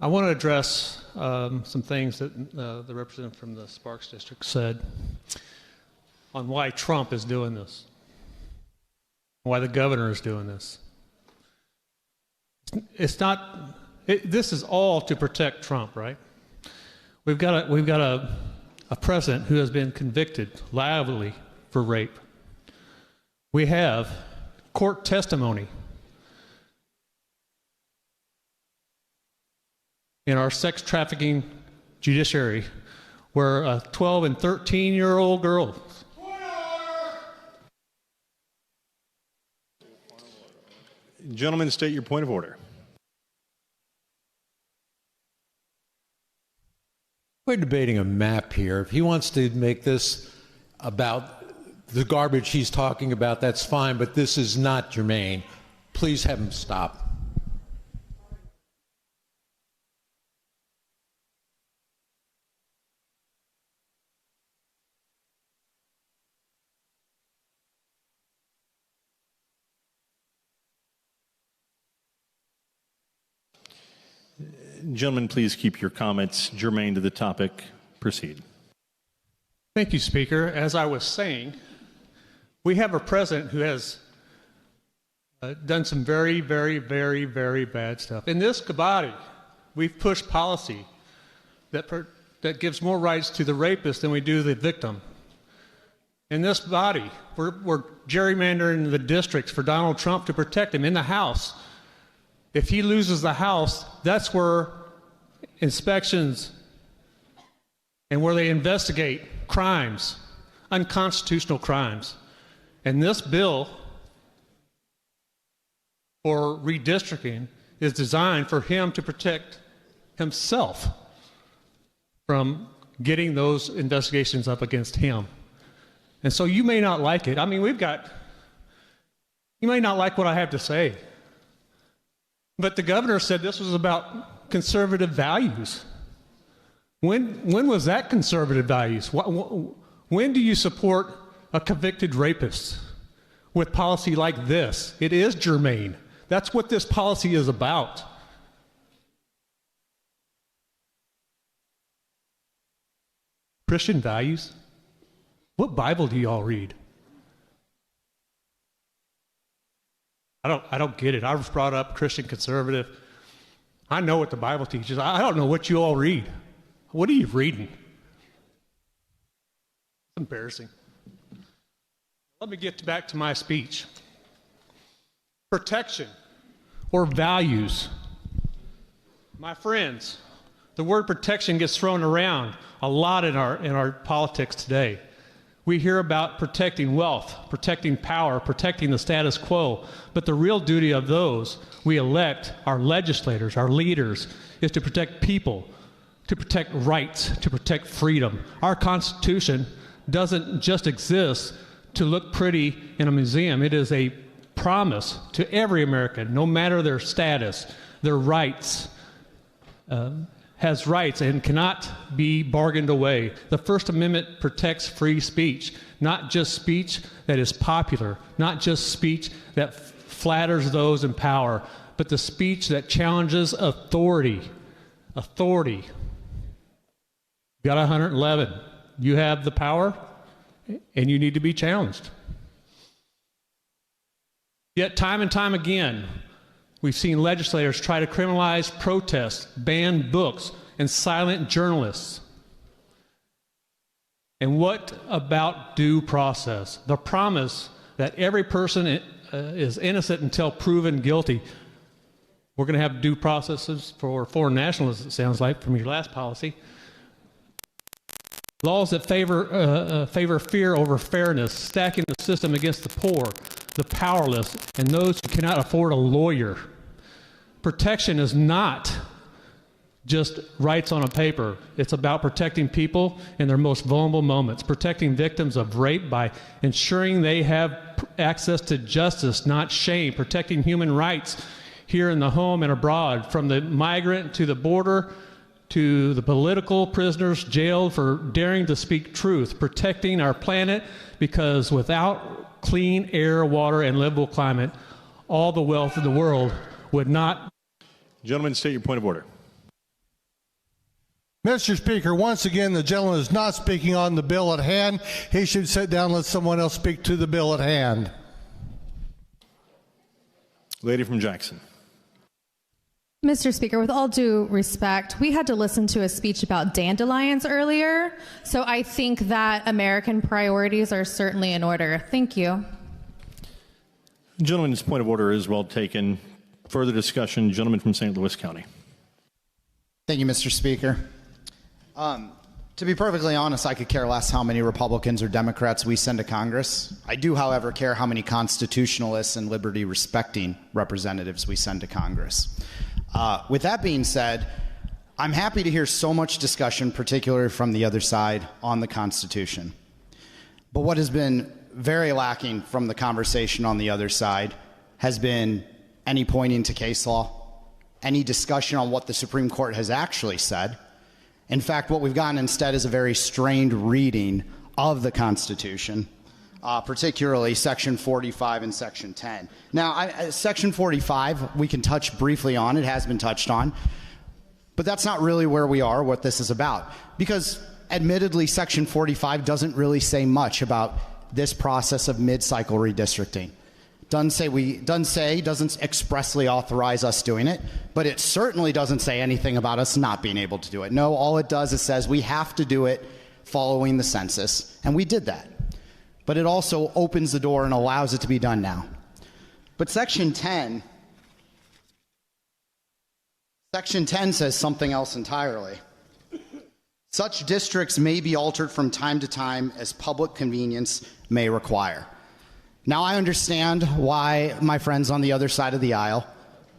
I want to address some things that the representative from the Sparks District said on why Trump is doing this, why the governor is doing this. It's not. This is all to protect Trump, right? We've got a president who has been convicted liably for rape. We have court testimony in our sex trafficking judiciary where a 12 and 13-year-old girl Gentlemen, state your point of order. We're debating a map here. If he wants to make this about the garbage he's talking about, that's fine, but this is not germane. Please have him stop. Gentlemen, please keep your comments germane to the topic. Proceed. Thank you, Speaker. As I was saying, we have a president who has done some very, very, very, very bad stuff. In this body, we've pushed policy that gives more rights to the rapist than we do the victim. In this body, we're gerrymandering the districts for Donald Trump to protect him in the House. If he loses the House, that's where inspections and where they investigate crimes, unconstitutional crimes. And this bill for redistricting is designed for him to protect himself from getting those investigations up against him. And so you may not like it. I mean, you may not like what I have to say. But the governor said this was about conservative values. When was that conservative values? When do you support a convicted rapist with policy like this? It is germane. That's what this policy is about. Christian values? What Bible do you all read? I don't get it. I was brought up Christian conservative. I know what the Bible teaches. I don't know what you all read. What are you reading? It's embarrassing. Let me get back to my speech. Protection or values. My friends, the word protection gets thrown around a lot in our politics today. We hear about protecting wealth, protecting power, protecting the status quo, but the real duty of those we elect, our legislators, our leaders, is to protect people, to protect rights, to protect freedom. Our Constitution doesn't just exist to look pretty in a museum. It is a promise to every American, no matter their status, their rights, has rights and cannot be bargained away. The First Amendment protects free speech, not just speech that is popular, not just speech that flatters those in power, but the speech that challenges authority. Authority. You got 111. You have the power, and you need to be challenged. Yet time and time again, we've seen legislators try to criminalize protests, ban books, and silent journalists. And what about due process? The promise that every person is innocent until proven guilty. We're going to have due processes for foreign nationals, it sounds like, from your last policy. Laws that favor fear over fairness, stacking the system against the poor, the powerless, and those who cannot afford a lawyer. Protection is not just rights on a paper. It's about protecting people in their most vulnerable moments, protecting victims of rape by ensuring they have access to justice, not shame, protecting human rights here in the home and abroad, from the migrant to the border to the political prisoners jailed for daring to speak truth, protecting our planet, because without clean air, water, and livable climate, all the wealth of the world would not. Gentlemen, state your point of order. Mr. Speaker, once again, the gentleman is not speaking on the bill at hand. He should sit down and let someone else speak to the bill at hand. Lady from Jackson. Mr. Speaker, with all due respect, we had to listen to a speech about dandelions earlier, so I think that American priorities are certainly in order. Thank you. Gentleman's point of order is well taken. Further discussion, gentleman from St. Louis County. Thank you, Mr. Speaker. To be perfectly honest, I could care less how many Republicans or Democrats we send to Congress. I do, however, care how many constitutionalists and liberty-respecting representatives we send to Congress. With that being said, I'm happy to hear so much discussion, particularly from the other side, on the Constitution. But what has been very lacking from the conversation on the other side has been any pointing to case law, any discussion on what the Supreme Court has actually said. In fact, what we've gotten instead is a very strained reading of the Constitution, particularly Section 45 and Section 10. Now, Section 45, we can touch briefly on. It has been touched on. But that's not really where we are, what this is about. Because, admittedly, Section 45 doesn't really say much about this process of mid-cycle redistricting. Doesn't expressly authorize us doing it, but it certainly doesn't say anything about us not being able to do it. No, all it does is says we have to do it following the census, and we did that. But it also opens the door and allows it to be done now. But Section 10 says something else entirely. Such districts may be altered from time to time as public convenience may require. Now, I understand why my friends on the other side of the aisle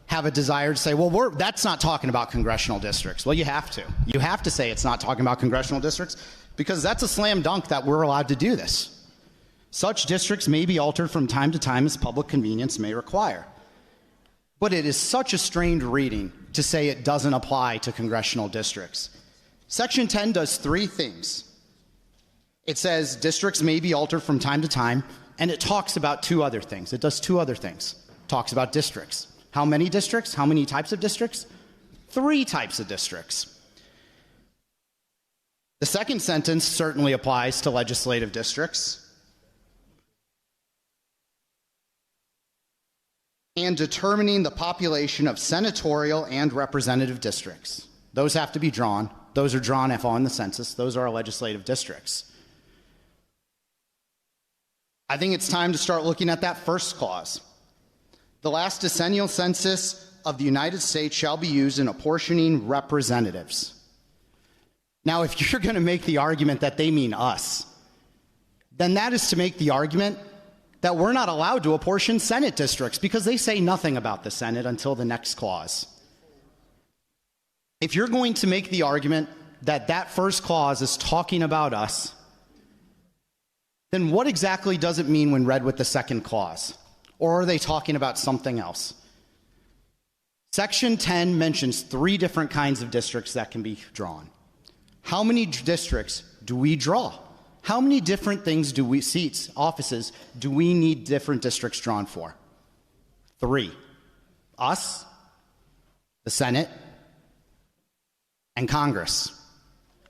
have a desire to say, well, that's not talking about congressional districts. Well, you have to. You have to say it's not talking about congressional districts because that's a slam dunk that we're allowed to do this. Such districts may be altered from time to time as public convenience may require. But it is such a strained reading to say it doesn't apply to congressional districts. Section 10 does three things. It says districts may be altered from time to time, and it talks about two other things. It does two other things. It talks about districts. How many districts? How many types of districts? 3 types of districts. The second sentence certainly applies to legislative districts. And determining the population of senatorial and representative districts. Those have to be drawn. Those are drawn if on the census. Those are our legislative districts. I think it's time to start looking at that first clause. The last decennial census of the United States shall be used in apportioning representatives. Now, if you're going to make the argument that they mean us, then that is to make the argument that we're not allowed to apportion Senate districts because they say nothing about the Senate until the next clause. If you're going to make the argument that that first clause is talking about us, then what exactly does it mean when read with the second clause? Or are they talking about something else? Section 10 mentions 3 different kinds of districts that can be drawn. How many districts do we draw? How many different things do we, seats, offices, do we need different districts drawn for? 3. Us, the Senate, and Congress.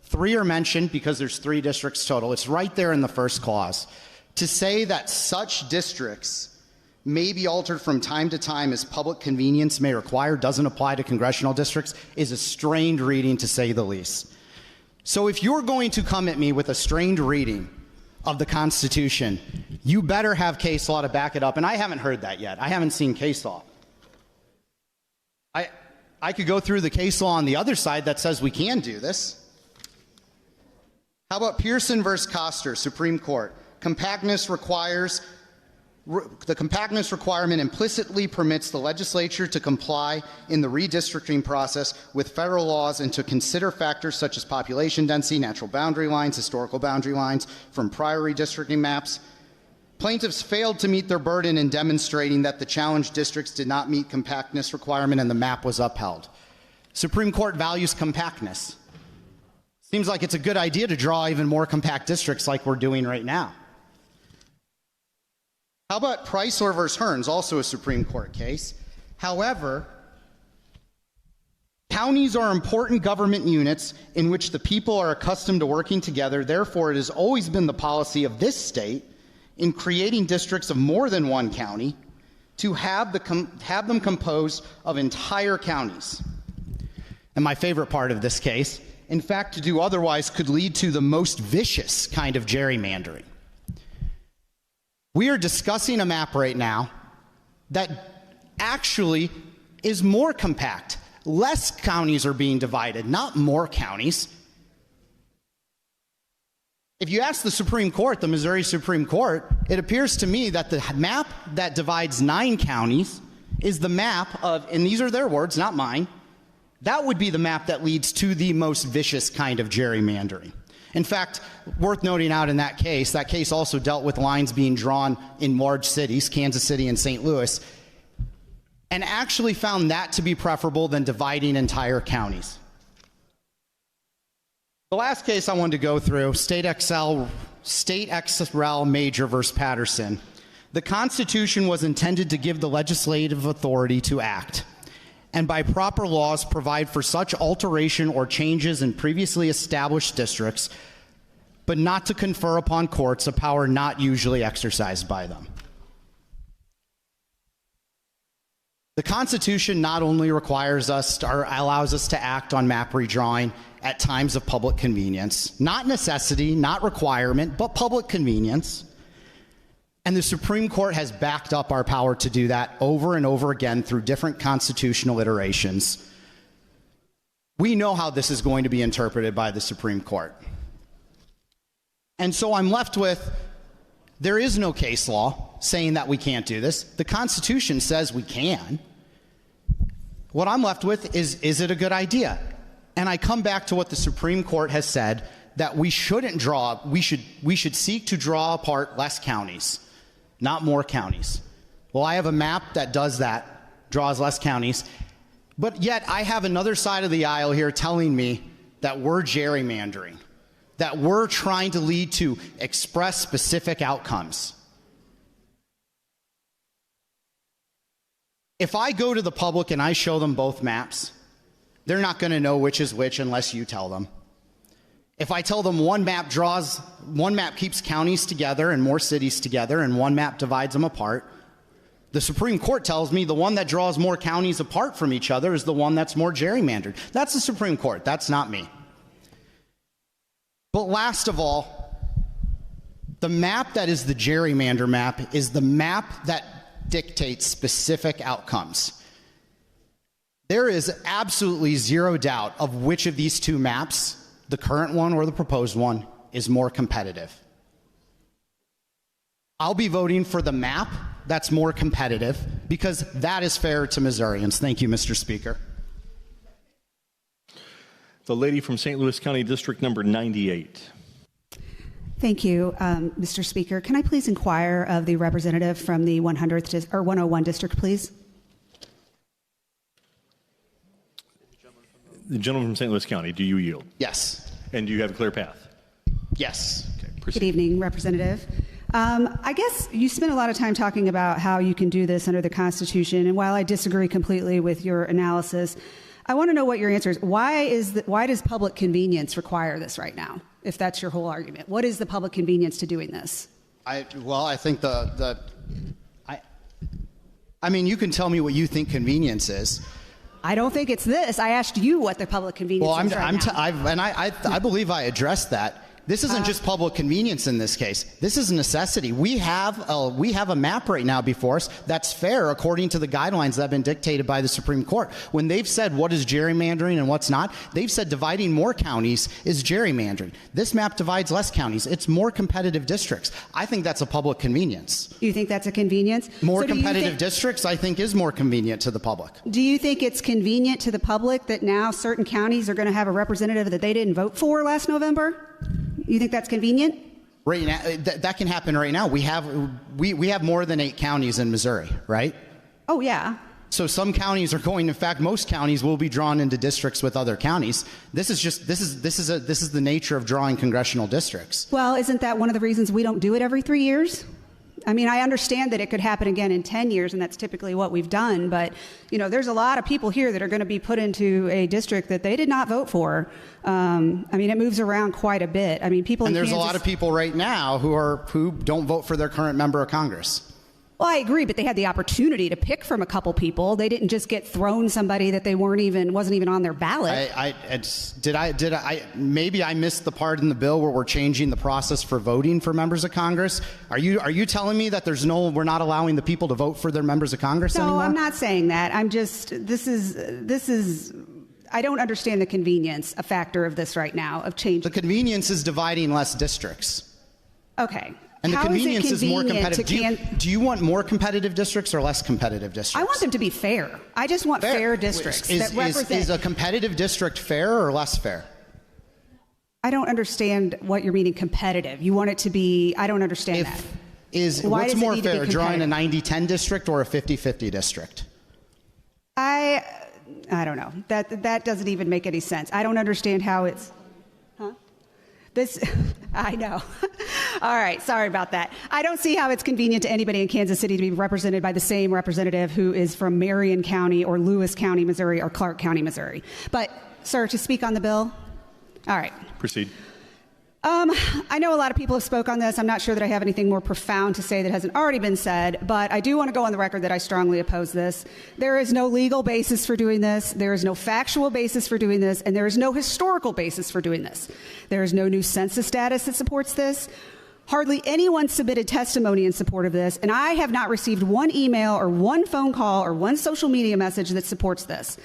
3 are mentioned because there's 3 districts total. It's right there in the first clause. To say that such districts may be altered from time to time as public convenience may require doesn't apply to congressional districts is a strained reading, to say the least. So if you're going to come at me with a strained reading of the Constitution, you better have case law to back it up. And I haven't heard that yet. I haven't seen case law. I could go through the case law on the other side that says we can do this. How about Pearson versus Koster, Supreme Court? The compactness requirement implicitly permits the legislature to comply in the redistricting process with federal laws and to consider factors such as population density, natural boundary lines, historical boundary lines from prior redistricting maps. Plaintiffs failed to meet their burden in demonstrating that the challenged districts did not meet compactness requirement and the map was upheld. Supreme Court values compactness. Seems like it's a good idea to draw even more compact districts like we're doing right now. How about Chrysler versus Hearns, also a Supreme Court case? However, counties are important government units in which the people are accustomed to working together. Therefore, it has always been the policy of this state in creating districts of more than one county to have them composed of entire counties. And my favorite part of this case, in fact, to do otherwise could lead to the most vicious kind of gerrymandering. We are discussing a map right now that actually is more compact. Less counties are being divided, not more counties. If you ask the Supreme Court, the Missouri Supreme Court, it appears to me that the map that divides 9 counties is the map of, and these are their words, not mine, that would be the map that leads to the most vicious kind of gerrymandering. In fact, worth noting out in that case also dealt with lines being drawn in large cities, Kansas City and St. Louis, and actually found that to be preferable than dividing entire counties. The last case I wanted to go through, State XRL Major versus Patterson. The Constitution was intended to give the legislative authority to act, and by proper laws provide for such alteration or changes in previously established districts, but not to confer upon courts a power not usually exercised by them. The Constitution not only requires us or allows us to act on map redrawing at times of public convenience, not necessity, not requirement, but public convenience. And the Supreme Court has backed up our power to do that over and over again through different constitutional iterations. We know how this is going to be interpreted by the Supreme Court. And so I'm left with, there is no case law saying that we can't do this. The Constitution says we can. What I'm left with is it a good idea? And I come back to what the Supreme Court has said, that we shouldn't draw, we should seek to draw apart less counties, not more counties. Well, I have a map that does that, draws less counties, but yet I have another side of the aisle here telling me that we're gerrymandering, that we're trying to lead to express specific outcomes. If I go to the public and I show them both maps, they're not going to know which is which unless you tell them. If I tell them one map keeps counties together and more cities together, and one map divides them apart, the Supreme Court tells me the one that draws more counties apart from each other is the one that's more gerrymandered. That's the Supreme Court. That's not me. But last of all, the map that is the gerrymander map is the map that dictates specific outcomes. There is absolutely zero doubt of which of these two maps, the current one or the proposed one, is more competitive. I'll be voting for the map that's more competitive because that is fair to Missourians. Thank you, Mr. Speaker. The lady from St. Louis County, District number 98. Thank you, Mr. Speaker. Can I please inquire of the representative from the 101 district, please? The gentleman from St. Louis County, do you yield? Yes. And do you have a clear path? Yes. Okay, proceed. Good evening, Representative. I guess you spent a lot of time talking about how you can do this under the Constitution, and while I disagree completely with your analysis, I want to know what your answer is. Why does public convenience require this right now, if that's your whole argument? What is the public convenience to doing this? I think I mean, you can tell me what you think convenience is. I don't think it's this. I asked you what the public convenience is right now. I believe I addressed that. This isn't just public convenience in this case. This is a necessity. We have a map right now before us that's fair according to the guidelines that have been dictated by the Supreme Court. When they've said what is gerrymandering and what's not, they've said dividing more counties is gerrymandering. This map divides less counties. It's more competitive districts. I think that's a public convenience. You think that's a convenience? More competitive districts, I think, is more convenient to the public. Do you think it's convenient to the public that now certain counties are going to have a representative that they didn't vote for last November? You think that's convenient? Right now, that can happen right now. We have more than 8 counties in Missouri, right? Oh yeah. So some counties are going. In fact, most counties will be drawn into districts with other counties. This is the nature of drawing congressional districts. Well, isn't that one of the reasons we don't do it every 3 years? I mean, I understand that it could happen again in 10 years, and that's typically what we've done. But, you know, there's a lot of people here that are going to be put into a district that they did not vote for. I mean, it moves around quite a bit. I mean, people in Kansas, a lot of people right now who don't vote for their current member of Congress. Well, I agree, but they had the opportunity to pick from a couple people. They didn't just get thrown somebody that they wasn't even on their ballot. Maybe I missed the part in the bill where we're changing the process for voting for members of Congress. Are you telling me that we're not allowing the people to vote for their members of Congress anymore? No, I'm not saying that. This is I don't understand the convenience, a factor of this right now, of change. The convenience is dividing less districts. Okay. And the convenience is more competitive. Do you want more competitive districts or less competitive districts? I want them to be fair. I just want fair districts that represent. Is a competitive district fair or less fair? I don't understand what you're meaning competitive. You want it to be, I don't understand that. What's more fair, drawing a 90-10 district or a 50-50 district? I don't know. That doesn't even make any sense. I don't understand how it's... I know. All right, sorry about that. I don't see how it's convenient to anybody in Kansas City to be represented by the same representative who is from Marion County or Lewis County, Missouri, or Clark County, Missouri. But, sir, to speak on the bill? All right. Proceed. I know a lot of people have spoke on this. I'm not sure that I have anything more profound to say that hasn't already been said, but I do want to go on the record that I strongly oppose this. There is no legal basis for doing this. There is no factual basis for doing this, and there is no historical basis for doing this. There is no new census status that supports this. Hardly anyone submitted testimony in support of this, and I have not received one email or one phone call or one social media message that supports this.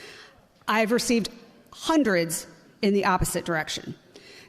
I've received hundreds in the opposite direction.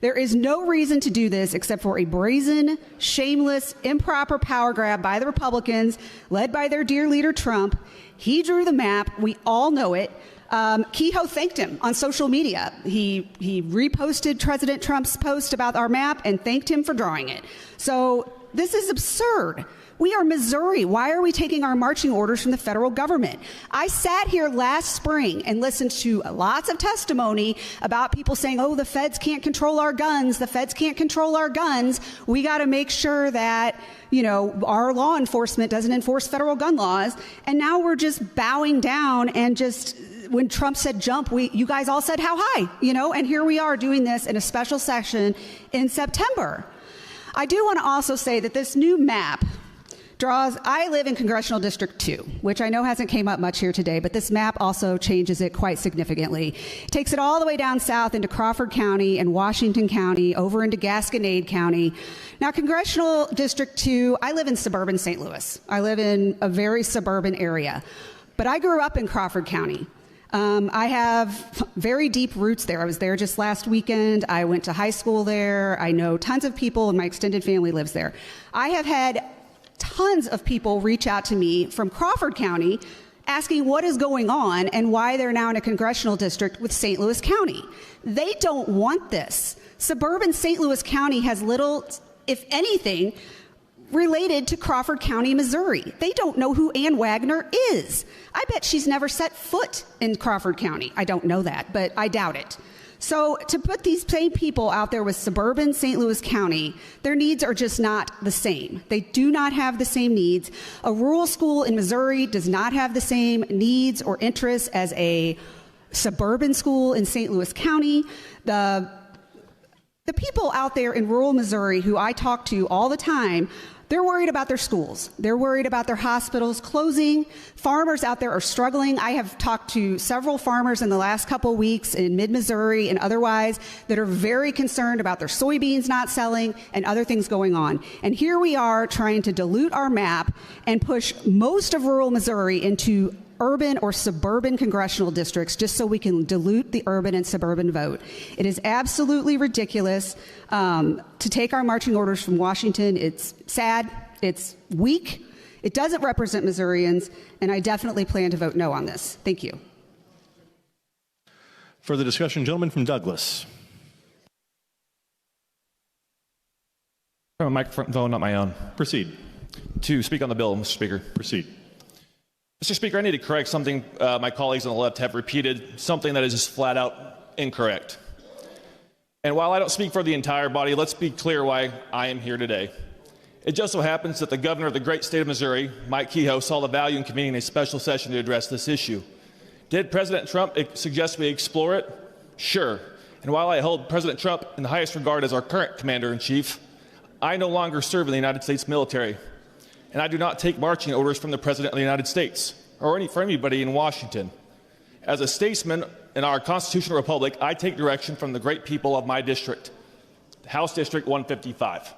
There is no reason to do this except for a brazen, shameless, improper power grab by the Republicans, led by their dear leader Trump. He drew the map. We all know it. Kehoe thanked him on social media. He reposted President Trump's post about our map and thanked him for drawing it. So this is absurd. We are Missouri. Why are we taking our marching orders from the federal government? I sat here last spring and listened to lots of testimony about people saying, oh, the feds can't control our guns. The feds can't control our guns. We got to make sure that, you know, our law enforcement doesn't enforce federal gun laws. And now we're just bowing down and just, when Trump said jump, you guys all said how high, you know, and here we are doing this in a special session in September. I do want to also say that this new map I live in Congressional District 2, which I know hasn't came up much here today, but this map also changes it quite significantly. It takes it all the way down south into Crawford County and Washington County, over into Gasconade County. Now, Congressional District 2, I live in suburban St. Louis. I live in a very suburban area, but I grew up in Crawford County. I have very deep roots there. I was there just last weekend. I went to high school there. I know tons of people, and my extended family lives there. I have had tons of people reach out to me from Crawford County asking what is going on and why they're now in a congressional district with St. Louis County. They don't want this. Suburban St. Louis County has little, if anything, related to Crawford County, Missouri. They don't know who Ann Wagner is. I bet she's never set foot in Crawford County. I don't know that, but I doubt it. So to put these same people out there with suburban St. Louis County, their needs are just not the same. They do not have the same needs. A rural school in Missouri does not have the same needs or interests as a suburban school in St. Louis County. The people out there in rural Missouri who I talk to all the time, they're worried about their schools. They're worried about their hospitals closing. Farmers out there are struggling. I have talked to several farmers in the last couple weeks in mid-Missouri and otherwise that are very concerned about their soybeans not selling and other things going on. And here we are trying to dilute our map and push most of rural Missouri into urban or suburban congressional districts just so we can dilute the urban and suburban vote. It is absolutely ridiculous to take our marching orders from Washington. It's sad. It's weak. It doesn't represent Missourians, and I definitely plan to vote no on this. Thank you. Further discussion, gentleman from Douglas. From a microphone, not my own. Proceed. To speak on the bill, Mr. Speaker. Proceed. Mr. Speaker, I need to correct something my colleagues on the left have repeated, something that is just flat out incorrect. And while I don't speak for the entire body, let's be clear why I am here today. It just so happens that the governor of the great state of Missouri, Mike Kehoe, saw the value in convening a special session to address this issue. Did President Trump suggest we explore it? Sure. And while I hold President Trump in the highest regard as our current commander-in-chief, I no longer serve in the United States military. And I do not take marching orders from the President of the United States or from anybody in Washington. As a statesman in our constitutional republic, I take direction from the great people of my district, House District 155.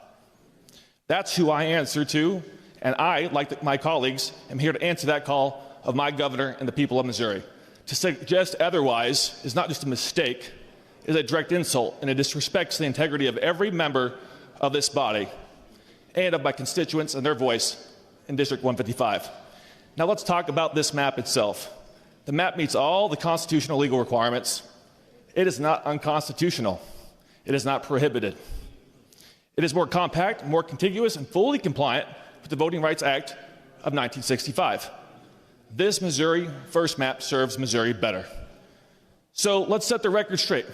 That's who I answer to, and I, like my colleagues, am here to answer that call of my governor and the people of Missouri. To suggest otherwise is not just a mistake, it is a direct insult, and it disrespects the integrity of every member of this body and of my constituents and their voice in District 155. Now let's talk about this map itself. The map meets all the constitutional legal requirements. It is not unconstitutional. It is not prohibited. It is more compact, more contiguous, and fully compliant with the Voting Rights Act of 1965. This Missouri First map serves Missouri better. So let's set the record straight.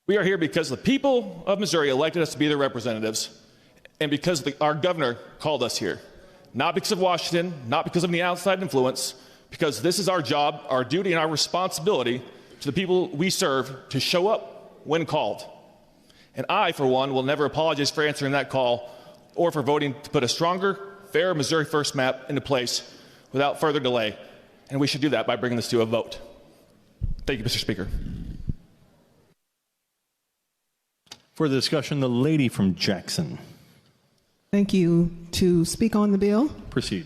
We are here because the people of Missouri elected us to be their representatives, and because our governor called us here. Not because of Washington, not because of any outside influence, because this is our job, our duty, and our responsibility to the people we serve to show up when called. And I, for one, will never apologize for answering that call or for voting to put a stronger, fair Missouri First map into place without further delay. And we should do that by bringing this to a vote. Thank you, Mr. Speaker. For the discussion, the lady from Jackson. Thank you. To speak on the bill. Proceed.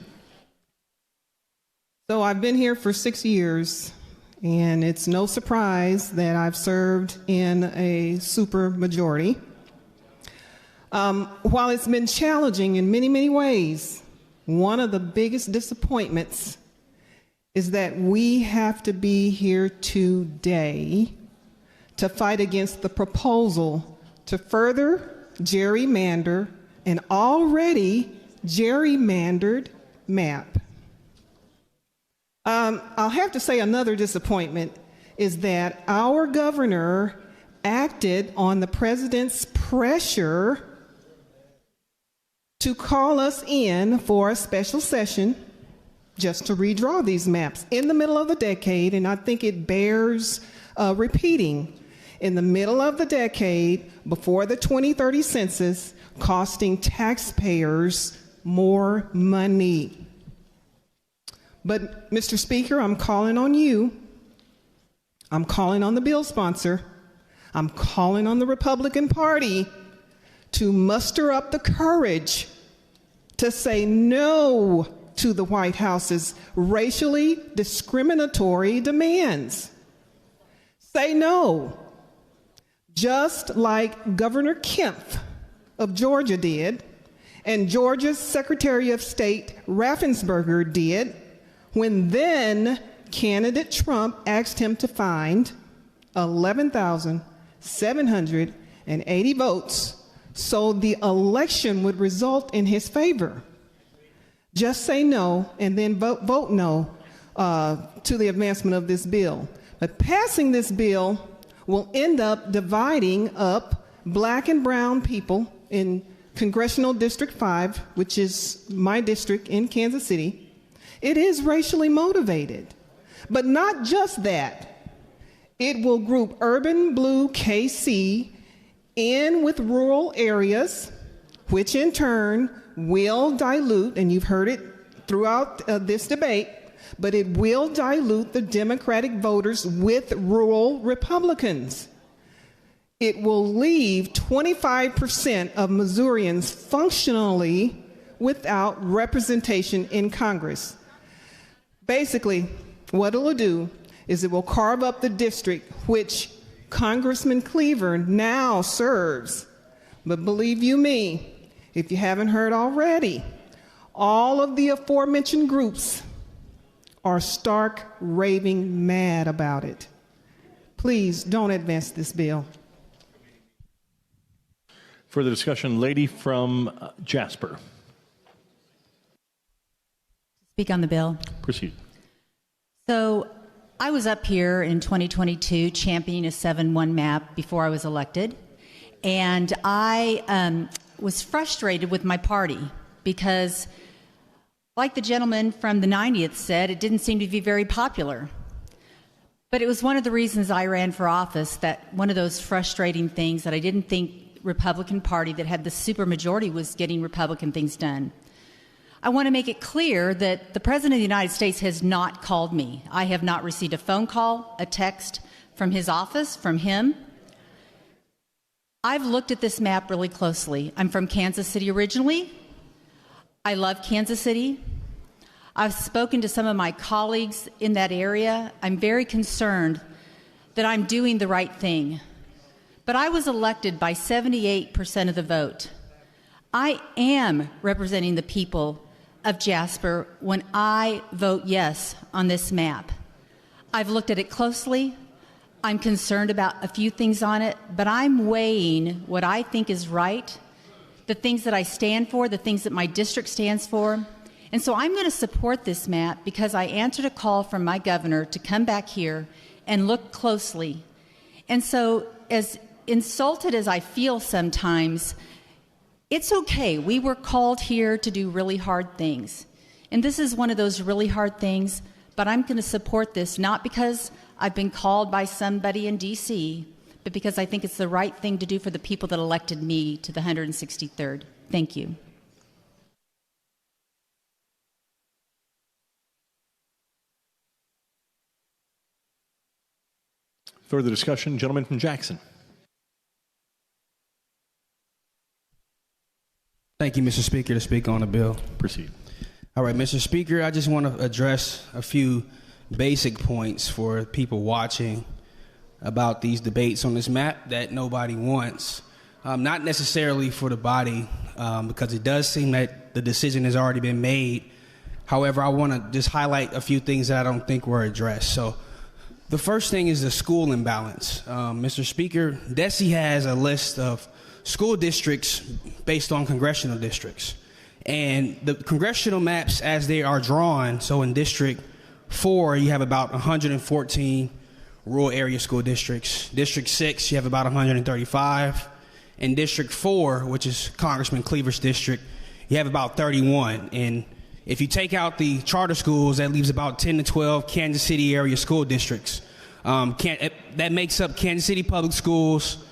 So I've been here for 6 years, and it's no surprise that I've served in a supermajority. While it's been challenging in many, many ways, one of the biggest disappointments is that we have to be here today to fight against the proposal to further gerrymander an already gerrymandered map. I'll have to say another disappointment is that our governor acted on the president's pressure to call us in for a special session just to redraw these maps in the middle of the decade, and I think it bears repeating. In the middle of the decade, before the 2030 census, costing taxpayers more money. But, Mr. Speaker, I'm calling on you. I'm calling on the bill sponsor. I'm calling on the Republican Party to muster up the courage to say no to the White House's racially discriminatory demands. Say no, just like Governor Kemp of Georgia did, and Georgia's Secretary of State Raffensperger did when then candidate Trump asked him to find 11,780 votes so the election would result in his favor. Just say no and then vote no to the advancement of this bill. But passing this bill will end up dividing up black and brown people in Congressional District 5, which is my district in Kansas City. It is racially motivated. But not just that. It will group urban blue KC in with rural areas, which in turn will dilute, and you've heard it throughout this debate, but it will dilute the Democratic voters with rural Republicans. It will leave 25% of Missourians functionally without representation in Congress. Basically, what it will do is it will carve up the district which Congressman Cleaver now serves. But believe you me, if you haven't heard already, all of the aforementioned groups are stark raving mad about it. Please don't advance this bill. Further discussion, lady from Jasper. Speak on the bill. Proceed. So I was up here in 2022 championing a 7-1 map before I was elected, and I was frustrated with my party because, like the gentleman from the 90th said, it didn't seem to be very popular. But it was one of the reasons I ran for office, that one of those frustrating things that I didn't think Republican Party that had the supermajority was getting Republican things done. I want to make it clear that the President of the United States has not called me. I have not received a phone call, a text from his office, from him. I've looked at this map really closely. I'm from Kansas City originally. I love Kansas City. I've spoken to some of my colleagues in that area. I'm very concerned that I'm doing the right thing. But I was elected by 78% of the vote. I am representing the people of Jasper when I vote yes on this map. I've looked at it closely. I'm concerned about a few things on it, but I'm weighing what I think is right, the things that I stand for, the things that my district stands for. And so I'm going to support this map because I answered a call from my governor to come back here and look closely. And so, as insulted as I feel sometimes, it's okay. We were called here to do really hard things. And this is one of those really hard things, but I'm going to support this not because I've been called by somebody in D.C., but because I think it's the right thing to do for the people that elected me to the 163rd. Thank you. Further discussion, gentleman from Jackson. Thank you, Mr. Speaker, to speak on the bill. Proceed. All right, Mr. Speaker, I just want to address a few basic points for people watching about these debates on this map that nobody wants. Not necessarily for the body, because it does seem that the decision has already been made. However, I want to just highlight a few things that I don't think were addressed. So the first thing is the school imbalance. Mr. Speaker, DESE has a list of school districts based on congressional districts. And the congressional maps as they are drawn, so in District 4, you have about 114 rural area school districts. District 6, you have about 135. In District 4, which is Congressman Cleaver's district, you have about 31. And if you take out the charter schools, that leaves about 10 to 12 Kansas City area school districts. That makes up Kansas City Public Schools,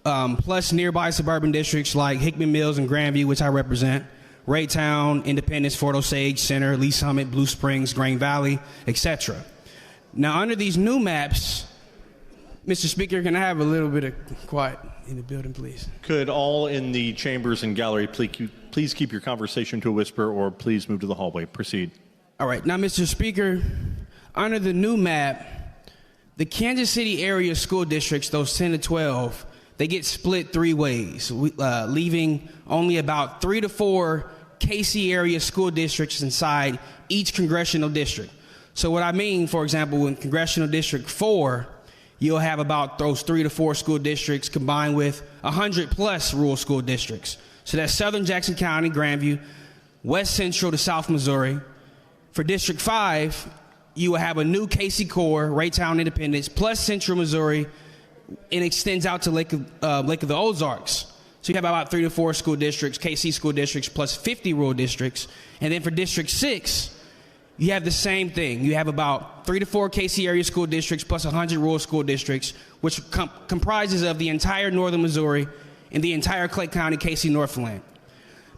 plus nearby suburban districts like Hickman Mills and Grandview, which I represent, Raytown, Independence, Fort Osage, Center, Lee Summit, Blue Springs, Grain Valley, etc. Now, under these new maps, Mr. Speaker, can I have a little bit of quiet in the building, please? Could all in the chambers and gallery please keep your conversation to a whisper, or please move to the hallway. Proceed. All right. Now, Mr. Speaker, under the new map, the Kansas City area school districts, those 10 to 12, they get split 3 ways, leaving only about 3 to 4 KC area school districts inside each congressional district. So what I mean, for example, in Congressional District 4, you'll have about those 3 to 4 school districts combined with 100 plus rural school districts. So that's Southern Jackson County, Grandview, West Central to South Missouri. For District 5, you will have a new KC Core, Raytown Independence, plus Central Missouri, and extends out to Lake of the Ozarks. So you have about 3 to 4 school districts, KC school districts, plus 50 rural districts. And then for District 6, you have the same thing. You have about 3 to 4 KC area school districts plus 100 rural school districts, which comprises of the entire northern Missouri and the entire Clay County, KC Northland.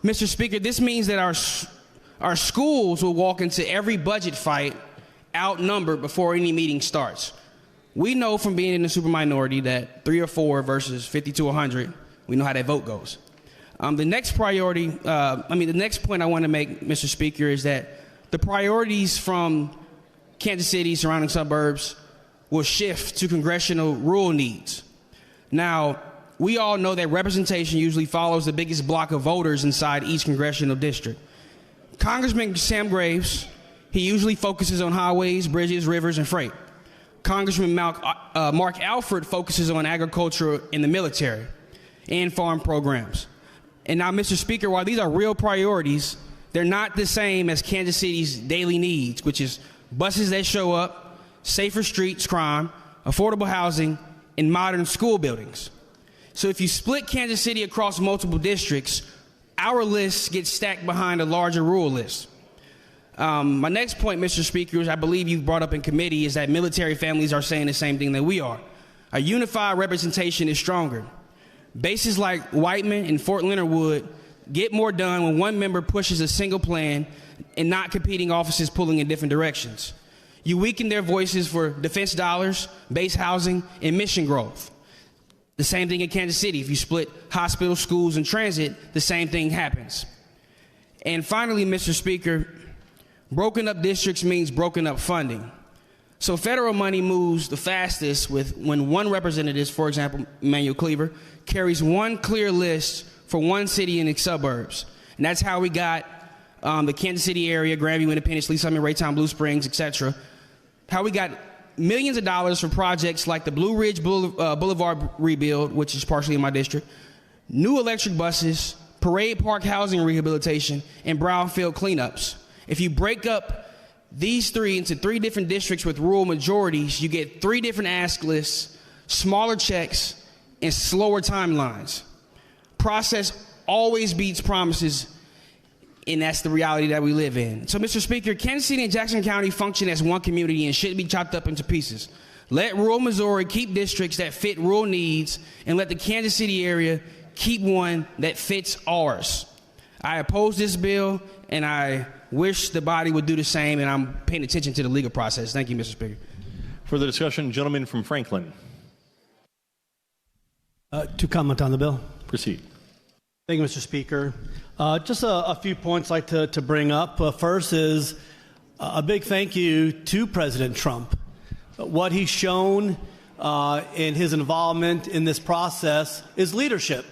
Mr. Speaker, this means that our schools will walk into every budget fight outnumbered before any meeting starts. We know from being in the super minority that 3 or 4 versus 50 to 100, we know how that vote goes. The next point I want to make, Mr. Speaker, is that the priorities from Kansas City, surrounding suburbs, will shift to congressional rural needs. Now, we all know that representation usually follows the biggest block of voters inside each congressional district. Congressman Sam Graves, he usually focuses on highways, bridges, rivers, and freight. Congressman Mark Alford focuses on agriculture and the military and farm programs. And now, Mr. Speaker, while these are real priorities, they're not the same as Kansas City's daily needs, which is buses that show up, safer streets, crime, affordable housing, and modern school buildings. So if you split Kansas City across multiple districts, our list gets stacked behind a larger rural list. My next point, Mr. Speaker, which I believe you've brought up in committee, is that military families are saying the same thing that we are. A unified representation is stronger. Bases like Whiteman and Fort Leonard Wood get more done when one member pushes a single plan and not competing offices pulling in different directions. You weaken their voices for defense dollars, base housing, and mission growth. The same thing in Kansas City. If you split hospitals, schools, and transit, the same thing happens. And finally, Mr. Speaker, broken up districts means broken up funding. So federal money moves the fastest when one representative, for example, Emmanuel Cleaver, carries one clear list for one city and its suburbs. And that's how we got the Kansas City area, Grandview, Independence, Lee Summit, Raytown, Blue Springs, etc. How we got millions of dollars for projects like the Blue Ridge Boulevard rebuild, which is partially in my district, new electric buses, Parade Park housing rehabilitation, and brownfield cleanups. If you break up these 3 into 3 different districts with rural majorities, you get 3 different ask lists, smaller checks, and slower timelines. Process always beats promises, and that's the reality that we live in. So, Mr. Speaker, Kansas City and Jackson County function as one community and shouldn't be chopped up into pieces. Let rural Missouri keep districts that fit rural needs, and let the Kansas City area keep one that fits ours. I oppose this bill, and I wish the body would do the same, and I'm paying attention to the legal process. Thank you, Mr. Speaker. Further discussion, gentleman from Franklin. To comment on the bill. Proceed. Thank you, Mr. Speaker. Just a few points I'd like to bring up. First is a big thank you to President Trump. What he's shown in his involvement in this process is leadership.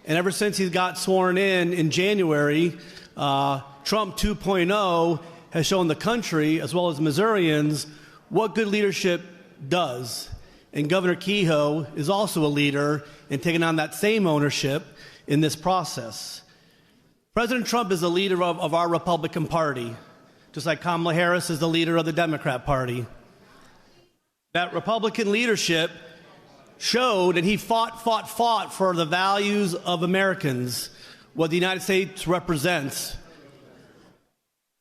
And ever since he got sworn in January, Trump 2.0 has shown the country, as well as Missourians, what good leadership does. And Governor Kehoe is also a leader in taking on that same ownership in this process. President Trump is the leader of our Republican Party, just like Kamala Harris is the leader of the Democrat Party. That Republican leadership showed, and he fought for the values of Americans, what the United States represents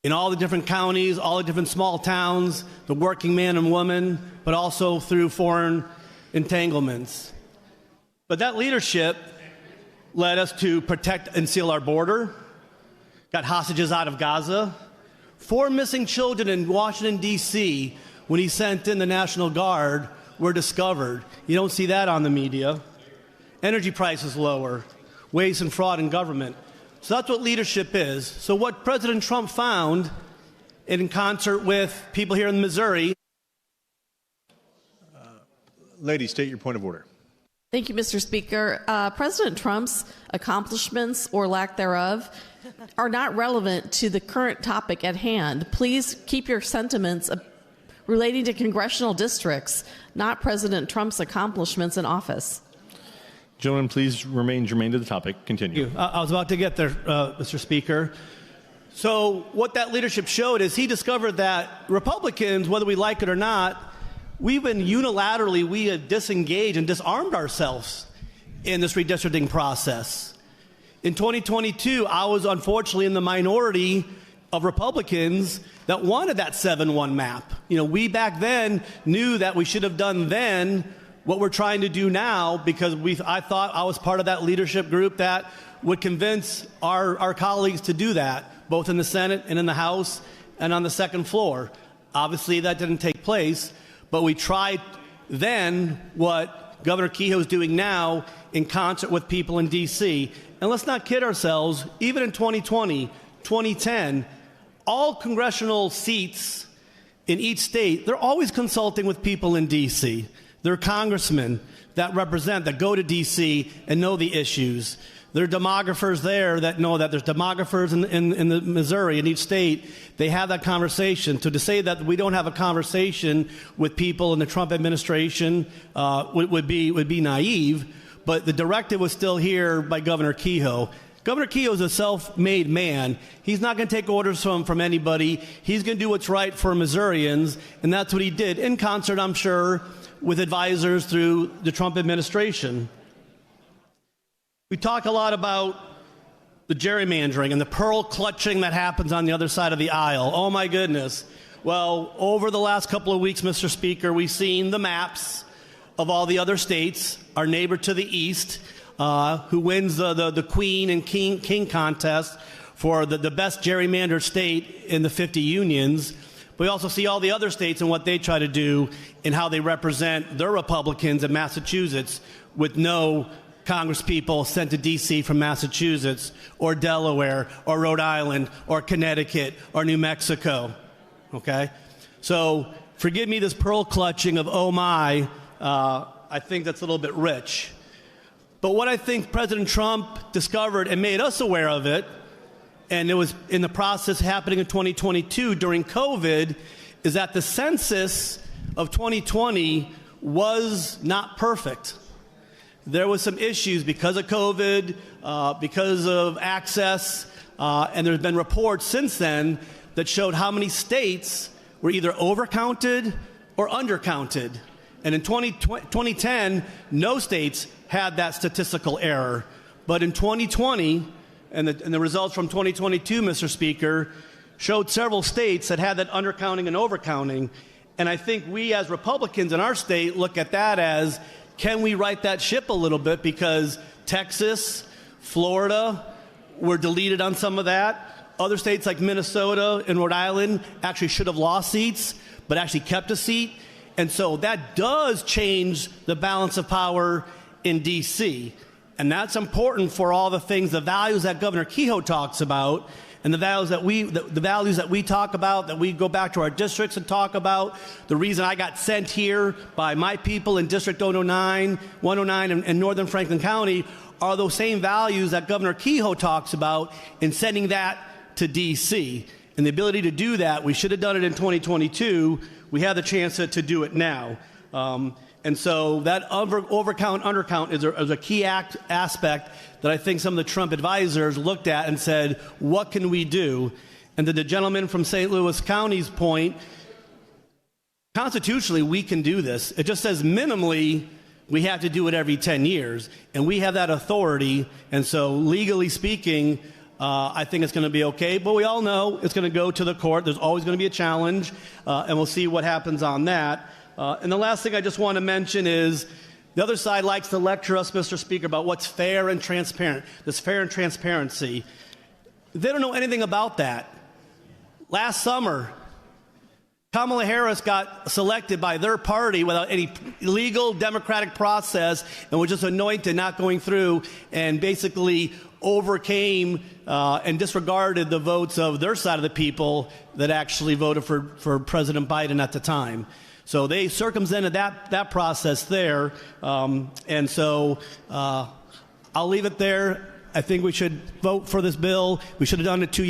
in all the different counties, all the different small towns, the working man and woman, but also through foreign entanglements. But that leadership led us to protect and seal our border, got hostages out of Gaza, 4 missing children in Washington, D.C., when he sent in the National Guard, were discovered. You don't see that on the media. Energy prices lower, waste and fraud in government. So that's what leadership is. So what President Trump found, in concert with people here in Missouri. Lady, state your point of order. Thank you, Mr. Speaker. President Trump's accomplishments or lack thereof are not relevant to the current topic at hand. Please keep your sentiments relating to congressional districts, not President Trump's accomplishments in office. Gentlemen, please remain germane to the topic. Continue. I was about to get there, Mr. Speaker. So what that leadership showed is he discovered that Republicans, whether we like it or not, we've been unilaterally, we have disengaged and disarmed ourselves in this redistricting process. In 2022, I was unfortunately in the minority of Republicans that wanted that 7-1 map. We back then knew that we should have done then what we're trying to do now, because I thought I was part of that leadership group that would convince our colleagues to do that, both in the Senate and in the House and on the second floor. Obviously, that didn't take place. But we tried then what Governor Kehoe is doing now in concert with people in D.C. And let's not kid ourselves, even in 2020, 2010, all congressional seats in each state, they're always consulting with people in D.C. There are congressmen that represent, that go to D.C. and know the issues. There are demographers there that know that there's demographers in the Missouri, in each state. They have that conversation. So to say that we don't have a conversation with people in the Trump administration would be naive. But the directive was still here by Governor Kehoe. Governor Kehoe is a self-made man. He's not going to take orders from anybody. He's going to do what's right for Missourians, and that's what he did, in concert, I'm sure, with advisors through the Trump administration. We talk a lot about the gerrymandering and the pearl clutching that happens on the other side of the aisle. Oh, my goodness. Well, over the last couple of weeks, Mr. Speaker, we've seen the maps of all the other states, our neighbor to the east, who wins the Queen and King contest for the best gerrymandered state in the 50 unions. We also see all the other states and what they try to do and how they represent their Republicans in Massachusetts with no congresspeople sent to D.C. from Massachusetts or Delaware or Rhode Island or Connecticut or New Mexico. Okay? So forgive me this pearl clutching of oh my. I think that's a little bit rich. But what I think President Trump discovered and made us aware of it, and it was in the process happening in 2022 during COVID, is that the census of 2020 was not perfect. There was some issues because of COVID, because of access, and there's been reports since then that showed how many states were either overcounted or undercounted. And in 2010, no states had that statistical error. But in 2020, and the results from 2022, Mr. Speaker, showed several states that had that undercounting and overcounting. And I think we as Republicans in our state look at that as, can we right that ship a little bit? Because Texas, Florida were deleted on some of that. Other states like Minnesota and Rhode Island actually should have lost seats, but actually kept a seat. And so that does change the balance of power in D.C. And that's important for all the things, the values that Governor Kehoe talks about, and the values that we talk about, that we go back to our districts and talk about. The reason I got sent here by my people in District 109 and Northern Franklin County are those same values that Governor Kehoe talks about in sending that to D.C. And the ability to do that, we should have done it in 2022. We have the chance to do it now. And so that overcount, undercount is a key aspect that I think some of the Trump advisors looked at and said, what can we do? And to the gentleman from St. Louis County's point, constitutionally, we can do this. It just says minimally, we have to do it every 10 years. And we have that authority. And so legally speaking, I think it's going to be okay. But we all know it's going to go to the court. There's always going to be a challenge. And we'll see what happens on that. And the last thing I just want to mention is the other side likes to lecture us, Mr. Speaker, about what's fair and transparent, this fair and transparency. They don't know anything about that. Last summer, Kamala Harris got selected by their party without any legal democratic process and was just anointed, not going through, and basically overcame and disregarded the votes of their side of the people that actually voted for President Biden at the time. So they circumvented that process there. And so I'll leave it there. I think we should vote for this bill. We should have done it 3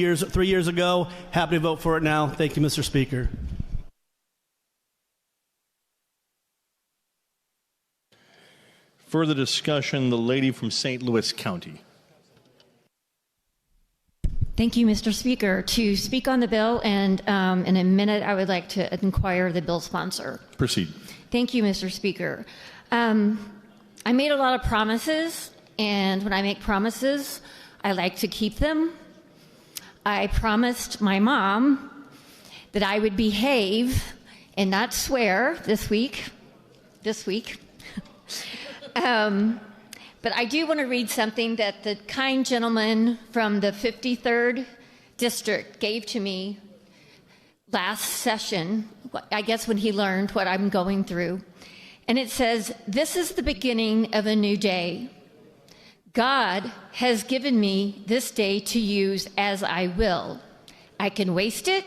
years ago. Happy to vote for it now. Thank you, Mr. Speaker. Further discussion, the lady from St. Louis County. Thank you, Mr. Speaker. To speak on the bill, and in a minute, I would like to inquire the bill sponsor. Proceed. Thank you, Mr. Speaker. I made a lot of promises, and when I make promises, I like to keep them. I promised my mom that I would behave and not swear this week. But I do want to read something that the kind gentleman from the 53rd District gave to me last session, I guess when he learned what I'm going through. And it says, "This is the beginning of a new day. God has given me this day to use as I will. I can waste it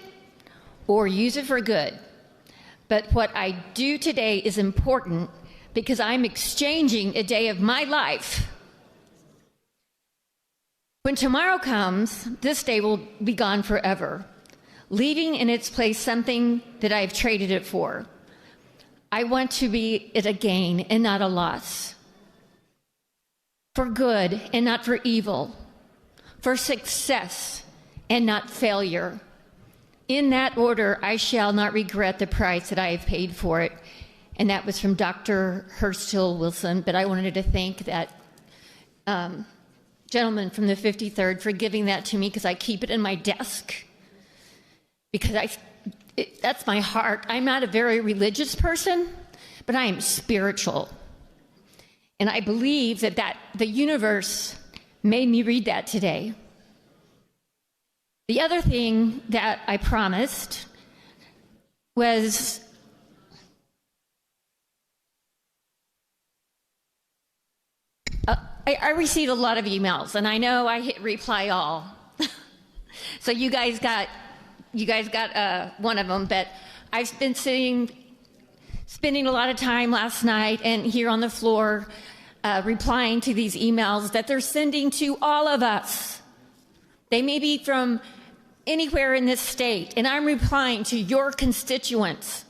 or use it for good. But what I do today is important because I'm exchanging a day of my life. When tomorrow comes, this day will be gone forever, leaving in its place something that I've traded it for. I want to be it a gain and not a loss, for good and not for evil, for success and not failure. In that order, I shall not regret the price that I have paid for it." And that was from Dr. Hurstill Wilson. But I wanted to thank that gentleman from the 53rd for giving that to me, because I keep it in my desk. Because that's my heart. I'm not a very religious person, but I am spiritual. And I believe that the universe made me read that today. The other thing that I promised was I received a lot of emails, and I know I hit reply all. So you guys got one of them, but I've been spending a lot of time last night and here on the floor replying to these emails that they're sending to all of us. They may be from anywhere in this state, and I'm replying to your constituents.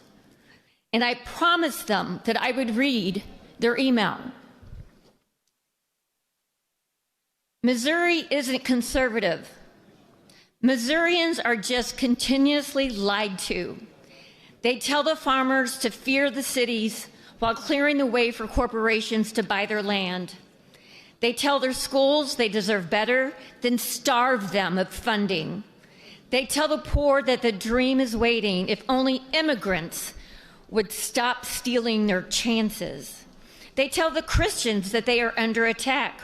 And I promised them that I would read their email. Missouri isn't conservative. Missourians are just continuously lied to. They tell the farmers to fear the cities while clearing the way for corporations to buy their land. They tell their schools they deserve better, then starve them of funding. They tell the poor that the dream is waiting if only immigrants would stop stealing their chances. They tell the Christians that they are under attack,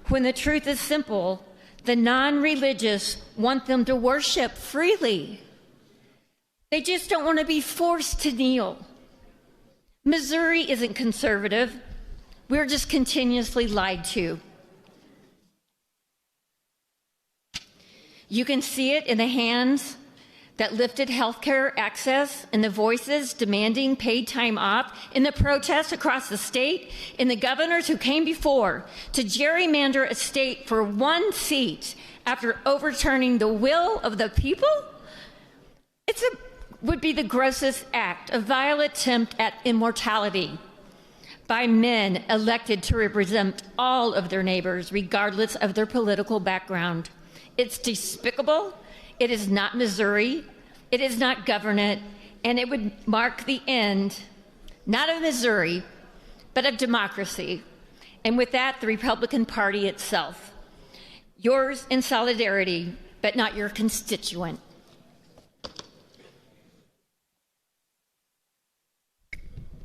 when the truth is simple. The non-religious want them to worship freely. They just don't want to be forced to kneel. Missouri isn't conservative. We're just continuously lied to. You can see it in the hands that lifted healthcare access, in the voices demanding paid time off, in the protests across the state, in the governors who came before to gerrymander a state for one seat after overturning the will of the people. Would be the grossest act, a vile attempt at immortality by men elected to represent all of their neighbors, regardless of their political background. It's despicable. It is not Missouri. It is not government. And it would mark the end, not of Missouri, but of democracy. And with that, the Republican Party itself. Yours in solidarity, but not your constituent.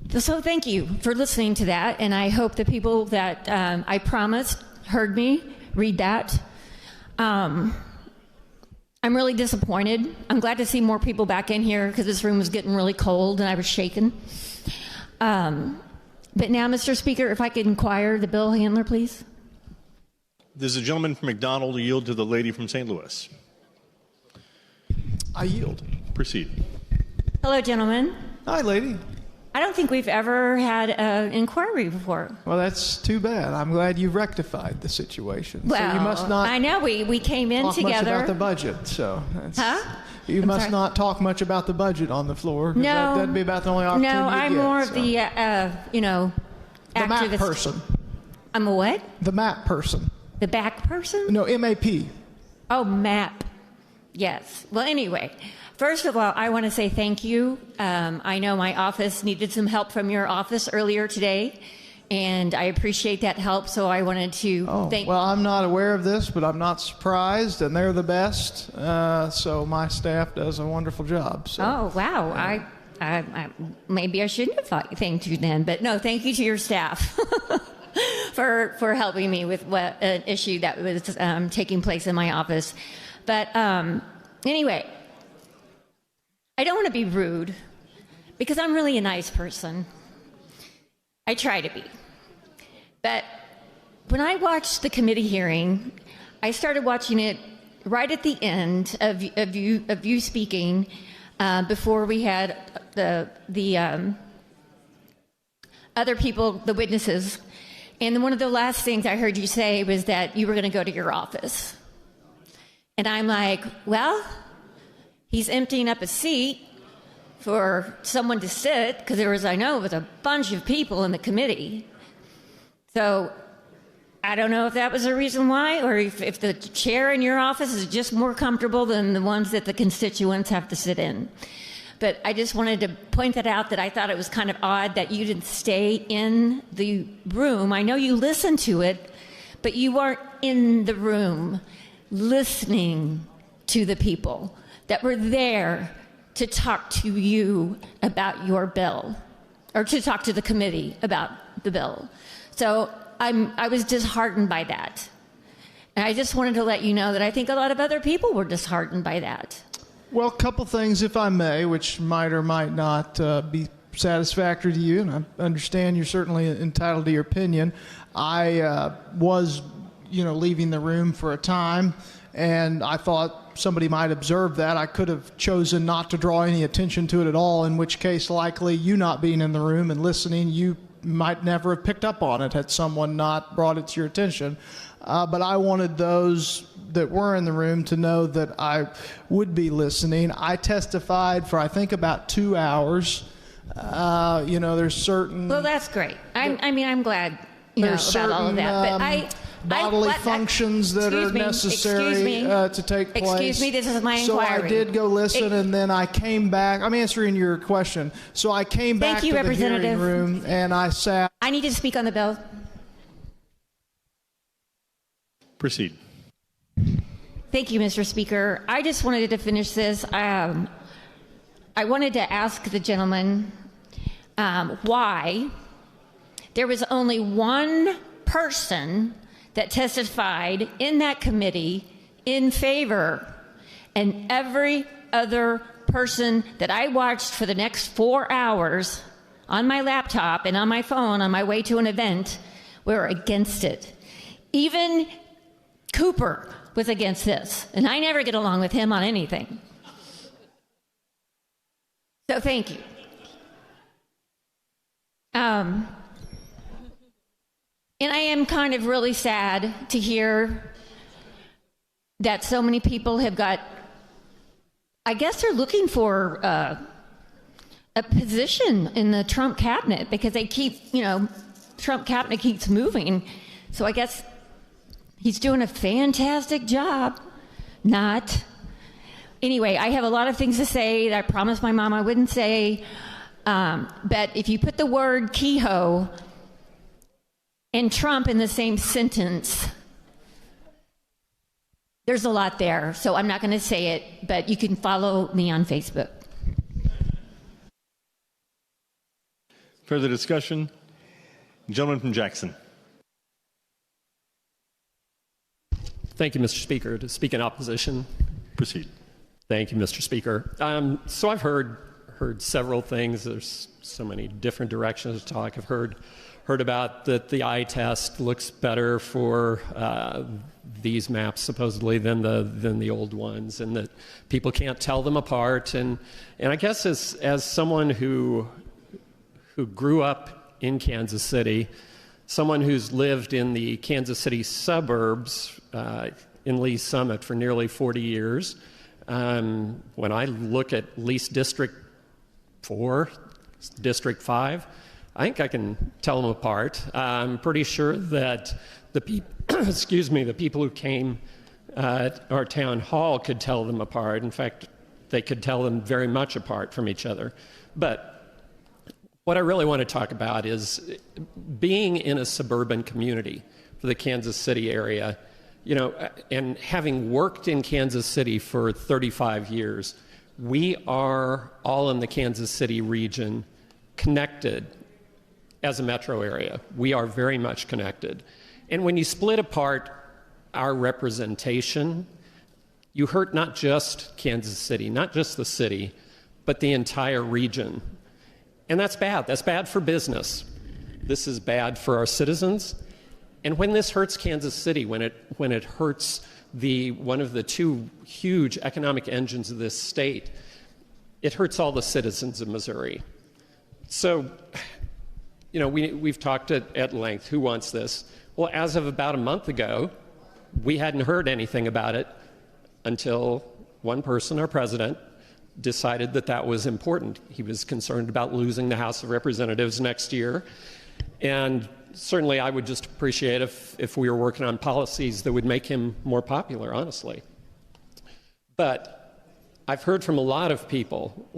So thank you for listening to that. And I hope the people that I promised heard me read that. I'm really disappointed. I'm glad to see more people back in here because this room was getting really cold and I was shaking. But now, Mr. Speaker, if I could inquire the bill handler, please. There's a gentleman from McDonald to yield to the lady from St. Louis. I yield. Proceed. Hello, gentlemen. Hi, lady. I don't think we've ever had an inquiry before. Well, that's too bad. I'm glad you rectified the situation. Well, so you must not. I know we came in talk together. much about the budget. So that's, you I'm must sorry? not talk much about the budget on the floor. No, that'd be about the only opportunity. No, I'm you get, more so. of the the map activist person. I'm a what? The map person. The back person? No, MAP. Oh, map. Yes. Well, anyway, first of all, I want to say thank you. I know my office needed some help from your office earlier today, and I appreciate that help, so I wanted to thank... Well, I'm not aware of this, but I'm not surprised, and they're the best, so my staff does a wonderful job. So. Oh, wow. I maybe I shouldn't have thanked you then, but no, thank you to your staff for helping me with an issue that was taking place in my office. But anyway, I don't want to be rude because I'm really a nice person. I try to be. But when I watched the committee hearing, I started watching it right at the end of you speaking before we had the other people, the witnesses. And one of the last things I heard you say was that you were going to go to your office. And I'm like, well, he's emptying up a seat for someone to sit, because there was a bunch of people in the committee. So I don't know if that was a reason why, or if the chair in your office is just more comfortable than the ones that the constituents have to sit in. But I just wanted to point that out, that I thought it was kind of odd that you didn't stay in the room. I know you listened to it, but you weren't in the room listening to the people that were there to talk to you about your bill, or to talk to the committee about the bill. So I was disheartened by that. And I just wanted to let you know that I think a lot of other people were disheartened by that. Well, a couple things, if I may, which might or might not be satisfactory to you, and I understand you're certainly entitled to your opinion. I was, leaving the room for a time, and I thought somebody might observe that. I could have chosen not to draw any attention to it at all, in which case likely you not being in the room and listening, you might never have picked up on it had someone not brought it to your attention. But I wanted those that were in the room to know that I would be listening. I testified for, I think, about 2 hours. There's certain... Well, that's great. I'm glad about all of that. But bodily functions that are necessary to take place. Excuse me, this is my inquiry. So I did go listen, and then I came back. I'm answering your question. So I came back to the hearing room, and I sat... I need to speak on the bill. Proceed. Thank you, Mr. Speaker. I just wanted to finish this. I wanted to ask the gentleman why there was only one person that testified in that committee in favor, and every other person that I watched for the next 4 hours on my laptop and on my phone on my way to an event were against it. Even Cooper was against this, and I never get along with him on anything. So thank you. And I am kind of really sad to hear that so many people have got, I guess they're looking for a position in the Trump cabinet, because they keep, Trump cabinet keeps moving. So I guess he's doing a fantastic job. Not. Anyway, I have a lot of things to say that I promised my mom I wouldn't say. But if you put the word Kehoe and Trump in the same sentence, there's a lot there. So I'm not going to say it, but you can follow me on Facebook. Further discussion? Gentleman from Jackson. Thank you, Mr. Speaker. To speak in opposition. Proceed. Thank you, Mr. Speaker. So I've heard several things. There's so many different directions to talk. I've heard about that the eye test looks better for these maps supposedly than the old ones, and that people can't tell them apart. And I guess as someone who who grew up in Kansas City, someone who's lived in the Kansas City suburbs in Lee Summit for nearly 40 years. When I look at least District 4, District 5, I think I can tell them apart. I'm pretty sure that the people who came at our town hall could tell them apart. In fact, they could tell them very much apart from each other. But what I really want to talk about is being in a suburban community for the Kansas City area, you know, and having worked in Kansas City for 35 years, we are all in the Kansas City region connected as a metro area. We are very much connected. And when you split apart our representation, you hurt not just Kansas City, not just the city, but the entire region. And that's bad. That's bad for business. This is bad for our citizens. And when this hurts Kansas City, when it hurts one of the two huge economic engines of this state, it hurts all the citizens of Missouri. So, you know, we've talked at length. Who wants this? Well, as of about a month ago, we hadn't heard anything about it until one person, our president, decided that that was important. He was concerned about losing the House of Representatives next year. And certainly I would just appreciate if we were working on policies that would make him more popular, honestly. But I've heard from a lot of people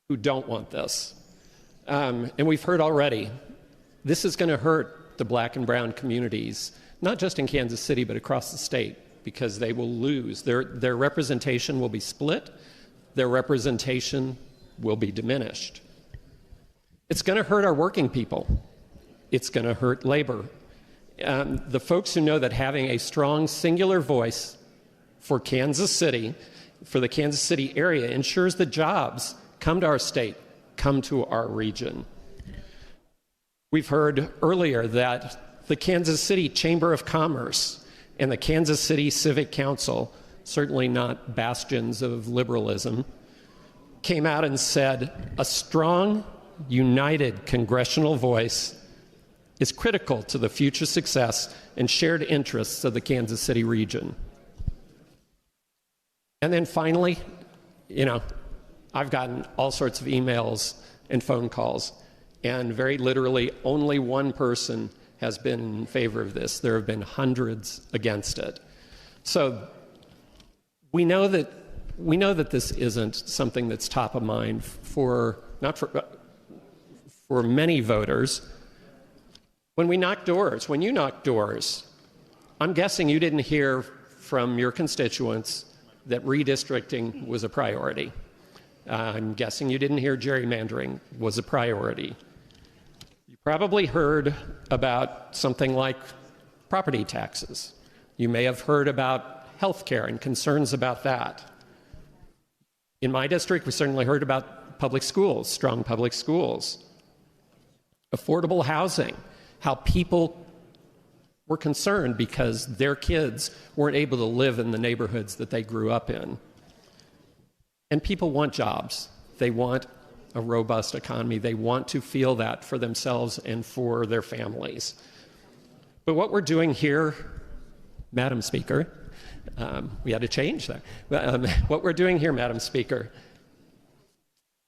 who don't want this. And we've heard already, this is going to hurt the black and brown communities, not just in Kansas City, but across the state, because they will lose. Their representation will be split. Their representation will be diminished. It's going to hurt our working people. It's going to hurt labor. The folks who know that having a strong singular voice for Kansas City, for the Kansas City area, ensures that jobs come to our state, come to our region. We've heard earlier that the Kansas City Chamber of Commerce and the Kansas City Civic Council, certainly not bastions of liberalism, came out and said a strong, united congressional voice is critical to the future success and shared interests of the Kansas City region. And then finally, you know, I've gotten all sorts of emails and phone calls, and very literally only one person has been in favor of this. There have been hundreds against it. So we know that this isn't something that's top of mind for many voters. When you knock doors, I'm guessing you didn't hear from your constituents that redistricting was a priority. I'm guessing you didn't hear gerrymandering was a priority. You probably heard about something like property taxes. You may have heard about health care and concerns about that. In my district, we certainly heard about public schools, strong public schools, affordable housing, how people were concerned because their kids weren't able to live in the neighborhoods that they grew up in. And people want jobs. They want a robust economy. They want to feel that for themselves and for their families. But what we're doing here, Madam Speaker, we had to change that. What we're doing here, Madam Speaker,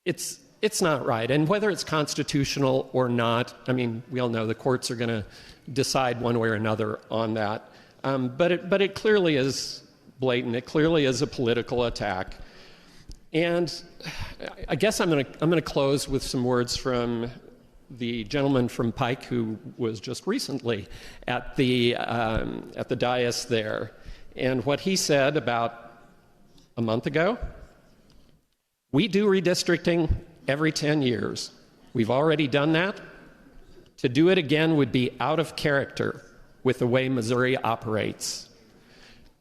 it's not right. And whether it's constitutional or not, I mean, we all know the courts are going to decide one way or another on that. But it clearly is blatant. It clearly is a political attack. And I guess I'm going to close with some words from the gentleman from Pike who was just recently at the dais there, and what he said about a month ago. We do redistricting every 10 years. We've already done that. To do it again would be out of character with the way Missouri operates.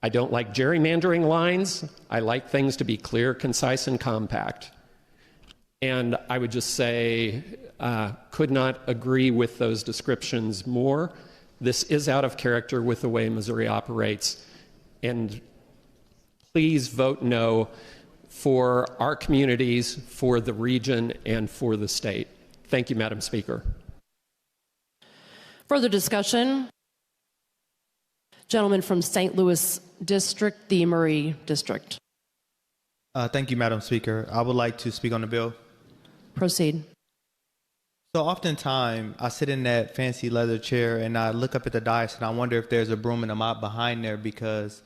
I don't like gerrymandering lines. I like things to be clear, concise, and compact. And I would just say, could not agree with those descriptions more. This is out of character with the way Missouri operates. And please vote no for our communities, for the region, and for the state. Thank you, Madam Speaker. Further discussion? Gentleman from St. Louis District, the Murray District. Thank you, Madam Speaker. I would like to speak on the bill. Proceed. So oftentimes, I sit in that fancy leather chair and I look up at the dais and I wonder if there's a broom and a mop behind there, because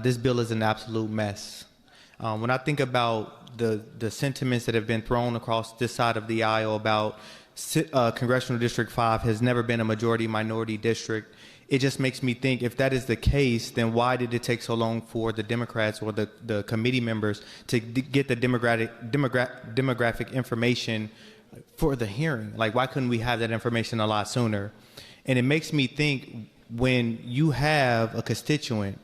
this bill is an absolute mess. When I think about the sentiments that have been thrown across this side of the aisle about Congressional District 5 has never been a majority-minority district, it just makes me think, if that is the case, then why did it take so long for the Democrats or the committee members to get the demographic information for the hearing? Like, why couldn't we have that information a lot sooner? And it makes me think, when you have a constituent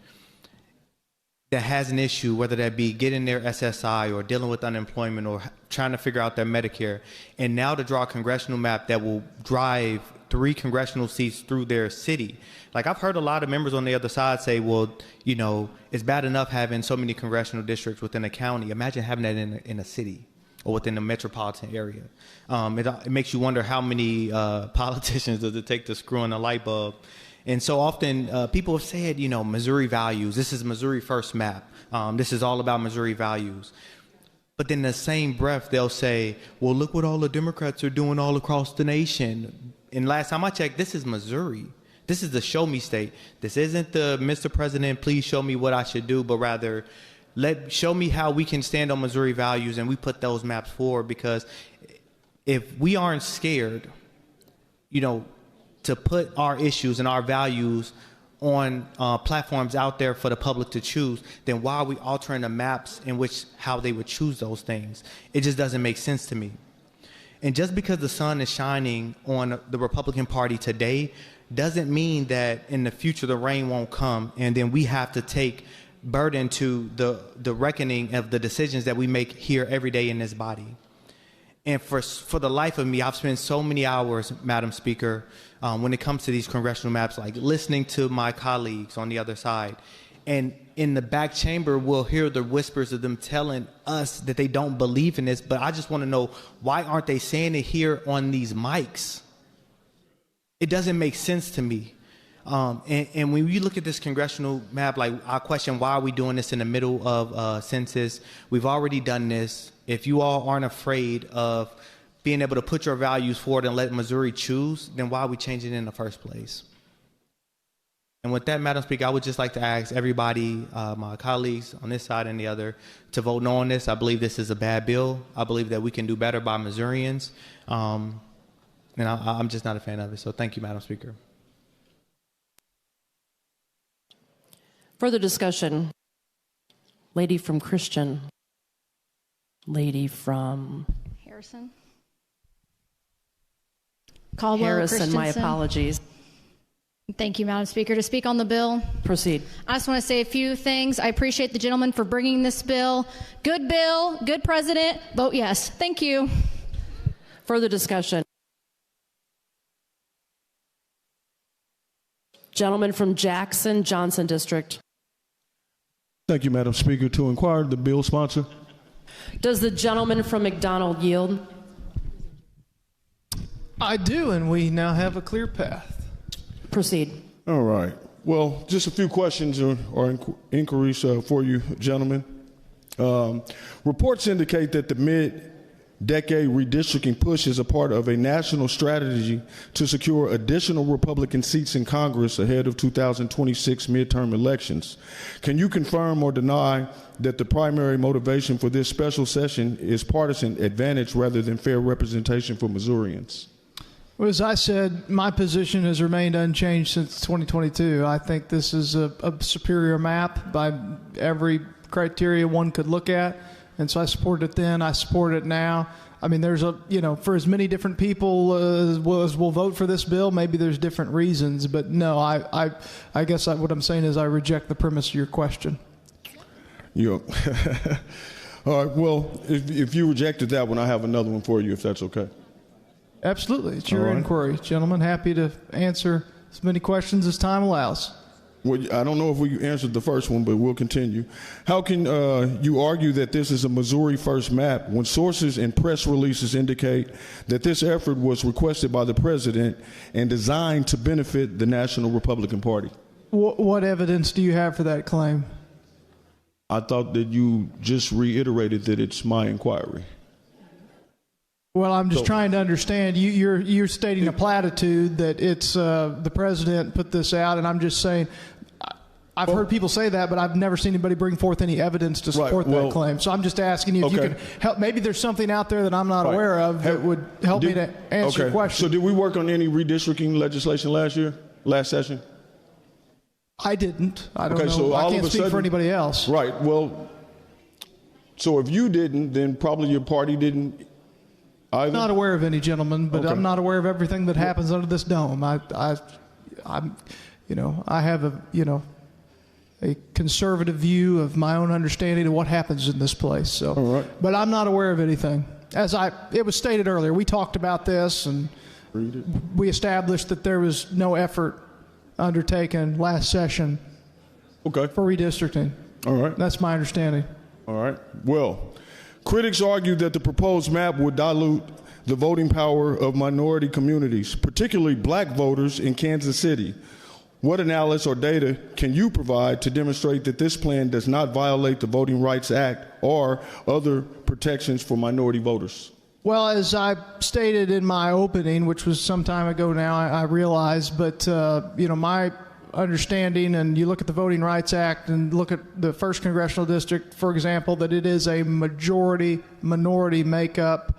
that has an issue, whether that be getting their SSI or dealing with unemployment or trying to figure out their Medicare, and now to draw a congressional map that will drive 3 congressional seats through their city. Like, I've heard a lot of members on the other side say, well, you know, it's bad enough having so many congressional districts within a county. Imagine having that in a city or within a metropolitan area. It makes you wonder how many politicians does it take to screw in a light bulb. And so often people have said, you know, Missouri values, this is Missouri First map. This is all about Missouri values. But then in the same breath, they'll say, well, look what all the Democrats are doing all across the nation. And last time I checked, this is Missouri. This is the show me state. This isn't the Mr. President, please show me what I should do, but rather show me how we can stand on Missouri values, and we put those maps forward. Because if we aren't scared, you know, to put our issues and our values on platforms out there for the public to choose, then why are we altering the maps in which how they would choose those things? It just doesn't make sense to me. And just because the sun is shining on the Republican Party today doesn't mean that in the future the rain won't come, and then we have to take burden to the reckoning of the decisions that we make here every day in this body. And for the life of me, I've spent so many hours, Madam Speaker, when it comes to these congressional maps, like listening to my colleagues on the other side. And in the back chamber, we'll hear the whispers of them telling us that they don't believe in this. But I just want to know, why aren't they saying it here on these mics? It doesn't make sense to me. And when you look at this congressional map, like, I question, why are we doing this in the middle of census? We've already done this. If you all aren't afraid of being able to put your values forward and let Missouri choose, then why are we changing it in the first place? And with that, Madam Speaker, I would just like to ask everybody, my colleagues on this side and the other, to vote no on this. I believe this is a bad bill. I believe that we can do better by Missourians. And I'm just not a fan of it. So thank you, Madam Speaker. Further discussion? Lady from Christian. Lady from Harrison. Caldwell, Harrison, my apologies. Thank you, Madam Speaker. To speak on the bill. Proceed. I just want to say a few things. I appreciate the gentleman for bringing this bill. Good bill, good president. Vote yes. Thank you. Further discussion? Gentleman from Jackson, Johnson District. Thank you, Madam Speaker. To inquire the bill sponsor. Does the gentleman from McDonald yield? I do, and we now have a clear path. Proceed. All right. Well, just a few questions or inquiries for you, gentlemen. Reports indicate that the mid-decade redistricting push is a part of a national strategy to secure additional Republican seats in Congress ahead of 2026 midterm elections. Can you confirm or deny that the primary motivation for this special session is partisan advantage rather than fair representation for Missourians? Well, as I said, my position has remained unchanged since 2022. I think this is a superior map by every criteria one could look at. And so I supported it then, I support it now. I mean, there's for as many different people as will vote for this bill, maybe there's different reasons. But no, I guess what I'm saying is I reject the premise of your question. Yeah. All right, well, if you rejected that one, I have another one for you, if that's okay. Absolutely. It's your inquiry, gentlemen. Happy to answer as many questions as time allows. Well, I don't know if we answered the first one, but we'll continue. How can you argue that this is a Missouri first map when sources and press releases indicate that this effort was requested by the president and designed to benefit the National Republican Party? What evidence do you have for that claim? I thought that you just reiterated that it's my inquiry. Well, I'm just trying to understand. You're stating a platitude that it's the president put this out, and I'm just saying I've heard people say that, but I've never seen anybody bring forth any evidence to support that claim. So I'm just asking you if you could help. Maybe there's something out there that I'm not aware of that would help me to answer your question. So did we work on any redistricting legislation last session? I didn't. I don't know. So I can't speak for anybody else. Right. Well, so if you didn't, then probably your party didn't either? I'm not aware of any, gentlemen, but I'm not aware of everything that happens under this dome. I have a conservative view of my own understanding of what happens in this place. So, but I'm not aware of anything. It was stated earlier, we talked about this and we established that there was no effort undertaken last session for redistricting. All right. That's my understanding. All right. Well, critics argue that the proposed map would dilute the voting power of minority communities, particularly black voters in Kansas City. What analysis or data can you provide to demonstrate that this plan does not violate the Voting Rights Act or other protections for minority voters? Well, as I stated in my opening, which was some time ago now, I realize, but my understanding, and you look at the Voting Rights Act and look at the 1st Congressional District, for example, that it is a majority-minority makeup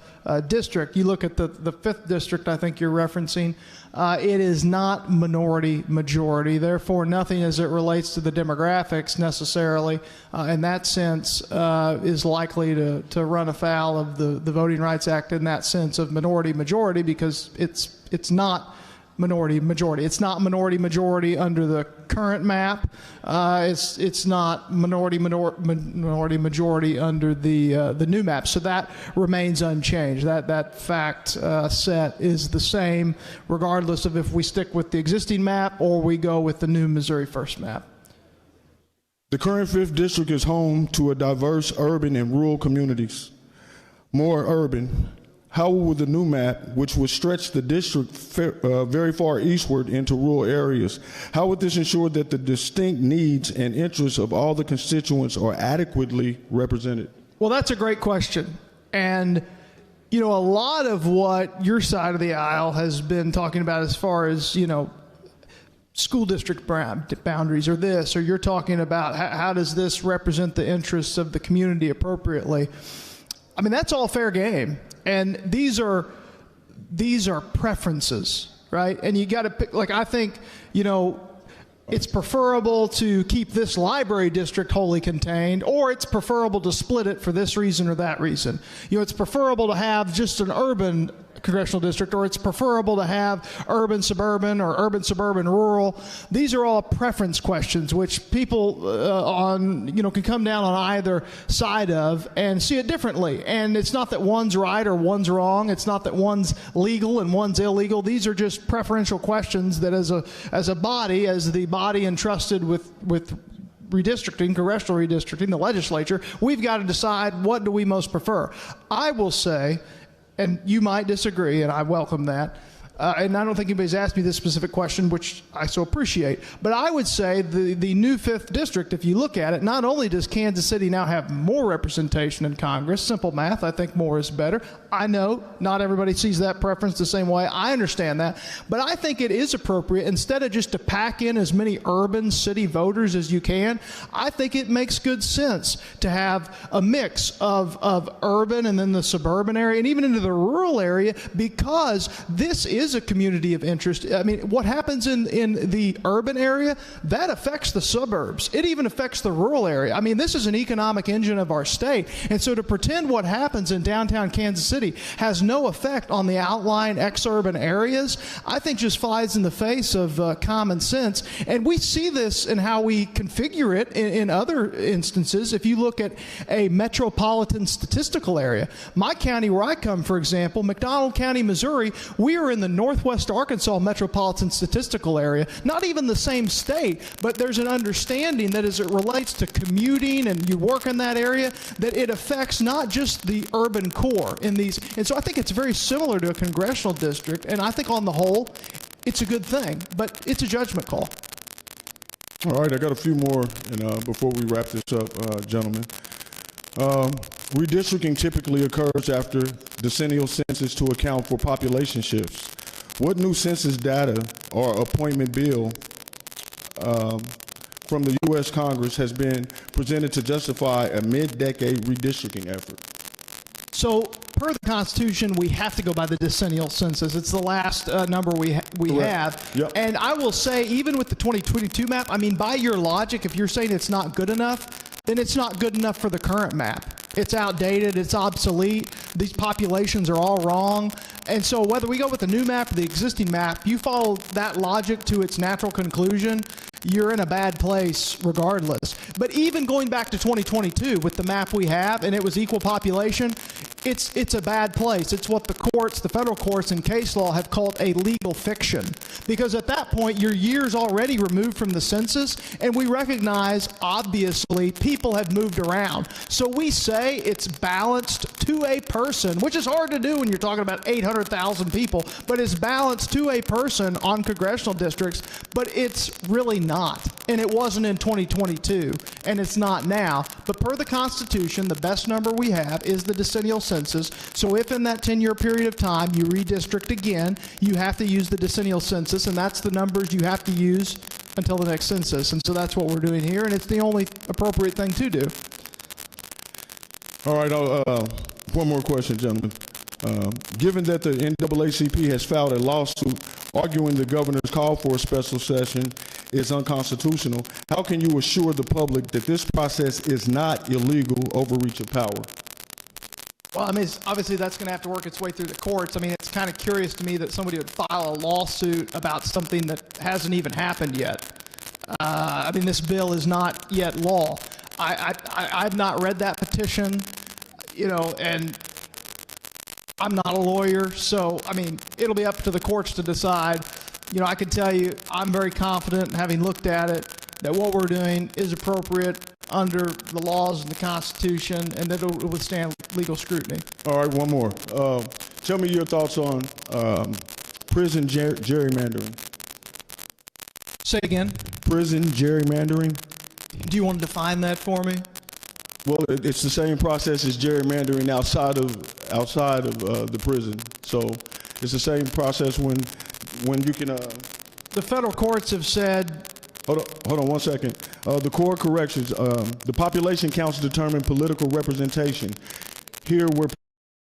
district. You look at the 5th District, I think you're referencing, it is not minority-majority. Therefore, nothing as it relates to the demographics necessarily in that sense is likely to run afoul of the Voting Rights Act in that sense of minority-majority, because it's not minority-majority. It's not minority-majority under the current map. It's not minority-majority under the new map. So that remains unchanged. That fact set is the same regardless of if we stick with the existing map or we go with the new Missouri First map. The current 5th District is home to a diverse urban and rural communities. More urban. How will the new map, which would stretch the district very far eastward into rural areas, how would this ensure that the distinct needs and interests of all the constituents are adequately represented? Well, that's a great question. And, a lot of what your side of the aisle has been talking about as far as, school district boundaries or this, or you're talking about how does this represent the interests of the community appropriately. I mean, that's all fair game. And these are preferences, right? And you got to pick, I think, it's preferable to keep this library district wholly contained, or it's preferable to split it for this reason or that reason. It's preferable to have just an urban congressional district, or it's preferable to have urban suburban or urban suburban rural. These are all preference questions which people can come down on either side of and see it differently. And it's not that one's right or one's wrong. It's not that one's legal and one's illegal. These are just preferential questions that as the body entrusted with redistricting, congressional redistricting, the legislature, we've got to decide what do we most prefer. I will say, and you might disagree, and I welcome that, and I don't think anybody's asked me this specific question, which I so appreciate, but I would say the new 5th District, if you look at it, not only does Kansas City now have more representation in Congress, simple math, I think more is better. I know not everybody sees that preference the same way. I understand that. But I think it is appropriate, instead of just to pack in as many urban city voters as you can, I think it makes good sense to have a mix of urban and then the suburban area and even into the rural area, because this is a community of interest. I mean, what happens in the urban area, that affects the suburbs. It even affects the rural area. I mean, this is an economic engine of our state. And so to pretend what happens in downtown Kansas City has no effect on the outlying exurban areas, I think just flies in the face of common sense. And we see this in how we configure it in other instances. If you look at a metropolitan statistical area, my county where I come, for example, McDonald County, Missouri, we are in the Northwest Arkansas Metropolitan Statistical Area, not even the same state, but there's an understanding that as it relates to commuting and you work in that area, that it affects not just the urban core in these. And so I think it's very similar to a congressional district, and I think on the whole, it's a good thing, but it's a judgment call. All right, I got a few more before we wrap this up, gentlemen. Redistricting typically occurs after decennial census to account for population shifts. What new census data or appointment bill from the U.S. Congress has been presented to justify a mid-decade redistricting effort? So, per the Constitution, we have to go by the decennial census. It's the last number we have. Yep. And I will say, even with the 2022 map, I mean, by your logic, if you're saying it's not good enough, then it's not good enough for the current map. It's outdated, it's obsolete, these populations are all wrong. And so whether we go with the new map or the existing map, you follow that logic to its natural conclusion, you're in a bad place regardless. But even going back to 2022 with the map we have, and it was equal population, it's a bad place. It's what the courts, the federal courts and case law have called a legal fiction. Because at that point, you're years already removed from the census, and we recognize, obviously, people have moved around. So we say it's balanced to a person, which is hard to do when you're talking about 800,000 people, but it's balanced to a person on congressional districts, but it's really not. And it wasn't in 2022, and it's not now. But per the Constitution, the best number we have is the decennial census. So if in that 10-year period of time you redistrict again, you have to use the decennial census, and that's the numbers you have to use until the next census. And so that's what we're doing here, and it's the only appropriate thing to do. All right, one more question, gentlemen. Given that the NAACP has filed a lawsuit arguing the governor's call for a special session is unconstitutional, how can you assure the public that this process is not illegal overreach of power? Well, I mean, obviously that's going to have to work its way through the courts. I mean, it's kind of curious to me that somebody would file a lawsuit about something that hasn't even happened yet. I mean, this bill is not yet law. I've not read that petition, and I'm not a lawyer, so, I mean, it'll be up to the courts to decide. I can tell you I'm very confident, having looked at it, that what we're doing is appropriate under the laws and the Constitution, and that it will withstand legal scrutiny. All right, one more. Tell me your thoughts on prison gerrymandering. Say again? Prison gerrymandering. Do you want to define that for me? Well, it's the same process as gerrymandering outside of the prison. So it's the same process when you can. The federal courts have said. Hold on 1 second. The Corps of Corrections, the population counts determine political representation. Here, where